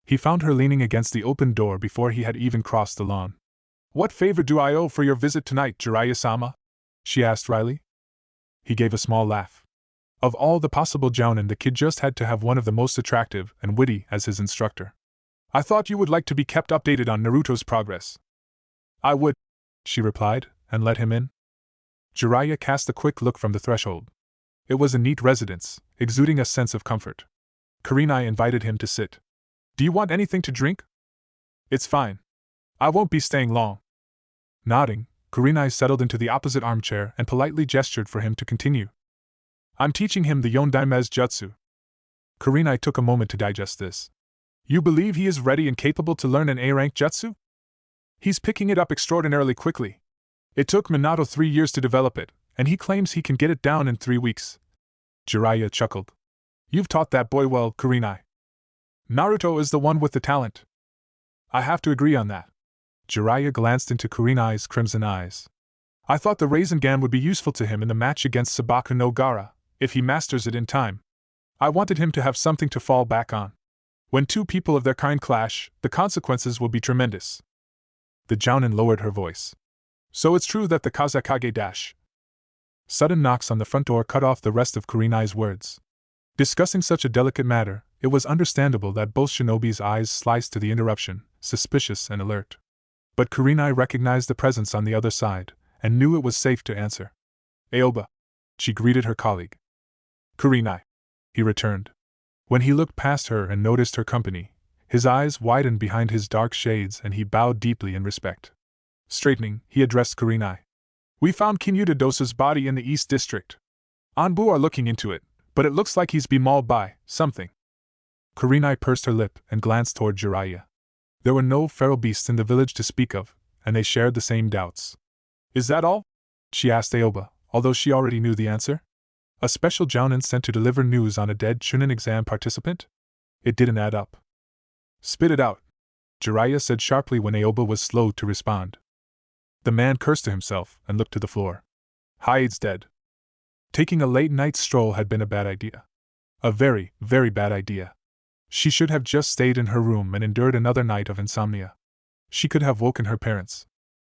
He found her leaning against the open door before he had even crossed the lawn. What favor do I owe for your visit tonight, Jiraiya-sama? She asked wryly. He gave a small laugh. Of all the possible jounin, the kid just had to have one of the most attractive and witty as his instructor. I thought you would like to be kept updated on Naruto's progress. I would, she replied, and let him in. Jiraiya cast a quick look from the threshold. It was a neat residence, exuding a sense of comfort. Kurenai invited him to sit. Do you want anything to drink? It's fine. I won't be staying long. Nodding, Kurenai settled into the opposite armchair and politely gestured for him to continue. I'm teaching him the Yondaimez Jutsu. Kurenai took a moment to digest this. You believe he is ready and capable to learn an A-rank jutsu? He's picking it up extraordinarily quickly. It took Minato 3 years to develop it, and he claims he can get it down in 3 weeks. Jiraiya chuckled. You've taught that boy well, Kurenai. Naruto is the one with the talent. I have to agree on that. Jiraiya glanced into Kurenai's crimson eyes. I thought the Rasengan would be useful to him in the match against Sabaka no Gaara, if he masters it in time. I wanted him to have something to fall back on. When two people of their kind clash, the consequences will be tremendous. The Jounin lowered her voice. So it's true that the Kazekage dash. Sudden knocks on the front door cut off the rest of Kurenai's words. Discussing such a delicate matter, it was understandable that both shinobi's eyes sliced to the interruption, suspicious and alert. But Kurenai recognized the presence on the other side, and knew it was safe to answer. Aoba. She greeted her colleague. Kurenai. He returned. When he looked past her and noticed her company, his eyes widened behind his dark shades and he bowed deeply in respect. Straightening, he addressed Kurenai. We found Kinyuta Dosa's body in the East District. Anbu are looking into it, but it looks like he's been mauled by something. Kurenai pursed her lip and glanced toward Jiraiya. There were no feral beasts in the village to speak of, and they shared the same doubts. Is that all? She asked Aoba, although she already knew the answer. A special Jounin sent to deliver news on a dead Chunin exam participant? It didn't add up. Spit it out, Jiraiya said sharply when Aoba was slow to respond. The man cursed to himself and looked to the floor. Hyde's dead. Taking a late-night stroll had been a bad idea. A very, very bad idea. She should have just stayed in her room and endured another night of insomnia. She could have woken her parents.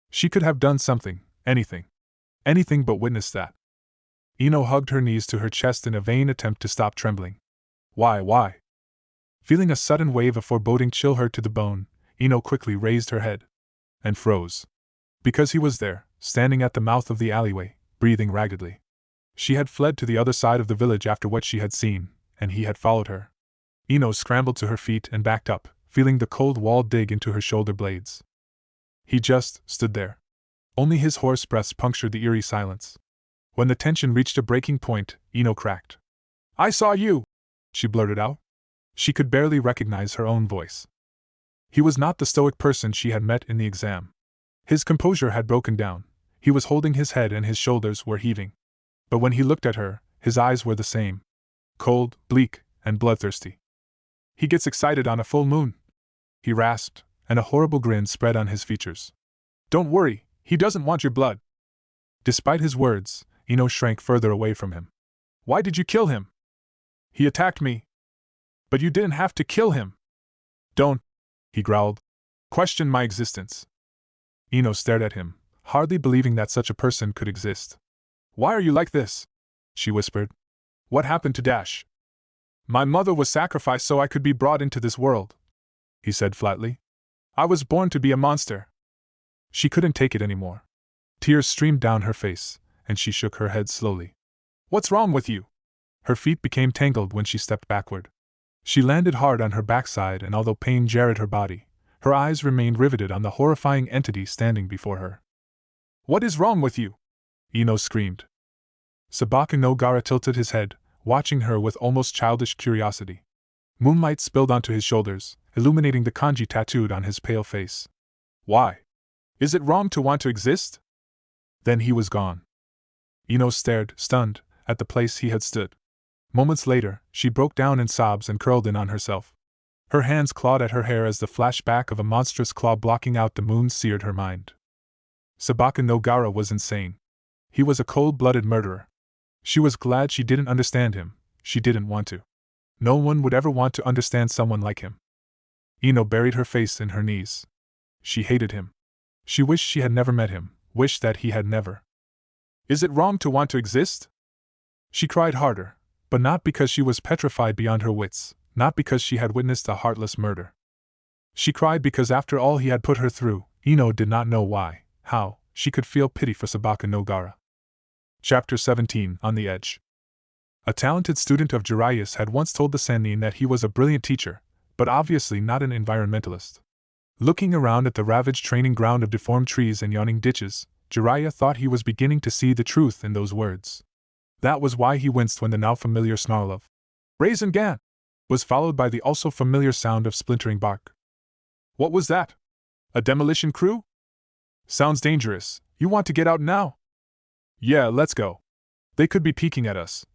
She could have done something, anything. Anything but witness that. Ino hugged her knees to her chest in a vain attempt to stop trembling. Why? Feeling a sudden wave of foreboding chill her to the bone, Ino quickly raised her head. And froze. Because he was there, standing at the mouth of the alleyway, breathing raggedly. She had fled to the other side of the village after what she had seen, and he had followed her. Ino scrambled to her feet and backed up, feeling the cold wall dig into her shoulder blades. He just stood there. Only his hoarse breaths punctured the eerie silence. When the tension reached a breaking point, Ino cracked. I saw you! She blurted out. She could barely recognize her own voice. He was not the stoic person she had met in the exam. His composure had broken down, he was holding his head and his shoulders were heaving. But when he looked at her, his eyes were the same. Cold, bleak, and bloodthirsty. He gets excited on a full moon, he rasped, and a horrible grin spread on his features. Don't worry, he doesn't want your blood. Despite his words, Ino shrank further away from him. Why did you kill him? He attacked me. But you didn't have to kill him. Don't, he growled, question my existence. Ino stared at him, hardly believing that such a person could exist. Why are you like this? She whispered. What happened to Dash? My mother was sacrificed so I could be brought into this world, he said flatly. I was born to be a monster. She couldn't take it anymore. Tears streamed down her face, and she shook her head slowly. What's wrong with you? Her feet became tangled when she stepped backward. She landed hard on her backside, and although pain jarred her body, her eyes remained riveted on the horrifying entity standing before her. What is wrong with you? Ino screamed. Sabaka no Gaara tilted his head, watching her with almost childish curiosity. Moonlight spilled onto his shoulders, illuminating the kanji tattooed on his pale face. Why? Is it wrong to want to exist? Then he was gone. Ino stared, stunned, at the place he had stood. Moments later, she broke down in sobs and curled in on herself. Her hands clawed at her hair as the flashback of a monstrous claw blocking out the moon seared her mind. Sabaka no Gaara was insane. He was a cold-blooded murderer. She was glad she didn't understand him. She didn't want to. No one would ever want to understand someone like him. Ino buried her face in her knees. She hated him. She wished she had never met him, wished that he had never. Is it wrong to want to exist? She cried harder, but not because she was petrified beyond her wits, not because she had witnessed a heartless murder. She cried because after all he had put her through, Ino did not know why, how, she could feel pity for Sabaka no Gaara. Chapter 17, On the Edge. A talented student of Jiraiya's had once told the Sannin that he was a brilliant teacher, but obviously not an environmentalist. Looking around at the ravaged training ground of deformed trees and yawning ditches, Jiraiya thought he was beginning to see the truth in those words. That was why he winced when the now familiar snarl of Rasengan was followed by the also familiar sound of splintering bark. What was that? A demolition crew? Sounds dangerous. You want to get out now? Yeah, let's go. They could be peeking at us.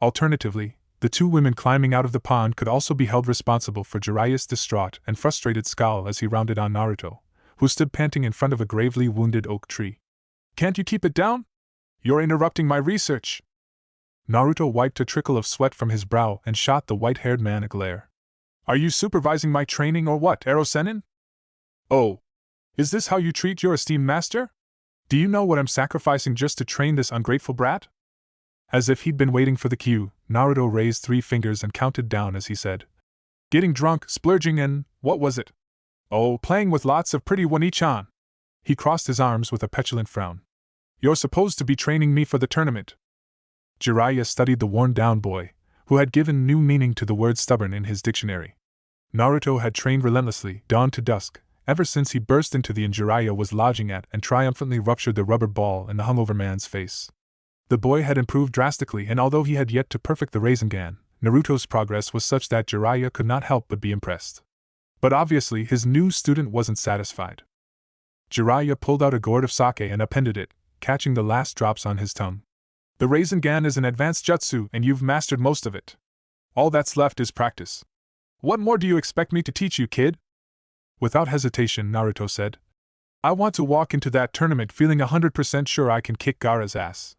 Alternatively, the two women climbing out of the pond could also be held responsible for Jiraiya's distraught and frustrated scowl as he rounded on Naruto, who stood panting in front of a gravely wounded oak tree. Can't you keep it down? You're interrupting my research. Naruto wiped a trickle of sweat from his brow and shot the white-haired man a glare. Are you supervising my training or what, Ero-sennin? Oh. Is this how you treat your esteemed master? Do you know what I'm sacrificing just to train this ungrateful brat? As if he'd been waiting for the cue, Naruto raised 3 fingers and counted down as he said. Getting drunk, splurging and, what was it? Oh, playing with lots of pretty Wani-chan. He crossed his arms with a petulant frown. You're supposed to be training me for the tournament. Jiraiya studied the worn-down boy, who had given new meaning to the word stubborn in his dictionary. Naruto had trained relentlessly, dawn to dusk, ever since he burst into the inn Jiraiya was lodging at and triumphantly ruptured the rubber ball in the hungover man's face. The boy had improved drastically, and although he had yet to perfect the Rasengan, Naruto's progress was such that Jiraiya could not help but be impressed. But obviously his new student wasn't satisfied. Jiraiya pulled out a gourd of sake and appended it, catching the last drops on his tongue. The Rasengan is an advanced jutsu and you've mastered most of it. All that's left is practice. What more do you expect me to teach you, kid? Without hesitation, Naruto said. I want to walk into that tournament feeling 100% sure I can kick Gaara's ass.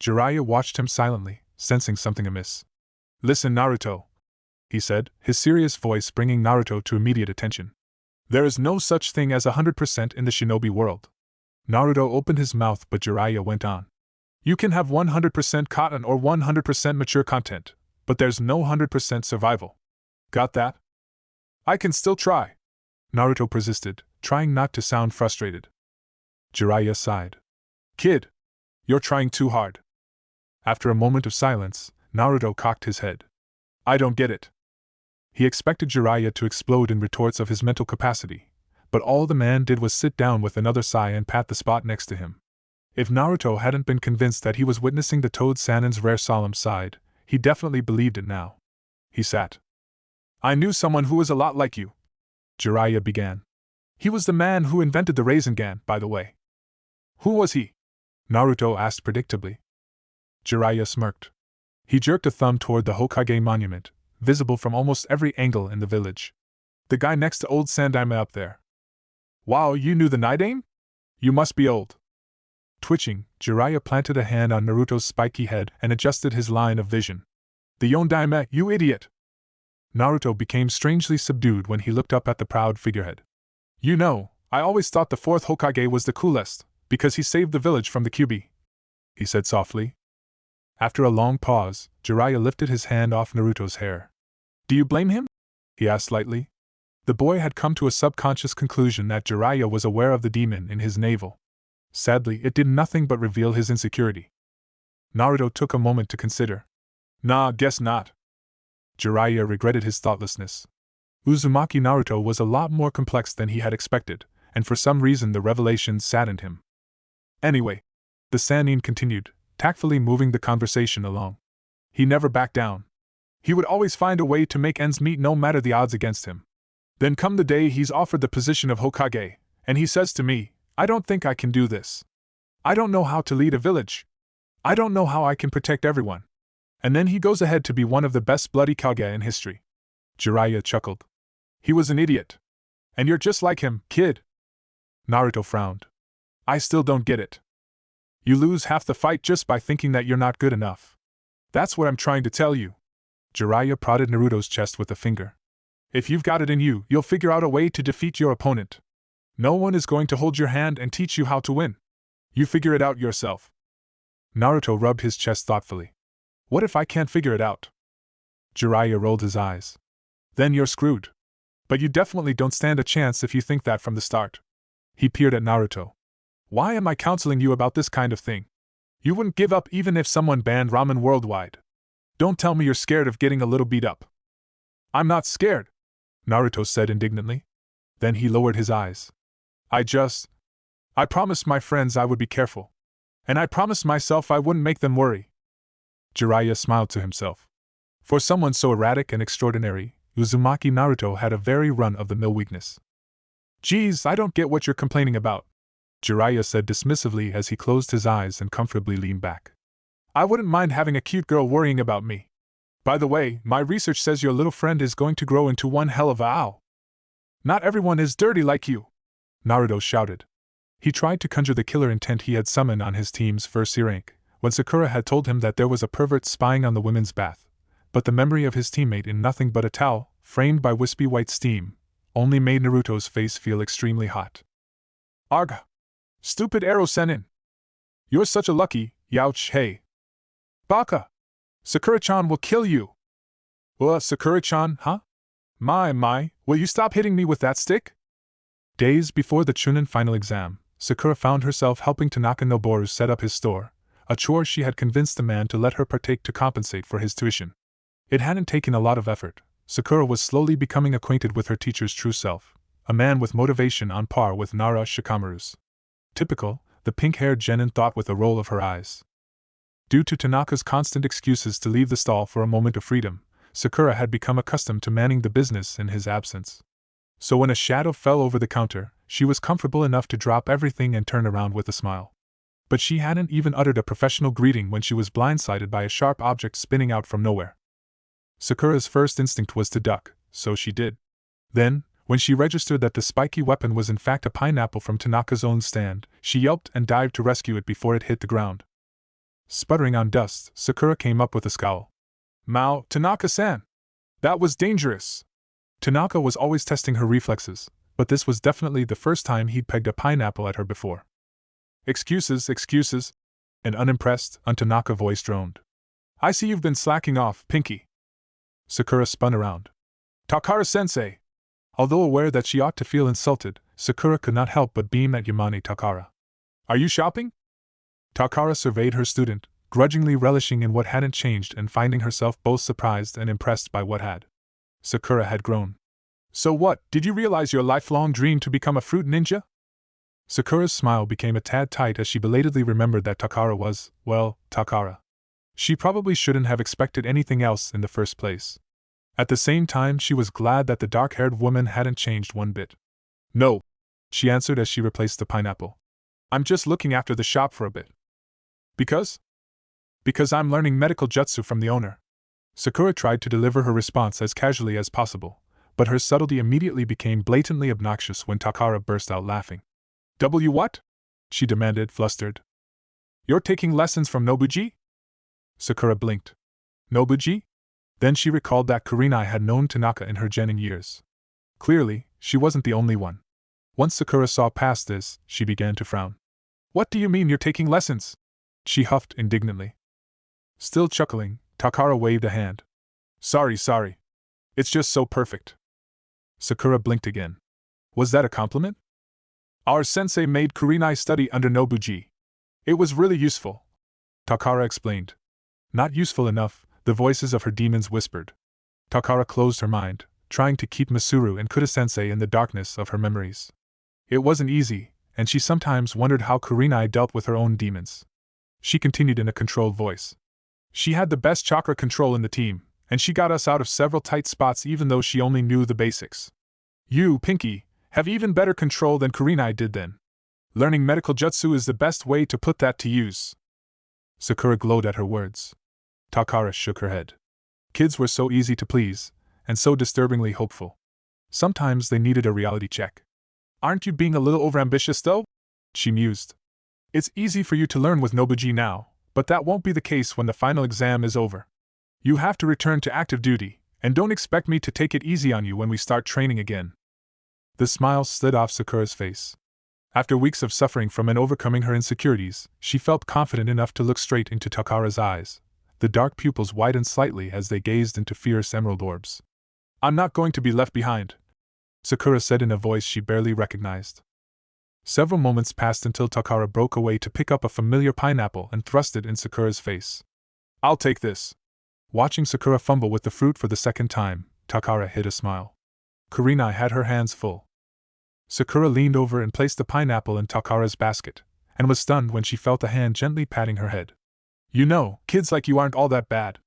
Jiraiya watched him silently, sensing something amiss. Listen, Naruto, he said, his serious voice bringing Naruto to immediate attention. There is no such thing as 100% in the shinobi world. Naruto opened his mouth, but Jiraiya went on. You can have 100% cotton or 100% mature content, but there's no 100% survival. Got that? I can still try. Naruto persisted, trying not to sound frustrated. Jiraiya sighed. Kid, you're trying too hard. After a moment of silence, Naruto cocked his head. I don't get it. He expected Jiraiya to explode in retorts of his mental capacity, but all the man did was sit down with another sigh and pat the spot next to him. If Naruto hadn't been convinced that he was witnessing the Toad Sannin's rare solemn side, he definitely believed it now. He sat. I knew someone who was a lot like you, Jiraiya began. He was the man who invented the Rasengan, by the way. Who was he? Naruto asked predictably. Jiraiya smirked. He jerked a thumb toward the Hokage monument, visible from almost every angle in the village. The guy next to old Sandaime up there. Wow, you knew the Nidaime? You must be old. Twitching, Jiraiya planted a hand on Naruto's spiky head and adjusted his line of vision. The Yondaime, you idiot! Naruto became strangely subdued when he looked up at the proud figurehead. You know, I always thought the 4th Hokage was the coolest, because he saved the village from the Kyuubi, he said softly. After a long pause, Jiraiya lifted his hand off Naruto's hair. Do you blame him? He asked lightly. The boy had come to a subconscious conclusion that Jiraiya was aware of the demon in his navel. Sadly, it did nothing but reveal his insecurity. Naruto took a moment to consider. Nah, guess not. Jiraiya regretted his thoughtlessness. Uzumaki Naruto was a lot more complex than he had expected, and for some reason the revelations saddened him. Anyway, the Sannin continued, tactfully moving the conversation along. He never backed down. He would always find a way to make ends meet no matter the odds against him. Then come the day he's offered the position of Hokage, and he says to me, I don't think I can do this. I don't know how to lead a village. I don't know how I can protect everyone. And then he goes ahead to be one of the best bloody Kage in history. Jiraiya chuckled. He was an idiot. And you're just like him, kid. Naruto frowned. I still don't get it. You lose half the fight just by thinking that you're not good enough. That's what I'm trying to tell you. Jiraiya prodded Naruto's chest with a finger. If you've got it in you, you'll figure out a way to defeat your opponent. No one is going to hold your hand and teach you how to win. You figure it out yourself. Naruto rubbed his chest thoughtfully. What if I can't figure it out? Jiraiya rolled his eyes. Then you're screwed. But you definitely don't stand a chance if you think that from the start. He peered at Naruto. Why am I counseling you about this kind of thing? You wouldn't give up even if someone banned ramen worldwide. Don't tell me you're scared of getting a little beat up. I'm not scared, Naruto said indignantly. Then he lowered his eyes. I promised my friends I would be careful. And I promised myself I wouldn't make them worry. Jiraiya smiled to himself. For someone so erratic and extraordinary, Uzumaki Naruto had a very run-of-the-mill weakness. Geez, I don't get what you're complaining about, Jiraiya said dismissively as he closed his eyes and comfortably leaned back. I wouldn't mind having a cute girl worrying about me. By the way, my research says your little friend is going to grow into one hell of a owl. Not everyone is dirty like you, Naruto shouted. He tried to conjure the killer intent he had summoned on his team's first year rank, when Sakura had told him that there was a pervert spying on the women's bath, but the memory of his teammate in nothing but a towel, framed by wispy white steam, only made Naruto's face feel extremely hot. Argh! Stupid arrow senin! You're such a lucky, youch, hey! Baka! Sakura-chan will kill you! Sakura-chan, huh? My, will you stop hitting me with that stick? Days before the Chunin final exam, Sakura found herself helping Tanaka Noboru set up his store, a chore she had convinced the man to let her partake to compensate for his tuition. It hadn't taken a lot of effort. Sakura was slowly becoming acquainted with her teacher's true self, a man with motivation on par with Nara Shikamaru's. Typical, the pink-haired genin thought with a roll of her eyes. Due to Tanaka's constant excuses to leave the stall for a moment of freedom, Sakura had become accustomed to manning the business in his absence. So when a shadow fell over the counter, she was comfortable enough to drop everything and turn around with a smile. But she hadn't even uttered a professional greeting when she was blindsided by a sharp object spinning out from nowhere. Sakura's first instinct was to duck, so she did. Then, when she registered that the spiky weapon was in fact a pineapple from Tanaka's own stand, she yelped and dived to rescue it before it hit the ground. Sputtering on dust, Sakura came up with a scowl. Mao, Tanaka-san! That was dangerous! Tanaka was always testing her reflexes, but this was definitely the first time he'd pegged a pineapple at her before. Excuses, an unimpressed, un-Tanaka voice droned. I see you've been slacking off, Pinky. Sakura spun around. Takara-sensei! Although aware that she ought to feel insulted, Sakura could not help but beam at Yamane Takara. Are you shopping? Takara surveyed her student, grudgingly relishing in what hadn't changed and finding herself both surprised and impressed by what had. Sakura had grown. So what, did you realize your lifelong dream to become a fruit ninja? Sakura's smile became a tad tight as she belatedly remembered that Takara was, well, Takara. She probably shouldn't have expected anything else in the first place. At the same time, she was glad that the dark-haired woman hadn't changed one bit. No, she answered as she replaced the pineapple. I'm just looking after the shop for a bit. Because? Because I'm learning medical jutsu from the owner. Sakura tried to deliver her response as casually as possible, but her subtlety immediately became blatantly obnoxious when Takara burst out laughing. What? She demanded, flustered. You're taking lessons from Nobuji? Sakura blinked. Nobuji? Then she recalled that Kurenai had known Tanaka in her genin years. Clearly, she wasn't the only one. Once Sakura saw past this, she began to frown. What do you mean you're taking lessons? She huffed indignantly. Still chuckling, Takara waved a hand. Sorry. It's just so perfect. Sakura blinked again. Was that a compliment? Our sensei made Kurenai study under Nobuji. It was really useful, Takara explained. Not useful enough, the voices of her demons whispered. Takara closed her mind, trying to keep Masuru and Kuda-sensei in the darkness of her memories. It wasn't easy, and she sometimes wondered how Kurenai dealt with her own demons. She continued in a controlled voice. She had the best chakra control in the team, and she got us out of several tight spots even though she only knew the basics. You, Pinky, have even better control than Kurenai did then. Learning medical jutsu is the best way to put that to use. Sakura glowed at her words. Takara shook her head. Kids were so easy to please, and so disturbingly hopeful. Sometimes they needed a reality check. Aren't you being a little overambitious though? She mused. It's easy for you to learn with Nobuji now, but that won't be the case when the final exam is over. You have to return to active duty, and don't expect me to take it easy on you when we start training again. The smile slid off Sakura's face. After weeks of suffering from and overcoming her insecurities, she felt confident enough to look straight into Takara's eyes. The dark pupils widened slightly as they gazed into fierce emerald orbs. I'm not going to be left behind, Sakura said in a voice she barely recognized. Several moments passed until Takara broke away to pick up a familiar pineapple and thrust it in Sakura's face. I'll take this. Watching Sakura fumble with the fruit for the second time, Takara hid a smile. Kurenai had her hands full. Sakura leaned over and placed the pineapple in Takara's basket, and was stunned when she felt a hand gently patting her head. You know, kids like you aren't all that bad.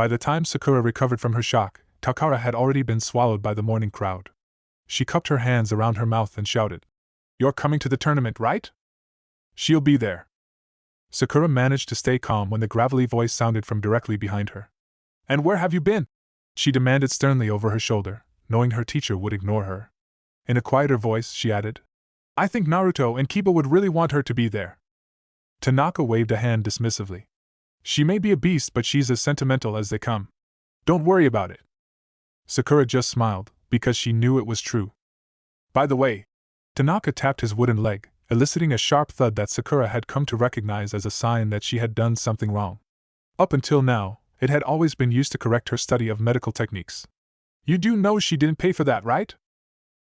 By the time Sakura recovered from her shock, Takara had already been swallowed by the morning crowd. She cupped her hands around her mouth and shouted, "You're coming to the tournament, right?" "She'll be there." Sakura managed to stay calm when the gravelly voice sounded from directly behind her. "And where have you been?" she demanded sternly over her shoulder, knowing her teacher would ignore her. In a quieter voice, she added, "I think Naruto and Kiba would really want her to be there." Tanaka waved a hand dismissively. "She may be a beast, but she's as sentimental as they come. Don't worry about it." Sakura just smiled, because she knew it was true. By the way, Tanaka tapped his wooden leg, eliciting a sharp thud that Sakura had come to recognize as a sign that she had done something wrong. Up until now, it had always been used to correct her study of medical techniques. "You do know she didn't pay for that, right?"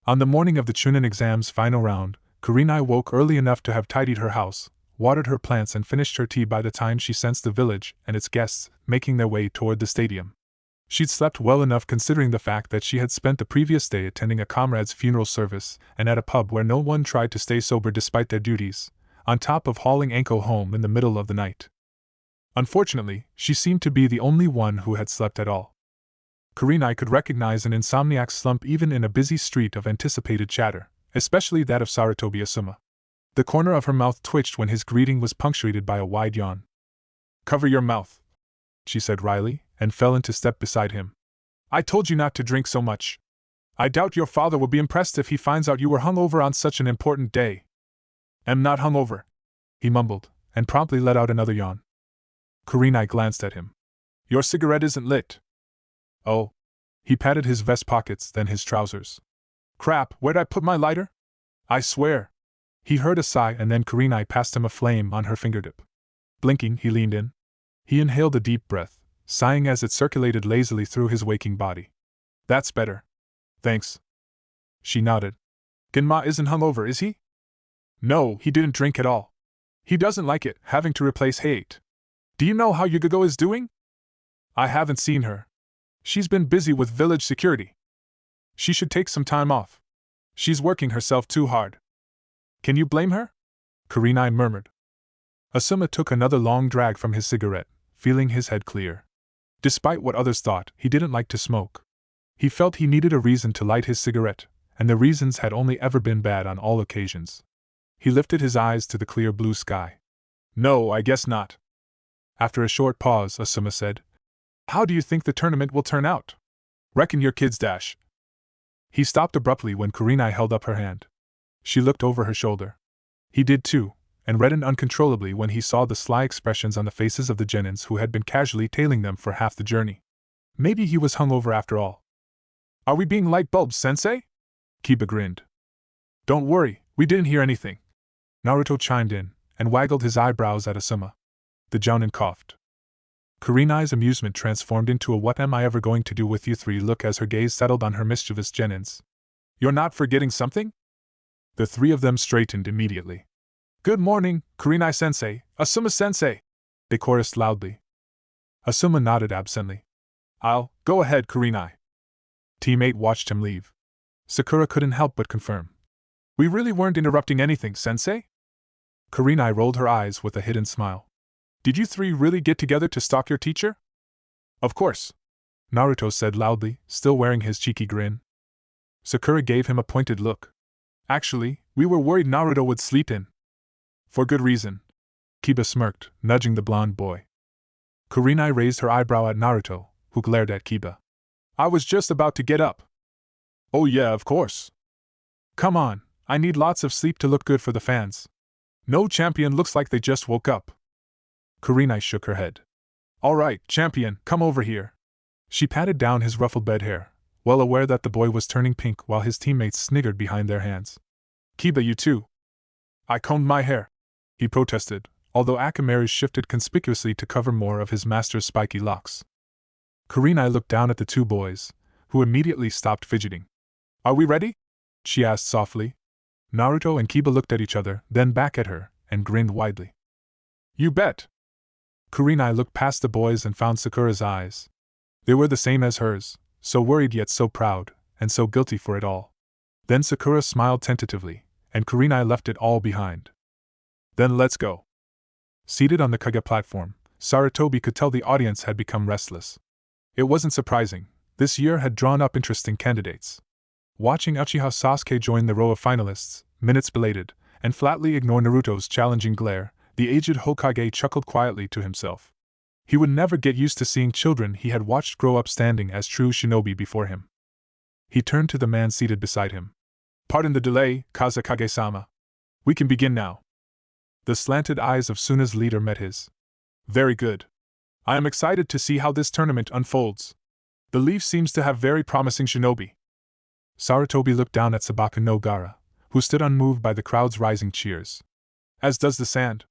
On the morning of the Chunin exam's final round, Kurenai woke early enough to have tidied her house, watered her plants and finished her tea by the time she sensed the village and its guests making their way toward the stadium. She'd slept well enough considering the fact that she had spent the previous day attending a comrade's funeral service and at a pub where no one tried to stay sober despite their duties, on top of hauling Anko home in the middle of the night. Unfortunately, she seemed to be the only one who had slept at all. Kurenai could recognize an insomniac's slump even in a busy street of anticipated chatter, especially that of Sarutobi Asuma. The corner of her mouth twitched when his greeting was punctuated by a wide yawn. "Cover your mouth," she said wryly, and fell into step beside him. "I told you not to drink so much. I doubt your father will be impressed if he finds out you were hungover on such an important day." "Am not hungover," he mumbled, and promptly let out another yawn. Kurenai glanced at him. "Your cigarette isn't lit." "Oh." He patted his vest pockets, then his trousers. "Crap, where'd I put my lighter? I swear." He heard a sigh and then Kurenai passed him a flame on her fingertip. Blinking, he leaned in. He inhaled a deep breath, sighing as it circulated lazily through his waking body. "That's better. Thanks." She nodded. "Genma isn't hungover, is he?" "No, he didn't drink at all. He doesn't like it, having to replace hate. Do you know how Yugogo is doing?" "I haven't seen her. She's been busy with village security. She should take some time off. She's working herself too hard." "Can you blame her?" Kurenai murmured. Asuma took another long drag from his cigarette, feeling his head clear. Despite what others thought, he didn't like to smoke. He felt he needed a reason to light his cigarette, and the reasons had only ever been bad on all occasions. He lifted his eyes to the clear blue sky. "No, I guess not." After a short pause, Asuma said, "How do you think the tournament will turn out? Reckon your kids dash." He stopped abruptly when Kurenai held up her hand. She looked over her shoulder. He did too, and reddened uncontrollably when he saw the sly expressions on the faces of the genins who had been casually tailing them for half the journey. Maybe he was hungover after all. "Are we being light bulbs, sensei?" Kiba grinned. "Don't worry, we didn't hear anything." Naruto chimed in, and waggled his eyebrows at Asuma. The jounin coughed. Kurenai's amusement transformed into a "what am I ever going to do with you three" look as her gaze settled on her mischievous genins. "You're not forgetting something?" The three of them straightened immediately. "Good morning, Kurenai-sensei, Asuma-sensei," they chorused loudly. Asuma nodded absently. Go ahead, Kurenai." Team 8 watched him leave. Sakura couldn't help but confirm. "We really weren't interrupting anything, sensei?" Kurenai rolled her eyes with a hidden smile. "Did you three really get together to stalk your teacher?" "Of course," Naruto said loudly, still wearing his cheeky grin. Sakura gave him a pointed look. "Actually, we were worried Naruto would sleep in." "For good reason." Kiba smirked, nudging the blonde boy. Kurenai raised her eyebrow at Naruto, who glared at Kiba. "I was just about to get up." "Oh yeah, of course." "Come on, I need lots of sleep to look good for the fans. No champion looks like they just woke up." Kurenai shook her head. "All right, champion, come over here." She patted down his ruffled bed hair, well aware that the boy was turning pink while his teammates sniggered behind their hands. "Kiba, you too." "I combed my hair," he protested, although Akamaru's shifted conspicuously to cover more of his master's spiky locks. Kurenai looked down at the two boys, who immediately stopped fidgeting. "Are we ready?" she asked softly. Naruto and Kiba looked at each other, then back at her, and grinned widely. "You bet." Kurenai looked past the boys and found Sakura's eyes. They were the same as hers, so worried yet so proud, and so guilty for it all. Then Sakura smiled tentatively, and Kurenai left it all behind. "Then let's go." Seated on the Kage platform, Sarutobi could tell the audience had become restless. It wasn't surprising. This year had drawn up interesting candidates. Watching Uchiha Sasuke join the row of finalists, minutes belated, and flatly ignore Naruto's challenging glare, the aged Hokage chuckled quietly to himself. He would never get used to seeing children he had watched grow up standing as true shinobi before him. He turned to the man seated beside him. "Pardon the delay, Kazekage-sama. We can begin now." The slanted eyes of Suna's leader met his. "Very good. I am excited to see how this tournament unfolds. The leaf seems to have very promising shinobi." Sarutobi looked down at Sabaka no Gara, who stood unmoved by the crowd's rising cheers. As does the sand.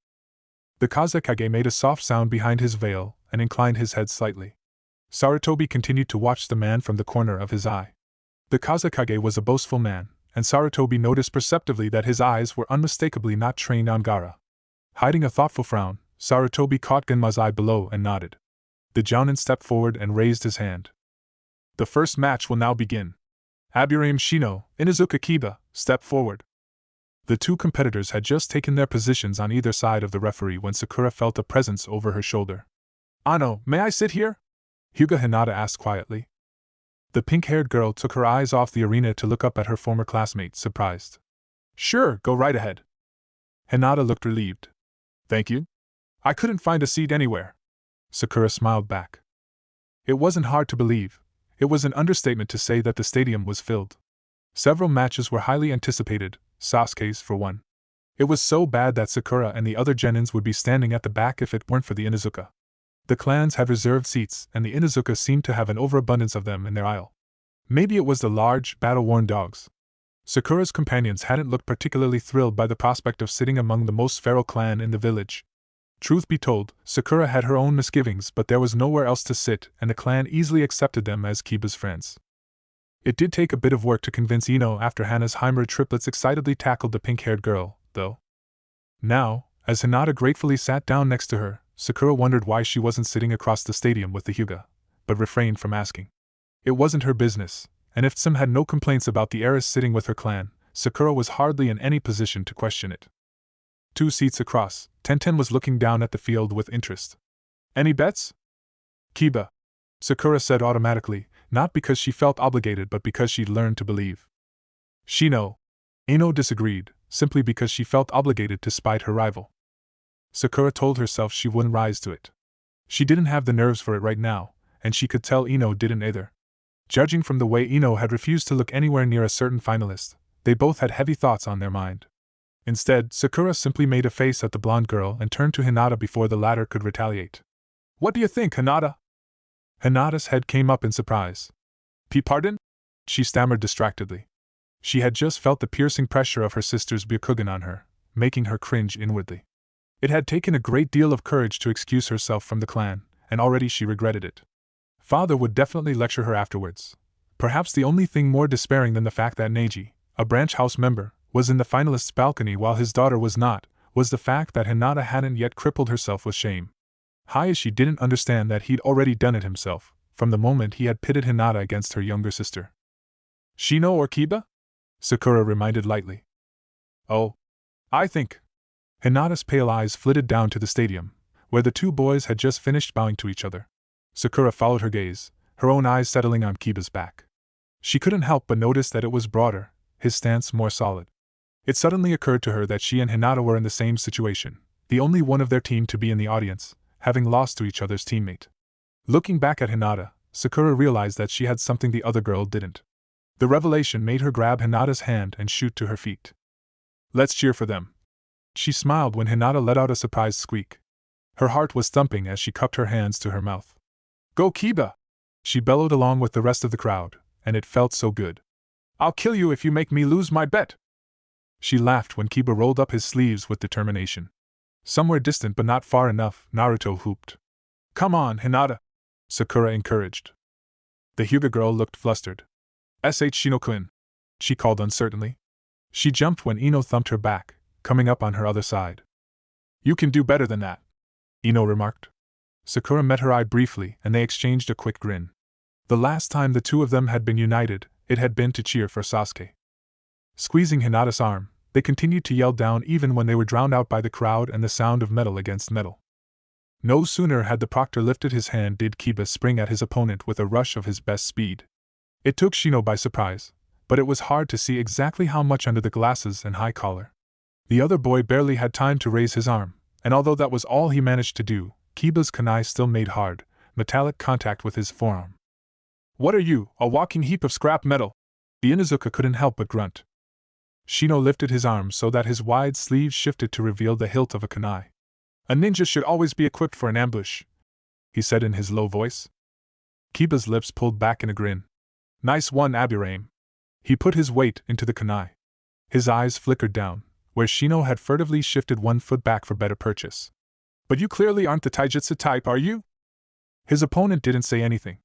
The Kazekage made a soft sound behind his veil and inclined his head slightly. Sarutobi continued to watch the man from the corner of his eye. The Kazekage was a boastful man, and Sarutobi noticed perceptively that his eyes were unmistakably not trained on Gara. Hiding a thoughtful frown, Sarutobi caught Genma's eye below and nodded. The Jounin stepped forward and raised his hand. "The first match will now begin. Aburame Shino, Inuzuka Kiba, step forward." The two competitors had just taken their positions on either side of the referee when Sakura felt a presence over her shoulder. "Ano, may I sit here?" Hyuga Hinata asked quietly. The pink-haired girl took her eyes off the arena to look up at her former classmate, surprised. "Sure, go right ahead." Hinata looked relieved. "Thank you. I couldn't find a seat anywhere." Sakura smiled back. It wasn't hard to believe. It was an understatement to say that the stadium was filled. Several matches were highly anticipated, Sasuke's for one. It was so bad that Sakura and the other genins would be standing at the back if it weren't for the Inuzuka. The clans had reserved seats, and the Inuzuka seemed to have an overabundance of them in their aisle. Maybe it was the large, battle-worn dogs. Sakura's companions hadn't looked particularly thrilled by the prospect of sitting among the most feral clan in the village. Truth be told, Sakura had her own misgivings, but there was nowhere else to sit, and the clan easily accepted them as Kiba's friends. It did take a bit of work to convince Ino after Hana's Heimer triplets excitedly tackled the pink-haired girl, though. Now, as Hinata gratefully sat down next to her, Sakura wondered why she wasn't sitting across the stadium with the Hyuga, but refrained from asking. It wasn't her business, and if Tsum had no complaints about the heiress sitting with her clan, Sakura was hardly in any position to question it. 2 seats across, Tenten was looking down at the field with interest. "Any bets?" "Kiba," Sakura said automatically, not because she felt obligated but because she'd learned to believe. "Shino." Ino disagreed, simply because she felt obligated to spite her rival. Sakura told herself she wouldn't rise to it. She didn't have the nerves for it right now, and she could tell Ino didn't either. Judging from the way Ino had refused to look anywhere near a certain finalist, they both had heavy thoughts on their mind. Instead, Sakura simply made a face at the blonde girl and turned to Hinata before the latter could retaliate. "What do you think, Hinata?" Hinata's head came up in surprise. "Pardon?" she stammered distractedly. She had just felt the piercing pressure of her sister's Byakugan on her, making her cringe inwardly. It had taken a great deal of courage to excuse herself from the clan, and already she regretted it. Father would definitely lecture her afterwards. Perhaps the only thing more despairing than the fact that Neji, a branch house member, was in the finalists' balcony while his daughter was not, was the fact that Hinata hadn't yet crippled herself with shame. Hayashi didn't understand that he'd already done it himself, from the moment he had pitted Hinata against her younger sister. "Shino or Kiba?" Sakura reminded lightly. "Oh, I think." Hinata's pale eyes flitted down to the stadium, where the two boys had just finished bowing to each other. Sakura followed her gaze, her own eyes settling on Kiba's back. She couldn't help but notice that it was broader, his stance more solid. It suddenly occurred to her that she and Hinata were in the same situation, the only one of their team to be in the audience, having lost to each other's teammate. Looking back at Hinata, Sakura realized that she had something the other girl didn't. The revelation made her grab Hinata's hand and shoot to her feet. "Let's cheer for them." She smiled when Hinata let out a surprised squeak. Her heart was thumping as she cupped her hands to her mouth. "Go Kiba!" she bellowed along with the rest of the crowd, and it felt so good. "I'll kill you if you make me lose my bet." She laughed when Kiba rolled up his sleeves with determination. Somewhere distant but not far enough, Naruto whooped. "Come on, Hinata!" Sakura encouraged. The Hyuga girl looked flustered. Shino-kun," she called uncertainly. She jumped when Ino thumped her back, coming up on her other side. "You can do better than that," Ino remarked. Sakura met her eye briefly and they exchanged a quick grin. The last time the two of them had been united, it had been to cheer for Sasuke. Squeezing Hinata's arm, they continued to yell down even when they were drowned out by the crowd and the sound of metal against metal. No sooner had the proctor lifted his hand did Kiba spring at his opponent with a rush of his best speed. It took Shino by surprise, but it was hard to see exactly how much under the glasses and high collar. The other boy barely had time to raise his arm, and although that was all he managed to do, Kiba's kunai still made hard, metallic contact with his forearm. "What are you, a walking heap of scrap metal?" The Inuzuka couldn't help but grunt. Shino lifted his arm so that his wide sleeves shifted to reveal the hilt of a kunai. "A ninja should always be equipped for an ambush," he said in his low voice. Kiba's lips pulled back in a grin. "Nice one, Aburaim." He put his weight into the kunai. His eyes flickered down, where Shino had furtively shifted 1 foot back for better purchase. "But you clearly aren't the taijutsu type, are you?" His opponent didn't say anything.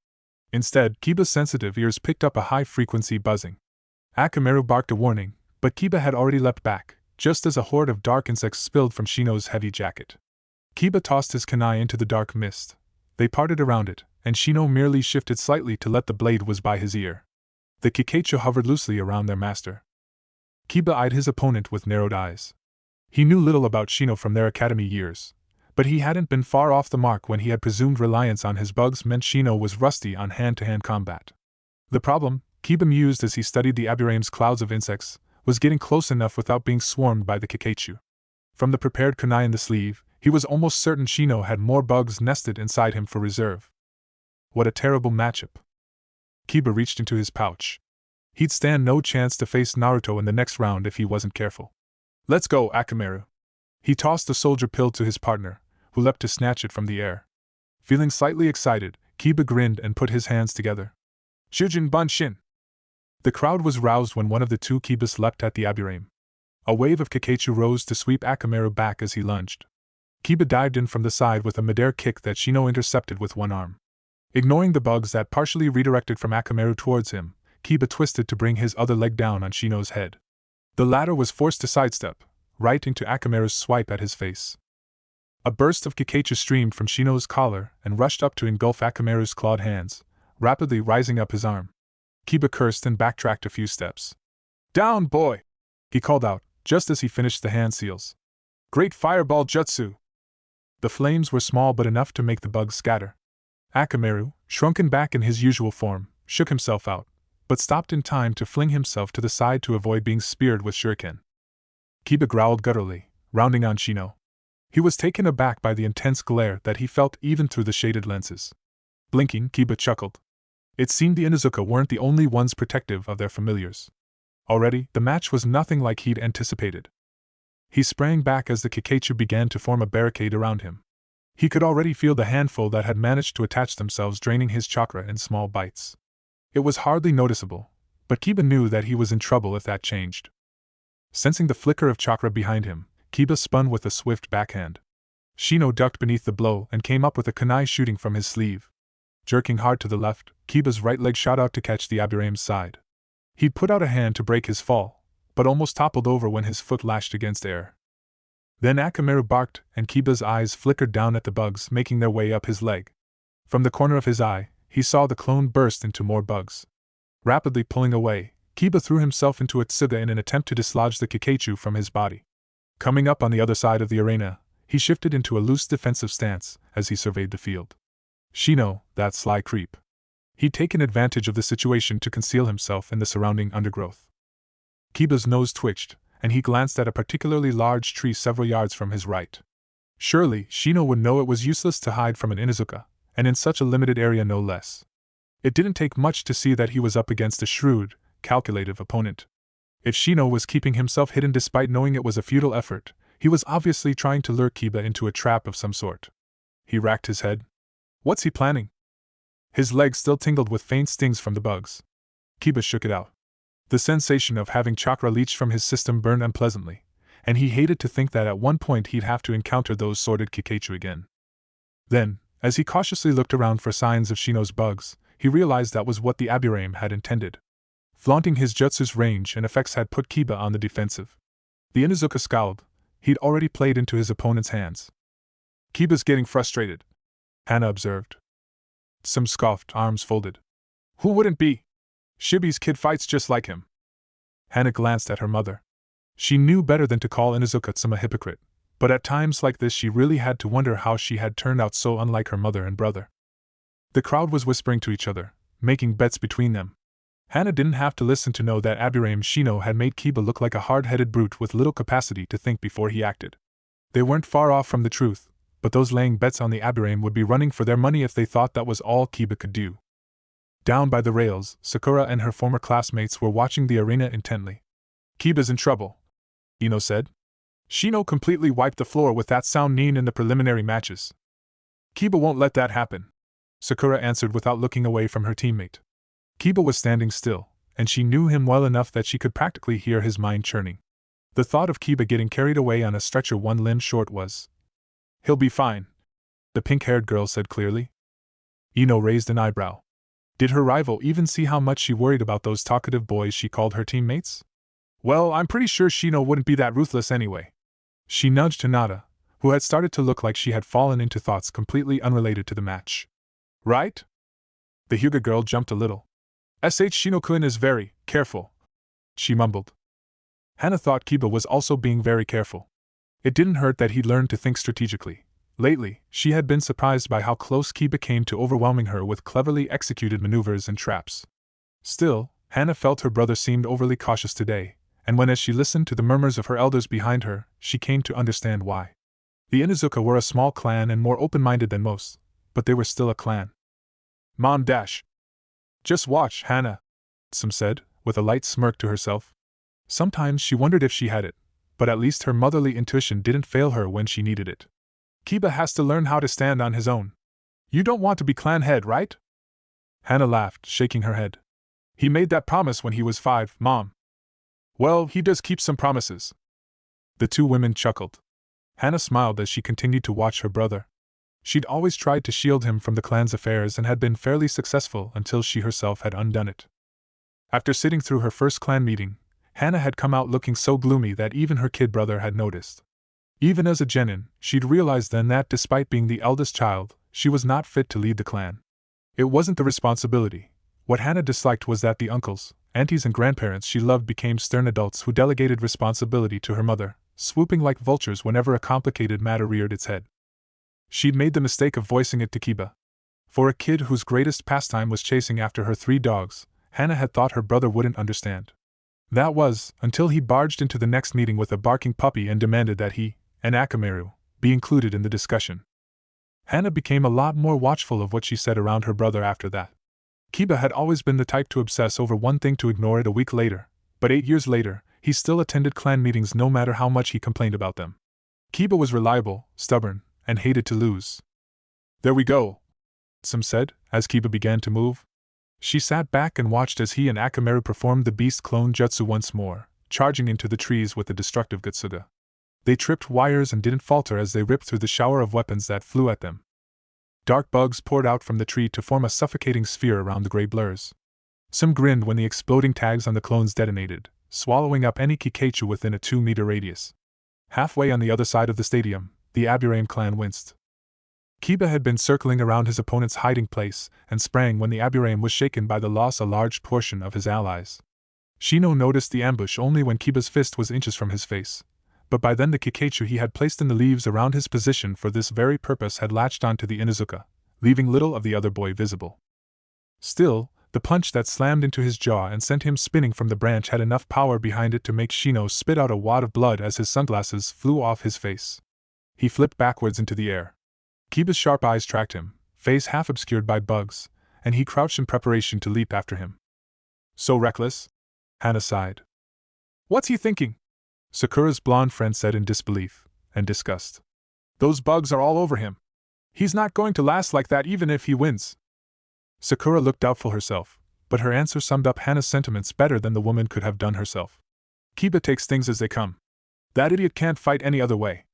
Instead, Kiba's sensitive ears picked up a high-frequency buzzing. Akamaru barked a warning, but Kiba had already leapt back, just as a horde of dark insects spilled from Shino's heavy jacket. Kiba tossed his kunai into the dark mist. They parted around it, and Shino merely shifted slightly to let the blade whiz by his ear. The Kikeicho hovered loosely around their master. Kiba eyed his opponent with narrowed eyes. He knew little about Shino from their academy years, but he hadn't been far off the mark when he had presumed reliance on his bugs meant Shino was rusty on hand-to-hand combat. The problem, Kiba mused as he studied the Aburaim's clouds of insects, was getting close enough without being swarmed by the Kikeichu. From the prepared kunai in the sleeve, he was almost certain Shino had more bugs nested inside him for reserve. What a terrible matchup. Kiba reached into his pouch. He'd stand no chance to face Naruto in the next round if he wasn't careful. "Let's go, Akamaru." He tossed the soldier pill to his partner, who leapt to snatch it from the air. Feeling slightly excited, Kiba grinned and put his hands together. "Shujin Bunshin!" The crowd was roused when one of the two Kibas leapt at the Aburaim. A wave of Kikeichu rose to sweep Akamaru back as he lunged. Kiba dived in from the side with a midair kick that Shino intercepted with one arm. Ignoring the bugs that partially redirected from Akamaru towards him, Kiba twisted to bring his other leg down on Shino's head. The latter was forced to sidestep, right into Akamaru's swipe at his face. A burst of Kikeichu streamed from Shino's collar and rushed up to engulf Akamaru's clawed hands, rapidly rising up his arm. Kiba cursed and backtracked a few steps. "Down, boy!" he called out, just as he finished the hand seals. "Great fireball jutsu!" The flames were small but enough to make the bugs scatter. Akamaru, shrunken back in his usual form, shook himself out, but stopped in time to fling himself to the side to avoid being speared with shuriken. Kiba growled gutturally, rounding on Shino. He was taken aback by the intense glare that he felt even through the shaded lenses. Blinking, Kiba chuckled. It seemed the Inuzuka weren't the only ones protective of their familiars. Already, the match was nothing like he'd anticipated. He sprang back as the Kikeichu began to form a barricade around him. He could already feel the handful that had managed to attach themselves draining his chakra in small bites. It was hardly noticeable, but Kiba knew that he was in trouble if that changed. Sensing the flicker of chakra behind him, Kiba spun with a swift backhand. Shino ducked beneath the blow and came up with a kunai shooting from his sleeve. Jerking hard to the left, Kiba's right leg shot out to catch the Aburaim's side. He'd put out a hand to break his fall, but almost toppled over when his foot lashed against air. Then Akamaru barked and Kiba's eyes flickered down at the bugs making their way up his leg. From the corner of his eye, he saw the clone burst into more bugs. Rapidly pulling away, Kiba threw himself into a tsuga in an attempt to dislodge the Kikeichu from his body. Coming up on the other side of the arena, he shifted into a loose defensive stance as he surveyed the field. Shino, that sly creep. He'd taken advantage of the situation to conceal himself in the surrounding undergrowth. Kiba's nose twitched, and he glanced at a particularly large tree several yards from his right. Surely, Shino would know it was useless to hide from an Inuzuka, and in such a limited area no less. It didn't take much to see that he was up against a shrewd, calculative opponent. If Shino was keeping himself hidden despite knowing it was a futile effort, he was obviously trying to lure Kiba into a trap of some sort. He racked his head. What's he planning? His legs still tingled with faint stings from the bugs. Kiba shook it out. The sensation of having chakra leached from his system burned unpleasantly, and he hated to think that at one point he'd have to encounter those sordid Kikeichu again. Then, as he cautiously looked around for signs of Shino's bugs, he realized that was what the Aburaim had intended. Flaunting his jutsu's range and effects had put Kiba on the defensive. The Inuzuka scowled. He'd already played into his opponent's hands. "Kiba's getting frustrated," Hana observed. Some scoffed, arms folded. "Who wouldn't be? Shibi's kid fights just like him." Hana glanced at her mother. She knew better than to call Inuzuka-sama a hypocrite, But at times like this she really had to wonder how she had turned out so unlike her mother and brother. The crowd was whispering to each other, making bets between them. Hana didn't have to listen to know that Aburaim Shino had made Kiba look like a hard-headed brute with little capacity to think before he acted. They weren't far off from the truth, but those laying bets on the Aburaim would be running for their money if they thought that was all Kiba could do. Down by the rails, Sakura and her former classmates were watching the arena intently. "Kiba's in trouble," Ino said. "Shino completely wiped the floor with that sound Nin in the preliminary matches." "Kiba won't let that happen," Sakura answered without looking away from her teammate. Kiba was standing still, and she knew him well enough that she could practically hear his mind churning. The thought of Kiba getting carried away on a stretcher one limb short was. "He'll be fine," the pink-haired girl said clearly. Ino raised an eyebrow. Did her rival even see how much she worried about those talkative boys she called her teammates? "Well, I'm pretty sure Shino wouldn't be that ruthless anyway." She nudged Hinata, who had started to look like she had fallen into thoughts completely unrelated to the match. "Right?" The Hyuga girl jumped a little. Shino-kun is very careful," she mumbled. Hana thought Kiba was also being very careful. It didn't hurt that he'd learned to think strategically. Lately, she had been surprised by how close Kiba came to overwhelming her with cleverly executed maneuvers and traps. Still, Hana felt her brother seemed overly cautious today, and when as she listened to the murmurs of her elders behind her, she came to understand why. The Inuzuka were a small clan and more open-minded than most, but they were still a clan. "Mom dash. Just watch, Hana," Some said, with a light smirk to herself. Sometimes she wondered if she had it, but at least her motherly intuition didn't fail her when she needed it. "Kiba has to learn how to stand on his own. You don't want to be clan head, right?" Hana laughed, shaking her head. "He made that promise when he was 5, Mom." "Well, he does keep some promises." The two women chuckled. Hana smiled as she continued to watch her brother. She'd always tried to shield him from the clan's affairs and had been fairly successful until she herself had undone it. After sitting through her first clan meeting, Hana had come out looking so gloomy that even her kid brother had noticed. Even as a genin, she'd realized then that despite being the eldest child, she was not fit to lead the clan. It wasn't the responsibility. What Hana disliked was that the uncles, aunties and grandparents she loved became stern adults who delegated responsibility to her mother, swooping like vultures whenever a complicated matter reared its head. She'd made the mistake of voicing it to Kiba. For a kid whose greatest pastime was chasing after her 3 dogs, Hana had thought her brother wouldn't understand. That was, until he barged into the next meeting with a barking puppy and demanded that he, and Akamaru, be included in the discussion. Hana became a lot more watchful of what she said around her brother after that. Kiba had always been the type to obsess over one thing to ignore it a week later, but 8 years later, he still attended clan meetings no matter how much he complained about them. Kiba was reliable, stubborn, and hated to lose. "There we go," Some said, as Kiba began to move. She sat back and watched as he and Akamaru performed the beast clone jutsu once more, charging into the trees with the destructive Gutsuga. They tripped wires and didn't falter as they ripped through the shower of weapons that flew at them. Dark bugs poured out from the tree to form a suffocating sphere around the gray blurs. Some grinned when the exploding tags on the clones detonated, swallowing up any Kikaichu within a 2-meter radius. Halfway on the other side of the stadium, the Aburaim clan winced. Kiba had been circling around his opponent's hiding place and sprang when the Aburaim was shaken by the loss of a large portion of his allies. Shino noticed the ambush only when Kiba's fist was inches from his face, but by then the Kikaichu he had placed in the leaves around his position for this very purpose had latched onto the Inuzuka, leaving little of the other boy visible. Still, the punch that slammed into his jaw and sent him spinning from the branch had enough power behind it to make Shino spit out a wad of blood as his sunglasses flew off his face. He flipped backwards into the air. Kiba's sharp eyes tracked him, face half obscured by bugs, and he crouched in preparation to leap after him. "So reckless?" Hana sighed. "What's he thinking?" Sakura's blonde friend said in disbelief and disgust. "Those bugs are all over him. He's not going to last like that even if he wins." Sakura looked doubtful herself, but her answer summed up Hana's sentiments better than the woman could have done herself. "Kiba takes things as they come. That idiot can't fight any other way."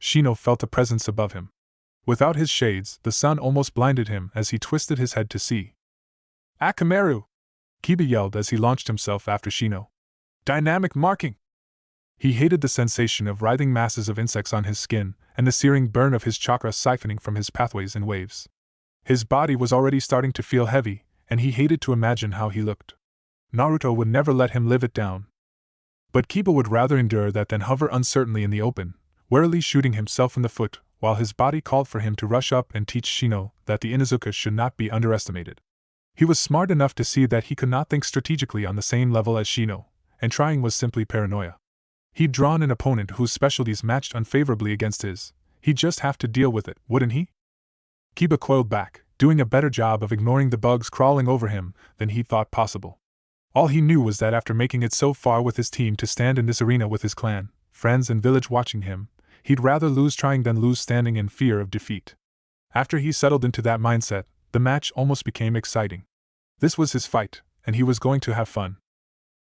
Shino felt a presence above him. Without his shades, the sun almost blinded him as he twisted his head to see. "Akamaru!" Kiba yelled as he launched himself after Shino. "Dynamic marking!" He hated the sensation of writhing masses of insects on his skin and the searing burn of his chakra siphoning from his pathways in waves. His body was already starting to feel heavy, and he hated to imagine how he looked. Naruto would never let him live it down. But Kiba would rather endure that than hover uncertainly in the open, warily shooting himself in the foot, while his body called for him to rush up and teach Shino that the Inuzuka should not be underestimated. He was smart enough to see that he could not think strategically on the same level as Shino, and trying was simply paranoia. He'd drawn an opponent whose specialties matched unfavorably against his. He'd just have to deal with it, wouldn't he? Kiba coiled back, doing a better job of ignoring the bugs crawling over him than he thought possible. All he knew was that after making it so far with his team to stand in this arena with his clan, friends and village watching him, he'd rather lose trying than lose standing in fear of defeat. After he settled into that mindset, the match almost became exciting. This was his fight, and he was going to have fun.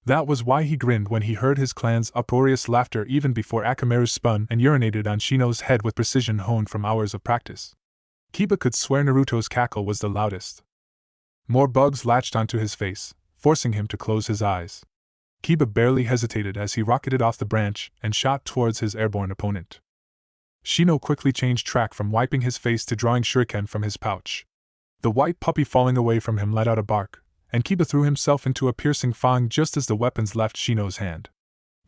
That was why he grinned when he heard his clan's uproarious laughter even before Akamaru spun and urinated on Shino's head with precision honed from hours of practice. Kiba could swear Naruto's cackle was the loudest. More bugs latched onto his face, forcing him to close his eyes. Kiba barely hesitated as he rocketed off the branch and shot towards his airborne opponent. Shino quickly changed track from wiping his face to drawing shuriken from his pouch. The white puppy falling away from him let out a bark, and Kiba threw himself into a piercing fang just as the weapons left Shino's hand.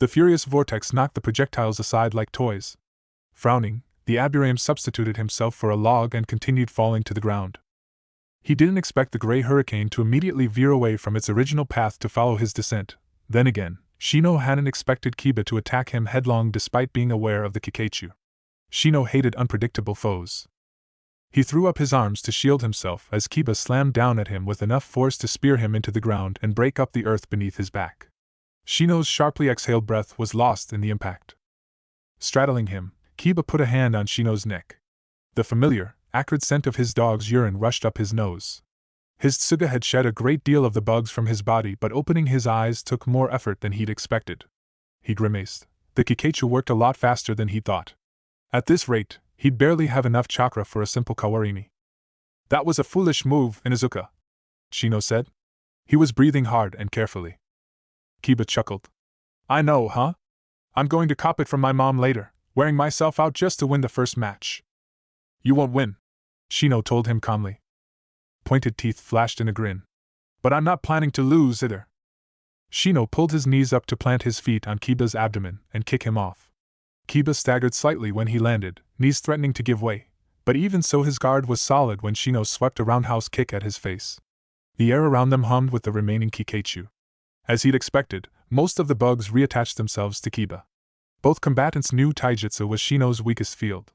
The furious vortex knocked the projectiles aside like toys. Frowning, the Aburame substituted himself for a log and continued falling to the ground. He didn't expect the gray hurricane to immediately veer away from its original path to follow his descent. Then again, Shino hadn't expected Kiba to attack him headlong despite being aware of the Kikaichu. Shino hated unpredictable foes. He threw up his arms to shield himself as Kiba slammed down at him with enough force to spear him into the ground and break up the earth beneath his back. Shino's sharply exhaled breath was lost in the impact. Straddling him, Kiba put a hand on Shino's neck. The familiar, acrid scent of his dog's urine rushed up his nose. His tsuga had shed a great deal of the bugs from his body, but opening his eyes took more effort than he'd expected. He grimaced. The Kikaichu worked a lot faster than he'd thought. At this rate, he'd barely have enough chakra for a simple kawarimi. That was a foolish move, Inuzuka, Shino said. He was breathing hard and carefully. Kiba chuckled. I know, huh? I'm going to cop it from my mom later, wearing myself out just to win the first match. You won't win, Shino told him calmly. Pointed teeth flashed in a grin. But I'm not planning to lose either. Shino pulled his knees up to plant his feet on Kiba's abdomen and kick him off. Kiba staggered slightly when he landed, knees threatening to give way, but even so his guard was solid when Shino swept a roundhouse kick at his face. The air around them hummed with the remaining Kikaichu. As he'd expected, most of the bugs reattached themselves to Kiba. Both combatants knew taijutsu was Shino's weakest field.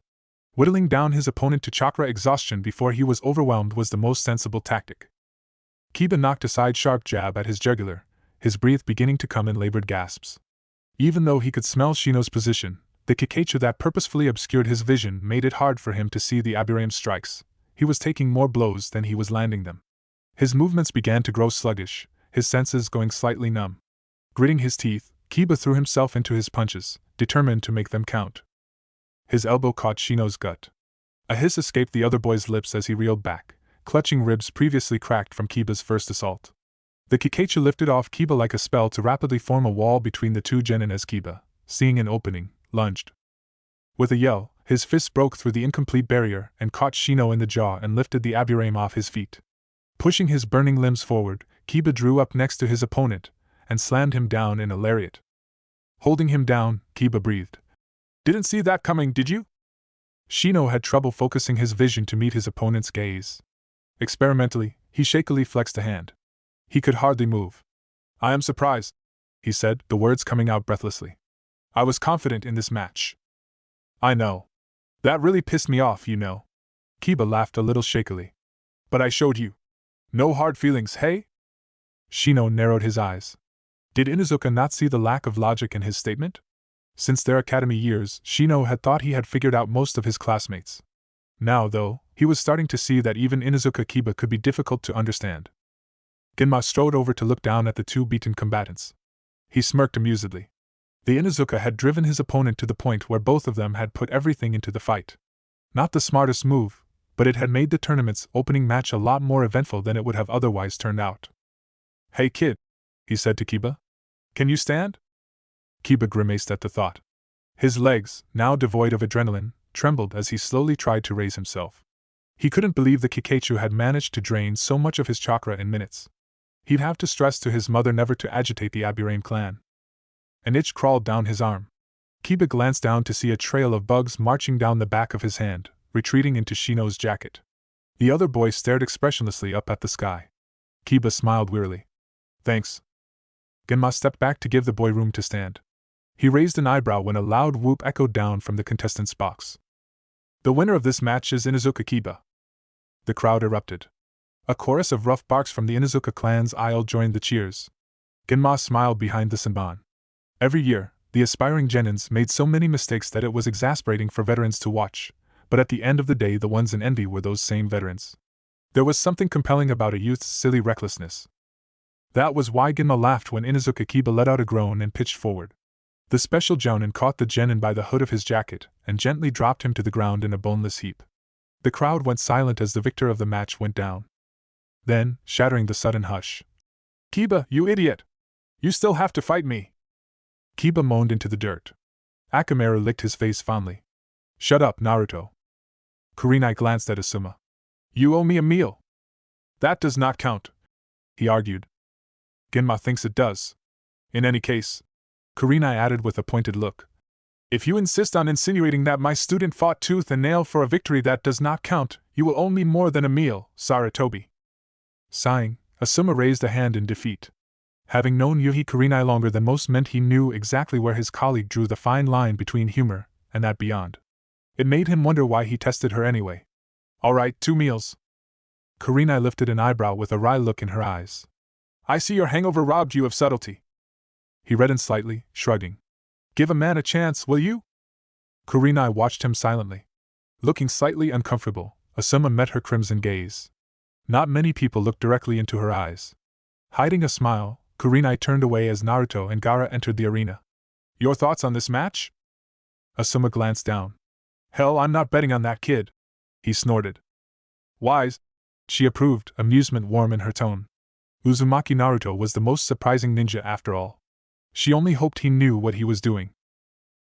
Whittling down his opponent to chakra exhaustion before he was overwhelmed was the most sensible tactic. Kiba knocked a side sharp jab at his jugular, his breath beginning to come in labored gasps. Even though he could smell Shino's position, the Kikaichu that purposefully obscured his vision made it hard for him to see the Aburame's strikes. He was taking more blows than he was landing them. His movements began to grow sluggish, his senses going slightly numb. Gritting his teeth, Kiba threw himself into his punches, determined to make them count. His elbow caught Shino's gut. A hiss escaped the other boy's lips as he reeled back, clutching ribs previously cracked from Kiba's first assault. The Kikaichu lifted off Kiba like a spell to rapidly form a wall between the two genin as Kiba, seeing an opening, lunged. With a yell, his fist broke through the incomplete barrier and caught Shino in the jaw and lifted the Aburame off his feet. Pushing his burning limbs forward, Kiba drew up next to his opponent and slammed him down in a lariat. Holding him down, Kiba breathed. Didn't see that coming, did you? Shino had trouble focusing his vision to meet his opponent's gaze. Experimentally, he shakily flexed a hand. He could hardly move. I am surprised, he said, the words coming out breathlessly. I was confident in this match. I know. That really pissed me off, you know. Kiba laughed a little shakily. But I showed you. No hard feelings, hey? Shino narrowed his eyes. Did Inuzuka not see the lack of logic in his statement? Since their academy years, Shino had thought he had figured out most of his classmates. Now, though, he was starting to see that even Inuzuka Kiba could be difficult to understand. Genma strode over to look down at the two beaten combatants. He smirked amusedly. The Inuzuka had driven his opponent to the point where both of them had put everything into the fight. Not the smartest move, but it had made the tournament's opening match a lot more eventful than it would have otherwise turned out. Hey kid, he said to Kiba. Can you stand? Kiba grimaced at the thought. His legs, now devoid of adrenaline, trembled as he slowly tried to raise himself. He couldn't believe the Kikaichu had managed to drain so much of his chakra in minutes. He'd have to stress to his mother never to agitate the Aburame clan. An itch crawled down his arm. Kiba glanced down to see a trail of bugs marching down the back of his hand, retreating into Shino's jacket. The other boy stared expressionlessly up at the sky. Kiba smiled wearily. Thanks. Genma stepped back to give the boy room to stand. He raised an eyebrow when a loud whoop echoed down from the contestants' box. The winner of this match is Inuzuka Kiba. The crowd erupted. A chorus of rough barks from the Inuzuka clan's aisle joined the cheers. Genma smiled behind the Senban. Every year, the aspiring genins made so many mistakes that it was exasperating for veterans to watch, but at the end of the day the ones in envy were those same veterans. There was something compelling about a youth's silly recklessness. That was why Genma laughed when Inuzuka Kiba let out a groan and pitched forward. The special jounin caught the genin by the hood of his jacket and gently dropped him to the ground in a boneless heap. The crowd went silent as the victor of the match went down. Then, shattering the sudden hush, "Kiba, you idiot! You still have to fight me!" Kiba moaned into the dirt. Akamaru licked his face fondly. "Shut up, Naruto." Kurenai glanced at Asuma. "You owe me a meal." "That does not count," he argued. "Genma thinks it does. In any case," Kurenai added with a pointed look, "if you insist on insinuating that my student fought tooth and nail for a victory that does not count, you will owe me more than a meal, Saratobi." Sighing, Asuma raised a hand in defeat. Having known Yuhi Kurenai longer than most meant he knew exactly where his colleague drew the fine line between humor and that beyond. It made him wonder why he tested her anyway. "All right, 2 meals." Kurenai lifted an eyebrow with a wry look in her eyes. "I see your hangover robbed you of subtlety." He reddened slightly, shrugging. "Give a man a chance, will you?" Kurenai watched him silently. Looking slightly uncomfortable, Asuma met her crimson gaze. Not many people looked directly into her eyes. Hiding a smile, Kurenai turned away as Naruto and Gaara entered the arena. "Your thoughts on this match?" Asuma glanced down. "Hell, I'm not betting on that kid," he snorted. "Wise," she approved, amusement warm in her tone. Uzumaki Naruto was the most surprising ninja after all. She only hoped he knew what he was doing.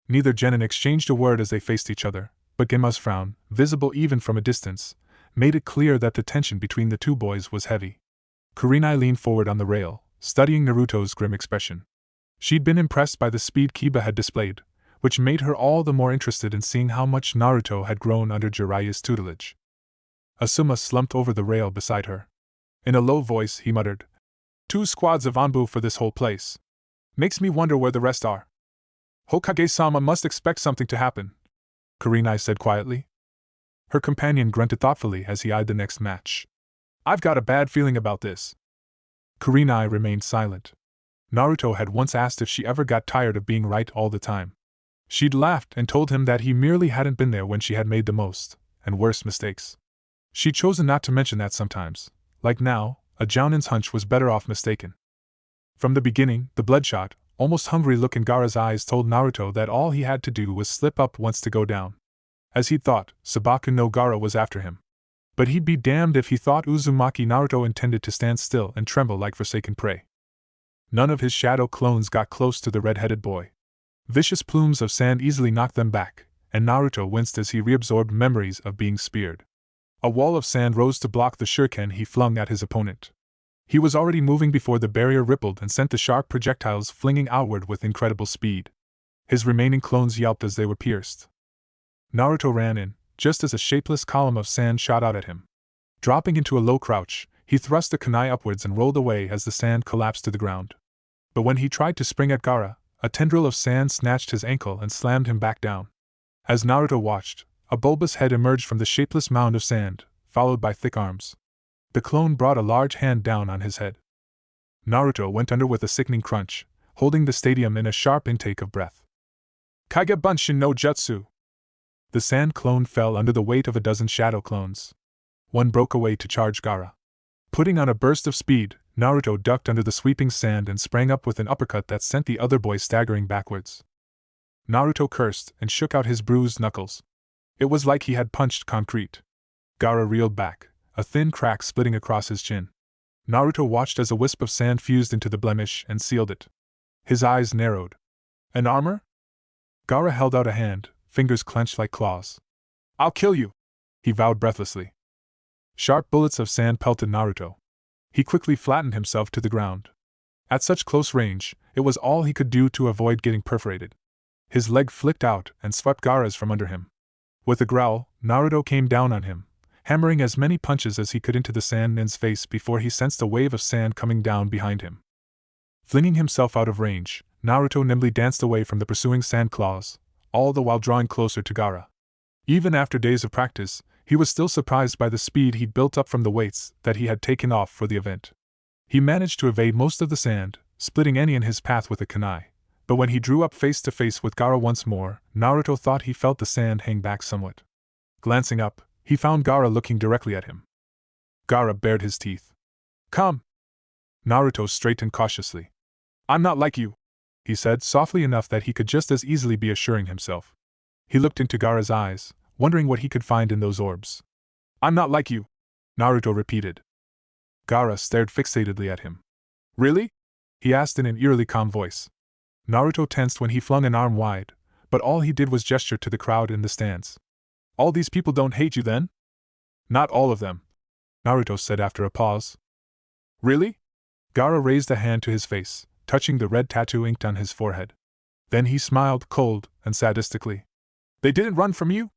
Neither genin exchanged a word as they faced each other, but Genma's frown, visible even from a distance, made it clear that the tension between the two boys was heavy. Kurenai leaned forward on the rail, studying Naruto's grim expression. She'd been impressed by the speed Kiba had displayed, which made her all the more interested in seeing how much Naruto had grown under Jiraiya's tutelage. Asuma slumped over the rail beside her. In a low voice, he muttered, 2 squads of Anbu for this whole place. Makes me wonder where the rest are." "Hokage-sama must expect something to happen," Kurenai said quietly. Her companion grunted thoughtfully as he eyed the next match. "I've got a bad feeling about this." Kurenai remained silent. Naruto had once asked if she ever got tired of being right all the time. She'd laughed and told him that he merely hadn't been there when she had made the most, and worse mistakes. She'd chosen not to mention that sometimes, like now, a jounin's hunch was better off mistaken. From the beginning, the bloodshot, almost hungry look in Gaara's eyes told Naruto that all he had to do was slip up once to go down. As he'd thought, Sabaku no Gaara was after him. But he'd be damned if he thought Uzumaki Naruto intended to stand still and tremble like forsaken prey. None of his shadow clones got close to the red-headed boy. Vicious plumes of sand easily knocked them back, and Naruto winced as he reabsorbed memories of being speared. A wall of sand rose to block the shuriken he flung at his opponent. He was already moving before the barrier rippled and sent the sharp projectiles flinging outward with incredible speed. His remaining clones yelped as they were pierced. Naruto ran in, just as a shapeless column of sand shot out at him. Dropping into a low crouch, he thrust the kunai upwards and rolled away as the sand collapsed to the ground. But when he tried to spring at Gaara, a tendril of sand snatched his ankle and slammed him back down. As Naruto watched, a bulbous head emerged from the shapeless mound of sand, followed by thick arms. The clone brought a large hand down on his head. Naruto went under with a sickening crunch, holding the stadium in a sharp intake of breath. "Kage Bunshin no Jutsu!" The sand clone fell under the weight of a dozen shadow clones. One broke away to charge Gaara. Putting on a burst of speed, Naruto ducked under the sweeping sand and sprang up with an uppercut that sent the other boy staggering backwards. Naruto cursed and shook out his bruised knuckles. It was like he had punched concrete. Gaara reeled back, a thin crack splitting across his chin. Naruto watched as a wisp of sand fused into the blemish and sealed it. His eyes narrowed. "An armor?" Gaara held out a hand, fingers clenched like claws. "I'll kill you," he vowed breathlessly. Sharp bullets of sand pelted Naruto. He quickly flattened himself to the ground. At such close range, it was all he could do to avoid getting perforated. His leg flicked out and swept Gaara's from under him. With a growl, Naruto came down on him, hammering as many punches as he could into the Sandman's face before he sensed a wave of sand coming down behind him. Flinging himself out of range, Naruto nimbly danced away from the pursuing sand claws, all the while drawing closer to Gaara. Even after days of practice, he was still surprised by the speed he'd built up from the weights that he had taken off for the event. He managed to evade most of the sand, splitting any in his path with a kunai, but when he drew up face to face with Gaara once more, Naruto thought he felt the sand hang back somewhat. Glancing up, he found Gaara looking directly at him. Gaara bared his teeth. "Come!" Naruto straightened cautiously. "I'm not like you," he said softly enough that he could just as easily be assuring himself. He looked into Gaara's eyes, wondering what he could find in those orbs. "I'm not like you," Naruto repeated. Gaara stared fixatedly at him. "Really?" he asked in an eerily calm voice. Naruto tensed when he flung an arm wide, but all he did was gesture to the crowd in the stands. "All these people don't hate you then?" "Not all of them," Naruto said after a pause. "Really?" Gaara raised a hand to his face, touching the red tattoo inked on his forehead. Then he smiled cold and sadistically. "They didn't run from you?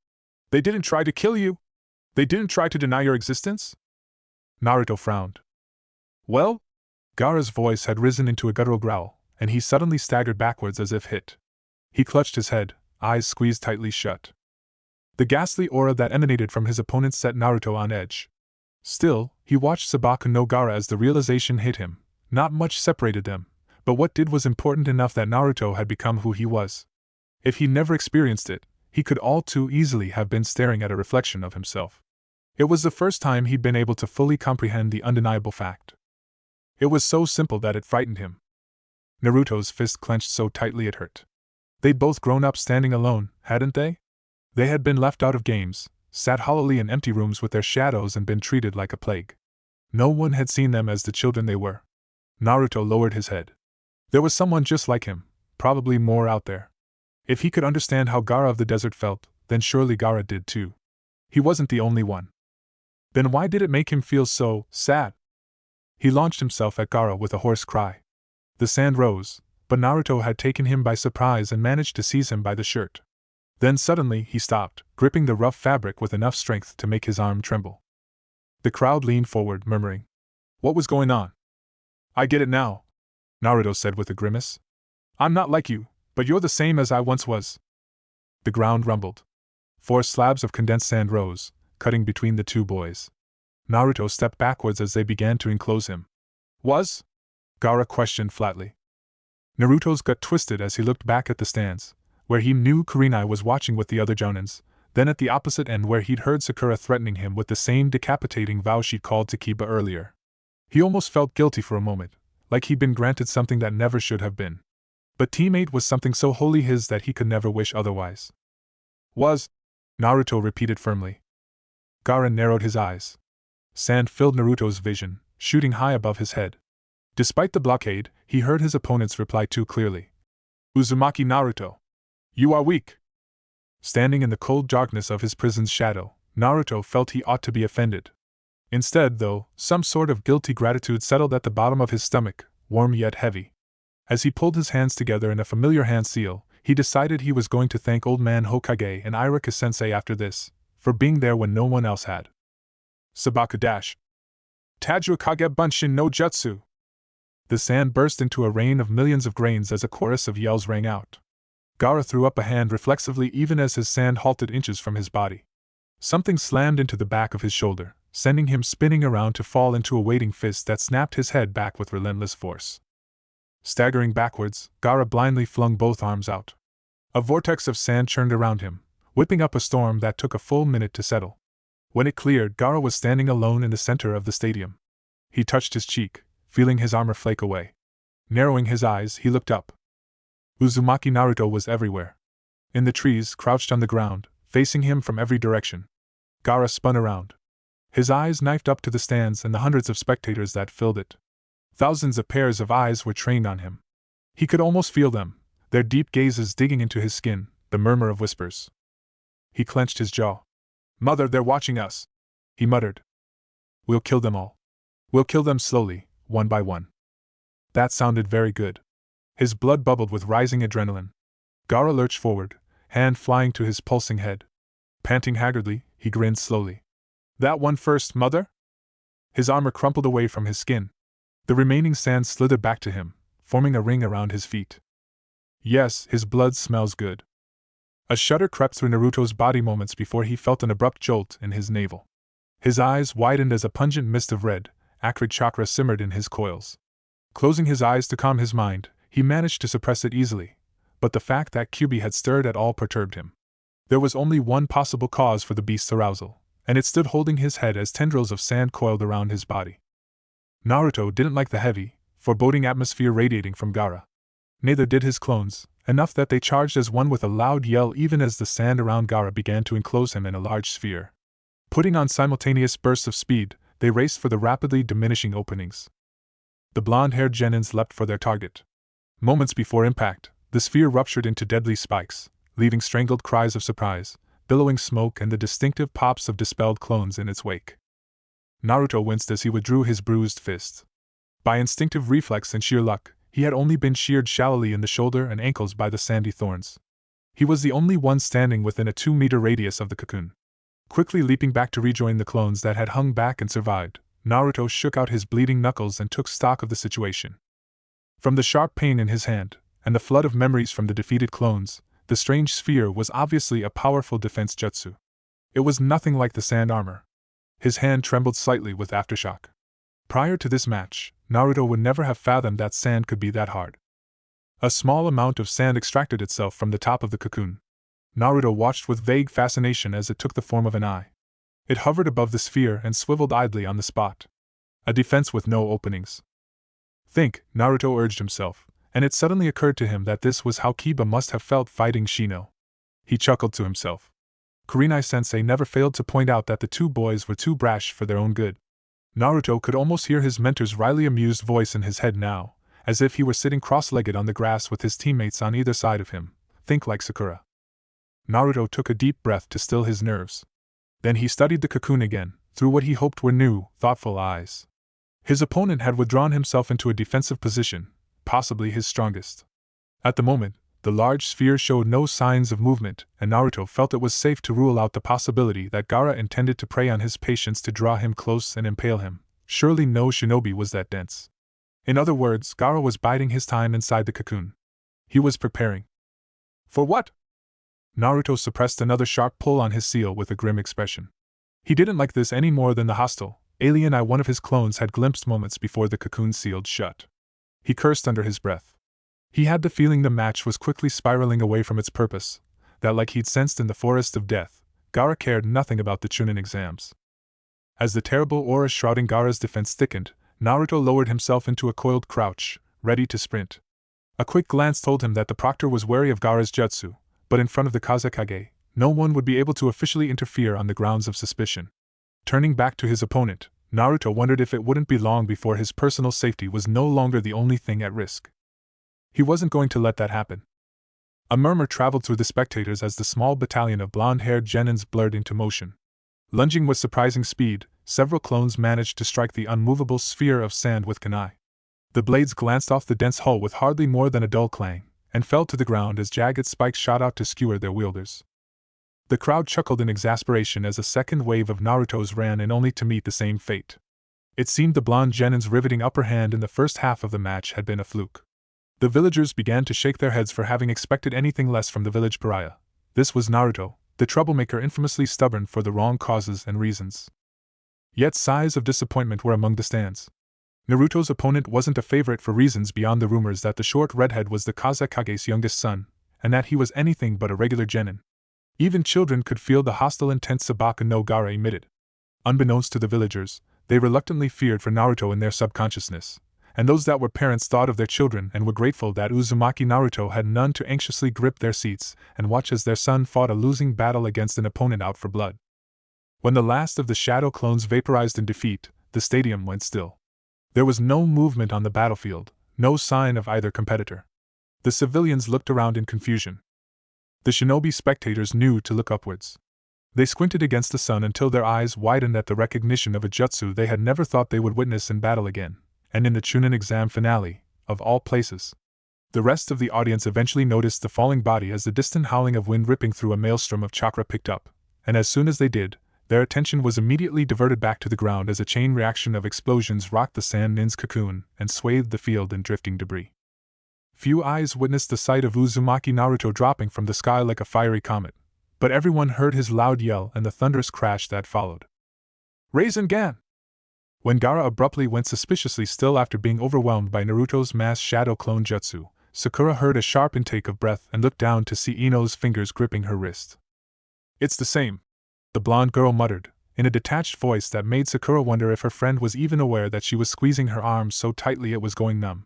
They didn't try to kill you? They didn't try to deny your existence?" Naruto frowned. "Well?" Gaara's voice had risen into a guttural growl, and he suddenly staggered backwards as if hit. He clutched his head, eyes squeezed tightly shut. The ghastly aura that emanated from his opponent set Naruto on edge. Still, he watched Sabaku no Gaara as the realization hit him. Not much separated them, but what did was important enough that Naruto had become who he was. If he never experienced it, he could all too easily have been staring at a reflection of himself. It was the first time he'd been able to fully comprehend the undeniable fact. It was so simple that it frightened him. Naruto's fist clenched so tightly it hurt. They'd both grown up standing alone, hadn't they? They had been left out of games, sat hollowly in empty rooms with their shadows and been treated like a plague. No one had seen them as the children they were. Naruto lowered his head. There was someone just like him, probably more out there. If he could understand how Gaara of the desert felt, then surely Gaara did too. He wasn't the only one. Then why did it make him feel so sad? He launched himself at Gaara with a hoarse cry. The sand rose, but Naruto had taken him by surprise and managed to seize him by the shirt. Then suddenly he stopped, gripping the rough fabric with enough strength to make his arm tremble. The crowd leaned forward, murmuring, "What was going on?" "I get it now," Naruto said with a grimace. "I'm not like you, but you're the same as I once was." The ground rumbled. 4 slabs of condensed sand rose, cutting between the two boys. Naruto stepped backwards as they began to enclose him. "Was?" Gaara questioned flatly. Naruto's gut twisted as he looked back at the stands, where he knew Kurenai was watching with the other jounins, then at the opposite end where he'd heard Sakura threatening him with the same decapitating vow she'd called to Kiba earlier. He almost felt guilty for a moment, like he'd been granted something that never should have been. But teammate was something so wholly his that he could never wish otherwise. "Was?" Naruto repeated firmly. Gaara narrowed his eyes. Sand filled Naruto's vision, shooting high above his head. Despite the blockade, he heard his opponent's reply too clearly. "Uzumaki Naruto. You are weak." Standing in the cold darkness of his prison's shadow, Naruto felt he ought to be offended. Instead, though, some sort of guilty gratitude settled at the bottom of his stomach, warm yet heavy. As he pulled his hands together in a familiar hand seal, he decided he was going to thank Old Man Hokage and Irika-sensei after this, for being there when no one else had. Sabaku dash. Tajua Kage Bunshin no Jutsu. The sand burst into a rain of millions of grains as a chorus of yells rang out. Gaara threw up a hand reflexively even as his sand halted inches from his body. Something slammed into the back of his shoulder, sending him spinning around to fall into a waiting fist that snapped his head back with relentless force. Staggering backwards, Gaara blindly flung both arms out. A vortex of sand churned around him, whipping up a storm that took a full minute to settle. When it cleared, Gaara was standing alone in the center of the stadium. He touched his cheek, feeling his armor flake away. Narrowing his eyes, he looked up. Uzumaki Naruto was everywhere. In the trees, crouched on the ground, facing him from every direction. Gaara spun around. His eyes knifed up to the stands and the hundreds of spectators that filled it. Thousands of pairs of eyes were trained on him. He could almost feel them, their deep gazes digging into his skin, the murmur of whispers. He clenched his jaw. "Mother, they're watching us," he muttered. "We'll kill them all. We'll kill them slowly, one by one." That sounded very good. His blood bubbled with rising adrenaline. Gaara lurched forward, hand flying to his pulsing head. Panting haggardly, he grinned slowly. That one first, mother? His armor crumpled away from his skin. The remaining sand slithered back to him, forming a ring around his feet. Yes, his blood smells good. A shudder crept through Naruto's body moments before he felt an abrupt jolt in his navel. His eyes widened as a pungent mist of red, acrid chakra simmered in his coils. Closing his eyes to calm his mind, he managed to suppress it easily, but the fact that Kyubi had stirred at all perturbed him. There was only one possible cause for the beast's arousal, and it stood holding his head as tendrils of sand coiled around his body. Naruto didn't like the heavy, foreboding atmosphere radiating from Gaara. Neither did his clones, enough that they charged as one with a loud yell even as the sand around Gaara began to enclose him in a large sphere. Putting on simultaneous bursts of speed, they raced for the rapidly diminishing openings. The blonde-haired genins leapt for their target. Moments before impact, the sphere ruptured into deadly spikes, leaving strangled cries of surprise, billowing smoke and the distinctive pops of dispelled clones in its wake. Naruto winced as he withdrew his bruised fist. By instinctive reflex and sheer luck, he had only been sheared shallowly in the shoulder and ankles by the sandy thorns. He was the only one standing within a 2-meter radius of the cocoon. Quickly leaping back to rejoin the clones that had hung back and survived, Naruto shook out his bleeding knuckles and took stock of the situation. From the sharp pain in his hand, and the flood of memories from the defeated clones, the strange sphere was obviously a powerful defense jutsu. It was nothing like the sand armor. His hand trembled slightly with aftershock. Prior to this match, Naruto would never have fathomed that sand could be that hard. A small amount of sand extracted itself from the top of the cocoon. Naruto watched with vague fascination as it took the form of an eye. It hovered above the sphere and swiveled idly on the spot. A defense with no openings. Think, Naruto urged himself, and it suddenly occurred to him that this was how Kiba must have felt fighting Shino. He chuckled to himself. Kurenai-sensei never failed to point out that the two boys were too brash for their own good. Naruto could almost hear his mentor's wryly amused voice in his head now, as if he were sitting cross-legged on the grass with his teammates on either side of him. Think like Sakura. Naruto took a deep breath to still his nerves. Then he studied the cocoon again, through what he hoped were new, thoughtful eyes. His opponent had withdrawn himself into a defensive position, possibly his strongest. At the moment, the large sphere showed no signs of movement, and Naruto felt it was safe to rule out the possibility that Gaara intended to prey on his patience to draw him close and impale him. Surely no shinobi was that dense. In other words, Gaara was biding his time inside the cocoon. He was preparing. For what? Naruto suppressed another sharp pull on his seal with a grim expression. He didn't like this any more than the hostile, alien eye one of his clones had glimpsed moments before the cocoon sealed shut. He cursed under his breath. He had the feeling the match was quickly spiraling away from its purpose, that like he'd sensed in the forest of death, Gaara cared nothing about the Chunin exams. As the terrible aura shrouding Gaara's defense thickened, Naruto lowered himself into a coiled crouch, ready to sprint. A quick glance told him that the proctor was wary of Gaara's jutsu, but in front of the Kazekage, no one would be able to officially interfere on the grounds of suspicion. Turning back to his opponent, Naruto wondered if it wouldn't be long before his personal safety was no longer the only thing at risk. He wasn't going to let that happen. A murmur traveled through the spectators as the small battalion of blonde-haired genins blurred into motion. Lunging with surprising speed, several clones managed to strike the unmovable sphere of sand with kunai. The blades glanced off the dense hull with hardly more than a dull clang, and fell to the ground as jagged spikes shot out to skewer their wielders. The crowd chuckled in exasperation as a second wave of Narutos ran in only to meet the same fate. It seemed the blonde genin's riveting upper hand in the first half of the match had been a fluke. The villagers began to shake their heads for having expected anything less from the village pariah. This was Naruto, the troublemaker infamously stubborn for the wrong causes and reasons. Yet sighs of disappointment were among the stands. Naruto's opponent wasn't a favorite for reasons beyond the rumors that the short redhead was the Kazekage's youngest son, and that he was anything but a regular genin. Even children could feel the hostile intent Sabaka no Gaara emitted. Unbeknownst to the villagers, they reluctantly feared for Naruto in their subconsciousness, and those that were parents thought of their children and were grateful that Uzumaki Naruto had none to anxiously grip their seats and watch as their son fought a losing battle against an opponent out for blood. When the last of the shadow clones vaporized in defeat, the stadium went still. There was no movement on the battlefield, no sign of either competitor. The civilians looked around in confusion. The shinobi spectators knew to look upwards. They squinted against the sun until their eyes widened at the recognition of a jutsu they had never thought they would witness in battle again, and in the Chunin exam finale, of all places. The rest of the audience eventually noticed the falling body as the distant howling of wind ripping through a maelstrom of chakra picked up, and as soon as they did, their attention was immediately diverted back to the ground as a chain reaction of explosions rocked the sand nin's cocoon and swathed the field in drifting debris. Few eyes witnessed the sight of Uzumaki Naruto dropping from the sky like a fiery comet, but everyone heard his loud yell and the thunderous crash that followed. Rasengan! When Gaara abruptly went suspiciously still after being overwhelmed by Naruto's mass shadow clone jutsu, Sakura heard a sharp intake of breath and looked down to see Ino's fingers gripping her wrist. It's the same, the blonde girl muttered, in a detached voice that made Sakura wonder if her friend was even aware that she was squeezing her arm so tightly it was going numb.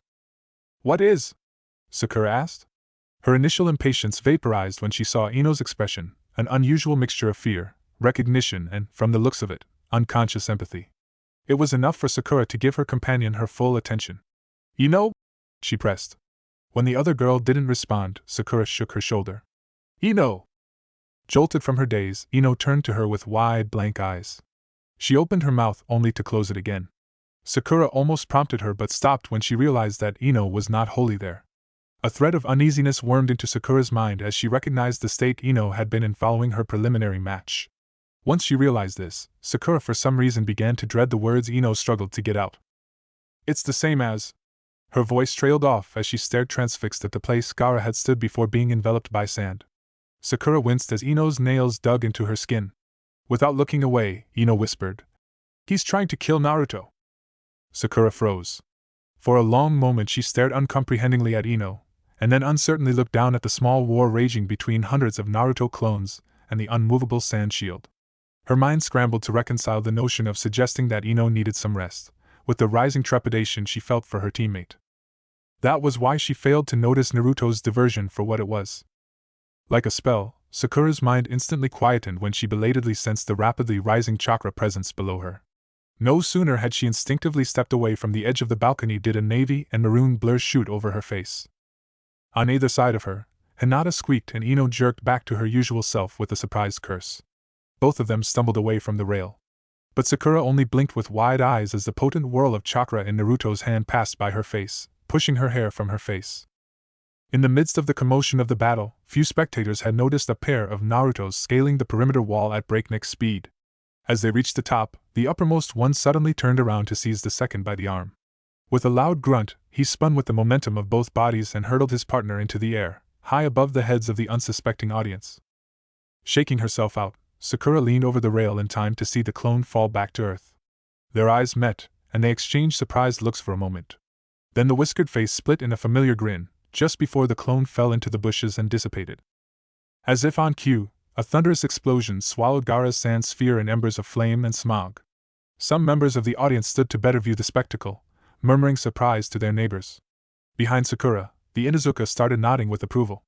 What is? Sakura asked. Her initial impatience vaporized when she saw Ino's expression, an unusual mixture of fear, recognition and, from the looks of it, unconscious empathy. It was enough for Sakura to give her companion her full attention. Ino? She pressed. When the other girl didn't respond, Sakura shook her shoulder. Ino! Jolted from her daze, Ino turned to her with wide, blank eyes. She opened her mouth only to close it again. Sakura almost prompted her but stopped when she realized that Ino was not wholly there. A thread of uneasiness wormed into Sakura's mind as she recognized the state Ino had been in following her preliminary match. Once she realized this, Sakura for some reason began to dread the words Ino struggled to get out. It's the same as... Her voice trailed off as she stared transfixed at the place Gaara had stood before being enveloped by sand. Sakura winced as Ino's nails dug into her skin. Without looking away, Ino whispered, "He's trying to kill Naruto." Sakura froze. For a long moment she stared uncomprehendingly at Ino, and then uncertainly looked down at the small war raging between hundreds of Naruto clones and the unmovable sand shield. Her mind scrambled to reconcile the notion of suggesting that Ino needed some rest, with the rising trepidation she felt for her teammate. That was why she failed to notice Naruto's diversion for what it was. Like a spell, Sakura's mind instantly quietened when she belatedly sensed the rapidly rising chakra presence below her. No sooner had she instinctively stepped away from the edge of the balcony did a navy and maroon blur shoot over her face. On either side of her, Hinata squeaked and Ino jerked back to her usual self with a surprised curse. Both of them stumbled away from the rail. But Sakura only blinked with wide eyes as the potent whirl of chakra in Naruto's hand passed by her face, pushing her hair from her face. In the midst of the commotion of the battle, few spectators had noticed a pair of Narutos scaling the perimeter wall at breakneck speed. As they reached the top, the uppermost one suddenly turned around to seize the second by the arm. With a loud grunt, he spun with the momentum of both bodies and hurled his partner into the air, high above the heads of the unsuspecting audience. Shaking herself out, Sakura leaned over the rail in time to see the clone fall back to earth. Their eyes met, and they exchanged surprised looks for a moment. Then the whiskered face split in a familiar grin, just before the clone fell into the bushes and dissipated. As if on cue, a thunderous explosion swallowed Gaara's sand sphere in embers of flame and smog. Some members of the audience stood to better view the spectacle, murmuring surprise to their neighbors. Behind Sakura, the Inuzuka started nodding with approval.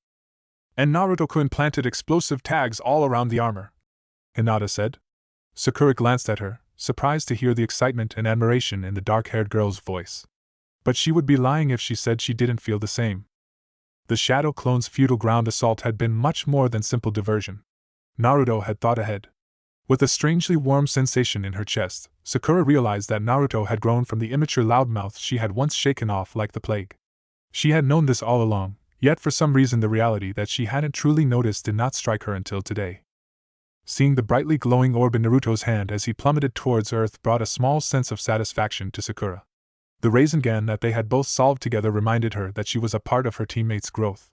And Naruto-kun planted explosive tags all around the armor, Hinata said. Sakura glanced at her, surprised to hear the excitement and admiration in the dark-haired girl's voice. But she would be lying if she said she didn't feel the same. The Shadow Clone's futile ground assault had been much more than simple diversion. Naruto had thought ahead. With a strangely warm sensation in her chest, Sakura realized that Naruto had grown from the immature loudmouth she had once shaken off like the plague. She had known this all along, yet for some reason the reality that she hadn't truly noticed did not strike her until today. Seeing the brightly glowing orb in Naruto's hand as he plummeted towards Earth brought a small sense of satisfaction to Sakura. The Rasengan that they had both solved together reminded her that she was a part of her teammates' growth.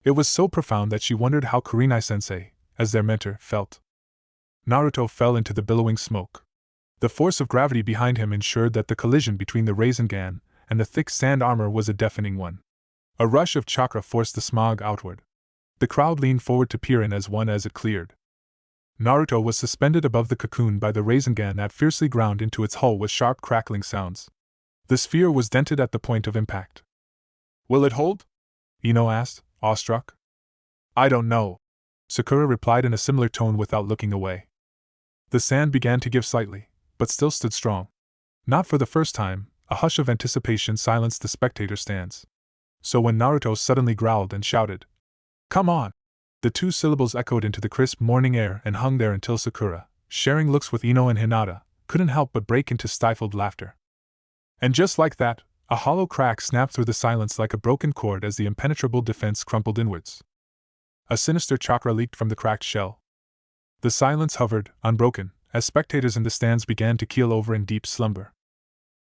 It was so profound that she wondered how Kurenai-sensei, as their mentor, felt. Naruto fell into the billowing smoke. The force of gravity behind him ensured that the collision between the Rasengan and the thick sand armor was a deafening one. A rush of chakra forced the smog outward. The crowd leaned forward to peer in as it cleared. Naruto was suspended above the cocoon by the Rasengan that fiercely ground into its hull with sharp crackling sounds. The sphere was dented at the point of impact. "Will it hold?" Ino asked, awestruck. "I don't know," Sakura replied in a similar tone without looking away. The sand began to give slightly, but still stood strong. Not for the first time, a hush of anticipation silenced the spectator stands. So when Naruto suddenly growled and shouted, "Come on!" the two syllables echoed into the crisp morning air and hung there until Sakura, sharing looks with Ino and Hinata, couldn't help but break into stifled laughter. And just like that, A hollow crack snapped through the silence like a broken cord as the impenetrable defense crumpled inwards. A sinister chakra leaked from the cracked shell. The silence hovered, unbroken, as spectators in the stands began to keel over in deep slumber.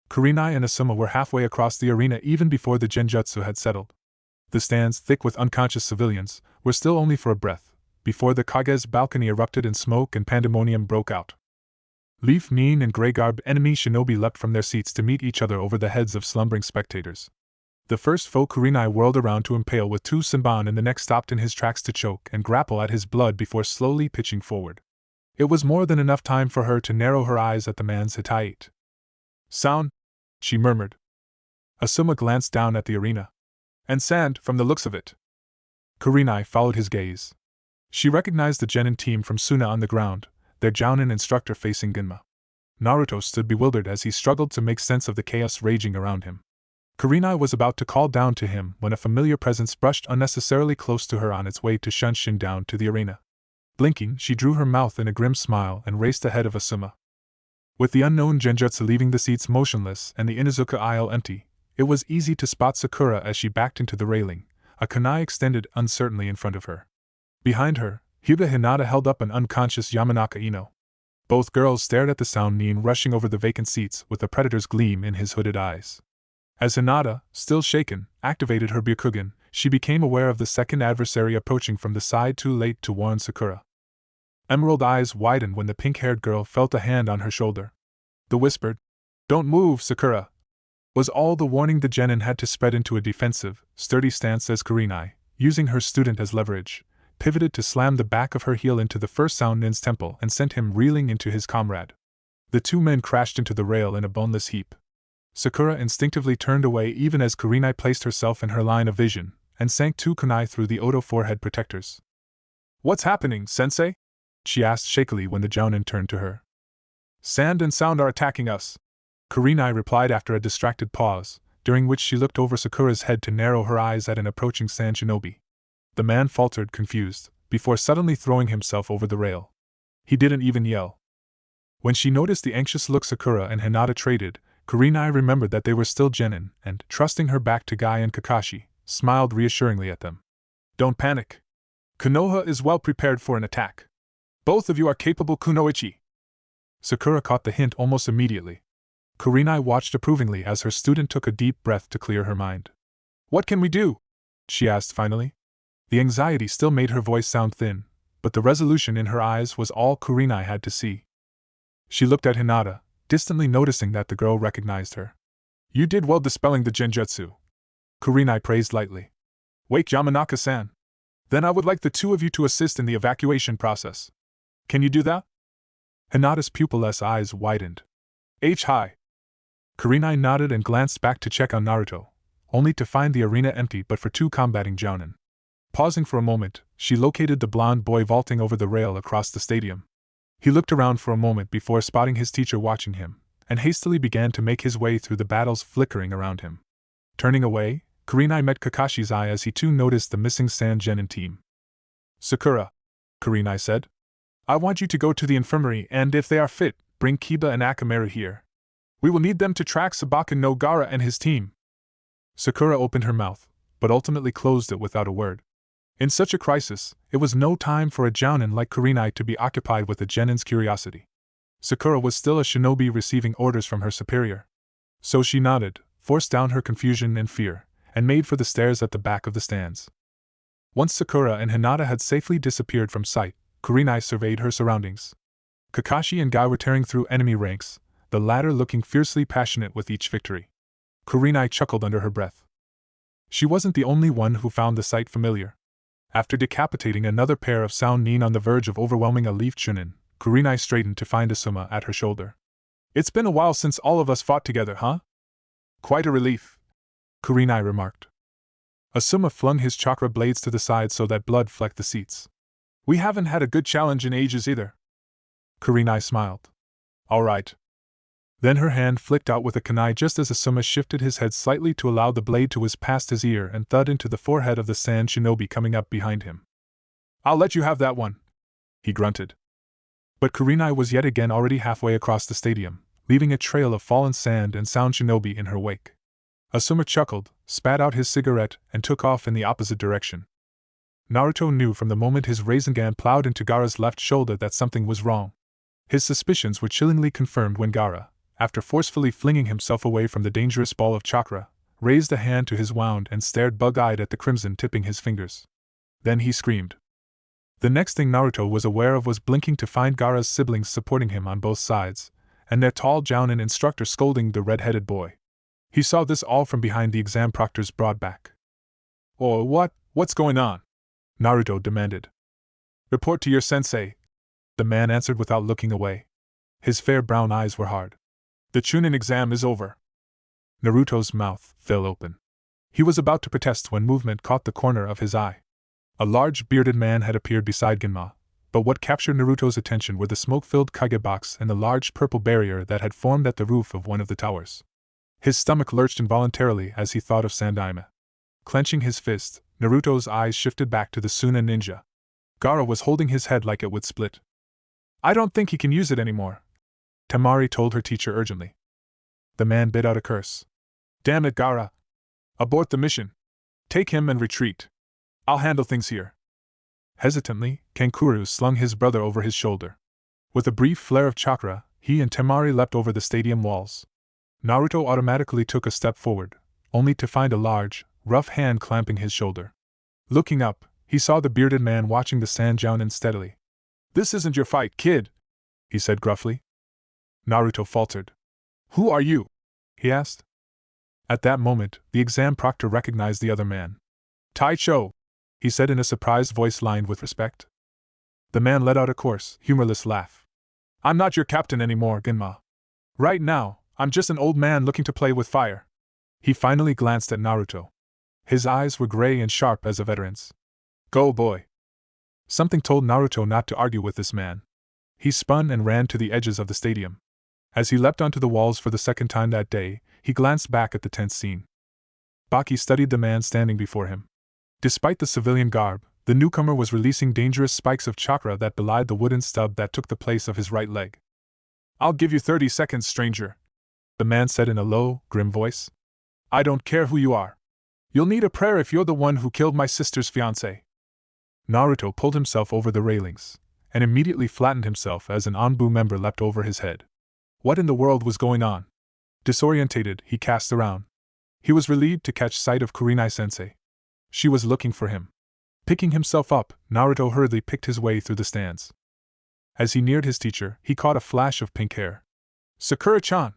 Kurenai and Asuma were halfway across the arena even before the genjutsu had settled. The stands, thick with unconscious civilians, were still only for a breath, before the Kage's balcony erupted in smoke and pandemonium broke out. Leaf, Nin, and Grey-garbed enemy shinobi leapt from their seats to meet each other over the heads of slumbering spectators. The first foe Kurenai whirled around to impale with two Senbon and the next stopped in his tracks to choke and grapple at his blood before slowly pitching forward. It was more than enough time for her to narrow her eyes at the man's hitaiite. "Sound," she murmured. Asuma glanced down at the arena. "And sand, from the looks of it." Kurenai followed his gaze. She recognized the genin team from Suna on the ground, their jounin instructor facing Ginma. Naruto stood bewildered as he struggled to make sense of the chaos raging around him. Kurenai was about to call down to him when a familiar presence brushed unnecessarily close to her on its way to Shunshin down to the arena. Blinking, she drew her mouth in a grim smile and raced ahead of Asuma. With the unknown genjutsu leaving the seats motionless and the Inuzuka aisle empty, it was easy to spot Sakura as she backed into the railing, a kunai extended uncertainly in front of her. Behind her, Hyuga Hinata held up an unconscious Yamanaka Ino. Both girls stared at the sound Nin rushing over the vacant seats with a predator's gleam in his hooded eyes. As Hinata, still shaken, activated her Byakugan, she became aware of the second adversary approaching from the side too late to warn Sakura. Emerald eyes widened when the pink-haired girl felt a hand on her shoulder. The whispered, "Don't move, Sakura," was all the warning the genin had to spread into a defensive, sturdy stance as Kurenai, using her student as leverage, pivoted to slam the back of her heel into the first Sound Nin's temple and sent him reeling into his comrade. The two men crashed into the rail in a boneless heap. Sakura instinctively turned away even as Kurenai placed herself in her line of vision, and sank two kunai through the Oto forehead protectors. "What's happening, sensei?" she asked shakily when the jounin turned to her. "Sand and Sound are attacking us," Kurenai replied after a distracted pause, during which she looked over Sakura's head to narrow her eyes at an approaching sand shinobi. The man faltered, confused, before suddenly throwing himself over the rail. He didn't even yell. When she noticed the anxious look Sakura and Hinata traded, Kurenai remembered that they were still genin and, trusting her back to Guy and Kakashi, smiled reassuringly at them. "Don't panic. Konoha is well prepared for an attack. Both of you are capable kunoichi." Sakura caught the hint almost immediately. Kurenai watched approvingly as her student took a deep breath to clear her mind. "What can we do?" she asked finally. The anxiety still made her voice sound thin, but the resolution in her eyes was all Kurenai had to see. She looked at Hinata, distantly noticing that the girl recognized her. "You did well dispelling the genjutsu," Kurenai praised lightly. "Wake Yamanaka-san. Then I would like the two of you to assist in the evacuation process. Can you do that?" Hinata's pupilless eyes widened. "Hi." Kurenai nodded and glanced back to check on Naruto, only to find the arena empty but for two combating jounin. Pausing for a moment, she located the blonde boy vaulting over the rail across the stadium. He looked around for a moment before spotting his teacher watching him, and hastily began to make his way through the battles flickering around him. Turning away, Kurenai met Kakashi's eye as he too noticed the missing sand genin team. "Sakura," Kurenai said, "I want you to go to the infirmary and, if they are fit, bring Kiba and Akamaru here. We will need them to track Sabaka no Gara and his team." Sakura opened her mouth, but ultimately closed it without a word. In such a crisis, it was no time for a jounin like Kurenai to be occupied with a genin's curiosity. Sakura was still a shinobi receiving orders from her superior. So she nodded, forced down her confusion and fear, and made for the stairs at the back of the stands. Once Sakura and Hinata had safely disappeared from sight, Kurenai surveyed her surroundings. Kakashi and Guy were tearing through enemy ranks, the latter looking fiercely passionate with each victory. Kurenai chuckled under her breath. She wasn't the only one who found the sight familiar. After decapitating another pair of Sound Nin on the verge of overwhelming a Leaf Chunin, Kurenai straightened to find Asuma at her shoulder. "It's been a while since all of us fought together, huh?" "Quite a relief," Kurenai remarked. Asuma flung his chakra blades to the side so that blood flecked the seats. "We haven't had a good challenge in ages either." Kurenai smiled. "All right." Then her hand flicked out with a kunai just as Asuma shifted his head slightly to allow the blade to whiz past his ear and thud into the forehead of the sand shinobi coming up behind him. "I'll let you have that one," he grunted. But Kurenai was yet again already halfway across the stadium, leaving a trail of fallen sand and Sound shinobi in her wake. Asuma chuckled, spat out his cigarette, and took off in the opposite direction. Naruto knew from the moment his Rasengan plowed into Gaara's left shoulder that something was wrong. His suspicions were chillingly confirmed when Gaara, after forcefully flinging himself away from the dangerous ball of chakra, raised a hand to his wound and stared bug-eyed at the crimson tipping his fingers. Then he screamed. The next thing Naruto was aware of was blinking to find Gaara's siblings supporting him on both sides, and their tall Jounin instructor scolding the red-headed boy. He saw this all from behind the exam proctor's broad back. "Oh, what's going on?" Naruto demanded. "Report to your sensei," the man answered without looking away. His fair brown eyes were hard. "The Chunin exam is over." Naruto's mouth fell open. He was about to protest when movement caught the corner of his eye. A large bearded man had appeared beside Genma, but what captured Naruto's attention were the smoke-filled kage box and the large purple barrier that had formed at the roof of one of the towers. His stomach lurched involuntarily as he thought of Sandaime. Clenching his fist, Naruto's eyes shifted back to the Suna ninja. Gaara was holding his head like it would split. "I don't think he can use it anymore," Temari told her teacher urgently. The man bit out a curse. "Damn it, Gaara! Abort the mission. Take him and retreat. I'll handle things here." Hesitantly, Kankuro slung his brother over his shoulder. With a brief flare of chakra, he and Temari leapt over the stadium walls. Naruto automatically took a step forward, only to find a large, rough hand clamping his shoulder. Looking up, he saw the bearded man watching the sand Jounin steadily. "This isn't your fight, kid," he said gruffly. Naruto faltered. "Who are you?" he asked. At that moment, the exam proctor recognized the other man. "Taicho," he said in a surprised voice lined with respect. The man let out a coarse, humorless laugh. "I'm not your captain anymore, Genma. Right now, I'm just an old man looking to play with fire." He finally glanced at Naruto. His eyes were gray and sharp as a veteran's. "Go, boy." Something told Naruto not to argue with this man. He spun and ran to the edges of the stadium. As he leapt onto the walls for the second time that day, he glanced back at the tense scene. Baki studied the man standing before him. Despite the civilian garb, the newcomer was releasing dangerous spikes of chakra that belied the wooden stub that took the place of his right leg. "I'll give you 30 seconds, stranger," the man said in a low, grim voice. "I don't care who you are. You'll need a prayer if you're the one who killed my sister's fiancé." Naruto pulled himself over the railings, and immediately flattened himself as an Anbu member leapt over his head. What in the world was going on? Disorientated, he cast around. He was relieved to catch sight of Kurenai-sensei. She was looking for him. Picking himself up, Naruto hurriedly picked his way through the stands. As he neared his teacher, he caught a flash of pink hair. "Sakura-chan!"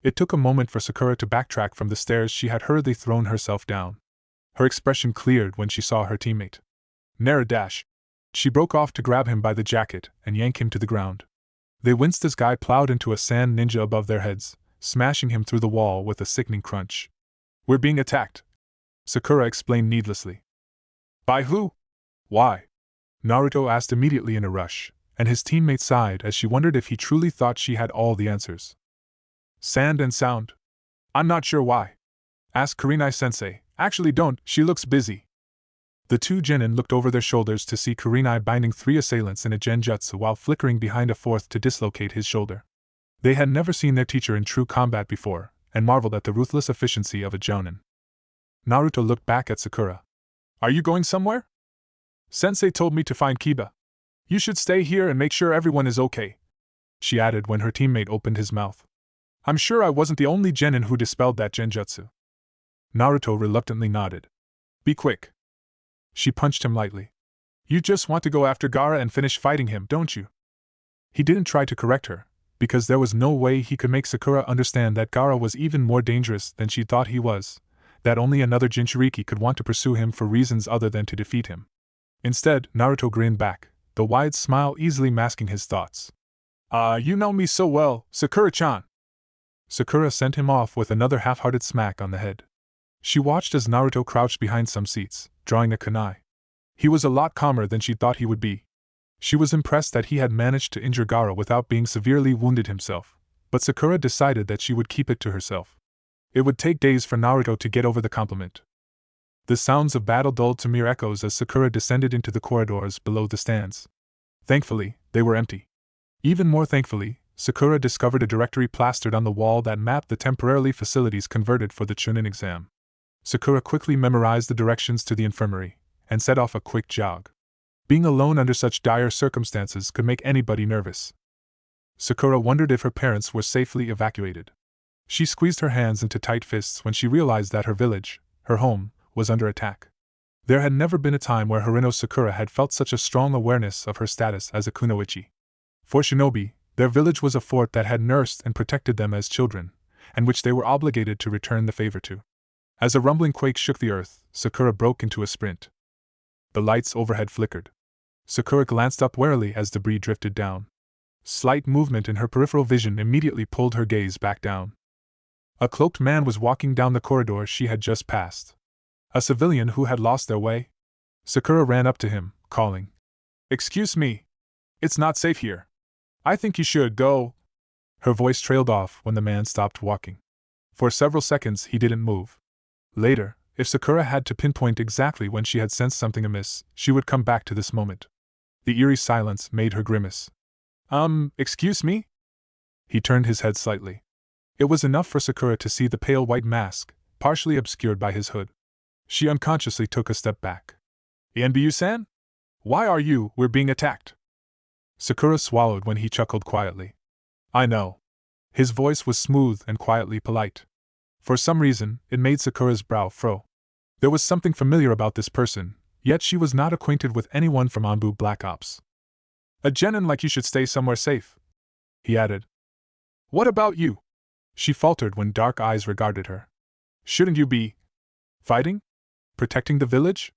It took a moment for Sakura to backtrack from the stairs she had hurriedly thrown herself down. Her expression cleared when she saw her teammate. "Nara dash!" She broke off to grab him by the jacket and yank him to the ground. They winced as Guy plowed into a sand ninja above their heads, smashing him through the wall with a sickening crunch. "We're being attacked," Sakura explained needlessly. "By who? Why?" Naruto asked immediately in a rush, and his teammate sighed as she wondered if he truly thought she had all the answers. "Sand and sound. I'm not sure why. Ask Kurenai-sensei. Actually don't, she looks busy." The two genin looked over their shoulders to see Kurenai binding 3 assailants in a genjutsu while flickering behind a 4th to dislocate his shoulder. They had never seen their teacher in true combat before, and marveled at the ruthless efficiency of a jounin. Naruto looked back at Sakura. "Are you going somewhere?" "Sensei told me to find Kiba. You should stay here and make sure everyone is okay," she added when her teammate opened his mouth. "I'm sure I wasn't the only genin who dispelled that genjutsu." Naruto reluctantly nodded. "Be quick." She punched him lightly. "You just want to go after Gaara and finish fighting him, don't you?" He didn't try to correct her, because there was no way he could make Sakura understand that Gaara was even more dangerous than she thought he was, that only another Jinchuriki could want to pursue him for reasons other than to defeat him. Instead, Naruto grinned back, the wide smile easily masking his thoughts. You know me so well, Sakura-chan." Sakura sent him off with another half-hearted smack on the head. She watched as Naruto crouched behind some seats, drawing a kunai. He was a lot calmer than she thought he would be. She was impressed that he had managed to injure Gaara without being severely wounded himself, but Sakura decided that she would keep it to herself. It would take days for Naruto to get over the compliment. The sounds of battle dulled to mere echoes as Sakura descended into the corridors below the stands. Thankfully, they were empty. Even more thankfully, Sakura discovered a directory plastered on the wall that mapped the temporary facilities converted for the Chunin exam. Sakura quickly memorized the directions to the infirmary, and set off a quick jog. Being alone under such dire circumstances could make anybody nervous. Sakura wondered if her parents were safely evacuated. She squeezed her hands into tight fists when she realized that her village, her home, was under attack. There had never been a time where Harino Sakura had felt such a strong awareness of her status as a kunoichi. For shinobi, their village was a fort that had nursed and protected them as children, and which they were obligated to return the favor to. As a rumbling quake shook the earth, Sakura broke into a sprint. The lights overhead flickered. Sakura glanced up warily as debris drifted down. Slight movement in her peripheral vision immediately pulled her gaze back down. A cloaked man was walking down the corridor she had just passed. A civilian who had lost their way? Sakura ran up to him, calling, "Excuse me. It's not safe here. I think you should go." Her voice trailed off when the man stopped walking. For several seconds he didn't move. Later, if Sakura had to pinpoint exactly when she had sensed something amiss, she would come back to this moment. The eerie silence made her grimace. Excuse me?" He turned his head slightly. It was enough for Sakura to see the pale white mask, partially obscured by his hood. She unconsciously took a step back. "Yanbyu-san? We're being attacked." Sakura swallowed when he chuckled quietly. "I know." His voice was smooth and quietly polite. For some reason, it made Sakura's brow furrow. There was something familiar about this person, yet she was not acquainted with anyone from Anbu Black Ops. "A genin like you should stay somewhere safe," he added. "What about you?" She faltered when dark eyes regarded her. "Shouldn't you be fighting? Protecting the village?"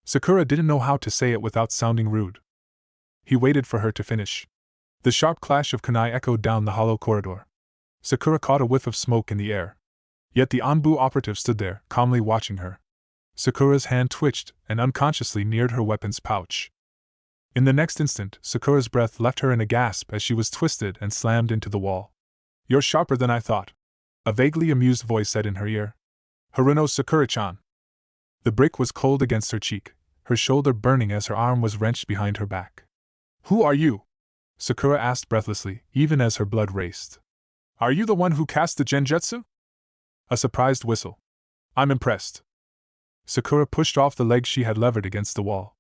Sakura didn't know how to say it without sounding rude. He waited for her to finish. The sharp clash of kunai echoed down the hollow corridor. Sakura caught a whiff of smoke in the air. Yet the Anbu operative stood there, calmly watching her. Sakura's hand twitched and unconsciously neared her weapon's pouch. In the next instant, Sakura's breath left her in a gasp as she was twisted and slammed into the wall. "You're sharper than I thought," a vaguely amused voice said in her ear. "Harino Sakura-chan." The brick was cold against her cheek, her shoulder burning as her arm was wrenched behind her back. "Who are you?" Sakura asked breathlessly, even as her blood raced. "Are you the one who cast the genjutsu?" A surprised whistle. "I'm impressed." Sakura pushed off the leg she had levered against the wall.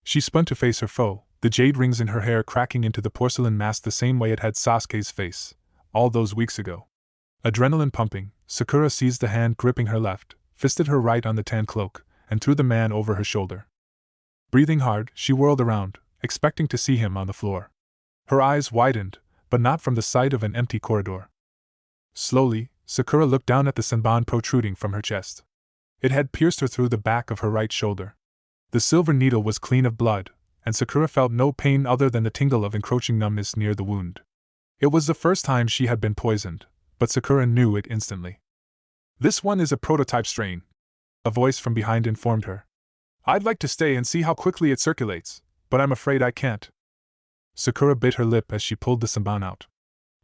She spun to face her foe, the jade rings in her hair cracking into the porcelain mask the same way it had Sasuke's face, all those weeks ago. Adrenaline pumping, Sakura seized the hand gripping her left, fisted her right on the tan cloak, and threw the man over her shoulder. Breathing hard, she whirled around, expecting to see him on the floor. Her eyes widened, but not from the sight of an empty corridor. Slowly, Sakura looked down at the senbon protruding from her chest. It had pierced her through the back of her right shoulder. The silver needle was clean of blood, and Sakura felt no pain other than the tingle of encroaching numbness near the wound. It was the first time she had been poisoned, but Sakura knew it instantly. "This one is a prototype strain," a voice from behind informed her. "I'd like to stay and see how quickly it circulates, but I'm afraid I can't." Sakura bit her lip as she pulled the senbon out.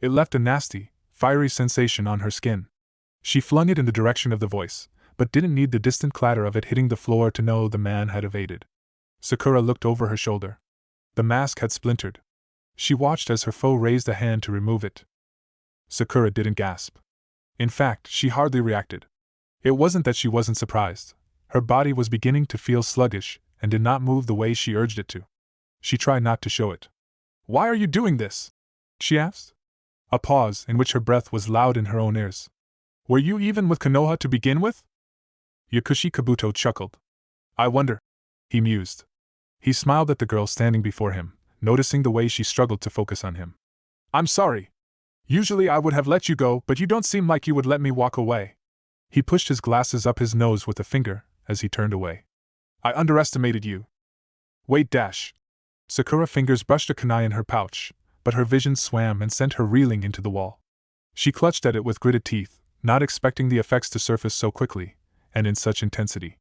It left a nasty, fiery sensation on her skin. She flung it in the direction of the voice, but didn't need the distant clatter of it hitting the floor to know the man had evaded. Sakura looked over her shoulder. The mask had splintered. She watched as her foe raised a hand to remove it. Sakura didn't gasp. In fact, she hardly reacted. It wasn't that she wasn't surprised. Her body was beginning to feel sluggish and did not move the way she urged it to. She tried not to show it. "Why are you doing this?" she asked. A pause in which her breath was loud in her own ears. "Were you even with Konoha to begin with?" Yakushi Kabuto chuckled. "I wonder," he mused. He smiled at the girl standing before him, noticing the way she struggled to focus on him. "I'm sorry. Usually I would have let you go, but you don't seem like you would let me walk away." He pushed his glasses up his nose with a finger as he turned away. "I underestimated you." "Wait dash." Sakura fingers brushed a kunai in her pouch, but her vision swam and sent her reeling into the wall. She clutched at it with gritted teeth, not expecting the effects to surface so quickly, and in such intensity.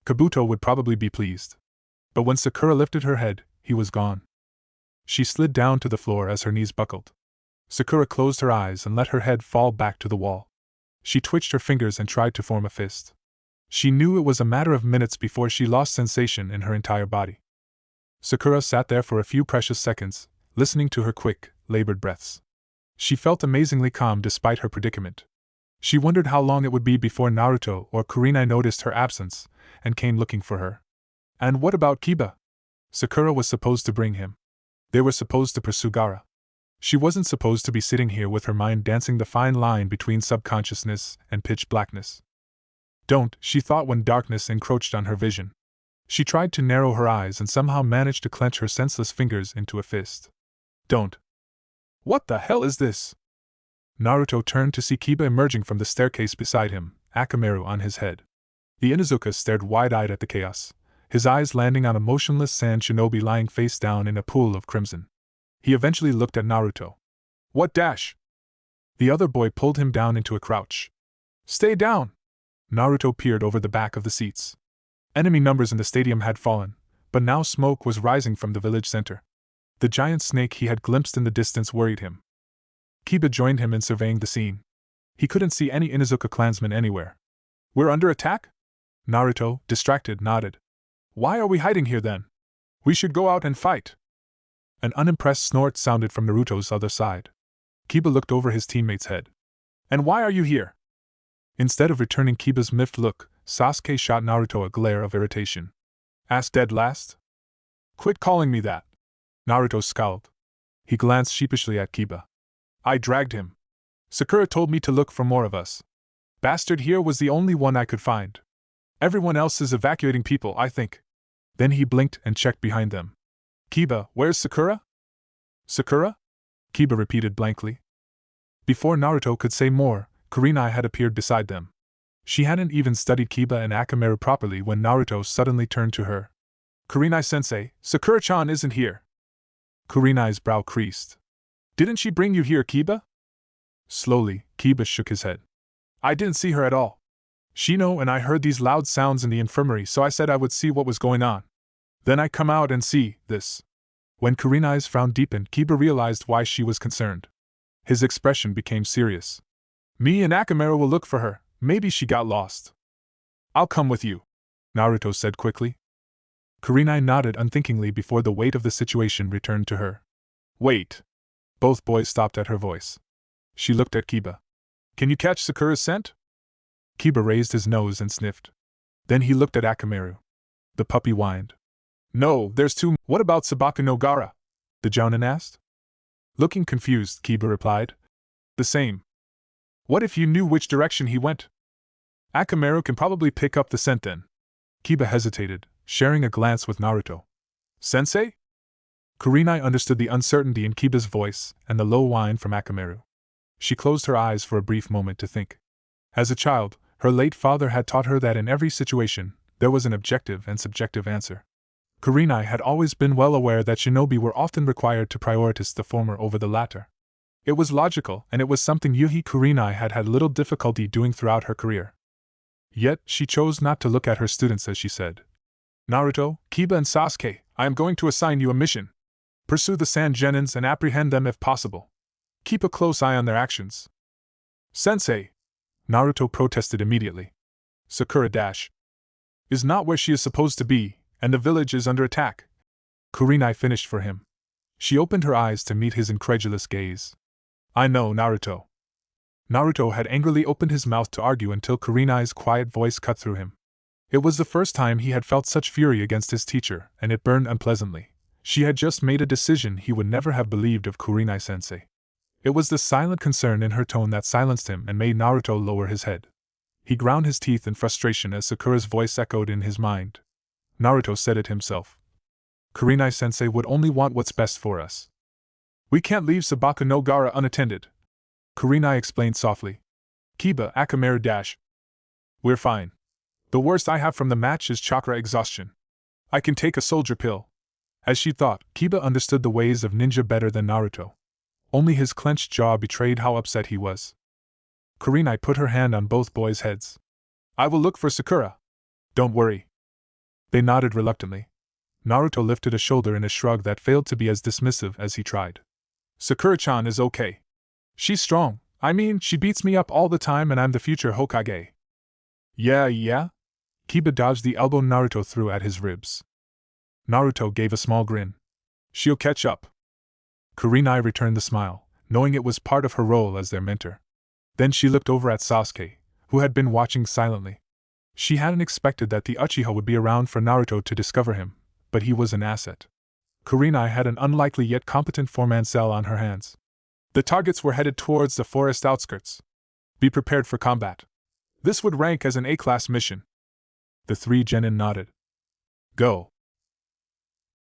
Kabuto would probably be pleased. But when Sakura lifted her head, he was gone. She slid down to the floor as her knees buckled. Sakura closed her eyes and let her head fall back to the wall. She twitched her fingers and tried to form a fist. She knew it was a matter of minutes before she lost sensation in her entire body. Sakura sat there for a few precious seconds, listening to her quick, labored breaths. She felt amazingly calm despite her predicament. She wondered how long it would be before Naruto or Kurenai noticed her absence and came looking for her. And what about Kiba? Sakura was supposed to bring him. They were supposed to pursue Gaara. She wasn't supposed to be sitting here with her mind dancing the fine line between subconsciousness and pitch blackness. Don't, she thought when darkness encroached on her vision. She tried to narrow her eyes and somehow managed to clench her senseless fingers into a fist. Don't. What the hell is this? Naruto turned to see Kiba emerging from the staircase beside him, Akamaru on his head. The Inuzuka stared wide-eyed at the chaos, his eyes landing on a motionless sand shinobi lying face down in a pool of crimson. He eventually looked at Naruto. What dash? The other boy pulled him down into a crouch. Stay down! Naruto peered over the back of the seats. Enemy numbers in the stadium had fallen, but now smoke was rising from the village center. The giant snake he had glimpsed in the distance worried him. Kiba joined him in surveying the scene. He couldn't see any Inuzuka clansmen anywhere. We're under attack? Naruto, distracted, nodded. Why are we hiding here then? We should go out and fight. An unimpressed snort sounded from Naruto's other side. Kiba looked over his teammate's head. And why are you here? Instead of returning Kiba's miffed look, Sasuke shot Naruto a glare of irritation. Ass dead last? Quit calling me that. Naruto scowled. He glanced sheepishly at Kiba. I dragged him. Sakura told me to look for more of us. Bastard here was the only one I could find. Everyone else is evacuating people, I think. Then he blinked and checked behind them. Kiba, where's Sakura? Sakura? Kiba repeated blankly. Before Naruto could say more, Kurenai had appeared beside them. She hadn't even studied Kiba and Akamaru properly when Naruto suddenly turned to her. Kurenai-sensei, Sakura-chan isn't here. Kurenai's brow creased. Didn't she bring you here, Kiba? Slowly, Kiba shook his head. I didn't see her at all. Shino and I heard these loud sounds in the infirmary, so I said I would see what was going on. Then I come out and see this. When Kurenai's frown deepened, Kiba realized why she was concerned. His expression became serious. Me and Akamaru will look for her. Maybe she got lost. I'll come with you, Naruto said quickly. Kurenai nodded unthinkingly before the weight of the situation returned to her. Wait. Both boys stopped at her voice. She looked at Kiba. Can you catch Sakura's scent? Kiba raised his nose and sniffed. Then he looked at Akamaru. The puppy whined. No, there's two. What about Sabaka no Gaara? The Jounin asked. Looking confused, Kiba replied. The same. What if you knew which direction he went? Akamaru can probably pick up the scent then. Kiba hesitated, sharing a glance with Naruto. Sensei? Kurenai understood the uncertainty in Kiba's voice and the low whine from Akamaru. She closed her eyes for a brief moment to think. As a child, her late father had taught her that in every situation, there was an objective and subjective answer. Kurenai had always been well aware that shinobi were often required to prioritize the former over the latter. It was logical, and it was something Yuhi Kurenai had had little difficulty doing throughout her career. Yet, she chose not to look at her students as she said. Naruto, Kiba and Sasuke, I am going to assign you a mission. Pursue the Sand Genins and apprehend them if possible. Keep a close eye on their actions. Sensei! Naruto protested immediately. Sakura is not where she is supposed to be, and the village is under attack. Kurenai finished for him. She opened her eyes to meet his incredulous gaze. I know, Naruto. Naruto had angrily opened his mouth to argue until Kurenai's quiet voice cut through him. It was the first time he had felt such fury against his teacher, and it burned unpleasantly. She had just made a decision he would never have believed of Kurenai-sensei. It was the silent concern in her tone that silenced him and made Naruto lower his head. He ground his teeth in frustration as Sakura's voice echoed in his mind. Naruto said it himself. Kurenai-sensei would only want what's best for us. We can't leave Sabaka no Gaara unattended. Kurenai explained softly. Kiba, Akamaru We're fine. The worst I have from the match is chakra exhaustion. I can take a soldier pill. As she thought, Kiba understood the ways of ninja better than Naruto. Only his clenched jaw betrayed how upset he was. Kurenai put her hand on both boys' heads. I will look for Sakura. Don't worry. They nodded reluctantly. Naruto lifted a shoulder in a shrug that failed to be as dismissive as he tried. Sakura-chan is okay. She's strong. I mean, she beats me up all the time and I'm the future Hokage. Yeah? Kiba dodged the elbow Naruto threw at his ribs. Naruto gave a small grin. She'll catch up. Kurenai returned the smile, knowing it was part of her role as their mentor. Then she looked over at Sasuke, who had been watching silently. She hadn't expected that the Uchiha would be around for Naruto to discover him, but he was an asset. Kurenai had an unlikely yet competent four-man cell on her hands. The targets were headed towards the forest outskirts. Be prepared for combat. This would rank as an A-class mission. The three genin nodded. Go.